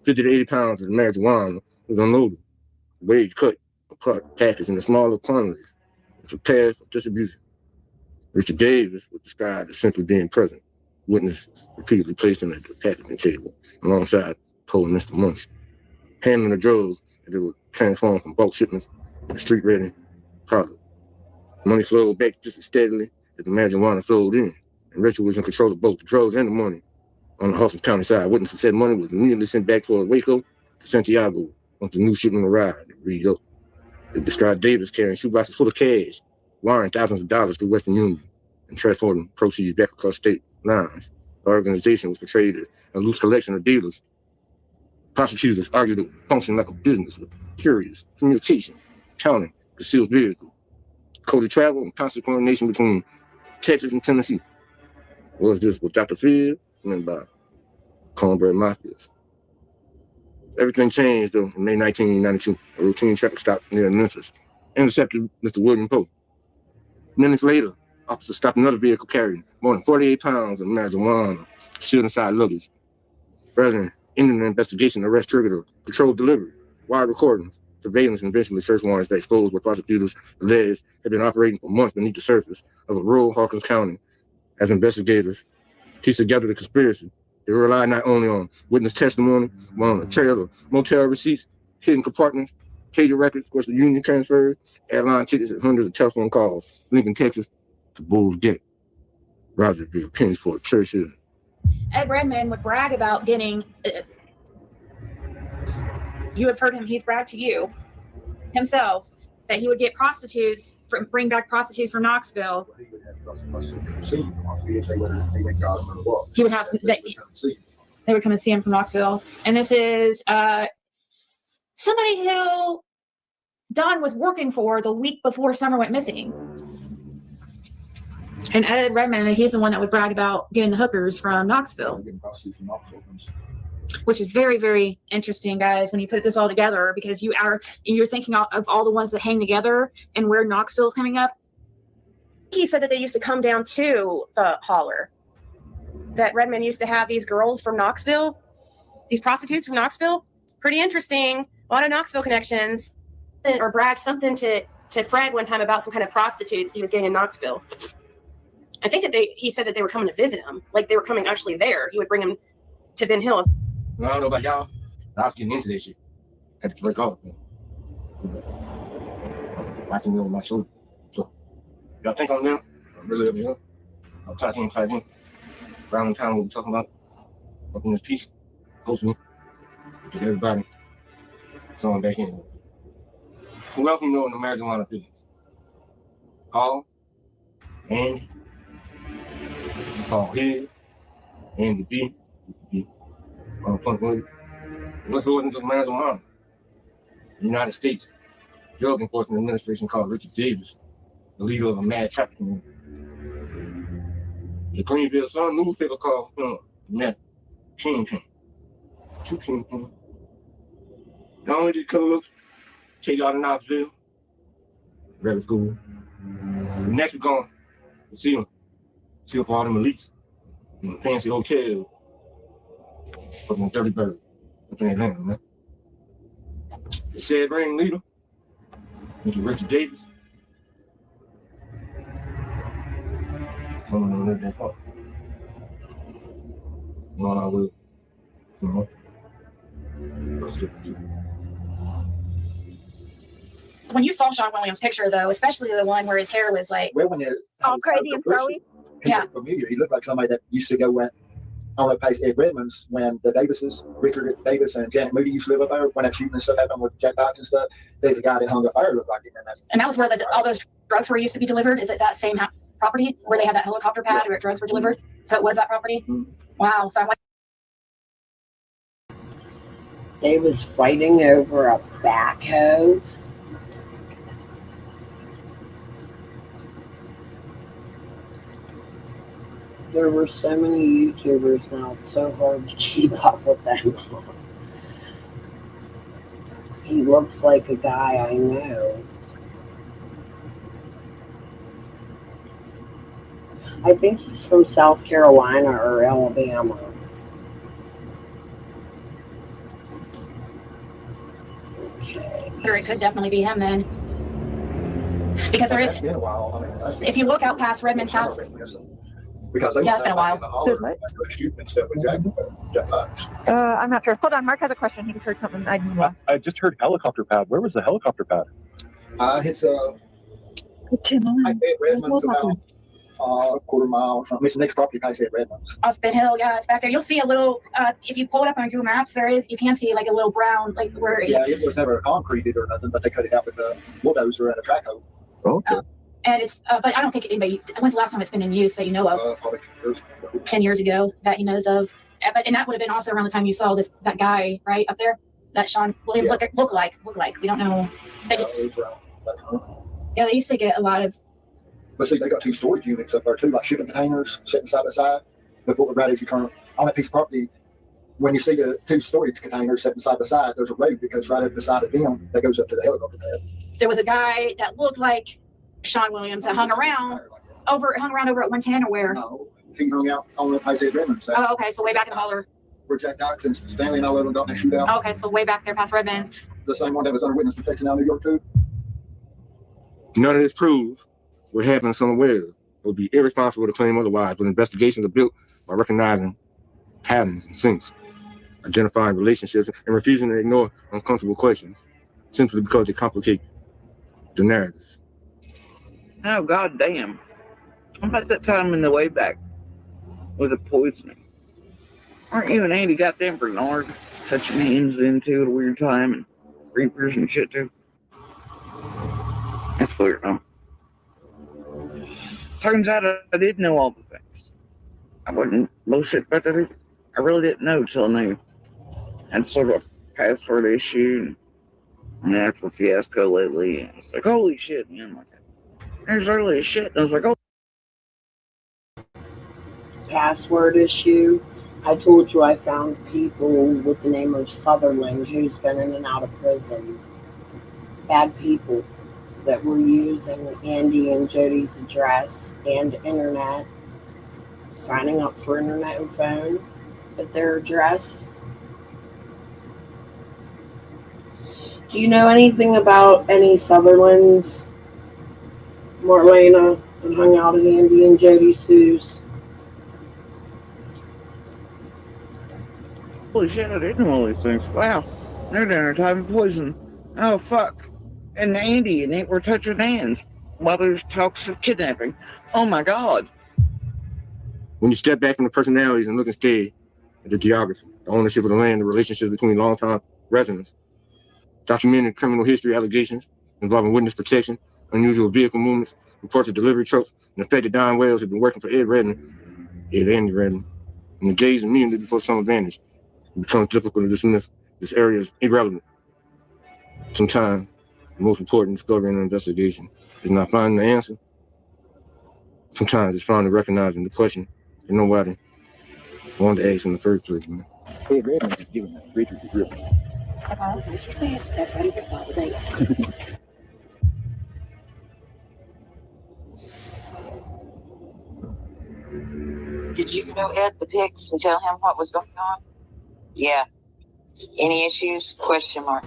50 to 80 pounds of the marijuana was unloaded, weighed, cut, apart, packaged in smaller quantities, and prepared for distribution. Richard Davis was described as simply being present. Witnesses repeatedly placed him at the packaging table alongside Cole and Mr. Munch, handling the drugs that they were transformed from bulk shipments to street-ready product. Money flowed back just as steadily as the marijuana flowed in, and Richard was in control of both the drugs and the money. On the Hawkins County side, witnesses said money was immediately sent back toward Waco to Santiago once the new shipment arrived and read up. They described Davis carrying shoeboxes full of cash, wiring thousands of dollars through Western Union, and transporting proceeds back across state lines. The organization was portrayed as a loose collection of dealers. Prosecutors argued it functioned like a business with curious communication, counting, concealed vehicle, coded travel, and constant coordination between Texas and Tennessee. Was this with Dr. Field and by Cornbread Mafias? Everything changed though in May 1992. A routine traffic stop near Memphis intercepted Mr. William Poe. Minutes later, officers stopped another vehicle carrying more than 48 pounds of marijuana sealed inside luggage. Rather than ending the investigation, the arrest triggered a controlled delivery, wire recordings, surveillance, and eventually search warrants that exposed what prosecutors alleged had been operating for months beneath the surface of a rural Hawkins County. As investigators pieced together the conspiracy, they relied not only on witness testimony, but on a trail of motel receipts, hidden compartments, pager records, Western Union transfers, airline tickets, and hundreds of telephone calls, linking Texas to Bull's Gate, Rogersville, Kingsport, Churchill. Ed Redmond would brag about getting. You have heard him. He's bragged to you himself that he would get prostitutes bring back prostitutes from Knoxville. He would have they would come and see him from Knoxville. And this is somebody who Don was working for the week before Summer went missing. And Ed Redmond, he's the one that would brag about getting the hookers from Knoxville. Which is very, very interesting, guys, when you put this all together, because you're thinking of all the ones that hang together and where Knoxville's coming up. He said that they used to come down to the holler. That Redmond used to have these girls from Knoxville, these prostitutes from Knoxville. Pretty interesting. A lot of Knoxville connections. Or bragged something to Fred one time about some kind of prostitutes he was getting in Knoxville. I think that he said that they were coming to visit him. Like they were coming actually there. He would bring them to Ben Hill. I don't know about y'all, but I was getting into that shit. Had to break off. Watching me over my shoulder. So, y'all think I'm them? I'm really over here. I'm talking inside in. Around the town, what we're talking about. Up in this piece. Hopefully, get everybody someone back in. Who else you know in the marijuana business? Paul, Andy, Paul Hill, Andy B. What's going into marijuana? United States, Drug Enforcement Administration called Richard Davis the leader of a mad trafficking. The Greenville Sun newspaper called him Meth Kingpin. Two Kingpin. Not only did Killers take out in Knoxville, grab school. The next we're going to see him for all them elites in a fancy hotel up in 30 Bird, up in Atlanta, man. The said ring leader, Mr. Richard Davis, coming on that part. On our way. When you saw Sean Williams' picture, though, especially the one where his hair was like all crazy and curly, yeah, familiar. He looked like somebody that used to go on that place at Redmond's when the Davises, Richard Davis and Janet Moody used to live up there when that shooting and stuff happened with Jack Dodge and stuff. There's a guy that hung up there looked like him. And that was where all those drugs were used to be delivered. Is it that same property where they had that helicopter pad where drugs were delivered? So it was that property? Mm-hmm. Wow. So they was fighting over a backhoe. There were so many YouTubers now, it's so hard to keep up with them. He looks like a guy I know. I think he's from South Carolina or Alabama. Okay. It could definitely be him then. Because there is, if you look out past Redmond's house, because yeah, it's been a while. I'm not sure. Hold on, Mark has a question. He just heard something. I just heard helicopter pad. Where was the helicopter pad? It's I said Redmond's about a quarter mile from. It's the next property I said Redmond's. Off Ben Hill, yeah, it's back there. You'll see a little. If you pull it up on Google Maps, you can see like a little brown, like where. Yeah, it was never concreted or nothing, but they cut it out with a bulldozer and a track hoe. Okay. And it's, but I don't think anybody. When's the last time it's been in use that you know of? Probably 10 years ago that he knows of. And that would have been also around the time you saw that guy right up there, that Sean Williams look like. We don't know. Yeah, they used to get a lot of. But see, they got 2 storage units up there too, like shipping containers sitting side by side. But right as you turn on that piece of property, when you see the 2 storage containers sitting side by side, there's a road because right up beside of them that goes up to the helicopter pad. There was a guy that looked like Sean Williams that hung around over at 110 or where? No, he hung out on the place at Redmond's. Oh, okay, so way back in the holler. Where Jack Dodge and Stanley and all of them got in a shootout. Okay, so way back there past Redmond's. The same one that was under witness protection out in New York too. None of this proves what happened somewhere. It would be irresponsible to claim otherwise, but investigations are built by recognizing patterns and sinks, identifying relationships, and refusing to ignore uncomfortable questions simply because they complicate the narrative. Oh, god damn. How about that time in the way back with the poisoning? Aren't you and Andy goddamn Bernard touching hands into at a weird time and reapers and shit too? That's weird, huh? Turns out I did know all the things. I wasn't bullshit about that either. I really didn't know till I knew. Had sort of a password issue and after the fiasco lately, and it's like, holy shit, man. I'm like, there's early as shit. And I was like, oh. Password issue. I told you I found people with the name of Sutherland who's been in and out of prison. Bad people that were using Andy and Jody's address and internet, signing up for internet and phone at their address. Do you know anything about any Sutherlands, Marlena, that hung out at Andy and Jody's house? Holy shit, I didn't know all these things. Wow. They're down there typing poison. Oh, fuck. And Andy and Nate were touching hands while there's talks of kidnapping. Oh, my God. When you step back from the personalities and look instead at the geography, the ownership of the land, the relationships between longtime residents, documented criminal history allegations involving witness protection, unusual vehicle movements, reports of delivery trucks, and the fact that Don Wells had been working for Andy Redmond, and the gaze immediately before some advantage, it becomes difficult to dismiss this area as irrelevant. Sometimes The most important discovery in an investigation is not finding the answer. Sometimes it's finding recognizing the question that nobody wanted to ask in the first place, man. Ed Redmond is giving Richard the grip. She said that's what he was saying. Did you know Ed the pics and tell him what was going on? Yeah. Any issues? Question mark.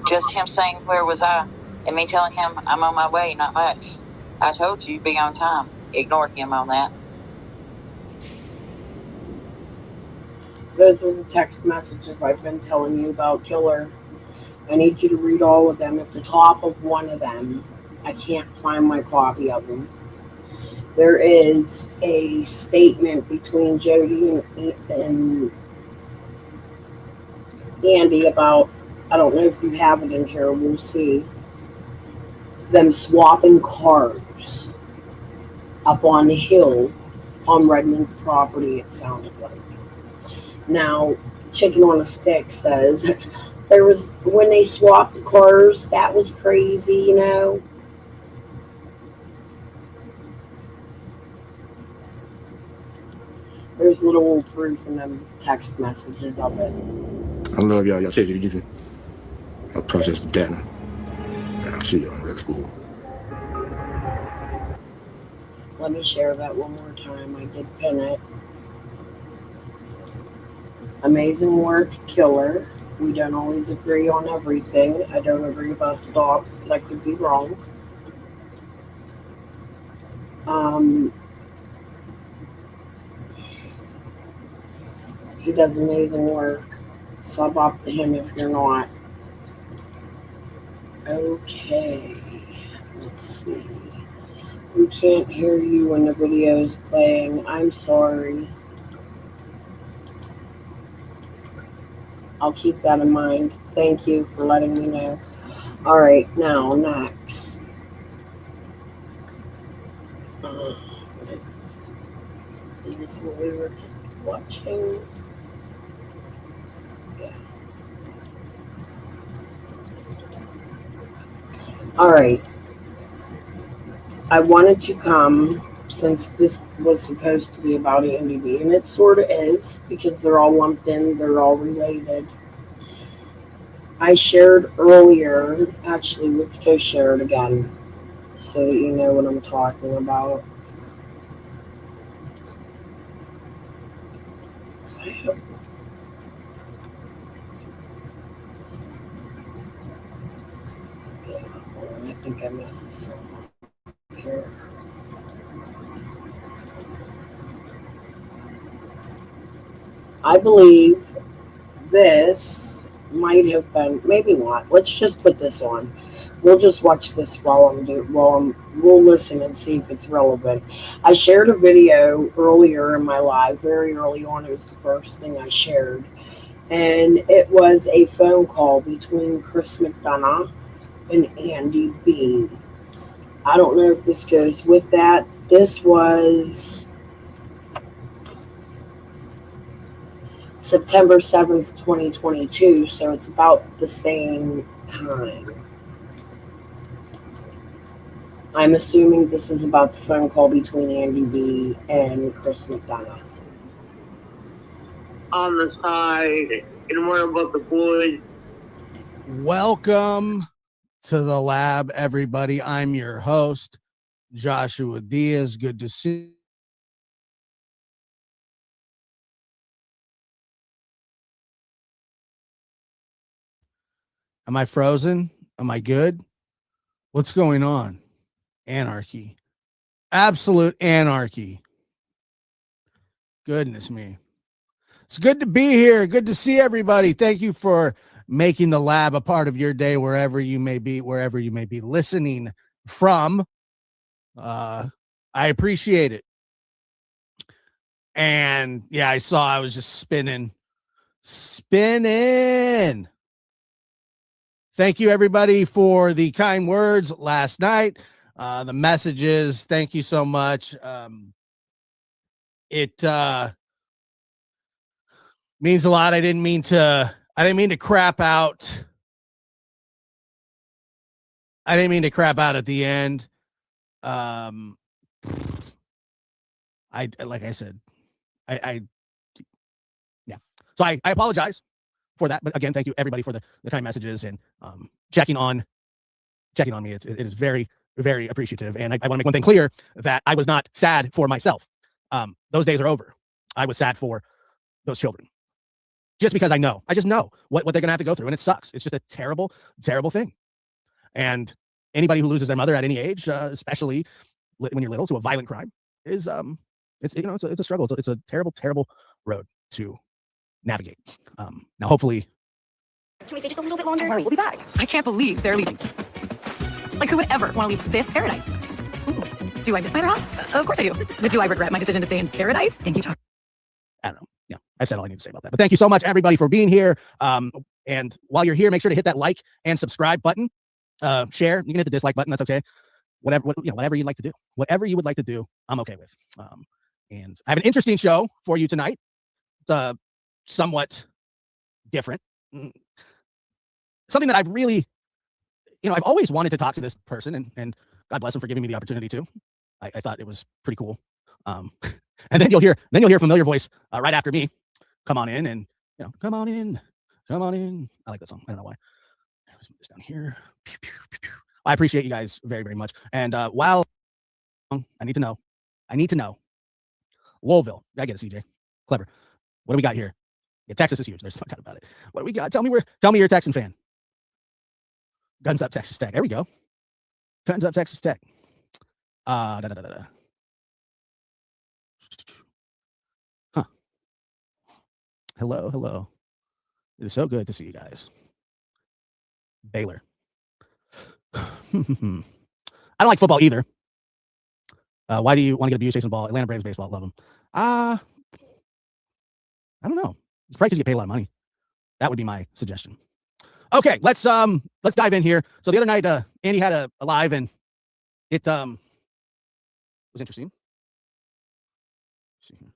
Just him saying, where was I? And me telling him I'm on my way, not much. I told you be on time. Ignored him on that. Those are the text messages I've been telling you about, Killer. I need you to read all of them. At the top of one of them, I can't find my copy of them. There is a statement between Jody and Andy about, I don't know if you have it in here, we'll see, them swapping cars up on the hill on Redmond's property, it sounded like. Now, Chicken on a Stick says, there was, when they swapped the cars, that was crazy, you know. There's little proof in them text messages of it. I love y'all. Y'all take it easy. I'll process the data. And I'll see y'all in next school. Let me share that one more time. I did pin it. Amazing work, Killer. We don't always agree on everything. I don't agree about the dogs, but I could be wrong. He does amazing work. Sub up to him if you're not. Okay. Let's see. We can't hear you when the video's playing. I'm sorry. I'll keep that in mind. Thank you for letting me know. All right, now next. Is this what we were just watching? Yeah. All right. I wanted to come, since this was supposed to be about Andyyyyyy, and it sort of is, because they're all lumped in, they're all related. I shared earlier, actually, let's go share it again, so that you know what I'm talking about. I think I messed some up here. I believe this might have been, maybe not. Let's just put this on. We'll just watch this while we'll listen and see if it's relevant. I shared a video earlier in my live, very early on. It was the first thing I shared. And it was a phone call between Chris McDonough and Andyyyyyy. I don't know if this goes with that. This was September 7th, 2022, so it's about the same time. I'm assuming this is about the phone call between Andyyyyyy and Chris McDonough. On the side, and what about the boys? Welcome to the lab, everybody. I'm your host, Joshua Diaz. Good to see you. Am I frozen? Am I good? What's going on? Anarchy. Absolute anarchy. Goodness me. It's good to be here. Good to see everybody. Thank you for making the lab a part of your day, wherever you may be listening from. I appreciate it. And yeah, I was just spinning. Thank you, everybody, for the kind words last night. The messages. Thank you so much. Means a lot. I didn't mean to crap out. I didn't mean to crap out at the end. Like I said, yeah. So I apologize for that. But again, thank you everybody for the kind messages and checking on me. It is very, very appreciative. And I want to make one thing clear, that I was not sad for myself. Those days are over. I was sad for those children. Just because I just know what they're gonna have to go through, and it sucks. It's just a terrible, terrible thing. And anybody who loses their mother at any age, especially when you're little, to a violent crime, is it's a struggle. It's a terrible, terrible road to navigate. Now, hopefully, Can we stay just a little bit longer? Don't worry, we'll be back. I can't believe they're leaving. Like, who would ever want to leave this paradise? Ooh. Do I miss my house? Of course I do. But do I regret my decision to stay in paradise? Thank you, John. I don't know. Yeah, I've said all I need to say about that. But thank you so much, everybody, for being here. And while you're here, make sure to hit that like and subscribe button. Share. You can hit the dislike button. That's okay. Whatever you'd like to do. Whatever you would like to do, I'm okay with. And I have an interesting show for you tonight. It's somewhat different. Something that I've really, I've always wanted to talk to this person, and God bless him for giving me the opportunity to. I thought it was pretty cool. And then you'll hear a familiar voice right after me. Come on in, and come on in. I like that song. I don't know why. This down here. I appreciate you guys very, very much. And while I need to know, Louisville. I get it, CJ. Clever. What do we got here? Yeah, Texas is huge. There's no doubt about it. What do we got? Tell me you're a Texan fan. Guns up Texas Tech. There we go. Guns up Texas Tech. Huh. Hello. It is so good to see you guys. Baylor. I don't like football either. Why do you want to get a BU chasing the ball? Atlanta Braves baseball, love them. I don't know. Probably could get paid a lot of money. That would be my suggestion. Okay, let's dive in here. So the other night, Andy had a live, and it was interesting. Let's see here.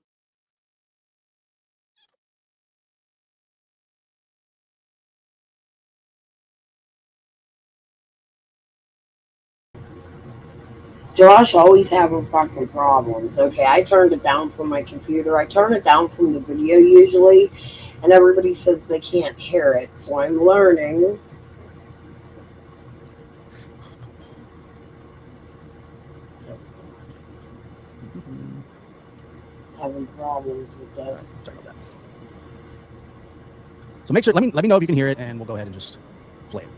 Josh always having fucking problems. Okay, I turned it down from my computer. I turn it down from the video usually, and everybody says they can't hear it. So I'm learning. Having problems with this. So make sure, let me know if you can hear it, and we'll go ahead and just play it.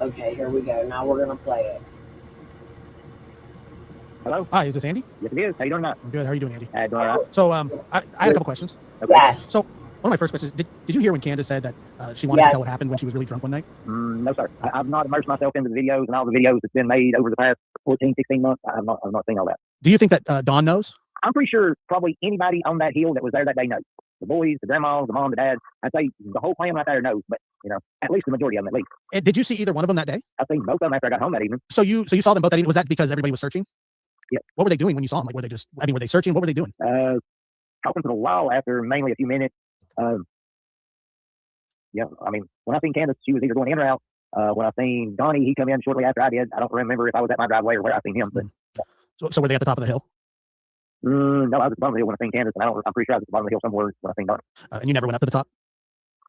Okay, here we go. Now we're gonna play it. Hello. Hi, is this Andy? Yes, it is. How you doing, Matt? I'm good. How are you doing, Andy? Doing all right. So I had a couple questions. Okay. Yes. So one of my first questions, did you hear when Candace said that she wanted to tell what happened when she was really drunk one night? No, sir. I've not immersed myself into the videos and all the videos that's been made over the past 14, 16 months. I've not seen all that. Do you think that Dawn knows? I'm pretty sure probably anybody on that hill that was there that day knows. The boys, the grandmas, the mom, the dad. I'd say the whole clan right there knows, but at least the majority of them at least. And did you see either one of them that day? I seen both of them after I got home that evening. So you saw them both that evening. Was that because everybody was searching? Yeah. What were they doing when you saw them? Like, were they searching? What were they doing? Talking for a while after mainly a few minutes. Yeah, I mean, when I seen Candace, she was either going in or out. When I seen Donnie, he come in shortly after I did. I don't remember if I was at my driveway or where I seen him. But so were they at the top of the hill? No, I was at the bottom of the hill when I seen Candace, and I'm pretty sure I was at the bottom of the hill somewhere when I seen Donnie. And you never went up to the top?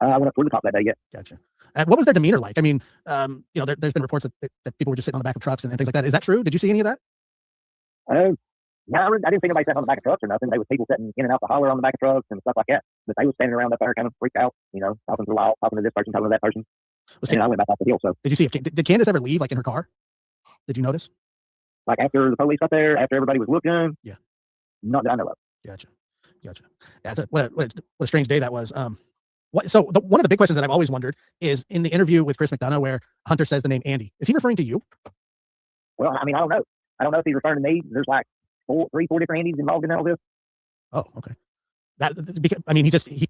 I went up through the top that day, yeah. Gotcha. What was their demeanor like? I mean, there's been reports that people were just sitting on the back of trucks and things like that. Is that true? Did you see any of that? Yeah, I didn't see anybody sitting on the back of trucks or nothing. There was people sitting in and out the holler on the back of trucks and stuff like that. But they were standing around up there kind of freaked out, talking for a while, talking to this person, talking to that person. And I went back off the hill. So did you see did Candace ever leave, like in her car? Did you notice? Like after the police got there, after everybody was looking? Yeah. Not that I know of. Gotcha. Yeah, what a strange day that was. One of the big questions that I've always wondered is in the interview with Chris McDonough where Hunter says the name Andy. Is he referring to you? Well, I mean, I don't know. I don't know if he's referring to me. There's like 4 different Andys involved in all this. Oh, okay. Why does he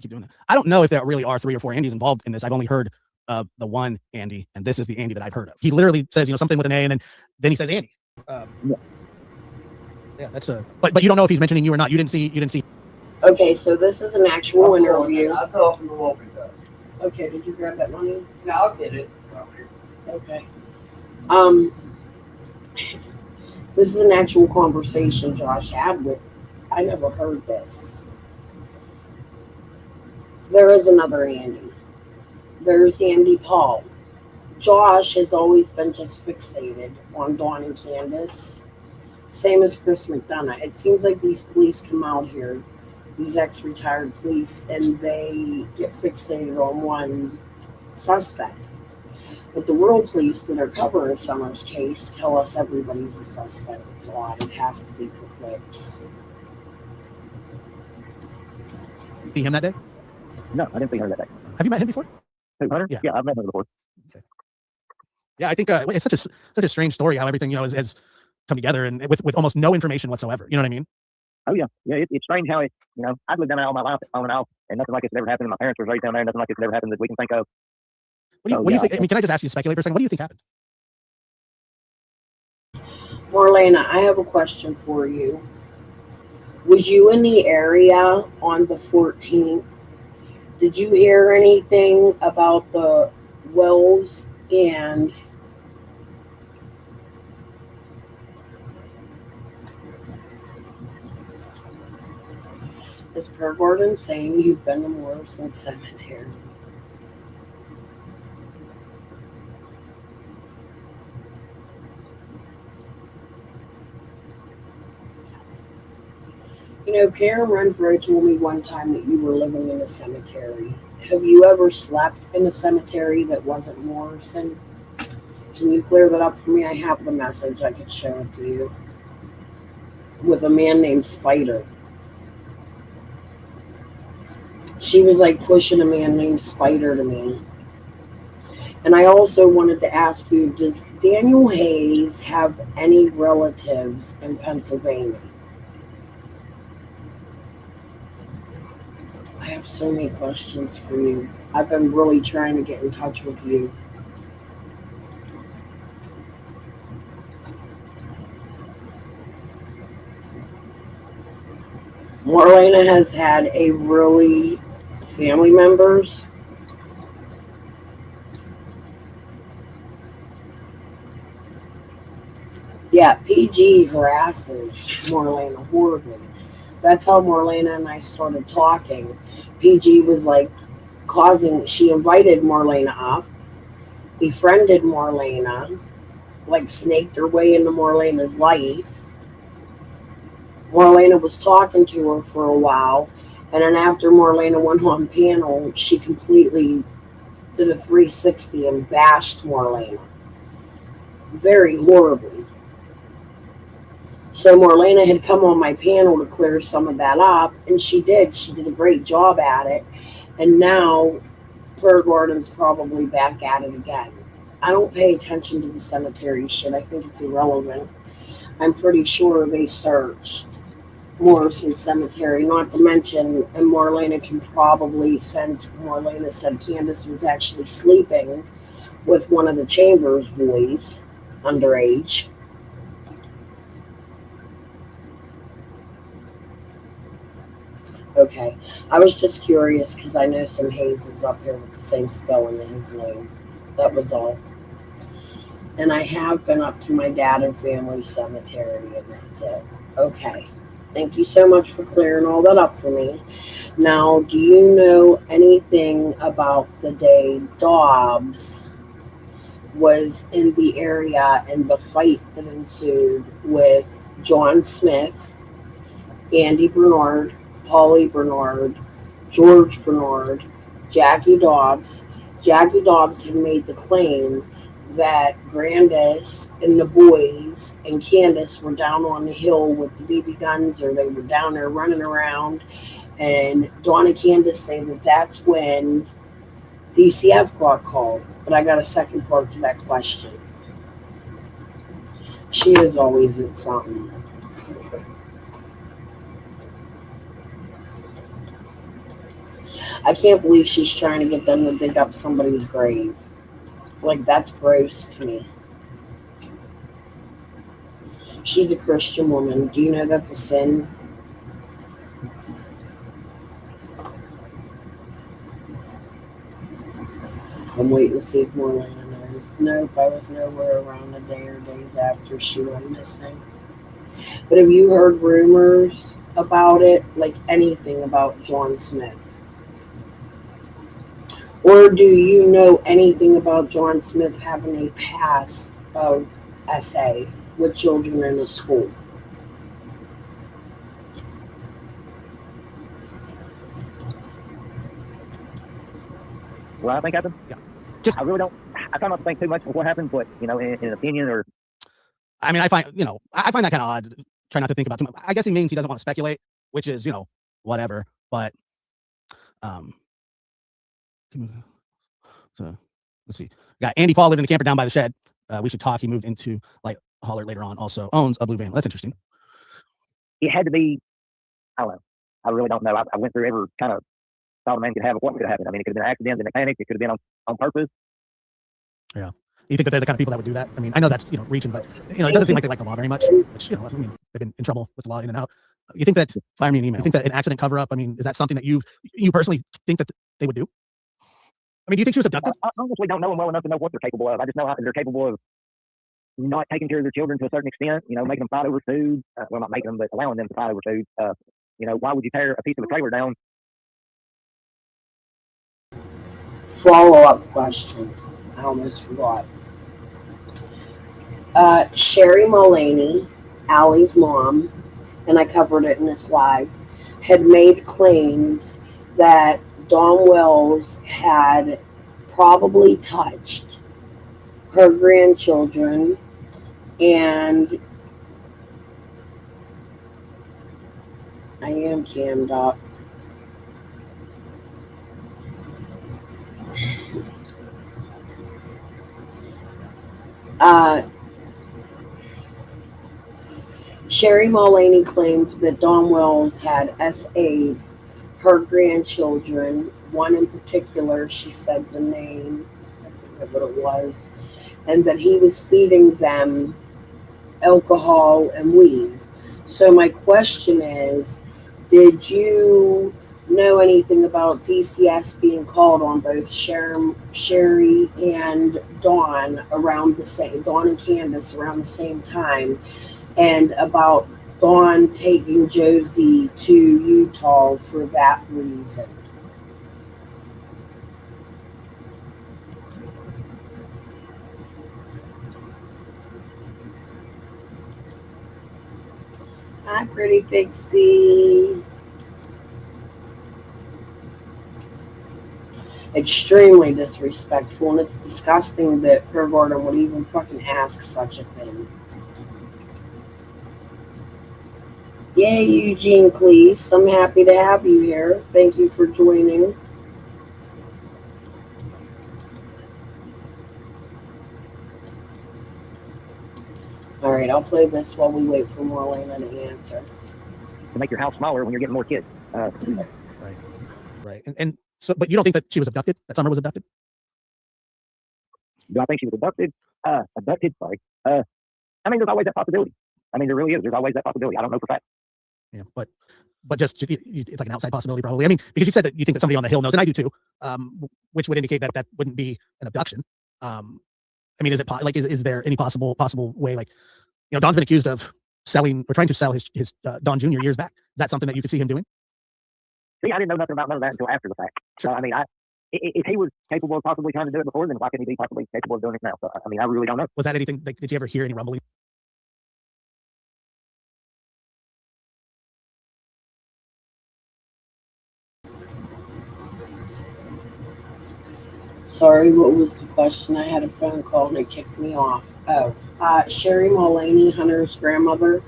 keep doing that? I don't know if there really are 3 or 4 Andys involved in this. I've only heard of the one Andy, and this is the Andy that I've heard of. He literally says, something with an A, and then he says Andy. Yeah, that's but you don't know if he's mentioning you or not. You didn't see. Okay, so this is an actual interview. I thought we were walking back. Okay, did you grab that money? No, I'll get it. Okay. This is an actual conversation Josh had with. I never heard this. There is another Andy. There's Andy Paul. Josh has always been just fixated on Dawn and Candace. Same as Chris McDonough. It seems like these police come out here, these ex-retired police, and they get fixated on one suspect. But the world police that are covering Summer's case tell us everybody's a suspect. It's odd. It has to be for clicks. See him that day? No, I didn't see her that day. Have you met him before? Who, Hunter? Yeah. Yeah, I've met her before. Okay. Yeah, I think it's such a strange story how everything has come together and with almost no information whatsoever. You know what I mean? Oh yeah, it's strange how it. I've lived down there all my life on and off, and nothing like it's ever happened. My parents were raised down there, nothing like it's ever happened that we can think of. What do you think? I mean, can I just ask you to speculate for a second? What do you think happened? Marlena, I have a question for you. Was you in the area on the 14th? Did you hear anything about the Wells and is Per Gordon saying you've been to Morrison Cemetery? Karen Renfro told me one time that you were living in a cemetery. Have you ever slept in a cemetery that wasn't Morrison? Can you clear that up for me? I have the message. I could show it to you. With a man named Spider. She was like pushing a man named Spider to me. And I also wanted to ask you, does Daniel Hayes have any relatives in Pennsylvania? I have so many questions for you. I've been really trying to get in touch with you. Marlena has had a really family members. Yeah, PG harasses Marlena horribly. That's how Marlena and I started talking. PG was like she invited Marlena up, befriended Marlena, like snaked her way into Marlena's life. Marlena was talking to her for a while, and then after Marlena went on panel, she completely did a 360 and bashed Marlena. Very horribly. So Marlena had come on my panel to clear some of that up, and she did. She did a great job at it. And now Per Gordon's probably back at it again. I don't pay attention to the cemetery shit. I think it's irrelevant. I'm pretty sure they searched Morrison Cemetery, not to mention, and Marlena can probably, since Marlena said Candace was actually sleeping with one of the Chambers boys, underage. Okay, I was just curious because I know some Hayes up here with the same spelling in his name. That was all. And I have been up to my dad and family cemetery, and that's it. Okay. Thank you so much for clearing all that up for me. Now, do you know anything about the day Dobbs was in the area and the fight that ensued with John Smith, Andy Bernard, Paulie Bernard, George Bernard, Jackie Dobbs? Jackie Dobbs had made the claim that Grandis and the boys and Candace were down on the hill with the BB guns, or they were down there running around. And Dawn and Candace say that that's when DCF got called. But I got a second part to that question. She is always in something. I can't believe she's trying to get them to dig up somebody's grave. Like, that's gross to me. She's a Christian woman. Do you know that's a sin? I'm waiting to see if Marlena knows. Nope, I was nowhere around a day or days after she went missing. But have you heard rumors about it? Like anything about John Smith? Or do you know anything about John Smith having a past of SA with children in a school? What I think happened? Yeah. I really don't. I try not to think too much of what happened, but in an opinion or. I mean, I find that kind of odd. Try not to think about too much. I guess he means he doesn't want to speculate, which is, whatever. But, so let's see. Got Andy Paul living in a camper down by the shed. We should talk. He moved into like hauler later on. Also owns a blue van. That's interesting. It had to be. I don't know. I really don't know. I went through every kind of thought a man could have of what could happen. I mean, it could have been an accident, then a panic. It could have been on purpose. Yeah. You think that they're the kind of people that would do that? I mean, I know that's, reaching, but, it doesn't seem like they like the law very much, which, I mean, they've been in trouble with the law in and out. You think that, fire me an email, you think that an accident cover-up, I mean, is that something that you personally think that they would do? I mean, do you think she was abducted? I honestly don't know them well enough to know what they're capable of. I just know they're capable of not taking care of their children to a certain extent, making them fight over food. Well, not making them, but allowing them to fight over food. Why would you tear a piece of a trailer down? Follow-up question. I almost forgot. Sherry Mullaney, Allie's mom, and I covered it in this live, had made claims that Dawn Wells had probably touched her grandchildren and I am cammed up. Sherry Mullaney claimed that Dawn Wells had SA'd her grandchildren, one in particular, she said the name, I forget what it was, and that he was feeding them alcohol and weed. So my question is, did you know anything about DCS being called on both Sherry and Dawn around the same, Dawn and Candace around the same time, and about Dawn taking Josie to Utah for that reason? Hi, pretty pixie. Extremely disrespectful, and it's disgusting that her Gordon would even fucking ask such a thing. Yay, Eugene Cleese. I'm happy to have you here. Thank you for joining. All right, I'll play this while we wait for Marlena to answer. To make your house smaller when you're getting more kids. Right. And so, but you don't think that she was abducted? That Summer was abducted? Do I think she was abducted? Sorry. I mean, there's always that possibility. I mean, there really is. There's always that possibility. I don't know for fact. Yeah, but just it's like an outside possibility, probably. I mean, because you said that you think that somebody on the Hill knows, and I do too, which would indicate that wouldn't be an abduction. I mean, is it is there any possible way? Like, Don's been accused of selling or trying to sell his Don Jr. years back. Is that something that you could see him doing? See, I didn't know nothing about none of that until after the fact. Sure. So, I mean, if he was capable of possibly trying to do it before, then why couldn't he be possibly capable of doing it now? So, I mean, I really don't know. Was that anything? Like, did you ever hear any rumbling? Sorry, what was the question? I had a phone call and it kicked me off. Sherry Mullaney, Hunter's grandmother,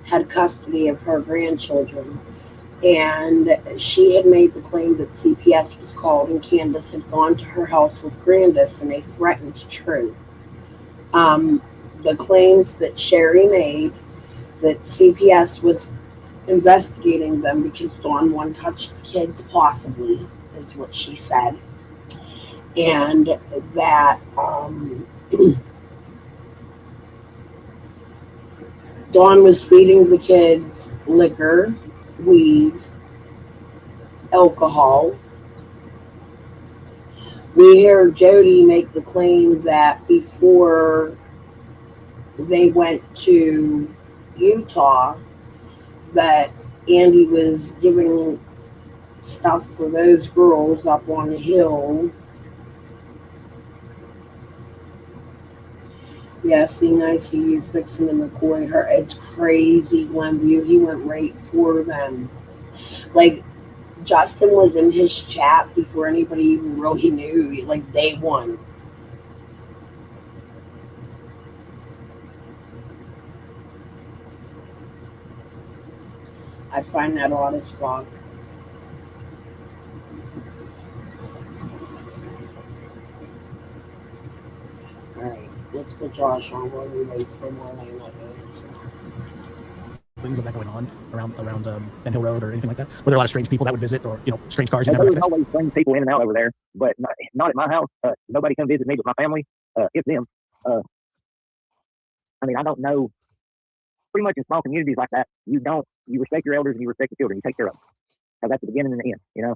had custody of her grandchildren, and she had made the claim that CPS was called and Candace had gone to her house with Grandis and they threatened true. The claims that Sherry made that CPS was investigating them because Dawn one touched the kids, possibly, is what she said. And that Dawn was feeding the kids liquor, weed, alcohol, We hear Jody make the claim that before they went to Utah, that Andy was giving stuff for those girls up on the hill. Yeah, see, I see you fixing the McCoy. Her, it's crazy, Glenview. He went right for them. Like, Justin was in his chat before anybody even really knew, like day one. I find that odd as fuck. Alright, let's put Josh on while we wait for Marlene to answer. Things like that going on around Ben Hill Road or anything like that? Were there a lot of strange people that would visit, or strange cars? You never There's recognized? always strange people in and out over there, but not at my house. Nobody come visit me but my family. It's them. I mean, I don't know. Pretty much in small communities like that, you respect your elders and you respect the children. You take care of them. Because that's the beginning and the end.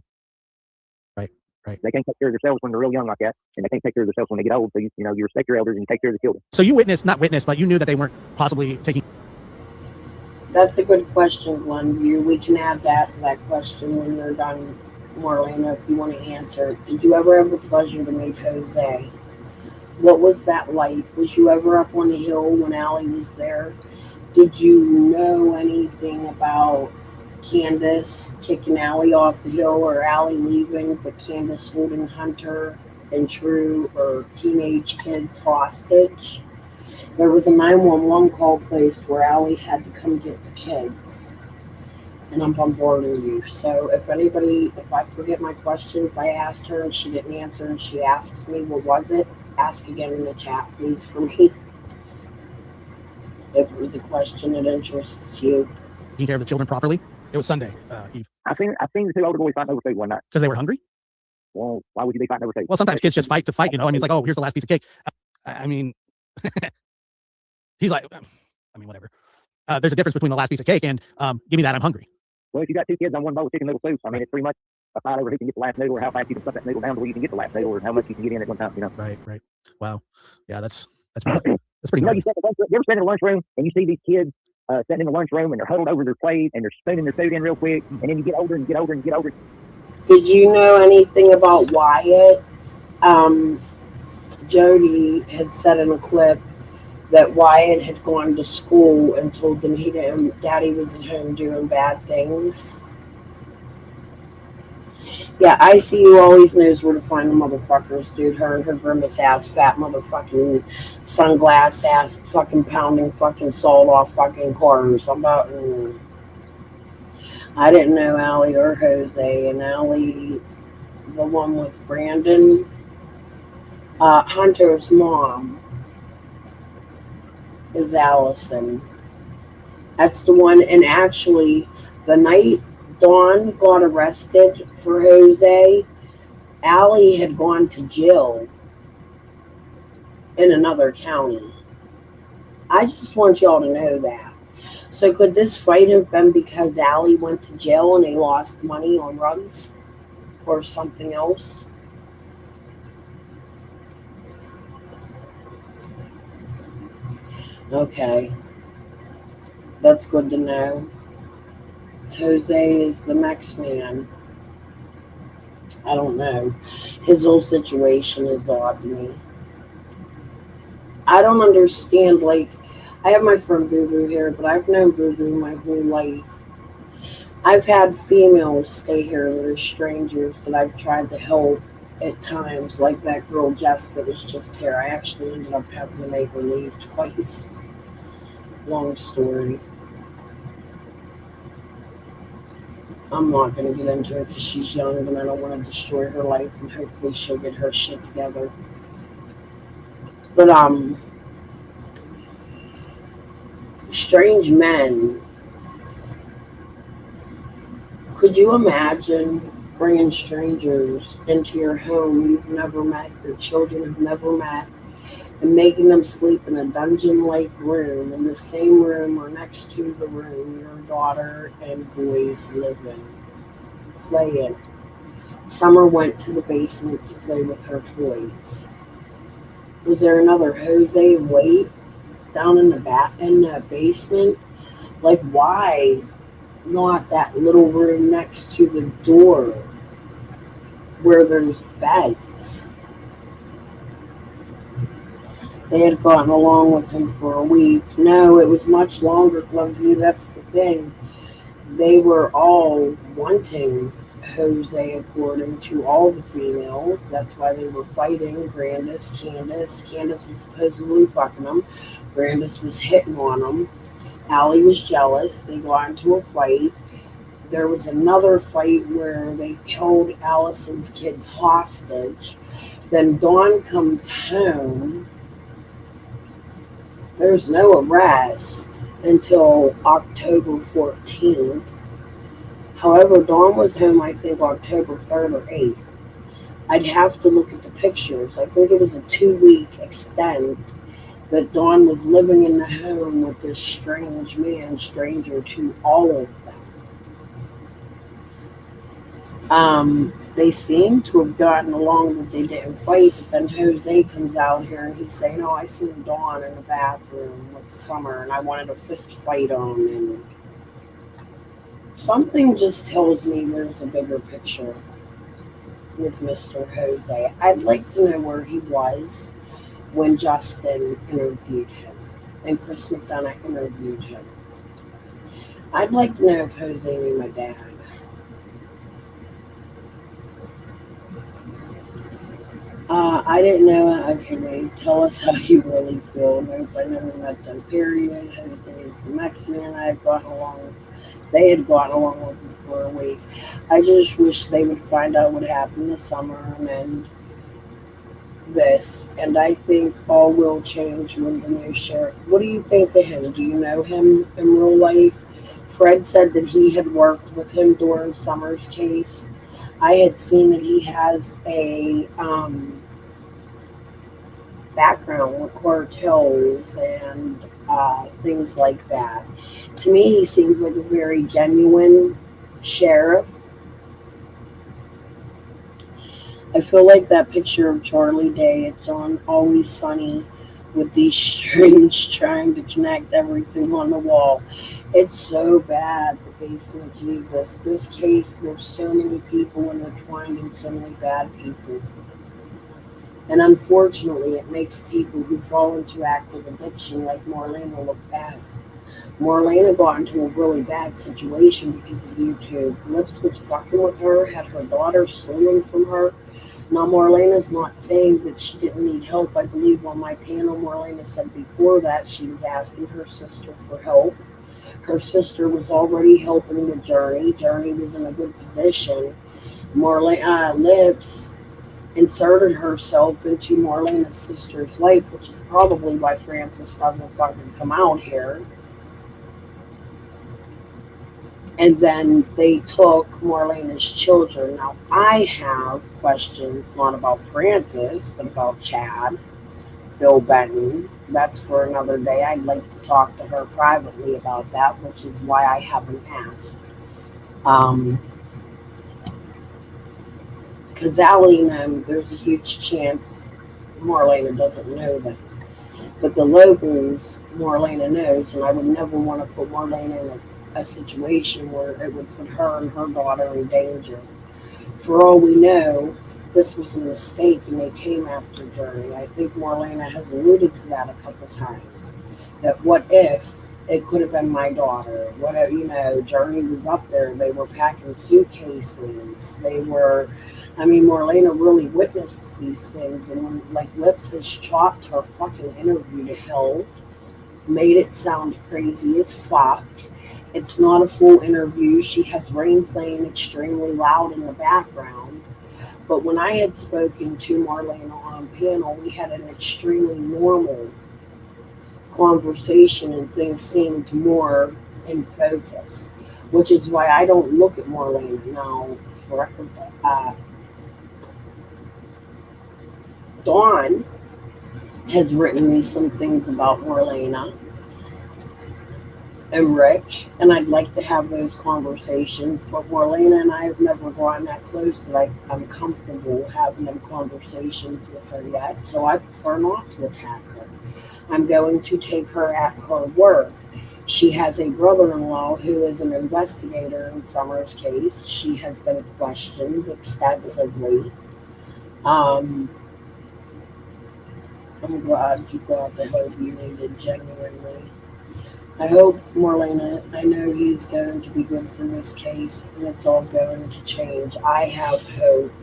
Right. They can't take care of themselves when they're real young like that, and they can't take care of themselves when they get old. So you respect your elders and you take care of the children. So you not witnessed, but you knew that they weren't possibly taking. That's a good question, Glenview. We can add that to that question when they're done, Marlena, if you want to answer. Did you ever have the pleasure to meet Jose? What was that like? Was you ever up on the hill when Allie was there? Did you know anything about Candace kicking Allie off the hill or Allie leaving, but Candace holding Hunter and True or teenage kids hostage? There was a 911 call placed where Allie had to come get the kids. And I'm bombarding you. So if I forget my questions, I asked her and she didn't answer and she asks me, what was it? Ask again in the chat, please, for me. If it was a question that interests you. Taking care of the children properly. It was Sunday, Eve. I seen the two older boys fighting over food one night. Because they were hungry? Well, why would you be fighting over food? Well, sometimes kids just fight to fight, I mean, it's like, oh, here's the last piece of cake. I mean, he's like, I mean, whatever. There's a difference between the last piece of cake and give me that, I'm hungry. Well, if you got two kids on one bowl of chicken noodle soup, I mean, it's pretty much a fight over who can get the last noodle or how fast you can stuff that noodle down to where you can get the last noodle or how much you can get in at one time, Right. Wow. Yeah, that's pretty you ever stand in the lunchroom and you see these kids sitting in the lunchroom and they're huddled over their plate and they're spooning their food in real quick, and then you get older and get older and get older. Did you know anything about Wyatt? Jody had said in a clip that Wyatt had gone to school and told them Daddy was at home doing bad things. Yeah, ICU always knows where to find the motherfuckers, dude. Her and her grimace ass, fat motherfucking sunglass ass, fucking pounding fucking salt off fucking cars. I didn't know Allie or Jose, and Allie, the one with Brandon, Hunter's mom is Allison. That's the one, and actually, the night Dawn got arrested for Jose, Allie had gone to jail in another county. I just want y'all to know that. So could this fight have been because Allie went to jail and they lost money on rugs or something else? Okay. That's good to know. Jose is the Mex man. I don't know. His whole situation is odd to me. I don't understand, like, I have my friend Boo Boo here, but I've known Boo Boo my whole life. I've had females stay here that are strangers that I've tried to help at times, like that girl Jess that was just here. I actually ended up having to make her leave twice. Long story. I'm not going to get into it because she's young and I don't want to destroy her life, and hopefully she'll get her shit together. But, strange men. Could you imagine bringing strangers into your home you've never met, your children have never met, and making them sleep in a dungeon-like room, in the same room or next to the room your daughter and boys live in, play in? Summer went to the basement to play with her toys. Was there another Jose Wade down in the basement? Like, why not that little room next to the door where there's beds? They had gotten along with him for a week. No, it was much longer, Clubview. That's the thing. They were all wanting Jose, according to all the females. That's why they were fighting. Candace was supposedly fucking them. Brandis was hitting on them. Allie was jealous. They got into a fight. There was another fight where they held Allison's kids hostage. Then Dawn comes home. There's no arrest until October 14th. However, Dawn was home, I think, October 3rd or 8th. I'd have to look at the pictures. I think it was a 2-week extent that Dawn was living in the home with this strange man, stranger to all of them. They seem to have gotten along, that they didn't fight, but then Jose comes out here and he's saying, oh, I seen Dawn in the bathroom with Summer and I wanted a fist fight on, and something just tells me there's a bigger picture with Mr. Jose. I'd like to know where he was when Justin interviewed him and Chris McDonough interviewed him. I'd like to know if Jose knew my dad. I didn't know. Okay, wait, tell us how you really feel. Nope, I never met them, period. Jose is the next man I've gotten along with. They had gotten along with him for a week. I just wish they would find out what happened this summer and this. And I think all will change when the new sheriff. What do you think of him? Do you know him in real life? Fred said that he had worked with him during Summer's case. I had seen that he has a background with cartels and things like that. To me, he seems like a very genuine sheriff. I feel like that picture of Charlie Day, it's on Always Sunny with these strings trying to connect everything on the wall. It's so bad, the basement, Jesus. This case, there's so many people intertwined and so many bad people. And unfortunately, it makes people who fall into active addiction like Marlena look bad. Marlena got into a really bad situation because of YouTube. Lips was fucking with her, had her daughter stolen from her. Now, Marlena's not saying that she didn't need help. I believe on my panel, Marlena said before that she was asking her sister for help. Her sister was already helping with Journey. Journey was in a good position. Lips inserted herself into Marlena's sister's life, which is probably why Francis doesn't fucking come out here. And then they took Marlena's children. Now, I have questions not about Francis, but about Chad, Bill Benton. That's for another day. I'd like to talk to her privately about that, which is why I haven't asked. Because Allie, there's a huge chance Marlena doesn't know that. But the locals, Marlena knows, and I would never want to put Marlena in a situation where it would put her and her daughter in danger. For all we know, this was a mistake and they came after Journey. I think Marlena has alluded to that a couple times. That what if it could have been my daughter? What if, Journey was up there, they were packing suitcases, Marlena really witnessed these things, and when, Lips has chopped her fucking interview to hell, made it sound crazy as fuck. It's not a full interview. She has rain playing extremely loud in the background. But when I had spoken to Marlena on panel, we had an extremely normal conversation and things seemed more in focus, which is why I don't look at Marlena now. Dawn has written me some things about Marlena. and Rick, and I'd like to have those conversations, but Marlena and I have never gotten that close that I'm comfortable having them conversations with her yet, so I prefer not to attack her. I'm going to take her at her word. She has a brother-in-law who is an investigator in Summer's case. She has been questioned extensively. I'm glad you got the help you needed, genuinely. I hope, Marlena, I know he's going to be good for this case, and it's all going to change. I have hope.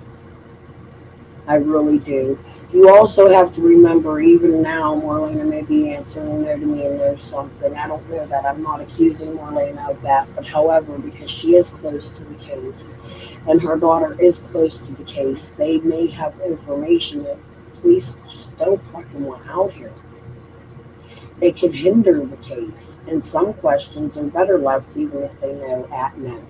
I really do. You also have to remember, even now, Marlena may be answering no to me and knows something. I don't know that. I'm not accusing Marlena of that. But however, because she is close to the case, and her daughter is close to the case, they may have information that police just don't fucking want out here. It could hinder the case, and some questions are better left even if they know at no.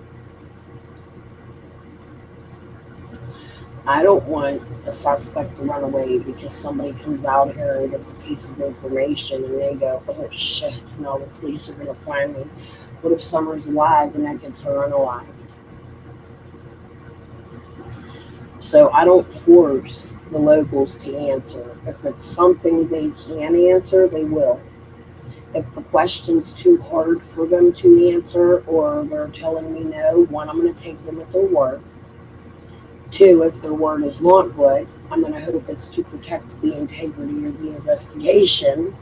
I don't want the suspect to run away because somebody comes out here and gives a piece of information and they go, oh shit, now the police are going to find me. What if Summer's alive and that gets her unalived? So I don't force the locals to answer. If it's something they can answer, they will. If the question's too hard for them to answer or they're telling me no, one, I'm going to take them at their word. Two, if their word is not good, I'm going to hope it's to protect the integrity of the investigation.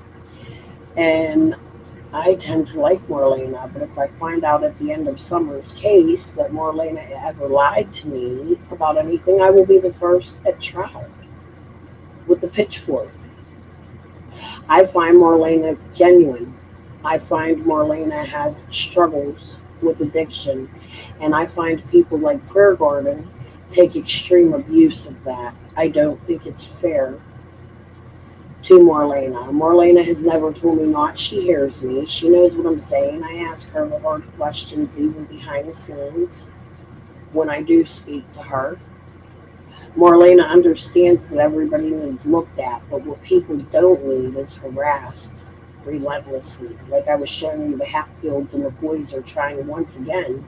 And I tend to like Marlena, but if I find out at the end of Summer's case that Marlena ever lied to me about anything, I will be the first at trial with the pitchfork. I find Marlena genuine. I find Marlena has struggles with addiction, and I find people like Prayer Garden take extreme abuse of that. I don't think it's fair to Marlena. Marlena has never told me not. She hears me. She knows what I'm saying. I ask her the hard questions even behind the scenes when I do speak to her. Marlena understands that everybody needs looked at, but what people don't need is harassed relentlessly. Like I was showing you, the Hatfields and the boys are trying once again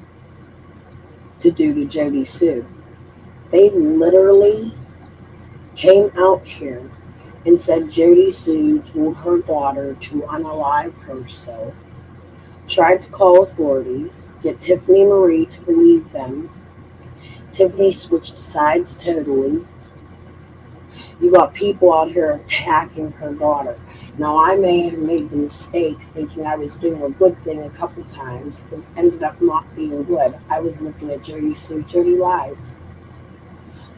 to do to Jody Sue. They literally came out here and said Jody Sue told her daughter to unalive herself, tried to call authorities, get Tiffany Marie to believe them. Tiffany switched sides totally. You got people out here attacking her daughter. Now, I may have made the mistake thinking I was doing a good thing a couple times, but ended up not being good. I was looking at Jody Sue. Jody lies.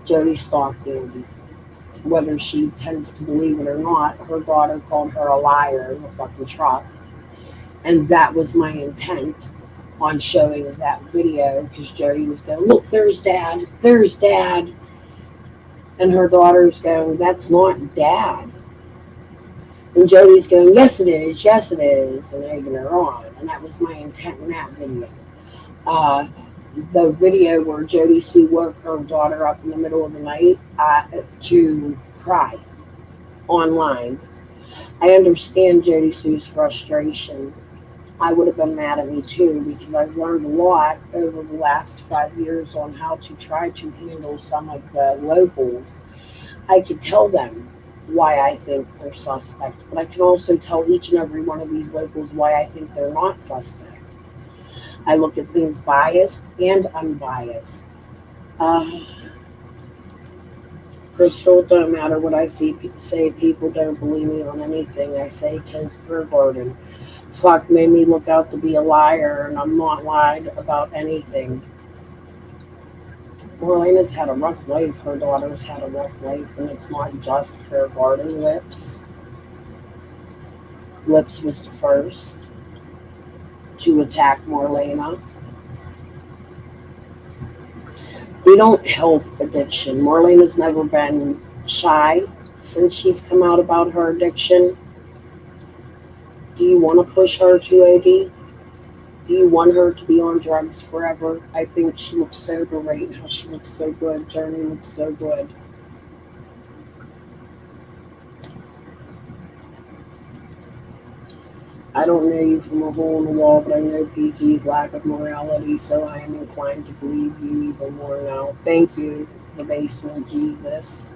Jody stalked Andy. Whether she tends to believe it or not, her daughter called her a liar in the fucking truck. And that was my intent on showing that video, because Jody was going, look, there's Dad, there's Dad. And her daughter's going, that's not Dad. And Jody's going, yes it is, and egging her on. And that was my intent in that video. The video where Jody Sue woke her daughter up in the middle of the night to cry online. I understand Jody Sue's frustration. I would have been mad at me too, because I've learned a lot over the last 5 years on how to try to handle some of the locals. I could tell them why I think they're suspect, but I can also tell each and every one of these locals why I think they're not suspect. I look at things biased and unbiased. Crystal, it don't matter what I say, people don't believe me on anything I say, because Prayer Garden fuck made me look out to be a liar, and I'm not lied about anything. Marlena's had a rough life. Her daughter's had a rough life, and it's not just Prayer Garden. Lips was the first to attack Marlena. We don't help addiction. Marlena's never been shy since she's come out about her addiction. Do you want to push her to OD? Do you want her to be on drugs forever? I think she looks sober right now. She looks so good. Journey looks so good. I don't know you from a hole in the wall, but I know PG's lack of morality, so I am inclined to believe you even more now. Thank you, the basement Jesus.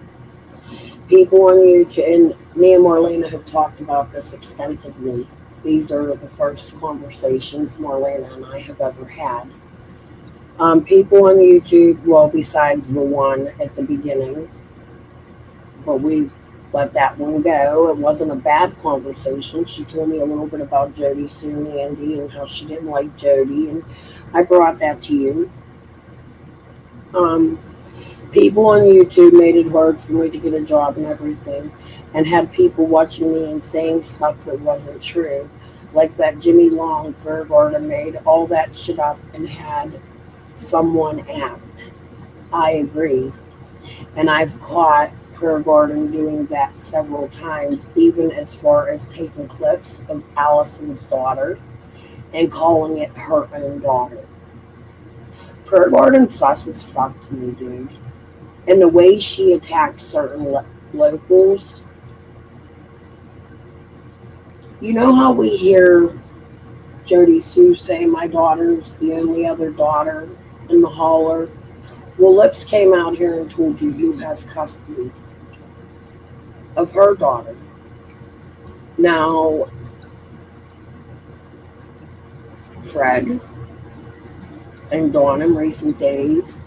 People on YouTube, and me and Marlena have talked about this extensively. These are the first conversations Marlena and I have ever had. People on YouTube, well, besides the one at the beginning, but we let that one go. It wasn't a bad conversation. She told me a little bit about Jody, Sue, and Andy, and how she didn't like Jody, and I brought that to you. People on YouTube made it hard for me to get a job and everything, and had people watching me and saying stuff that wasn't true, like that Jimmy Long prayer garden made all that shit up and had someone act. I agree, and I've caught Prayer Garden doing that several times, even as far as taking clips of Allison's daughter and calling it her own daughter. Prayer Garden sus as fuck to me, dude. And the way she attacks certain locals. You know how we hear Jody Sue say, my daughter's the only other daughter in the holler? Well, Lips came out here and told you who has custody of her daughter. Now, Fred and Dawn in recent days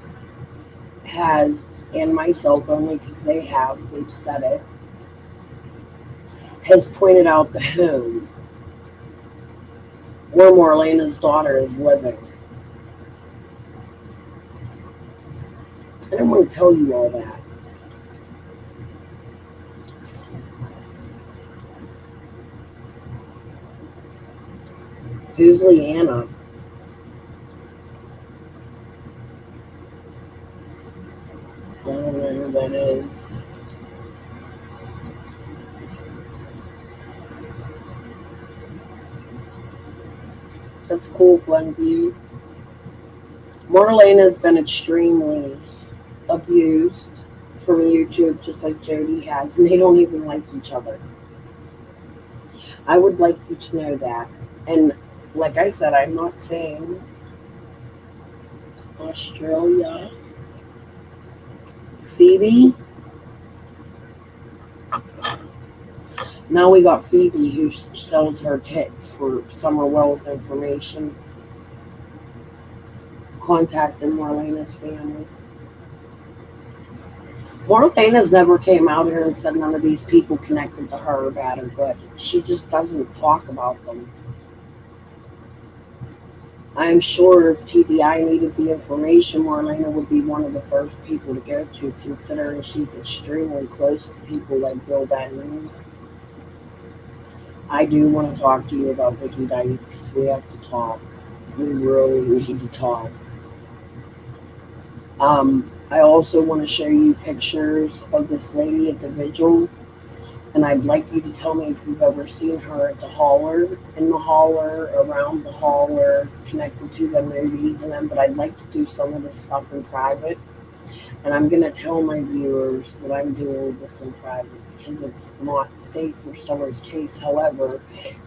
has, and myself only because they've said it, has pointed out the home where Marlena's daughter is living. I don't want to tell you all that. Who's Leanna? I don't know who that is. That's cool, Glenview. Marlena's been extremely abused from YouTube, just like Jody has, and they don't even like each other. I would like you to know that. And like I said, I'm not saying Australia. Phoebe. Now we got Phoebe who sells her tits for Summer Wells information. Contacting Marlena's family. Marlena's never came out here and said none of these people connected to her are bad or good. She just doesn't talk about them. I'm sure if TBI needed the information, Marlena would be one of the first people to go to, considering she's extremely close to people like Bill Benton. I do want to talk to you about Vicky Dykes. We have to talk. We really need to talk. I also want to show you pictures of this lady at the vigil, and I'd like you to tell me if you've ever seen her at the holler, in the holler, around the holler, connected to the movies and them, but I'd like to do some of this stuff in private, and I'm going to tell my viewers that I'm doing this in private because it's not safe for Summer's case. However,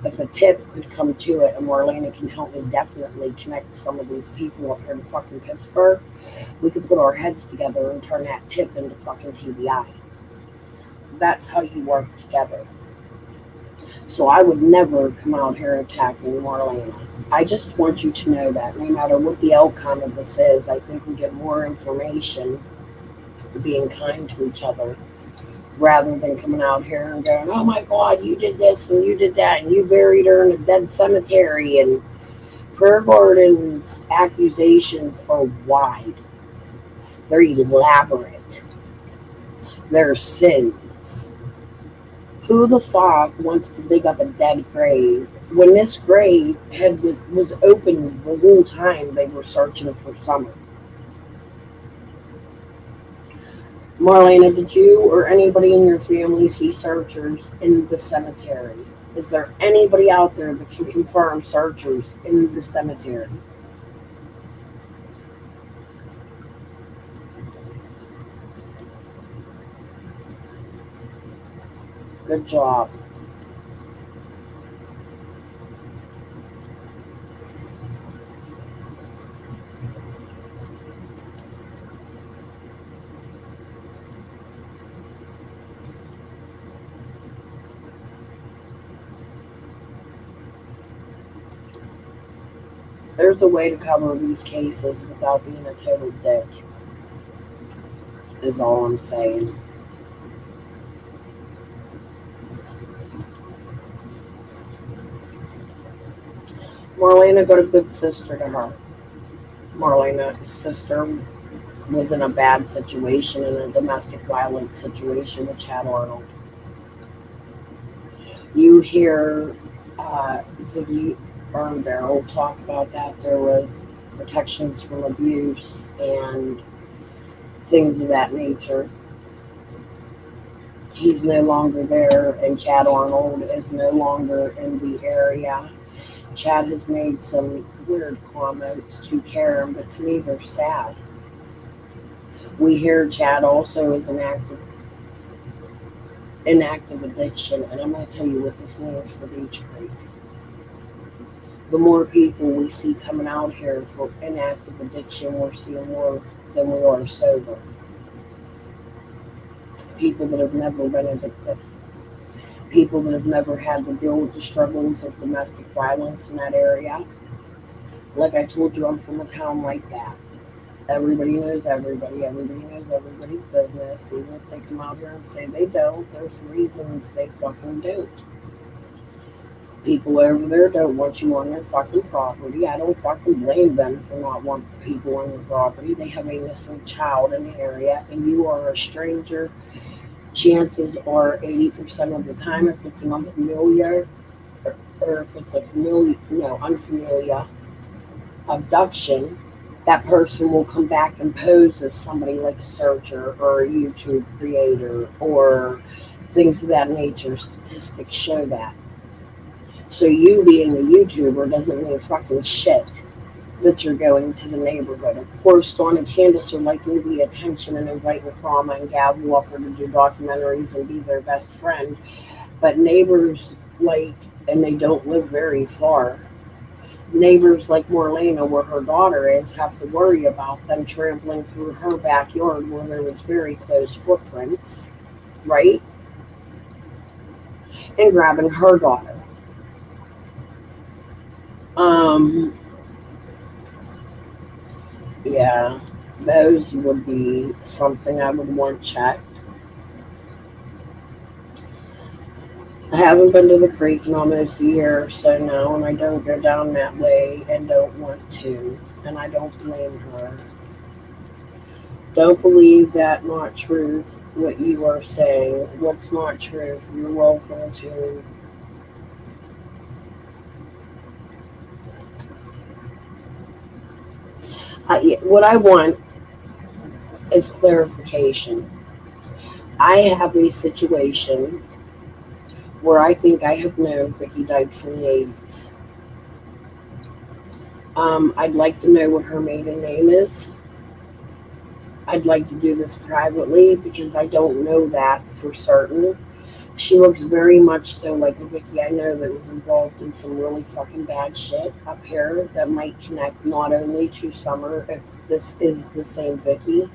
if a tip could come to it and Marlena can help me definitely connect some of these people up here in fucking Pittsburgh, we could put our heads together and turn that tip into fucking TBI. That's how you work together. So I would never come out here attacking Marlena. I just want you to know that no matter what the outcome of this is, I think we get more information being kind to each other rather than coming out here and going, oh my God, you did this and you did that and you buried her in a dead cemetery. And Prayer Garden's accusations are wide. They're elaborate. They're sins. Who the fuck wants to dig up a dead grave when this grave was open the whole time they were searching for Summer? Marlena, did you or anybody in your family see searchers in the cemetery? Is there anybody out there that can confirm searchers in the cemetery? Good job. There's a way to cover these cases without being a total dick, is all I'm saying. Marlena got a good sister to her. Marlena's sister was in a bad situation, in a domestic violence situation with Chad Arnold. You hear Ziggy Barnbarrel talk about that. There was protections from abuse and things of that nature. He's no longer there, and Chad Arnold is no longer in the area. Chad has made some weird comments to Karen, but to me they're sad. We hear Chad also is an active addiction, and I'm going to tell you what this means for Beach Creek. The more people we see coming out here for inactive addiction, we're seeing more than we are sober. People that have never been addicted. People that have never had to deal with the struggles of domestic violence in that area. Like I told you, I'm from a town like that. Everybody knows everybody. Everybody knows everybody's business. Even if they come out here and say they don't, there's reasons they fucking don't. People over there don't want you on their fucking property. I don't fucking blame them for not wanting people on their property. They have a missing child in the area, and you are a stranger. Chances are 80% of the time, if it's an unfamiliar, or if it's a unfamiliar abduction, that person will come back and pose as somebody like a searcher or a YouTube creator or things of that nature. Statistics show that. So you being a YouTuber doesn't mean fucking shit that you're going to the neighborhood. Of course, Dawn and Candace are liking the attention and inviting Thelma and Gab Walker to do documentaries and be their best friend. But neighbors and they don't live very far, neighbors like Marlena, where her daughter is, have to worry about them trampling through her backyard where there was very close footprints, right? And grabbing her daughter. Yeah, those would be something I would want checked. I haven't been to the creek in almost a year or so now, and I don't go down that way and don't want to, and I don't blame her. Don't believe that not truth, what you are saying. What's not truth? You're welcome to. What I want is clarification. I have a situation where I think I have known Vicky Dykes in the 80s. I'd like to know what her maiden name is. I'd like to do this privately because I don't know that for certain. She looks very much so like a Vicky I know that was involved in some really fucking bad shit up here that might connect not only to Summer, if this is the same Vicky,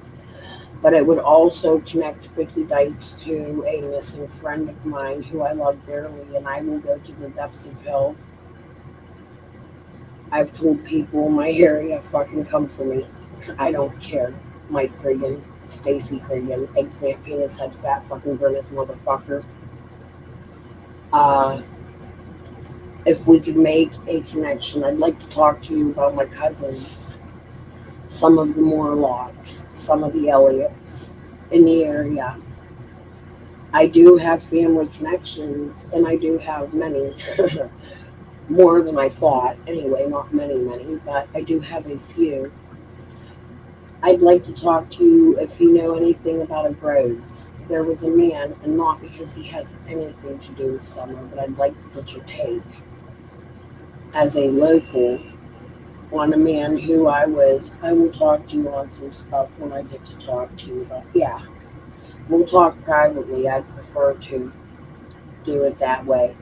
but it would also connect Vicky Dykes to a missing friend of mine who I love dearly, and I will go to the depths of hell. I've told people in my area, fucking come for me. I don't care. Mike Cregan, Stacy Cregan, eggplant penis head, fat fucking grimace motherfucker. If we could make a connection, I'd like to talk to you about my cousins, some of the Morlocks, some of the Elliots in the area. I do have family connections, and I do have many, more than I thought. Anyway, not many, but I do have a few. I'd like to talk to you if you know anything about a Rhodes. There was a man, and not because he has anything to do with Summer, but I'd like to get your take as a local on a man who I will talk to you on some stuff when I get to talk to you about. Yeah, we'll talk privately. I'd prefer to do it that way.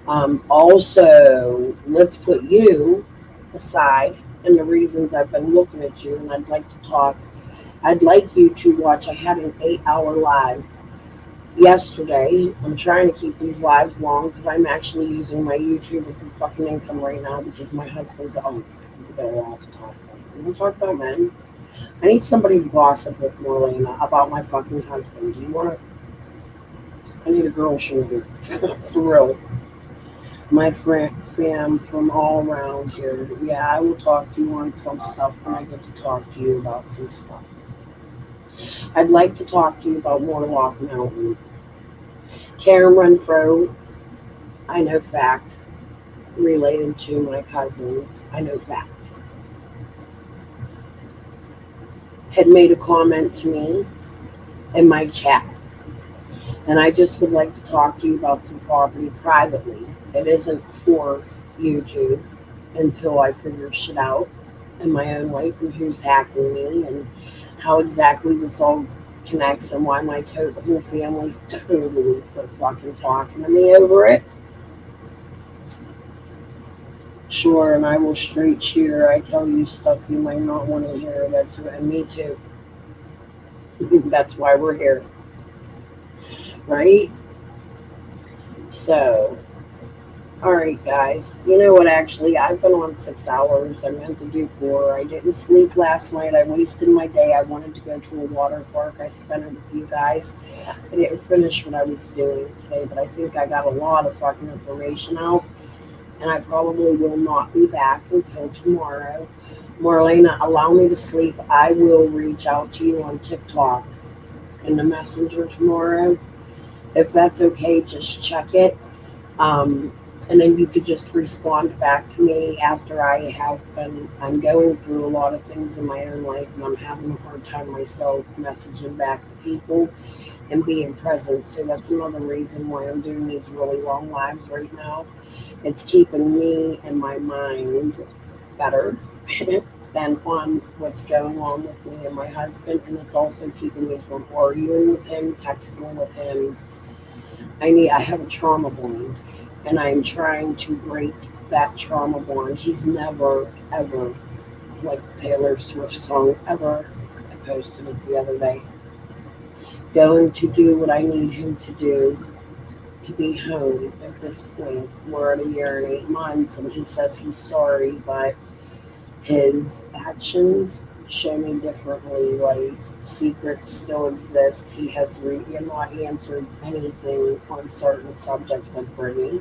Also, let's put you aside and the reasons I've been looking at you, and I'd like to talk. I'd like you to watch. I had an 8-hour live yesterday. I'm trying to keep these lives long because I'm actually using my YouTube as a fucking income right now because my husband's out. they're allowed to talk about. We'll talk about men. I need somebody to gossip with Marlena about my fucking husband. Do you want to? I need a girl shoulder. For real. My fam from all around here. Yeah, I will talk to you on some stuff when I get to talk to you about some stuff. I'd like to talk to you about Warlock Mountain. Karen Renfro, I know fact. Related to my cousins, I know fact. Had made a comment to me in my chat. And I just would like to talk to you about some property privately. It isn't for YouTube until I figure shit out in my own life and who's hacking me and how exactly this all connects and why my whole family totally quit fucking talking to me over it. Sure, and I will straight shooter. I tell you stuff you might not want to hear. That's right, me too. That's why we're here. Right? So, alright guys. You know what, actually, I've been on 6 hours. I meant to do 4. I didn't sleep last night. I wasted my day. I wanted to go to a water park. I spent it with you guys. I didn't finish what I was doing today, but I think I got a lot of fucking information out. And I probably will not be back until tomorrow. Marlena, allow me to sleep. I will reach out to you on TikTok in the messenger tomorrow. If that's okay, just check it. And then you could just respond back to me after I have been. I'm going through a lot of things in my own life, and I'm having a hard time myself messaging back to people and being present. So that's another reason why I'm doing these really long lives right now. It's keeping me and my mind better than on what's going on with me and my husband. And it's also keeping me from arguing with him, texting with him. I have a trauma bond, and I'm trying to break that trauma bond. He's never, ever, like the Taylor Swift song, ever, I posted it the other day, going to do what I need him to do to be home at this point. We're at 1 year and 8 months, and he says he's sorry, but his actions show me differently. Like, secrets still exist. He has not answered anything on certain subjects of Brittany,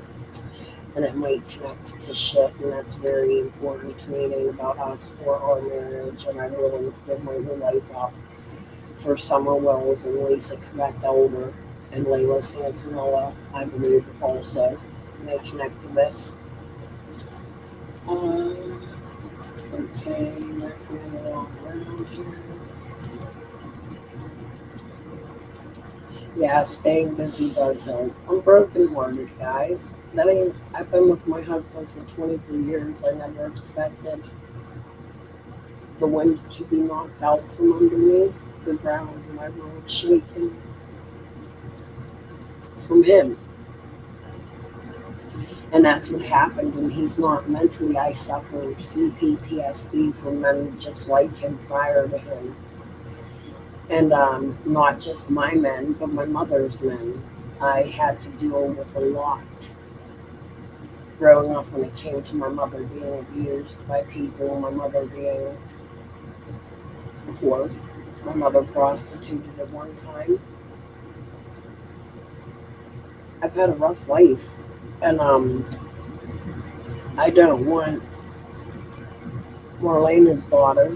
and it might connect to shit, and that's very important to me. It ain't about us or our marriage, and I'm willing to give my whole life up for Summer Wells and Lisa Quebec Elder. And Layla Santanella, I believe, also may connect to this. Okay, moving along around here. Yeah, staying busy does help. I'm broken-hearted, guys. I've been with my husband for 23 years. I never expected the wind to be knocked out from under me, the ground, my world shaking from him. And that's what happened, and he's not mentally. I suffer CPTSD from men just like him prior to him. And not just my men, but my mother's men. I had to deal with a lot growing up when it came to my mother being abused by people, my mother being a whore, my mother prostituted at one time. I've had a rough life, and I don't want Marlena's daughter,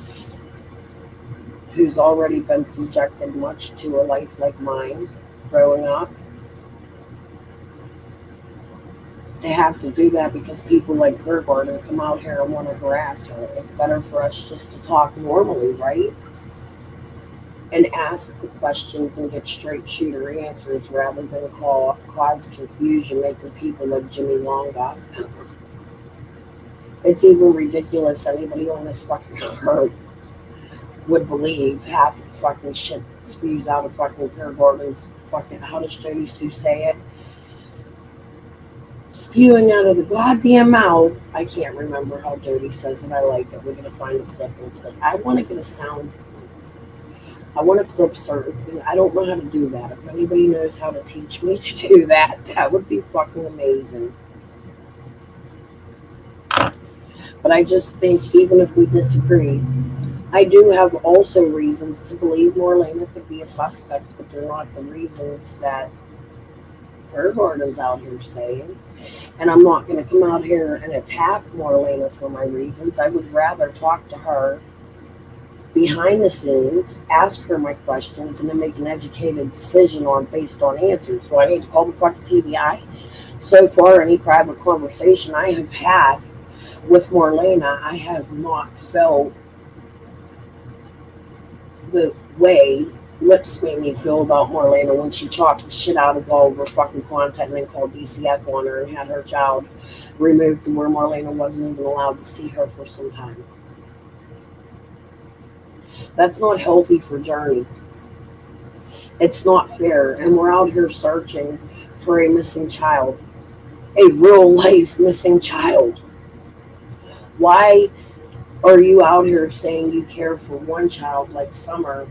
who's already been subjected much to a life like mine growing up, to have to do that because people like Gergard come out here and want to harass her. It's better for us just to talk normally, right? And ask the questions and get straight shooter answers rather than cause confusion, making people like Jimmy Longa. It's even ridiculous anybody on this fucking earth would believe half the fucking shit spews out of fucking Gergard's fucking, how does Jody Sue say it? Spewing out of the goddamn mouth. I can't remember how Jody says it. I like it. We're going to find a clip and clip. I want to get a sound. I want to clip certain things. I don't know how to do that. If anybody knows how to teach me to do that, that would be fucking amazing. But I just think even if we disagree, I do have also reasons to believe Marlena could be a suspect, but they're not the reasons that her garden's out here saying. And I'm not going to come out here and attack Marlena for my reasons. I would rather talk to her behind the scenes, ask her my questions, and then make an educated decision on based on answers. So I need to call the fucking TBI. So far, any private conversation I have had with Marlena, I have not felt the way Lips made me feel about Marlena when she chopped the shit out of all of her fucking content and then called DCF on her and had her child removed to where Marlena wasn't even allowed to see her for some time. That's not healthy for Journey. It's not fair, and we're out here searching for a missing child, a real life missing child. Why are you out here saying you care for one child like Summer,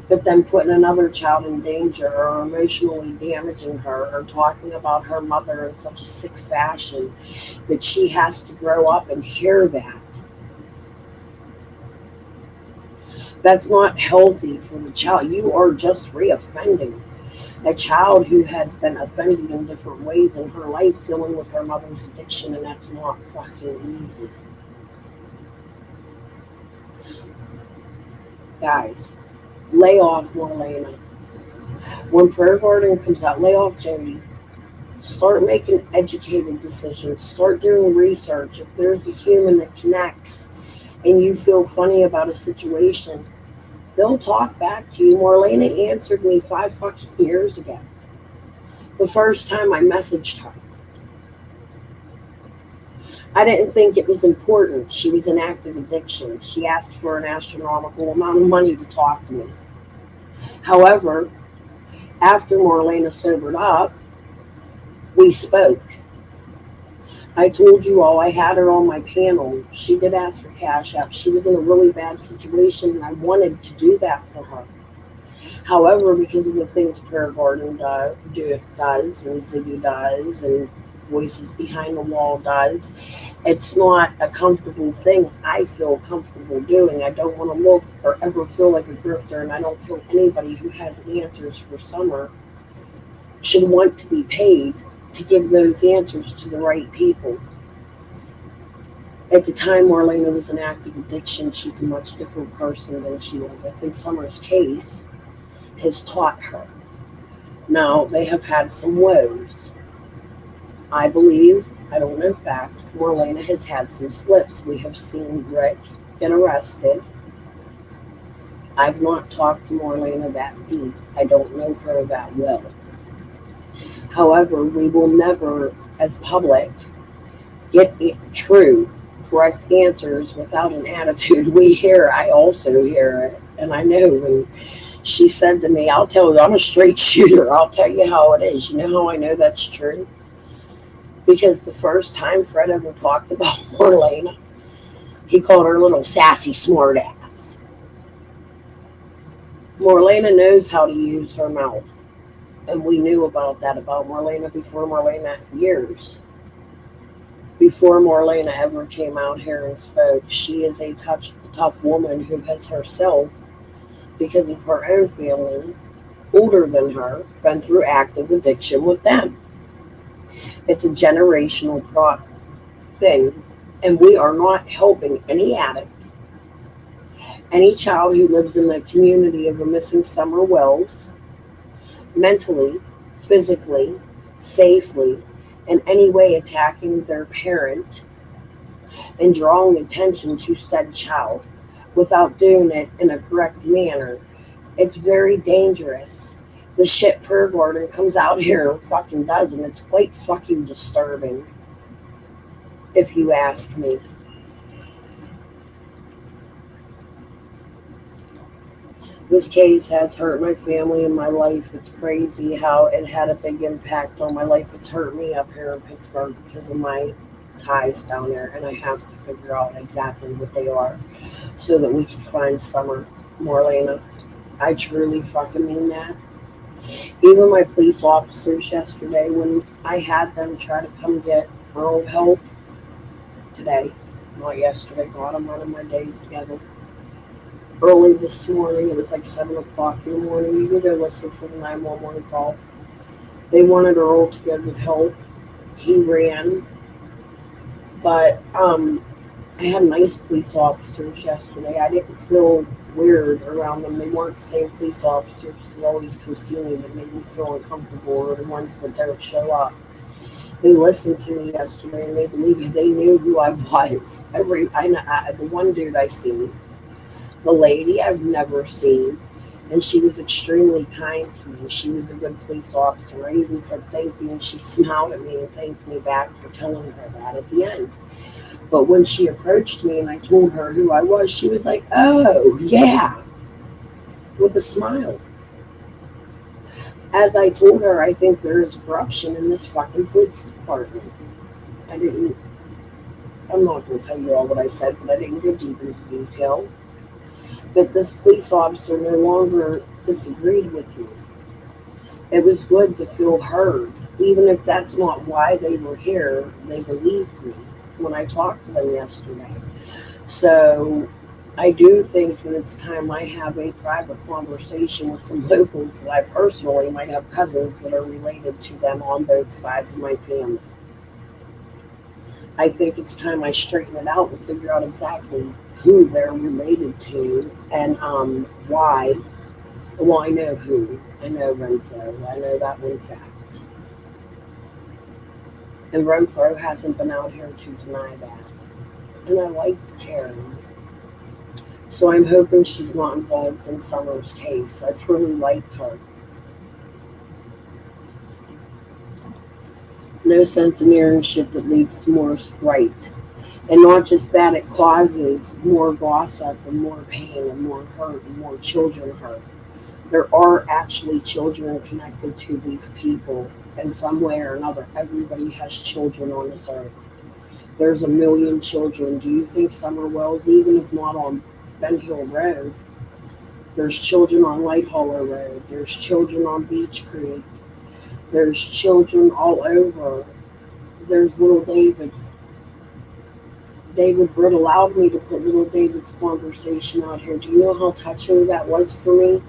but then putting another child in danger or emotionally damaging her or talking about her mother in such a sick fashion that she has to grow up and hear that? That's not healthy for the child. You are just reoffending a child who has been offending in different ways in her life, dealing with her mother's addiction, and that's not fucking easy. Guys, lay off Marlena. When Prayer Garden comes out, lay off Jody. Start making educated decisions. Start doing research. If there's a human that connects and you feel funny about a situation, they'll talk back to you. Marlena answered me 5 fucking years ago. The first time I messaged her. I didn't think it was important. She was in active addiction. She asked for an astronomical amount of money to talk to me. However, after Marlena sobered up, we spoke. I told you all I had her on my panel. She did ask for Cash App. She was in a really bad situation, and I wanted to do that for her. However, because of the things Prayer Garden does, and Ziggy does, and Voices Behind the Wall does, it's not a comfortable thing I feel comfortable doing. I don't want to look or ever feel like a grifter, and I don't feel anybody who has answers for Summer should want to be paid to give those answers to the right people. At the time Marlena was in active addiction, she's a much different person than she was. I think Summer's case has taught her. Now, they have had some woes. I believe, I don't know fact, Marlena has had some slips. We have seen Rick get arrested. I've not talked to Marlena that deep. I don't know her that well. However, we will never, as public, get true, correct answers without an attitude. We hear it. I also hear it. And I know when she said to me, I'll tell you, I'm a straight shooter. I'll tell you how it is. You know how I know that's true? Because the first time Fred ever talked about Marlena, he called her a little sassy smartass. Marlena knows how to use her mouth. And we knew about that about Marlena before Marlena, years before Marlena ever came out here and spoke. She is a tough woman who has herself, because of her own family, older than her, been through active addiction with them. It's a generational thing, and we are not helping any addict, any child who lives in the community of a missing Summer Wells, mentally, physically, safely, in any way attacking their parent and drawing attention to said child without doing it in a correct manner. It's very dangerous. The shit Prayer Garden comes out here and fucking does, and it's quite fucking disturbing, if you ask me. This case has hurt my family and my life. It's crazy how it had a big impact on my life. It's hurt me up here in Pittsburgh because of my ties down there, and I have to figure out exactly what they are so that we can find Summer Marlena. I truly fucking mean that. Even my police officers yesterday, when I had them try to come get Earl help today, Not yesterday, God, I'm running my days together. Early this morning, it was like 7 o'clock in the morning. You can go listen for the 911 call. They wanted Earl to go get help. He ran. But I had nice police officers yesterday. I didn't feel weird around them. They weren't the same police officers that always come see me that made me feel uncomfortable, or the ones that don't show up. They listened to me yesterday, and they knew who I was. The one dude I seen, the lady I've never seen, and she was extremely kind to me. She was a good police officer. I even said thank you, and she smiled at me and thanked me back for telling her that at the end. But when she approached me and I told her who I was, she was like, "Oh, yeah," with a smile. As I told her, I think there is corruption in this fucking police department. I'm not going to tell you all what I said, but I didn't go deep into detail. But this police officer no longer disagreed with me. It was good to feel heard. Even if that's not why they were here, they believed me when I talked to them yesterday. So I do think that it's time I have a private conversation with some locals that I personally might have cousins that are related to them on both sides of my family. I think it's time I straighten it out and figure out exactly who they're related to and why. Well, I know who. I know Renfro. I know that one fact. And Renfro hasn't been out here to deny that. And I liked Karen. So I'm hoping she's not involved in Summer's case. I truly liked her. No sense in airing shit that leads to more strife. And not just that, it causes more gossip and more pain and more hurt and more children hurt. There are actually children connected to these people in some way or another. Everybody has children on this earth. There's 1 million children. Do you think Summer Wells, even if not on Ben Hill Road, there's children on Light Hollow Road, there's children on Beach Creek, there's children all over. There's little David. David Britt allowed me to put little David's conversation out here. Do you know how touching that was for me?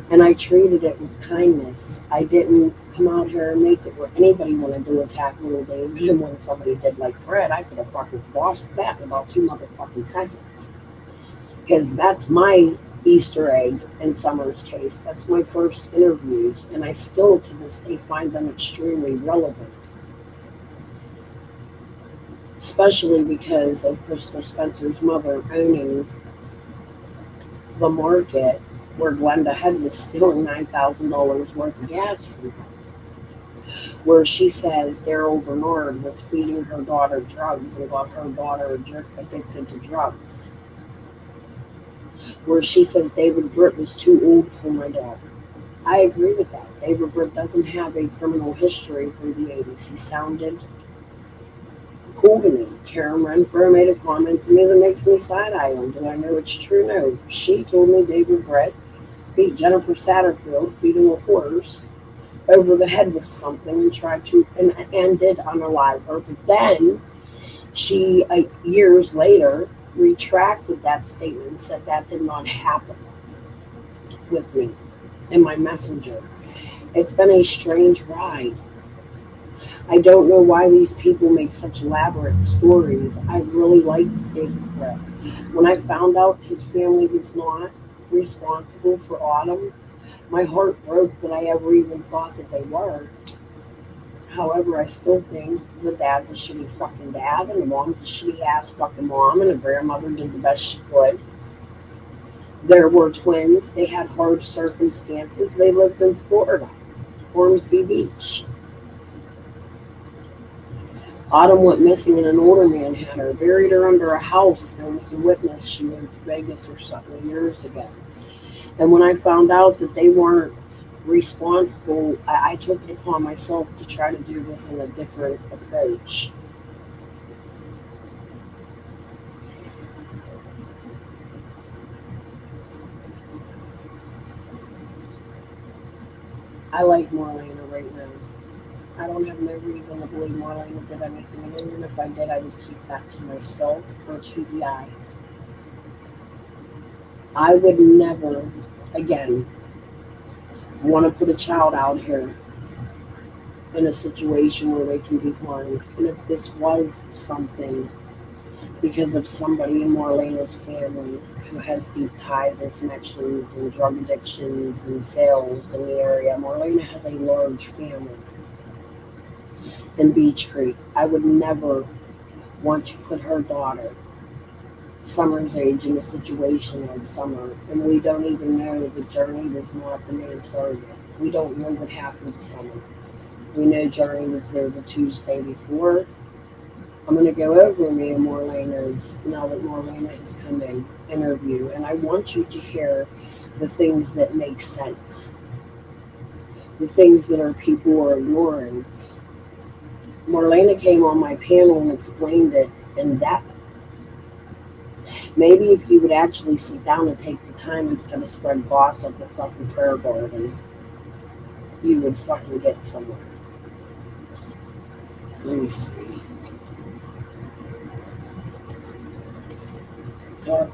And I treated it with kindness. I didn't come out here and make it where anybody wanted to attack little David. And when somebody did like Fred, I could have fucking squashed that in about 2 motherfucking seconds. Because that's my Easter egg in Summer's case. That's my first interviews. And I still, to this day, find them extremely relevant. Especially because of Crystal Spencer's mother owning the market where Glenda Head was stealing $9,000 worth of gas from her. Where she says Daryl Bernard was feeding her daughter drugs and got her daughter addicted to drugs. Where she says David Britt was too old for my daughter. I agree with that. David Britt doesn't have a criminal history from the 80s. He sounded cool to me. Karen Renfro made a comment to me that makes me side-eye him. Do I know it's true? No. She told me David Britt beat Jennifer Satterfield feeding a horse over the head with something and tried to and did unalive her. But then she, years later, retracted that statement and said that did not happen with me in my messenger. It's been a strange ride. I don't know why these people make such elaborate stories. I really liked David Britt. When I found out his family was not responsible for Autumn, my heart broke that I ever even thought that they were. However, I still think the dad's a shitty fucking dad and the mom's a shitty ass fucking mom and the grandmother did the best she could. There were twins. They had hard circumstances. They lived in Florida, Ormsby Beach. Autumn went missing and an older man had her, buried her under a house. There was a witness. She moved to Vegas or something years ago. And when I found out that they weren't responsible, I took it upon myself to try to do this in a different approach. I like Marlena right now. I don't have no reason to believe Marlena did anything, and even if I did, I would keep that to myself or to the eye. I would never, again, want to put a child out here in a situation where they can be harmed. And if this was something because of somebody in Marlena's family who has deep ties and connections and drug addictions and sales in the area, Marlena has a large family in Beach Creek. I would never want to put her daughter, Summer's age, in a situation like Summer. And we don't even know that Journey was not the main target. We don't know what happened to Summer. We know Journey was there the Tuesday before. I'm going to go over me and Marlena's, now that Marlena has come in, interview, and I want you to hear the things that make sense, the things that our people are ignoring. Marlena came on my panel and explained it in depth. Maybe if you would actually sit down and take the time instead of spread gossip or fucking prayer garden, you would fucking get somewhere. Let me see.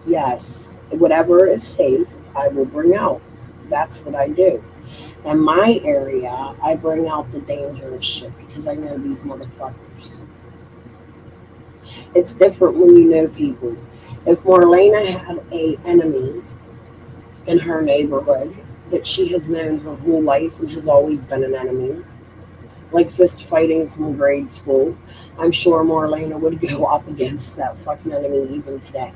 Yes, whatever is safe, I will bring out. That's what I do. In my area, I bring out the dangerous shit because I know these motherfuckers. It's different when you know people. If Marlena had an enemy in her neighborhood that she has known her whole life and has always been an enemy, like fist fighting from grade school, I'm sure Marlena would go up against that fucking enemy even today.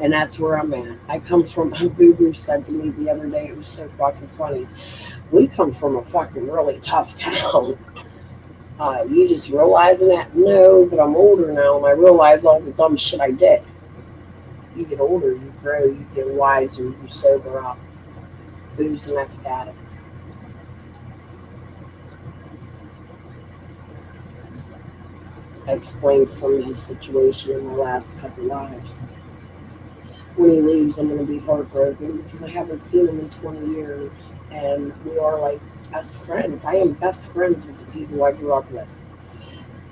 And that's where I'm at. I come from, Boo Boo said to me the other day, it was so fucking funny. We come from a fucking really tough town. You just realizing that? No, but I'm older now and I realize all the dumb shit I did. You get older, you grow, you get wiser, you sober up. Boo's the next addict. I explained some of his situation in my last couple lives. When he leaves, I'm going to be heartbroken because I haven't seen him in 20 years, and we are like best friends. I am best friends with the people I grew up with.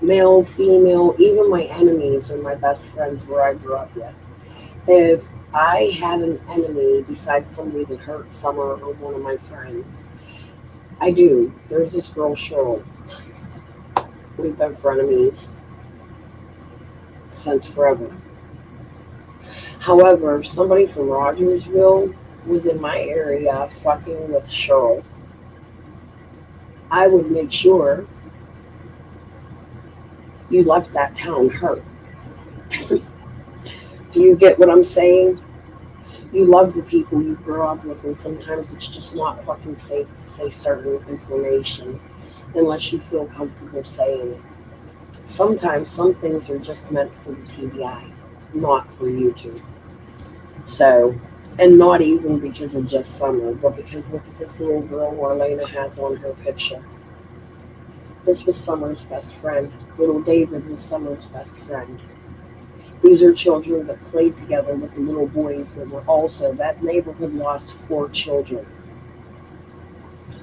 Male, female, even my enemies are my best friends where I grew up with. If I had an enemy besides somebody that hurt Summer or one of my friends, I do. There's this girl, Cheryl. We've been frenemies since forever. However, if somebody from Rogersville was in my area fucking with Cheryl, I would make sure you left that town hurt. Do you get what I'm saying? You love the people you grew up with, and sometimes it's just not fucking safe to say certain information unless you feel comfortable saying it. Sometimes some things are just meant for the TBI, not for YouTube. So, and not even because of just Summer, but because look at this little girl Marlena has on her picture. This was Summer's best friend. Little David was Summer's best friend. These are children that played together with the little boys that were also, that neighborhood lost 4 children.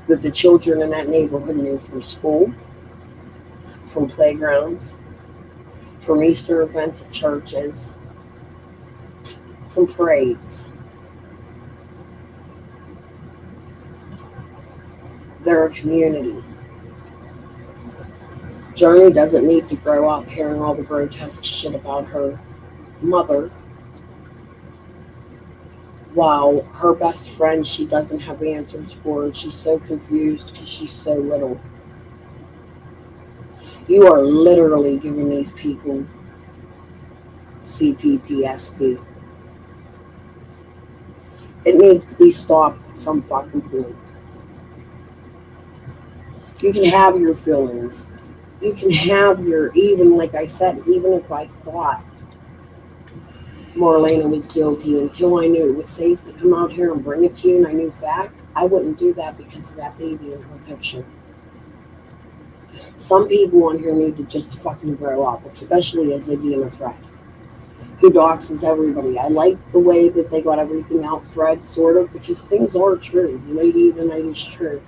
That the children in that neighborhood knew from school, from playgrounds, from Easter events at churches, from parades. They're a community. Journey doesn't need to grow up hearing all the grotesque shit about her mother, while her best friend she doesn't have answers for, and she's so confused because she's so little. You are literally giving these people CPTSD. It needs to be stopped at some fucking point. You can have your feelings. You can have your, even like I said, even if I thought Marlena was guilty, until I knew it was safe to come out here and bring it to you and I knew fact, I wouldn't do that because of that baby in her picture. Some people on here need to just fucking grow up, especially as Iggy and Fred, who doxes everybody. I like the way that they got everything out, Fred, sort of, because things are true. The lady of the night is true.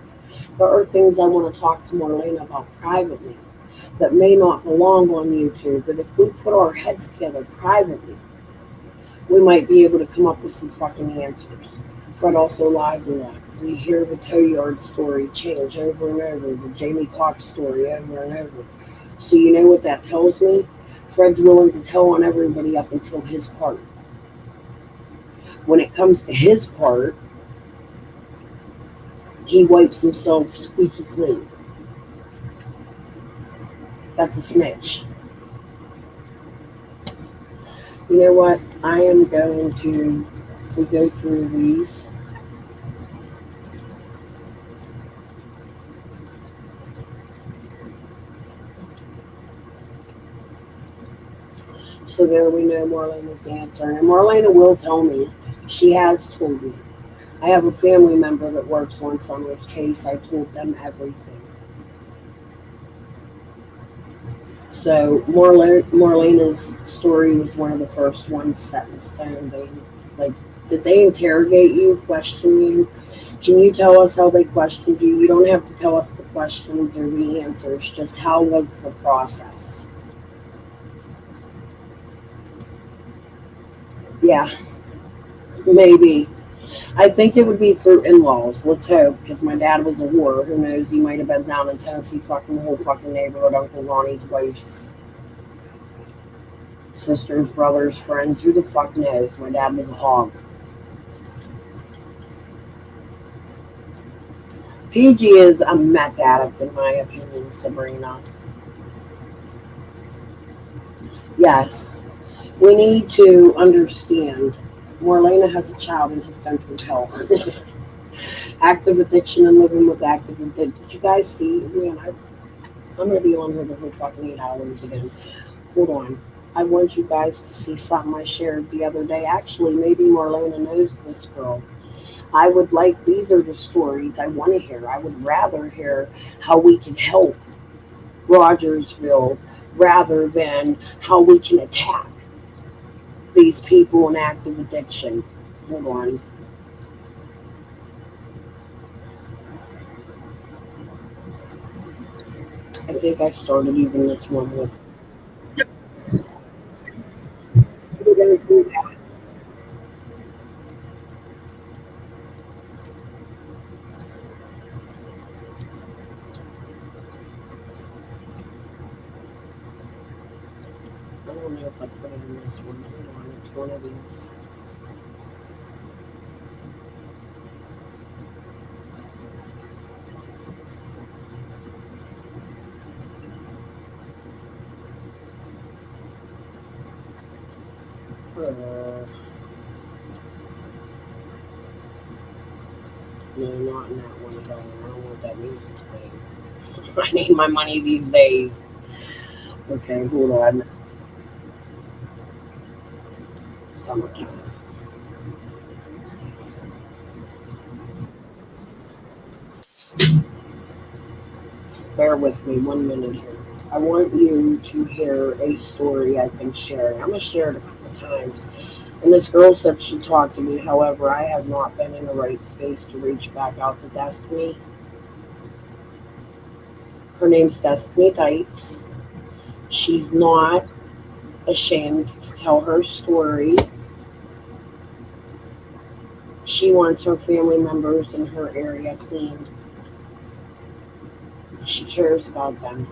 There are things I want to talk to Marlena about privately that may not belong on YouTube, that if we put our heads together privately, we might be able to come up with some fucking answers. Fred also lies a lot. We hear the tow yard story change over and over, the Jamie Cox story over and over. So you know what that tells me? Fred's willing to tell on everybody up until his part. When it comes to his part, he wipes himself squeaky clean. That's a snitch. You know what? I am going to go through these. So there we know Marlena's answer. And Marlena will tell me. She has told me. I have a family member that works on Summer's case. I told them everything. So Marlena's story was one of the first ones set in stone. Did they interrogate you, question you? Can you tell us how they questioned you? You don't have to tell us the questions or the answers, just how was the process? Yeah, maybe. I think it would be through in-laws. Let's hope, because my dad was a war. Who knows? He might have been down in Tennessee fucking the whole fucking neighborhood. Uncle Ronnie's wife's sisters, brothers, friends. Who the fuck knows? My dad was a hog. PG is a meth addict, in my opinion, Sabrina. Yes, we need to understand. Marlena has a child and has gone through hell. Active addiction and living with active addiction. Did you guys see? Man, I'm going to be on here the whole fucking 8 hours again. Hold on. I want you guys to see something I shared the other day. Actually, maybe Marlena knows this girl. I would like, these are the stories I want to hear. I would rather hear how we can help Rogersville rather than how we can attack these people in active addiction. Hold on. I think I started even this one with. We're going to do that. I don't know if I put it in this one. Hold on. It's one of these. No, not in that one at all. I don't want that music playing. I need my money these days. Okay, hold on. Summertime. Bear with me 1 minute here. I want you to hear a story I've been sharing. I'm going to share it a couple times. And this girl said she talked to me. However, I have not been in the right space to reach back out to Destiny. Her name's Destiny Dykes. She's not ashamed to tell her story. She wants her family members in her area cleaned. She cares about them.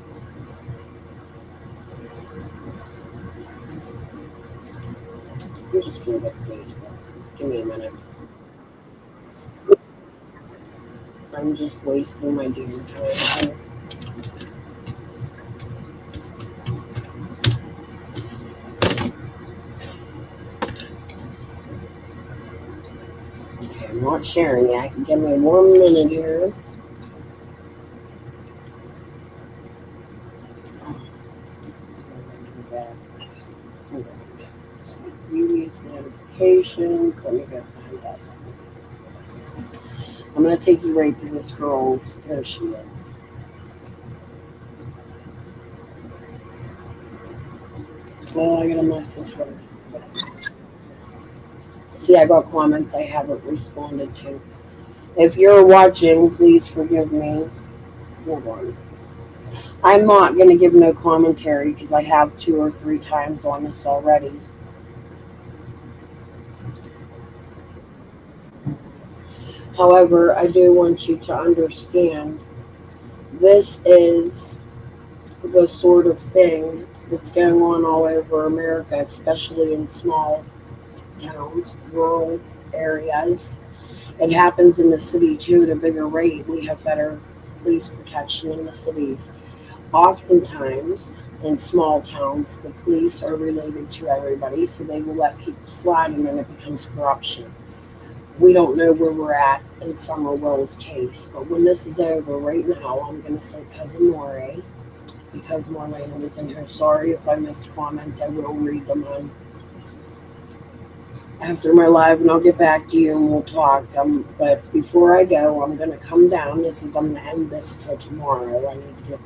You're just going to get Facebook. Give me a minute. I'm just wasting my dear time here. Okay, I'm not sharing yet. Give me 1 minute here. Previous notifications. Let me go find Destiny. I'm going to take you right to this girl. There she is. Oh, I got a message from her. See, I got comments I haven't responded to. If you're watching, please forgive me. Hold on. I'm not going to give no commentary because I have 2 or 3 times on this already. However, I do want you to understand this is the sort of thing that's going on all over America, especially in small towns, rural areas. It happens in the city too at a bigger rate. We have better police protection in the cities. Oftentimes, in small towns, the police are related to everybody, so they will let people slide and then it becomes corruption. We don't know where we're at in Somerville's case, but when this is over, right now, I'm going to say Pesamore, because Marlena was in here. Sorry if I missed comments. I will read them on after my live, and I'll get back to you and we'll talk. But before I go, I'm going to come down. I'm going to end this till tomorrow. I need to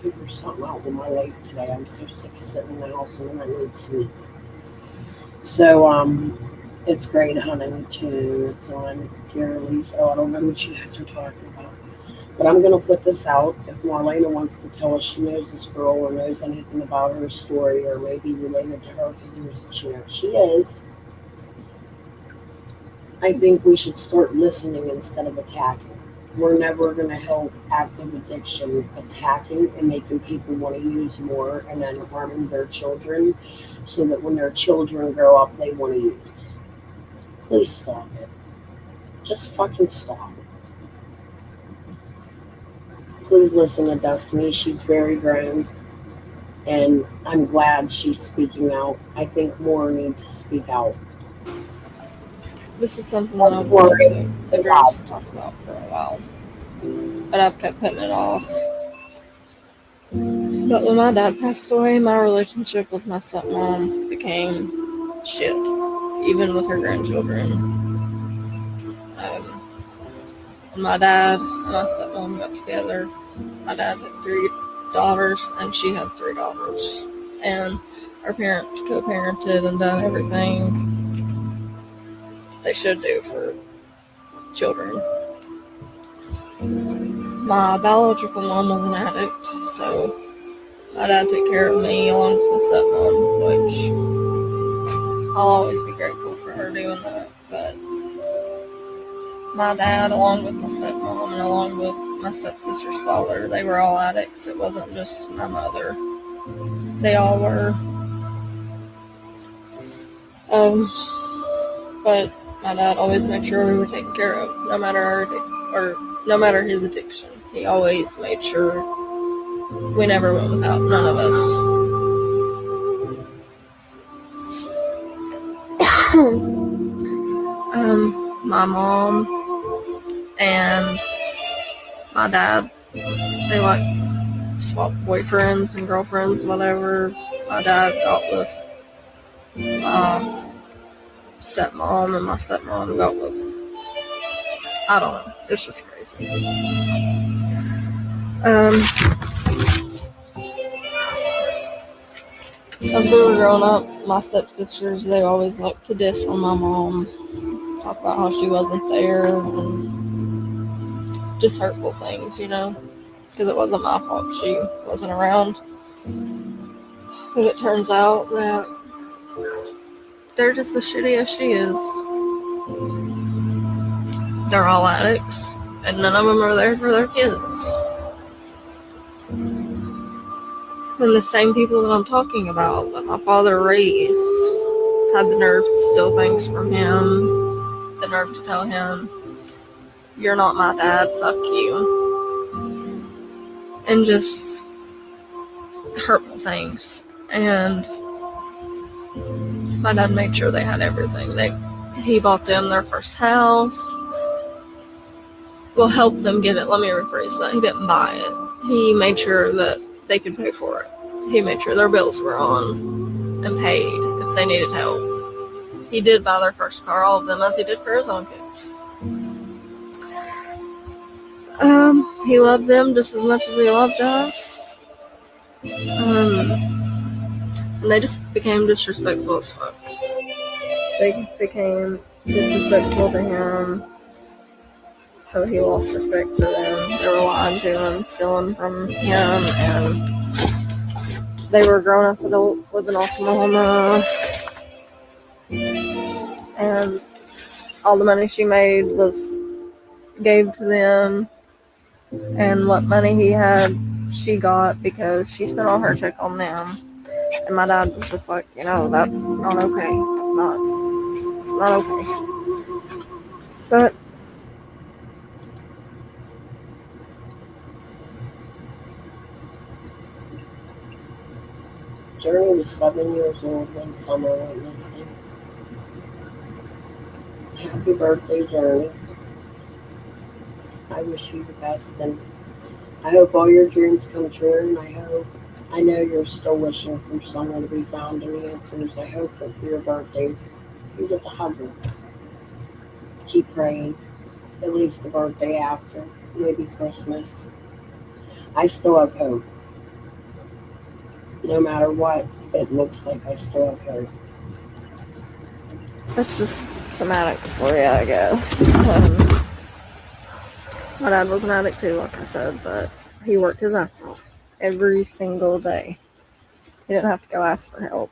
figure something out with my life today. I'm so sick of sitting in the house and then I need sleep. So, it's great hunting too. It's on Dearly. So I don't know what you guys are talking about. But I'm going to put this out. If Marlena wants to tell us she knows this girl or knows anything about her story or maybe related to her, because there's a chance she is, I think we should start listening instead of attacking. We're never going to help active addiction attacking and making people want to use more and then harming their children so that when their children grow up, they want to use. Please stop it. Just fucking stop it. Please listen to Destiny. She's very grown, and I'm glad she's speaking out. I think more need to speak out. This is something that I've wanted the girls to talk about for a while, but I've kept putting it off. But when my dad passed away, my relationship with my stepmom became shit, even with her grandchildren. When my dad and my stepmom got together, my dad had 3 daughters and she had 3 daughters. And our parents co-parented and done everything they should do for children. My biological mom was an addict, so my dad took care of me along with my stepmom, which I'll always be grateful for her doing that. But my dad, along with my stepmom and along with my stepsister's father, they were all addicts. It wasn't just my mother. They all were. But my dad always made sure we were taken care of, no matter his addiction. He always made sure we never went without, none of us. My mom and my dad, they like swapped boyfriends and girlfriends, whatever. My dad got with my stepmom, and my stepmom got with, I don't know, it's just crazy. As we were growing up, my stepsisters, they always liked to diss on my mom, talk about how she wasn't there, and just hurtful things, because it wasn't my fault she wasn't around. But it turns out that they're just as shitty as she is. They're all addicts, and none of them are there for their kids. And the same people that I'm talking about, that my father raised, had the nerve to steal things from him, the nerve to tell him, "You're not my dad, fuck you." And just hurtful things. And my dad made sure they had everything. He bought them their first house. Well, helped them get it. Let me rephrase that. He didn't buy it. He made sure that they could pay for it. He made sure their bills were on and paid if they needed help. He did buy their first car, all of them, as he did for his own kids. He loved them just as much as he loved us. And they just became disrespectful as fuck. They became disrespectful to him. So he lost respect for them. They were lying to him, stealing from him, and they were grown-up adults living off mama. And all the money she made was gave to them, and what money he had, she got because she spent all her check on them. And my dad was just like, you know, that's not okay. That's not okay. But Journey was 7 years old when Summer went missing. Happy birthday, Journey. I wish you the best, and I hope all your dreams come true, and I know you're still wishing for someone to be found in the answers. I hope that for your birthday, you get to hug her. Just keep praying, at least the birthday after, maybe Christmas. I still have hope. No matter what it looks like, I still have hope. That's just some addicts for you, I guess. My dad was an addict too, like I said, but he worked his ass off every single day. He didn't have to go ask for help.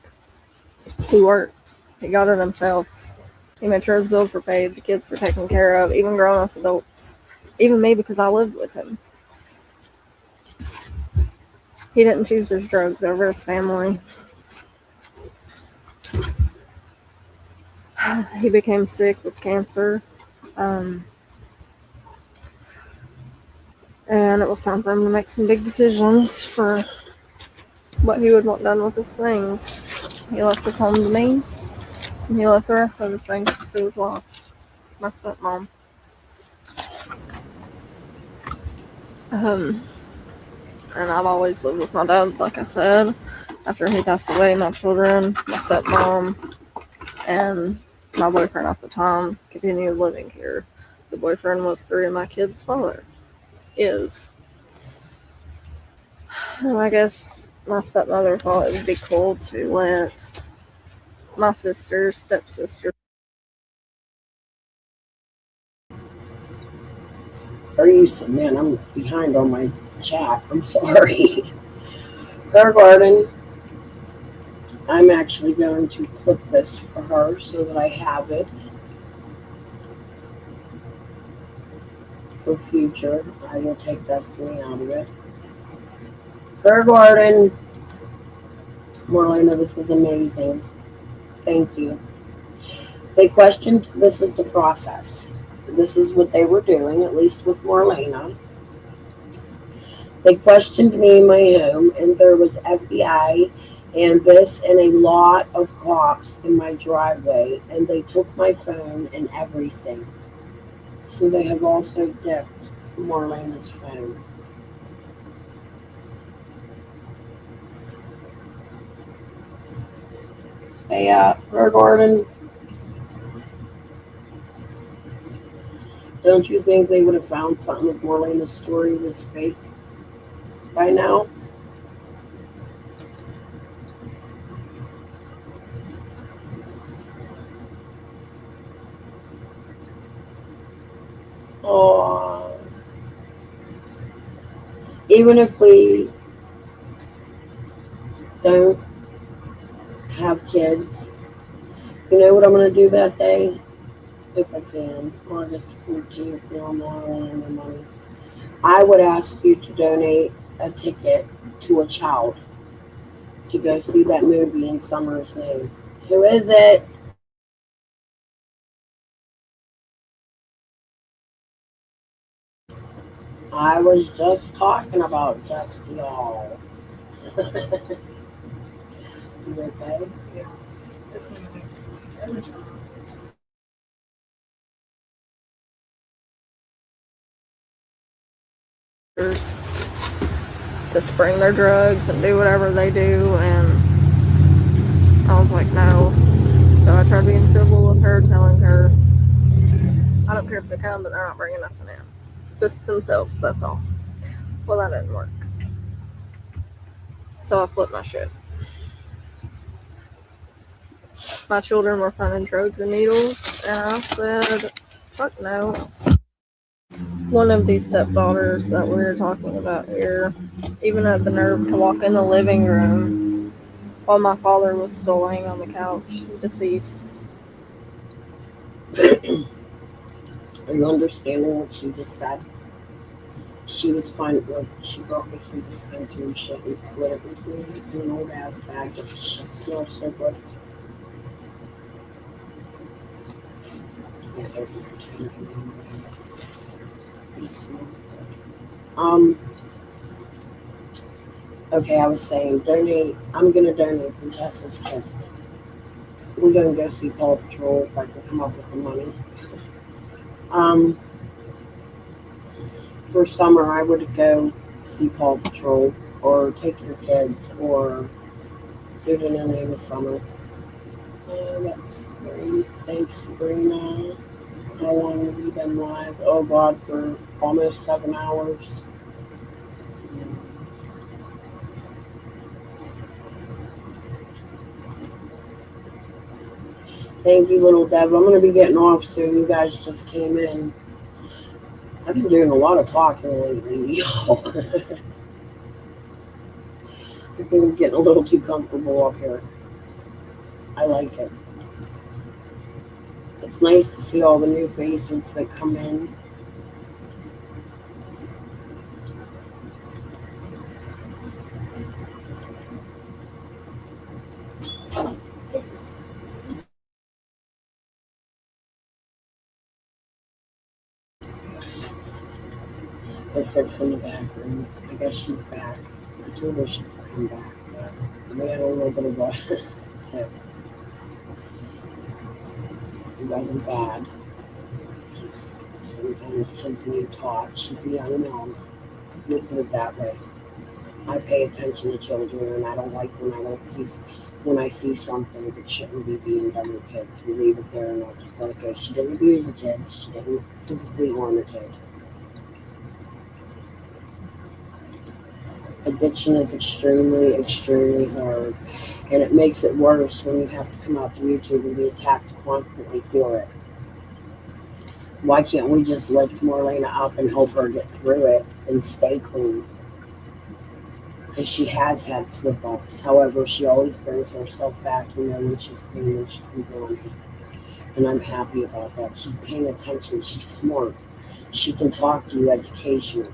He worked. He got it himself. He made sure his bills were paid, the kids were taken care of, even grown-up adults. Even me, because I lived with him. He didn't choose his drugs over his family. He became sick with cancer. And it was time for him to make some big decisions for what he would want done with his things. He left his home to me, and he left the rest of his things to his wife, my stepmom. And I've always lived with my dad, like I said. After he passed away, my children, my stepmom, and my boyfriend at the time continued living here. The boyfriend was 3 of my kids' father. Is. And I guess my stepmother thought it would be cool to let my sister, stepsister. Man, I'm behind on my chat. I'm sorry. Her garden. I'm actually going to clip this for her so that I have it for future. I will take Destiny out of it. Her garden. Marlena, this is amazing. Thank you. They questioned, this is the process. This is what they were doing, at least with Marlena. They questioned me in my home, and there was FBI and this and a lot of cops in my driveway, and they took my phone and everything. So they have also dipped Marlena's phone. Hey, her garden. Don't you think they would have found something if Marlena's story was fake by now? Oh, even if we don't have kids, you know what I'm going to do that day? If I can, August 14th, no, I'm not wanting the money. I would ask you to donate a ticket to a child to go see that movie in Summer's name. Who is it? I was just talking about just y'all. You okay? Yeah. To spring their drugs and do whatever they do, and I was like, no. So I tried being civil with her, telling her, I don't care if they come, but they're not bringing nothing in. Just themselves, that's all. Well, that didn't work. So I flipped my shit. My children were finding drugs and needles, and I said, fuck no. one of these stepdaughters that we were talking about here even had the nerve to walk in the living room while my father was still laying on the couch, deceased. Are you understanding what she just said? She was fine. Like, she brought me some dispensary shit and split it with me in an old ass bag. But the shit smells so good. Okay, I was saying donate. I'm gonna donate for Jess's kids. We're gonna go see Paw Patrol if I can come up with the money. For summer, I would go see Paw Patrol or take your kids or do it in the name of summer. That's great. Thanks, Sabrina. How long have you been live? Oh God, for almost 7 hours. Thank you, little Deb. I'm going to be getting off soon. You guys just came in. I've been doing a lot of talking lately, y'all. I think I'm getting a little too comfortable up here. I like it. It's nice to see all the new faces that come in. They're fixing the back room. I guess she's back. I told her she could come back, but we had a little bit of a tip. It wasn't bad. Just sometimes kids need taught. She's a young mom. We'll put it that way. I pay attention to children, and I don't like when I see something that shouldn't be being done with kids. We leave it there and I'll just let it go. She didn't abuse a kid. She didn't physically harm a kid. Addiction is extremely, extremely hard, and it makes it worse when you have to come out to YouTube and be attacked constantly for it. Why can't we just lift Marlena up and help her get through it and stay clean? Because she has had slip-ups. However, she always brings herself back, when she's clean when she comes on. And I'm happy about that. She's paying attention. She's smart. She can talk to you educational.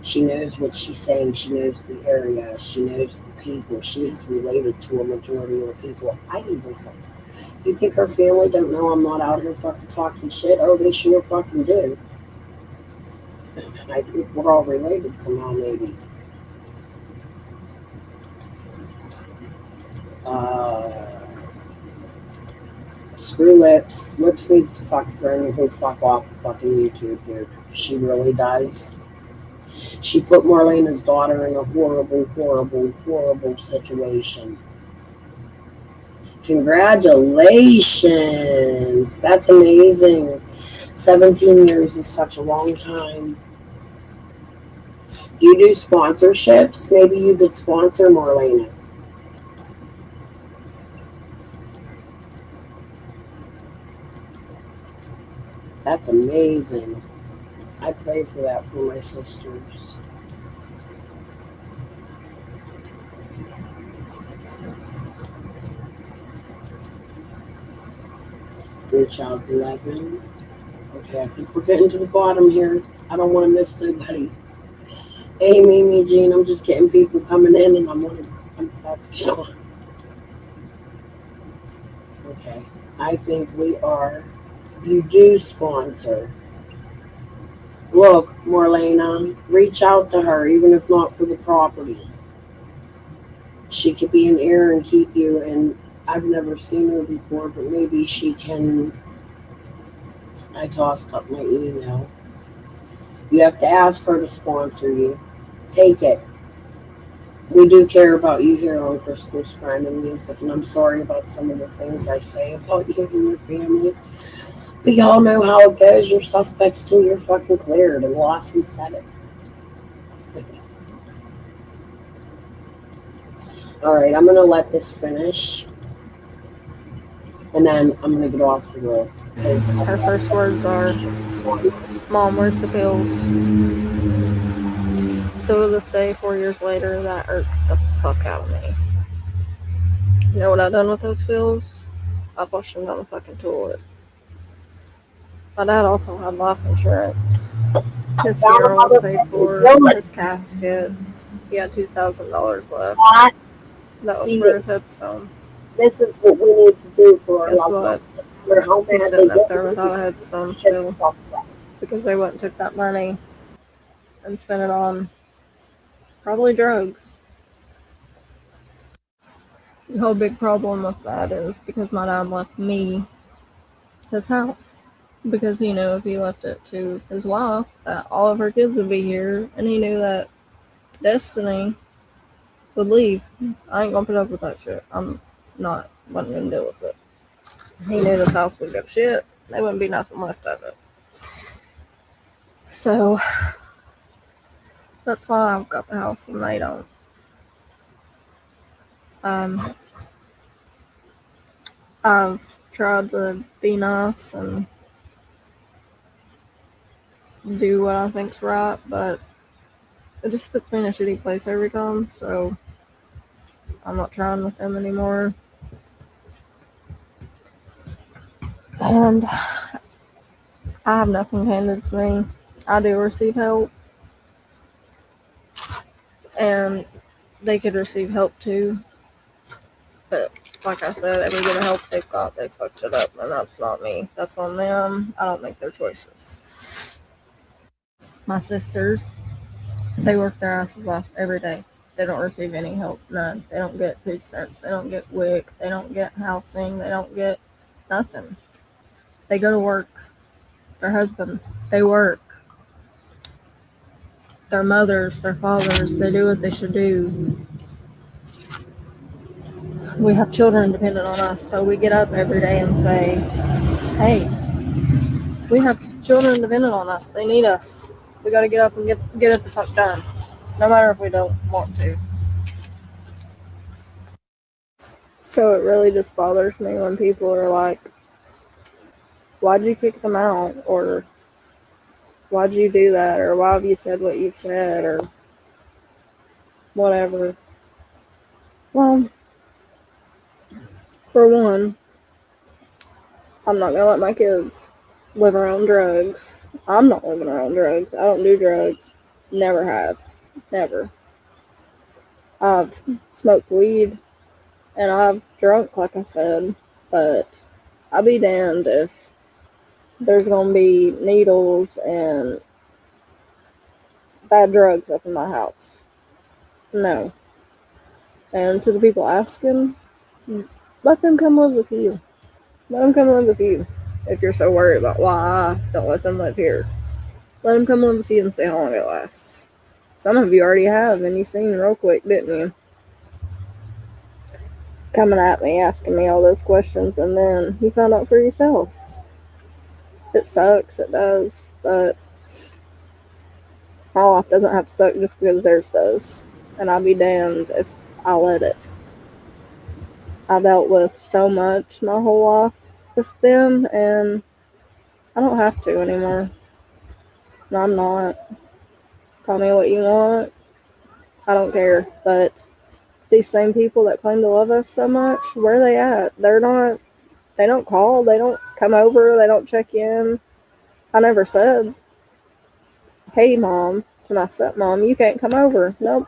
She knows what she's saying. She knows the area. She knows the people. She is related to a majority of the people. I even her. You think her family don't know I'm not out here fucking talking shit? Oh, they sure fucking do. I think we're all related somehow, maybe. Screw Lips. Lips needs to fuck throw the whole fuck off of fucking YouTube, dude. She really does. She put Marlena's daughter in a horrible, horrible, horrible situation. Congratulations. That's amazing. 17 years is such a long time. Do you do sponsorships? Maybe you could sponsor Marlena. That's amazing. I pray for that for my sisters. Your child's 11. Okay, I think we're getting to the bottom here. I don't want to miss nobody. Hey, Mimi, Jean, I'm just getting people coming in and I'm about to get on. Okay, I think we are. You do sponsor. Look, Marlena, reach out to her, even if not for the property. She could be an ear and keep you, and I've never seen her before, but maybe she can. I tossed up my email. You have to ask her to sponsor you. Take it. We do care about you here on Christmas Crime and Music, and I'm sorry about some of the things I say about you and your family. But y'all know how it goes. You're suspects till you're fucking cleared, and Lawson said it. All right, I'm going to let this finish, and then I'm going to get off the road. Her first words are, Mom, where's the pills? So to this day, 4 years later, that irks the fuck out of me. You know what I've done with those pills? I flushed them down the fucking toilet. My dad also had life insurance. His funeral was paid for. His casket. He had $2,000 left. That was for his headstone. This is what we need to do for our Guess loved what? ones. We're home He's and sitting up there without a headstone still. Because they went and took that money and spent it on probably drugs. The whole big problem with that is because my dad left me his house. Because he knew if he left it to his wife, that all of her kids would be here, and he knew that Destiny would leave. I ain't gonna put up with that shit. I'm not letting him deal with it. He knew this house would go to shit. There wouldn't be nothing left of it. So that's why I've got the house and they don't. I've tried to be nice and do what I think's right, but it just puts me in a shitty place every time, so I'm not trying with them anymore. And I have nothing handed to me. I do receive help, and they could receive help too. But like I said, every bit of help they've got, they fucked it up, and that's not me. That's on them. I don't make their choices. My sisters, they work their asses off every day. They don't receive any help, none. They don't get food stamps. They don't get WIC. They don't get housing. They don't get nothing. They go to work. Their husbands, they work. Their mothers, their fathers, they do what they should do. We have children dependent on us, so we get up every day and say, hey, we have children dependent on us. They need us. We got to get up and get it the fuck done, no matter if we don't want to. So it really just bothers me when people are like, why'd you kick them out? Or why'd you do that? Or why have you said what you've said? Or whatever. Well, for one, I'm not going to let my kids live around drugs. I'm not living around drugs. I don't do drugs. Never have. Never. I've smoked weed and I've drunk, like I said, but I'll be damned if there's going to be needles and bad drugs up in my house. No. And to the people asking, let them come live with you. Let them come live with you. If you're so worried about why I don't let them live here, let them come live with you and see how long it lasts. Some of you already have, and you've seen real quick, didn't you? Coming at me, asking me all those questions, and then you found out for yourself. It sucks, it does, but my life doesn't have to suck just because theirs does. And I'll be damned if I let it. I dealt with so much my whole life with them, and I don't have to anymore. And I'm not. Call me what you want. I don't care. But these same people that claim to love us so much, where are they at? They don't call. They don't come over. They don't check in. I never said, hey, Mom, to my stepmom, you can't come over. Nope.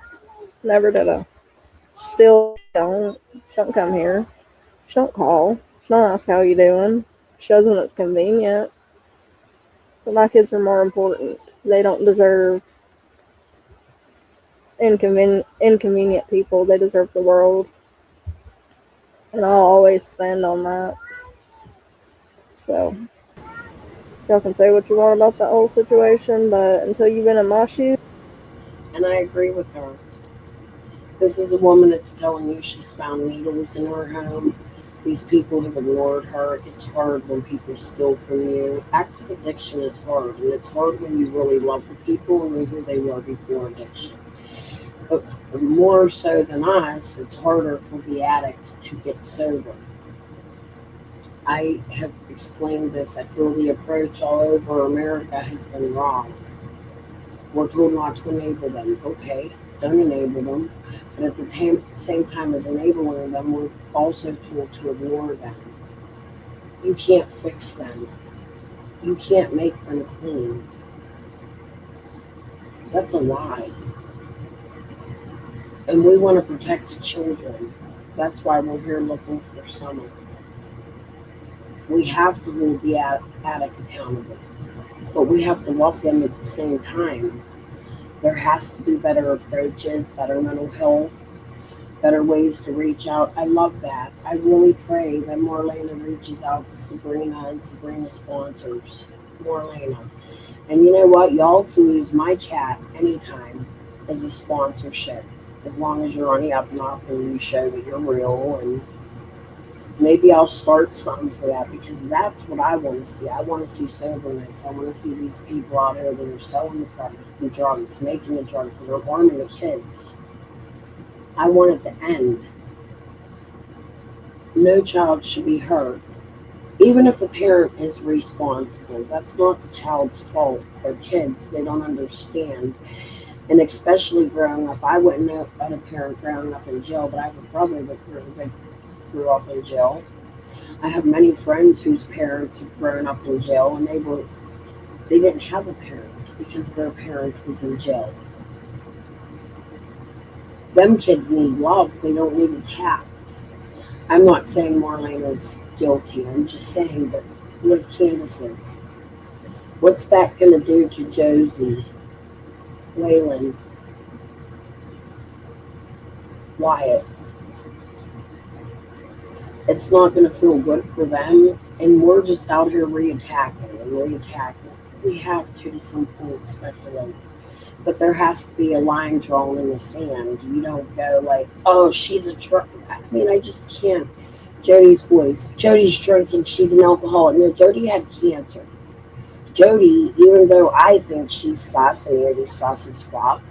Never did I. Still don't. She don't come here. She don't call. She don't ask how you doing. She does when it's convenient. But my kids are more important. They don't deserve inconvenient people. They deserve the world. And I'll always stand on that. So, y'all can say what you want about that whole situation, but until you've been in my shoes. And I agree with her. This is a woman that's telling you she's found needles in her home. These people have ignored her. It's hard when people steal from you. Active addiction is hard, and it's hard when you really love the people and know who they were before addiction. But more so than us, it's harder for the addict to get sober. I have explained this. I feel the approach all over America has been wrong. We're told not to enable them. Okay, don't enable them. But at the same time as enabling them, we're also told to ignore them. You can't fix them. You can't make them clean. That's a lie. And we want to protect the children. That's why we're here looking for summer. We have to hold the addict accountable, but we have to love them at the same time. There has to be better approaches, better mental health, better ways to reach out. I love that. I really pray that Marlena reaches out to Sabrina and Sabrina sponsors Marlena. And you know what? Y'all can use my chat anytime as a sponsorship, as long as you're on the up and up and you show that you're real. And maybe I'll start something for that, because that's what I want to see. I want to see soberness. I want to see these people out there that are selling the drugs, making the drugs, that are harming the kids. I want it to end. No child should be hurt. Even if a parent is responsible, that's not the child's fault. They're kids. They don't understand. And especially growing up, I wouldn't know about a parent growing up in jail, but I have a brother that grew up in jail. I have many friends whose parents have grown up in jail, and they didn't have a parent because their parent was in jail. Them kids need love. They don't need attack. I'm not saying Marlena's guilty. I'm just saying that what if Candace is? What's that going to do to Josie, Waylon, Wyatt? It's not going to feel good for them, and we're just out here reattacking and reattacking. We have to some point speculate, but there has to be a line drawn in the sand. You don't go like, oh, she's a truck. I mean, I just can't. Jody's voice. Jody's drinking. She's an alcoholic. No, Jody had cancer. Jody, even though I think she's sus and Andy's sus as fuck,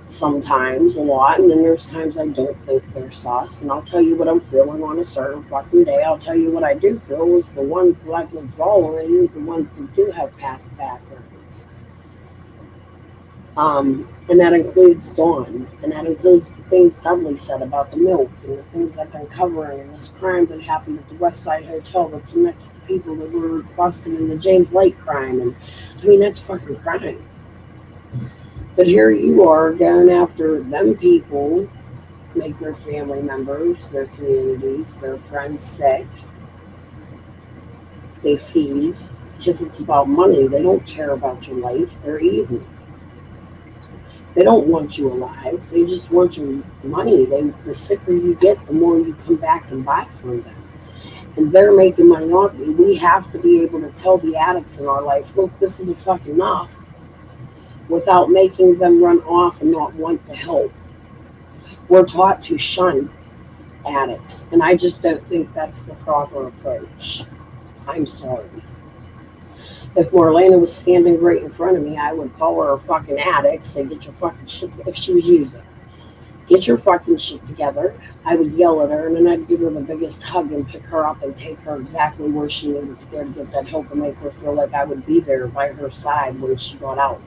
sometimes, a lot, and then there's times I don't think they're sus, and I'll tell you what I'm feeling on a certain fucking day. I'll tell you what I do feel is the ones that I've been following, the ones that do have past backgrounds. And that includes Dawn, and that includes the things Dudley said about the milk, and the things I've been covering, and this crime that happened at the West Side Hotel that connects the people that were busted in the James Lake crime, and I mean, that's fucking crime. But here you are going after them people, make their family members, their communities, their friends sick. They feed because it's about money. They don't care about your life. They're evil. They don't want you alive. They just want your money. The sicker you get, the more you come back and buy from them. And they're making money off you. We have to be able to tell the addicts in our life, look, this isn't fucking enough, without making them run off and not want to help. We're taught to shun addicts, and I just don't think that's the proper approach. I'm sorry. If Marlena was standing right in front of me, I would call her a fucking addict, say, get your fucking shit, if she was using. Get your fucking shit together. I would yell at her, and then I'd give her the biggest hug and pick her up and take her exactly where she needed to go to get that help and make her feel like I would be there by her side when she got out,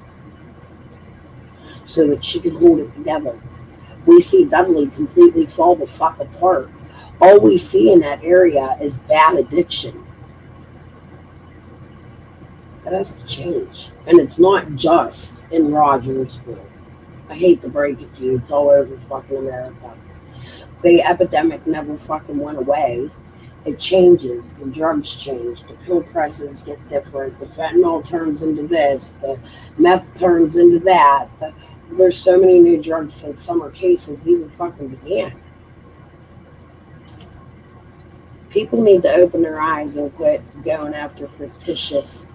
so that she could hold it together. We see Dudley completely fall the fuck apart. All we see in that area is bad addiction. That has to change. And it's not just in Rogersville. I hate to break it to you, it's all over fucking America. The epidemic never fucking went away. It changes. The drugs change. The pill presses get different. The fentanyl turns into this. The meth turns into that. There's so many new drugs since summer cases even fucking began. People need to open their eyes and quit going after fictitious.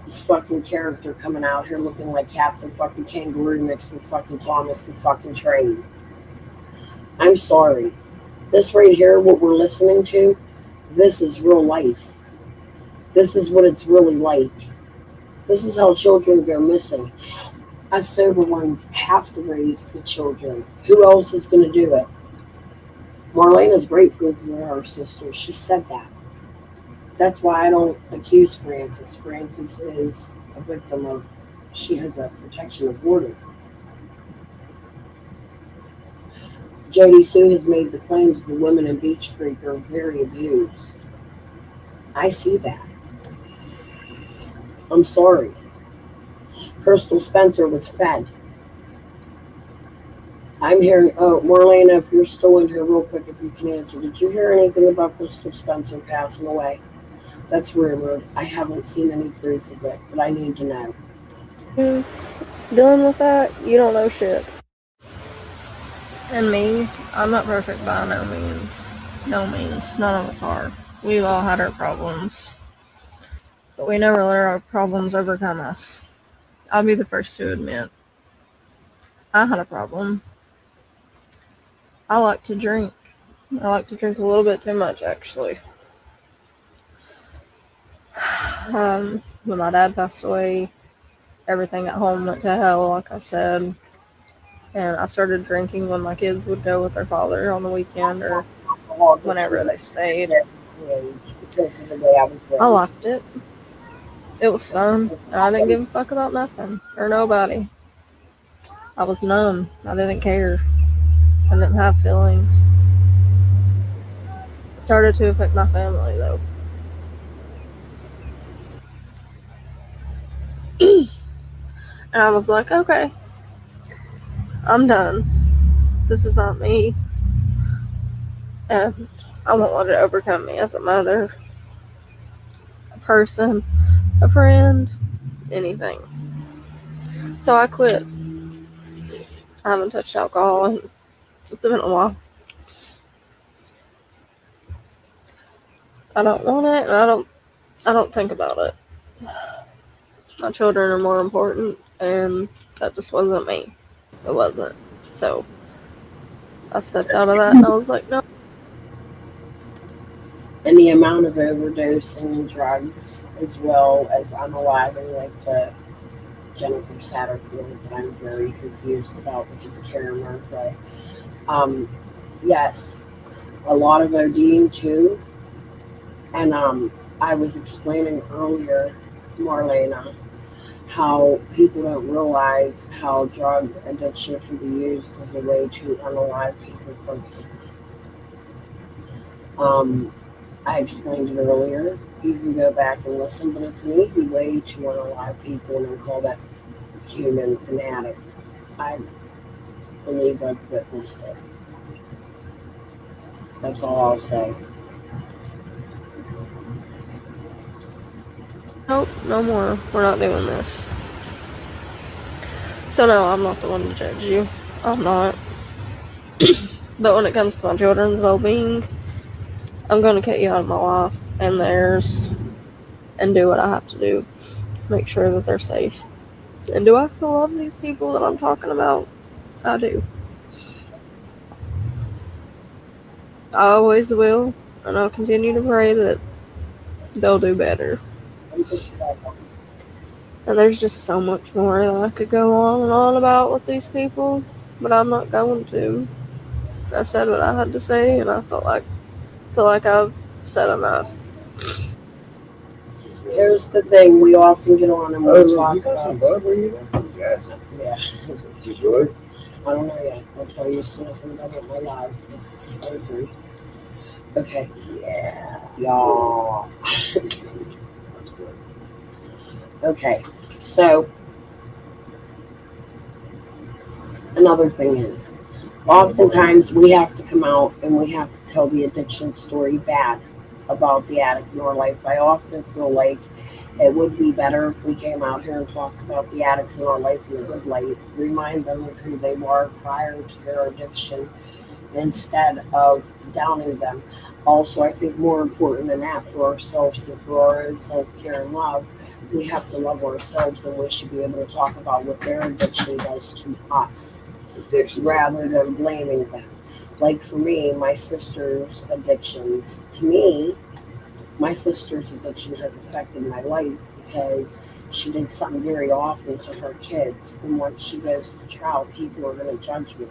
This fucking character coming out here looking like Captain fucking Kangaroo mixed with fucking Thomas the fucking Train. I'm sorry. This right here, what we're listening to, this is real life. This is what it's really like. This is how children go missing. Us sober ones have to raise the children. Who else is going to do it? Marlena's grateful for her sister. She said that. That's why I don't accuse Frances. Frances is a victim of, she has a protection of order. Jody Sue has made the claims the women in Beach Creek are very abused. I see that. I'm sorry. Crystal Spencer was fed. I'm hearing, oh, Marlena, if you're still in here real quick, if you can answer, did you hear anything about Crystal Spencer passing away? That's rumored. I haven't seen any proof of it, but I need to know. Who's dealing with that? You don't know shit. And me, I'm not perfect by no means. No means. None of us are. We've all had our problems. But we never let our problems overcome us. I'll be the first to admit. I had a problem. I like to drink. I like to drink a little bit too much, actually. When my dad passed away, everything at home went to hell, like I said. And I started drinking when my kids would go with their father on the weekend or whenever they stayed. I liked it. It was fun. And I didn't give a fuck about nothing or nobody. I was numb. I didn't care. I didn't have feelings. It started to affect my family, though. And I was like, okay, I'm done. This is not me. And I won't let it overcome me as a mother, a person, a friend, anything. So I quit. I haven't touched alcohol and it's been a while. I don't want it, and I don't think about it. My children are more important, and that just wasn't me. It wasn't. So I stepped out of that, and I was like, no. And the amount of overdosing and drugs, as well as unaliving, like the Jennifer Satterfield, that I'm very confused about because of Karen Murphy. Yes, a lot of ODing too. And I was explaining earlier, Marlena, how people don't realize how drug addiction can be used as a way to unalive people purposely. I explained it earlier. You can go back and listen, but it's an easy way to unalive people and then call that human an addict. I believe I've witnessed it. That's all I'll say. Nope, no more. We're not doing this. So no, I'm not the one to judge you. I'm not. But when it comes to my children's well-being, I'm going to cut you out of my life and theirs and do what I have to do to make sure that they're safe. And do I still love these people that I'm talking about? I do. I always will, and I'll continue to pray that they'll do better. And there's just so much more that I could go on and on about with these people, but I'm not going to. I said what I had to say, and I feel like I've said enough. Here's the thing: we often get on and we talk you got about. some bud where you at? Yes. Yeah. You good? I don't know yet. I'll tell you as soon as I'm done with my live. It's dispensary. Okay. Yeah. Y'all. Okay. So another thing is, oftentimes we have to come out and we have to tell the addiction story bad about the addict in our life. I often feel like it would be better if we came out here and talked about the addicts in our life in a good light, remind them of who they were prior to their addiction instead of downing them. Also, I think more important than that, for ourselves and for our own self-care and love, we have to love ourselves, and we should be able to talk about what their addiction does to us rather than blaming them. Like for me, my sister's addictions, to me, my sister's addiction has affected my life because she did something very often to her kids. And once she goes to trial, people are going to judge me.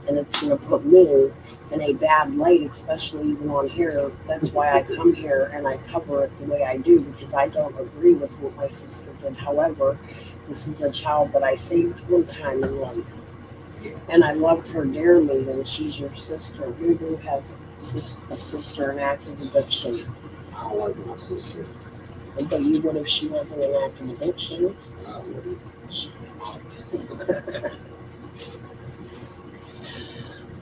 and it's going to put me in a bad light, especially even on here. That's why I come here and I cover it the way I do, because I don't agree with what my sister did. However, this is a child that I saved one time in life, and I loved her dearly, and she's your sister. Lulu has a sister in active addiction. I don't like my sister. But you would if she wasn't in active addiction.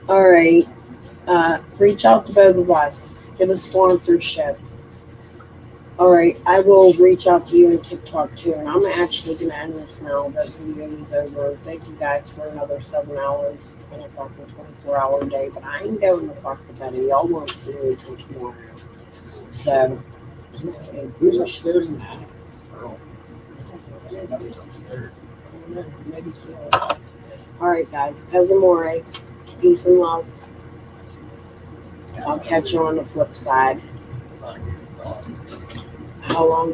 All right. Reach out to both of us. Get a sponsorship. All right. I will reach out to you in TikTok too. And I'm actually going to end this now. That video is over. Thank you guys for another 7 hours. It's been a fucking 24-hour day. But I ain't going to fuck the bed. Y'all won't see me till tomorrow. So, who's upstairs in that? All right, guys. Pesamore. Peace and love. I'll catch you on the flip side. How long?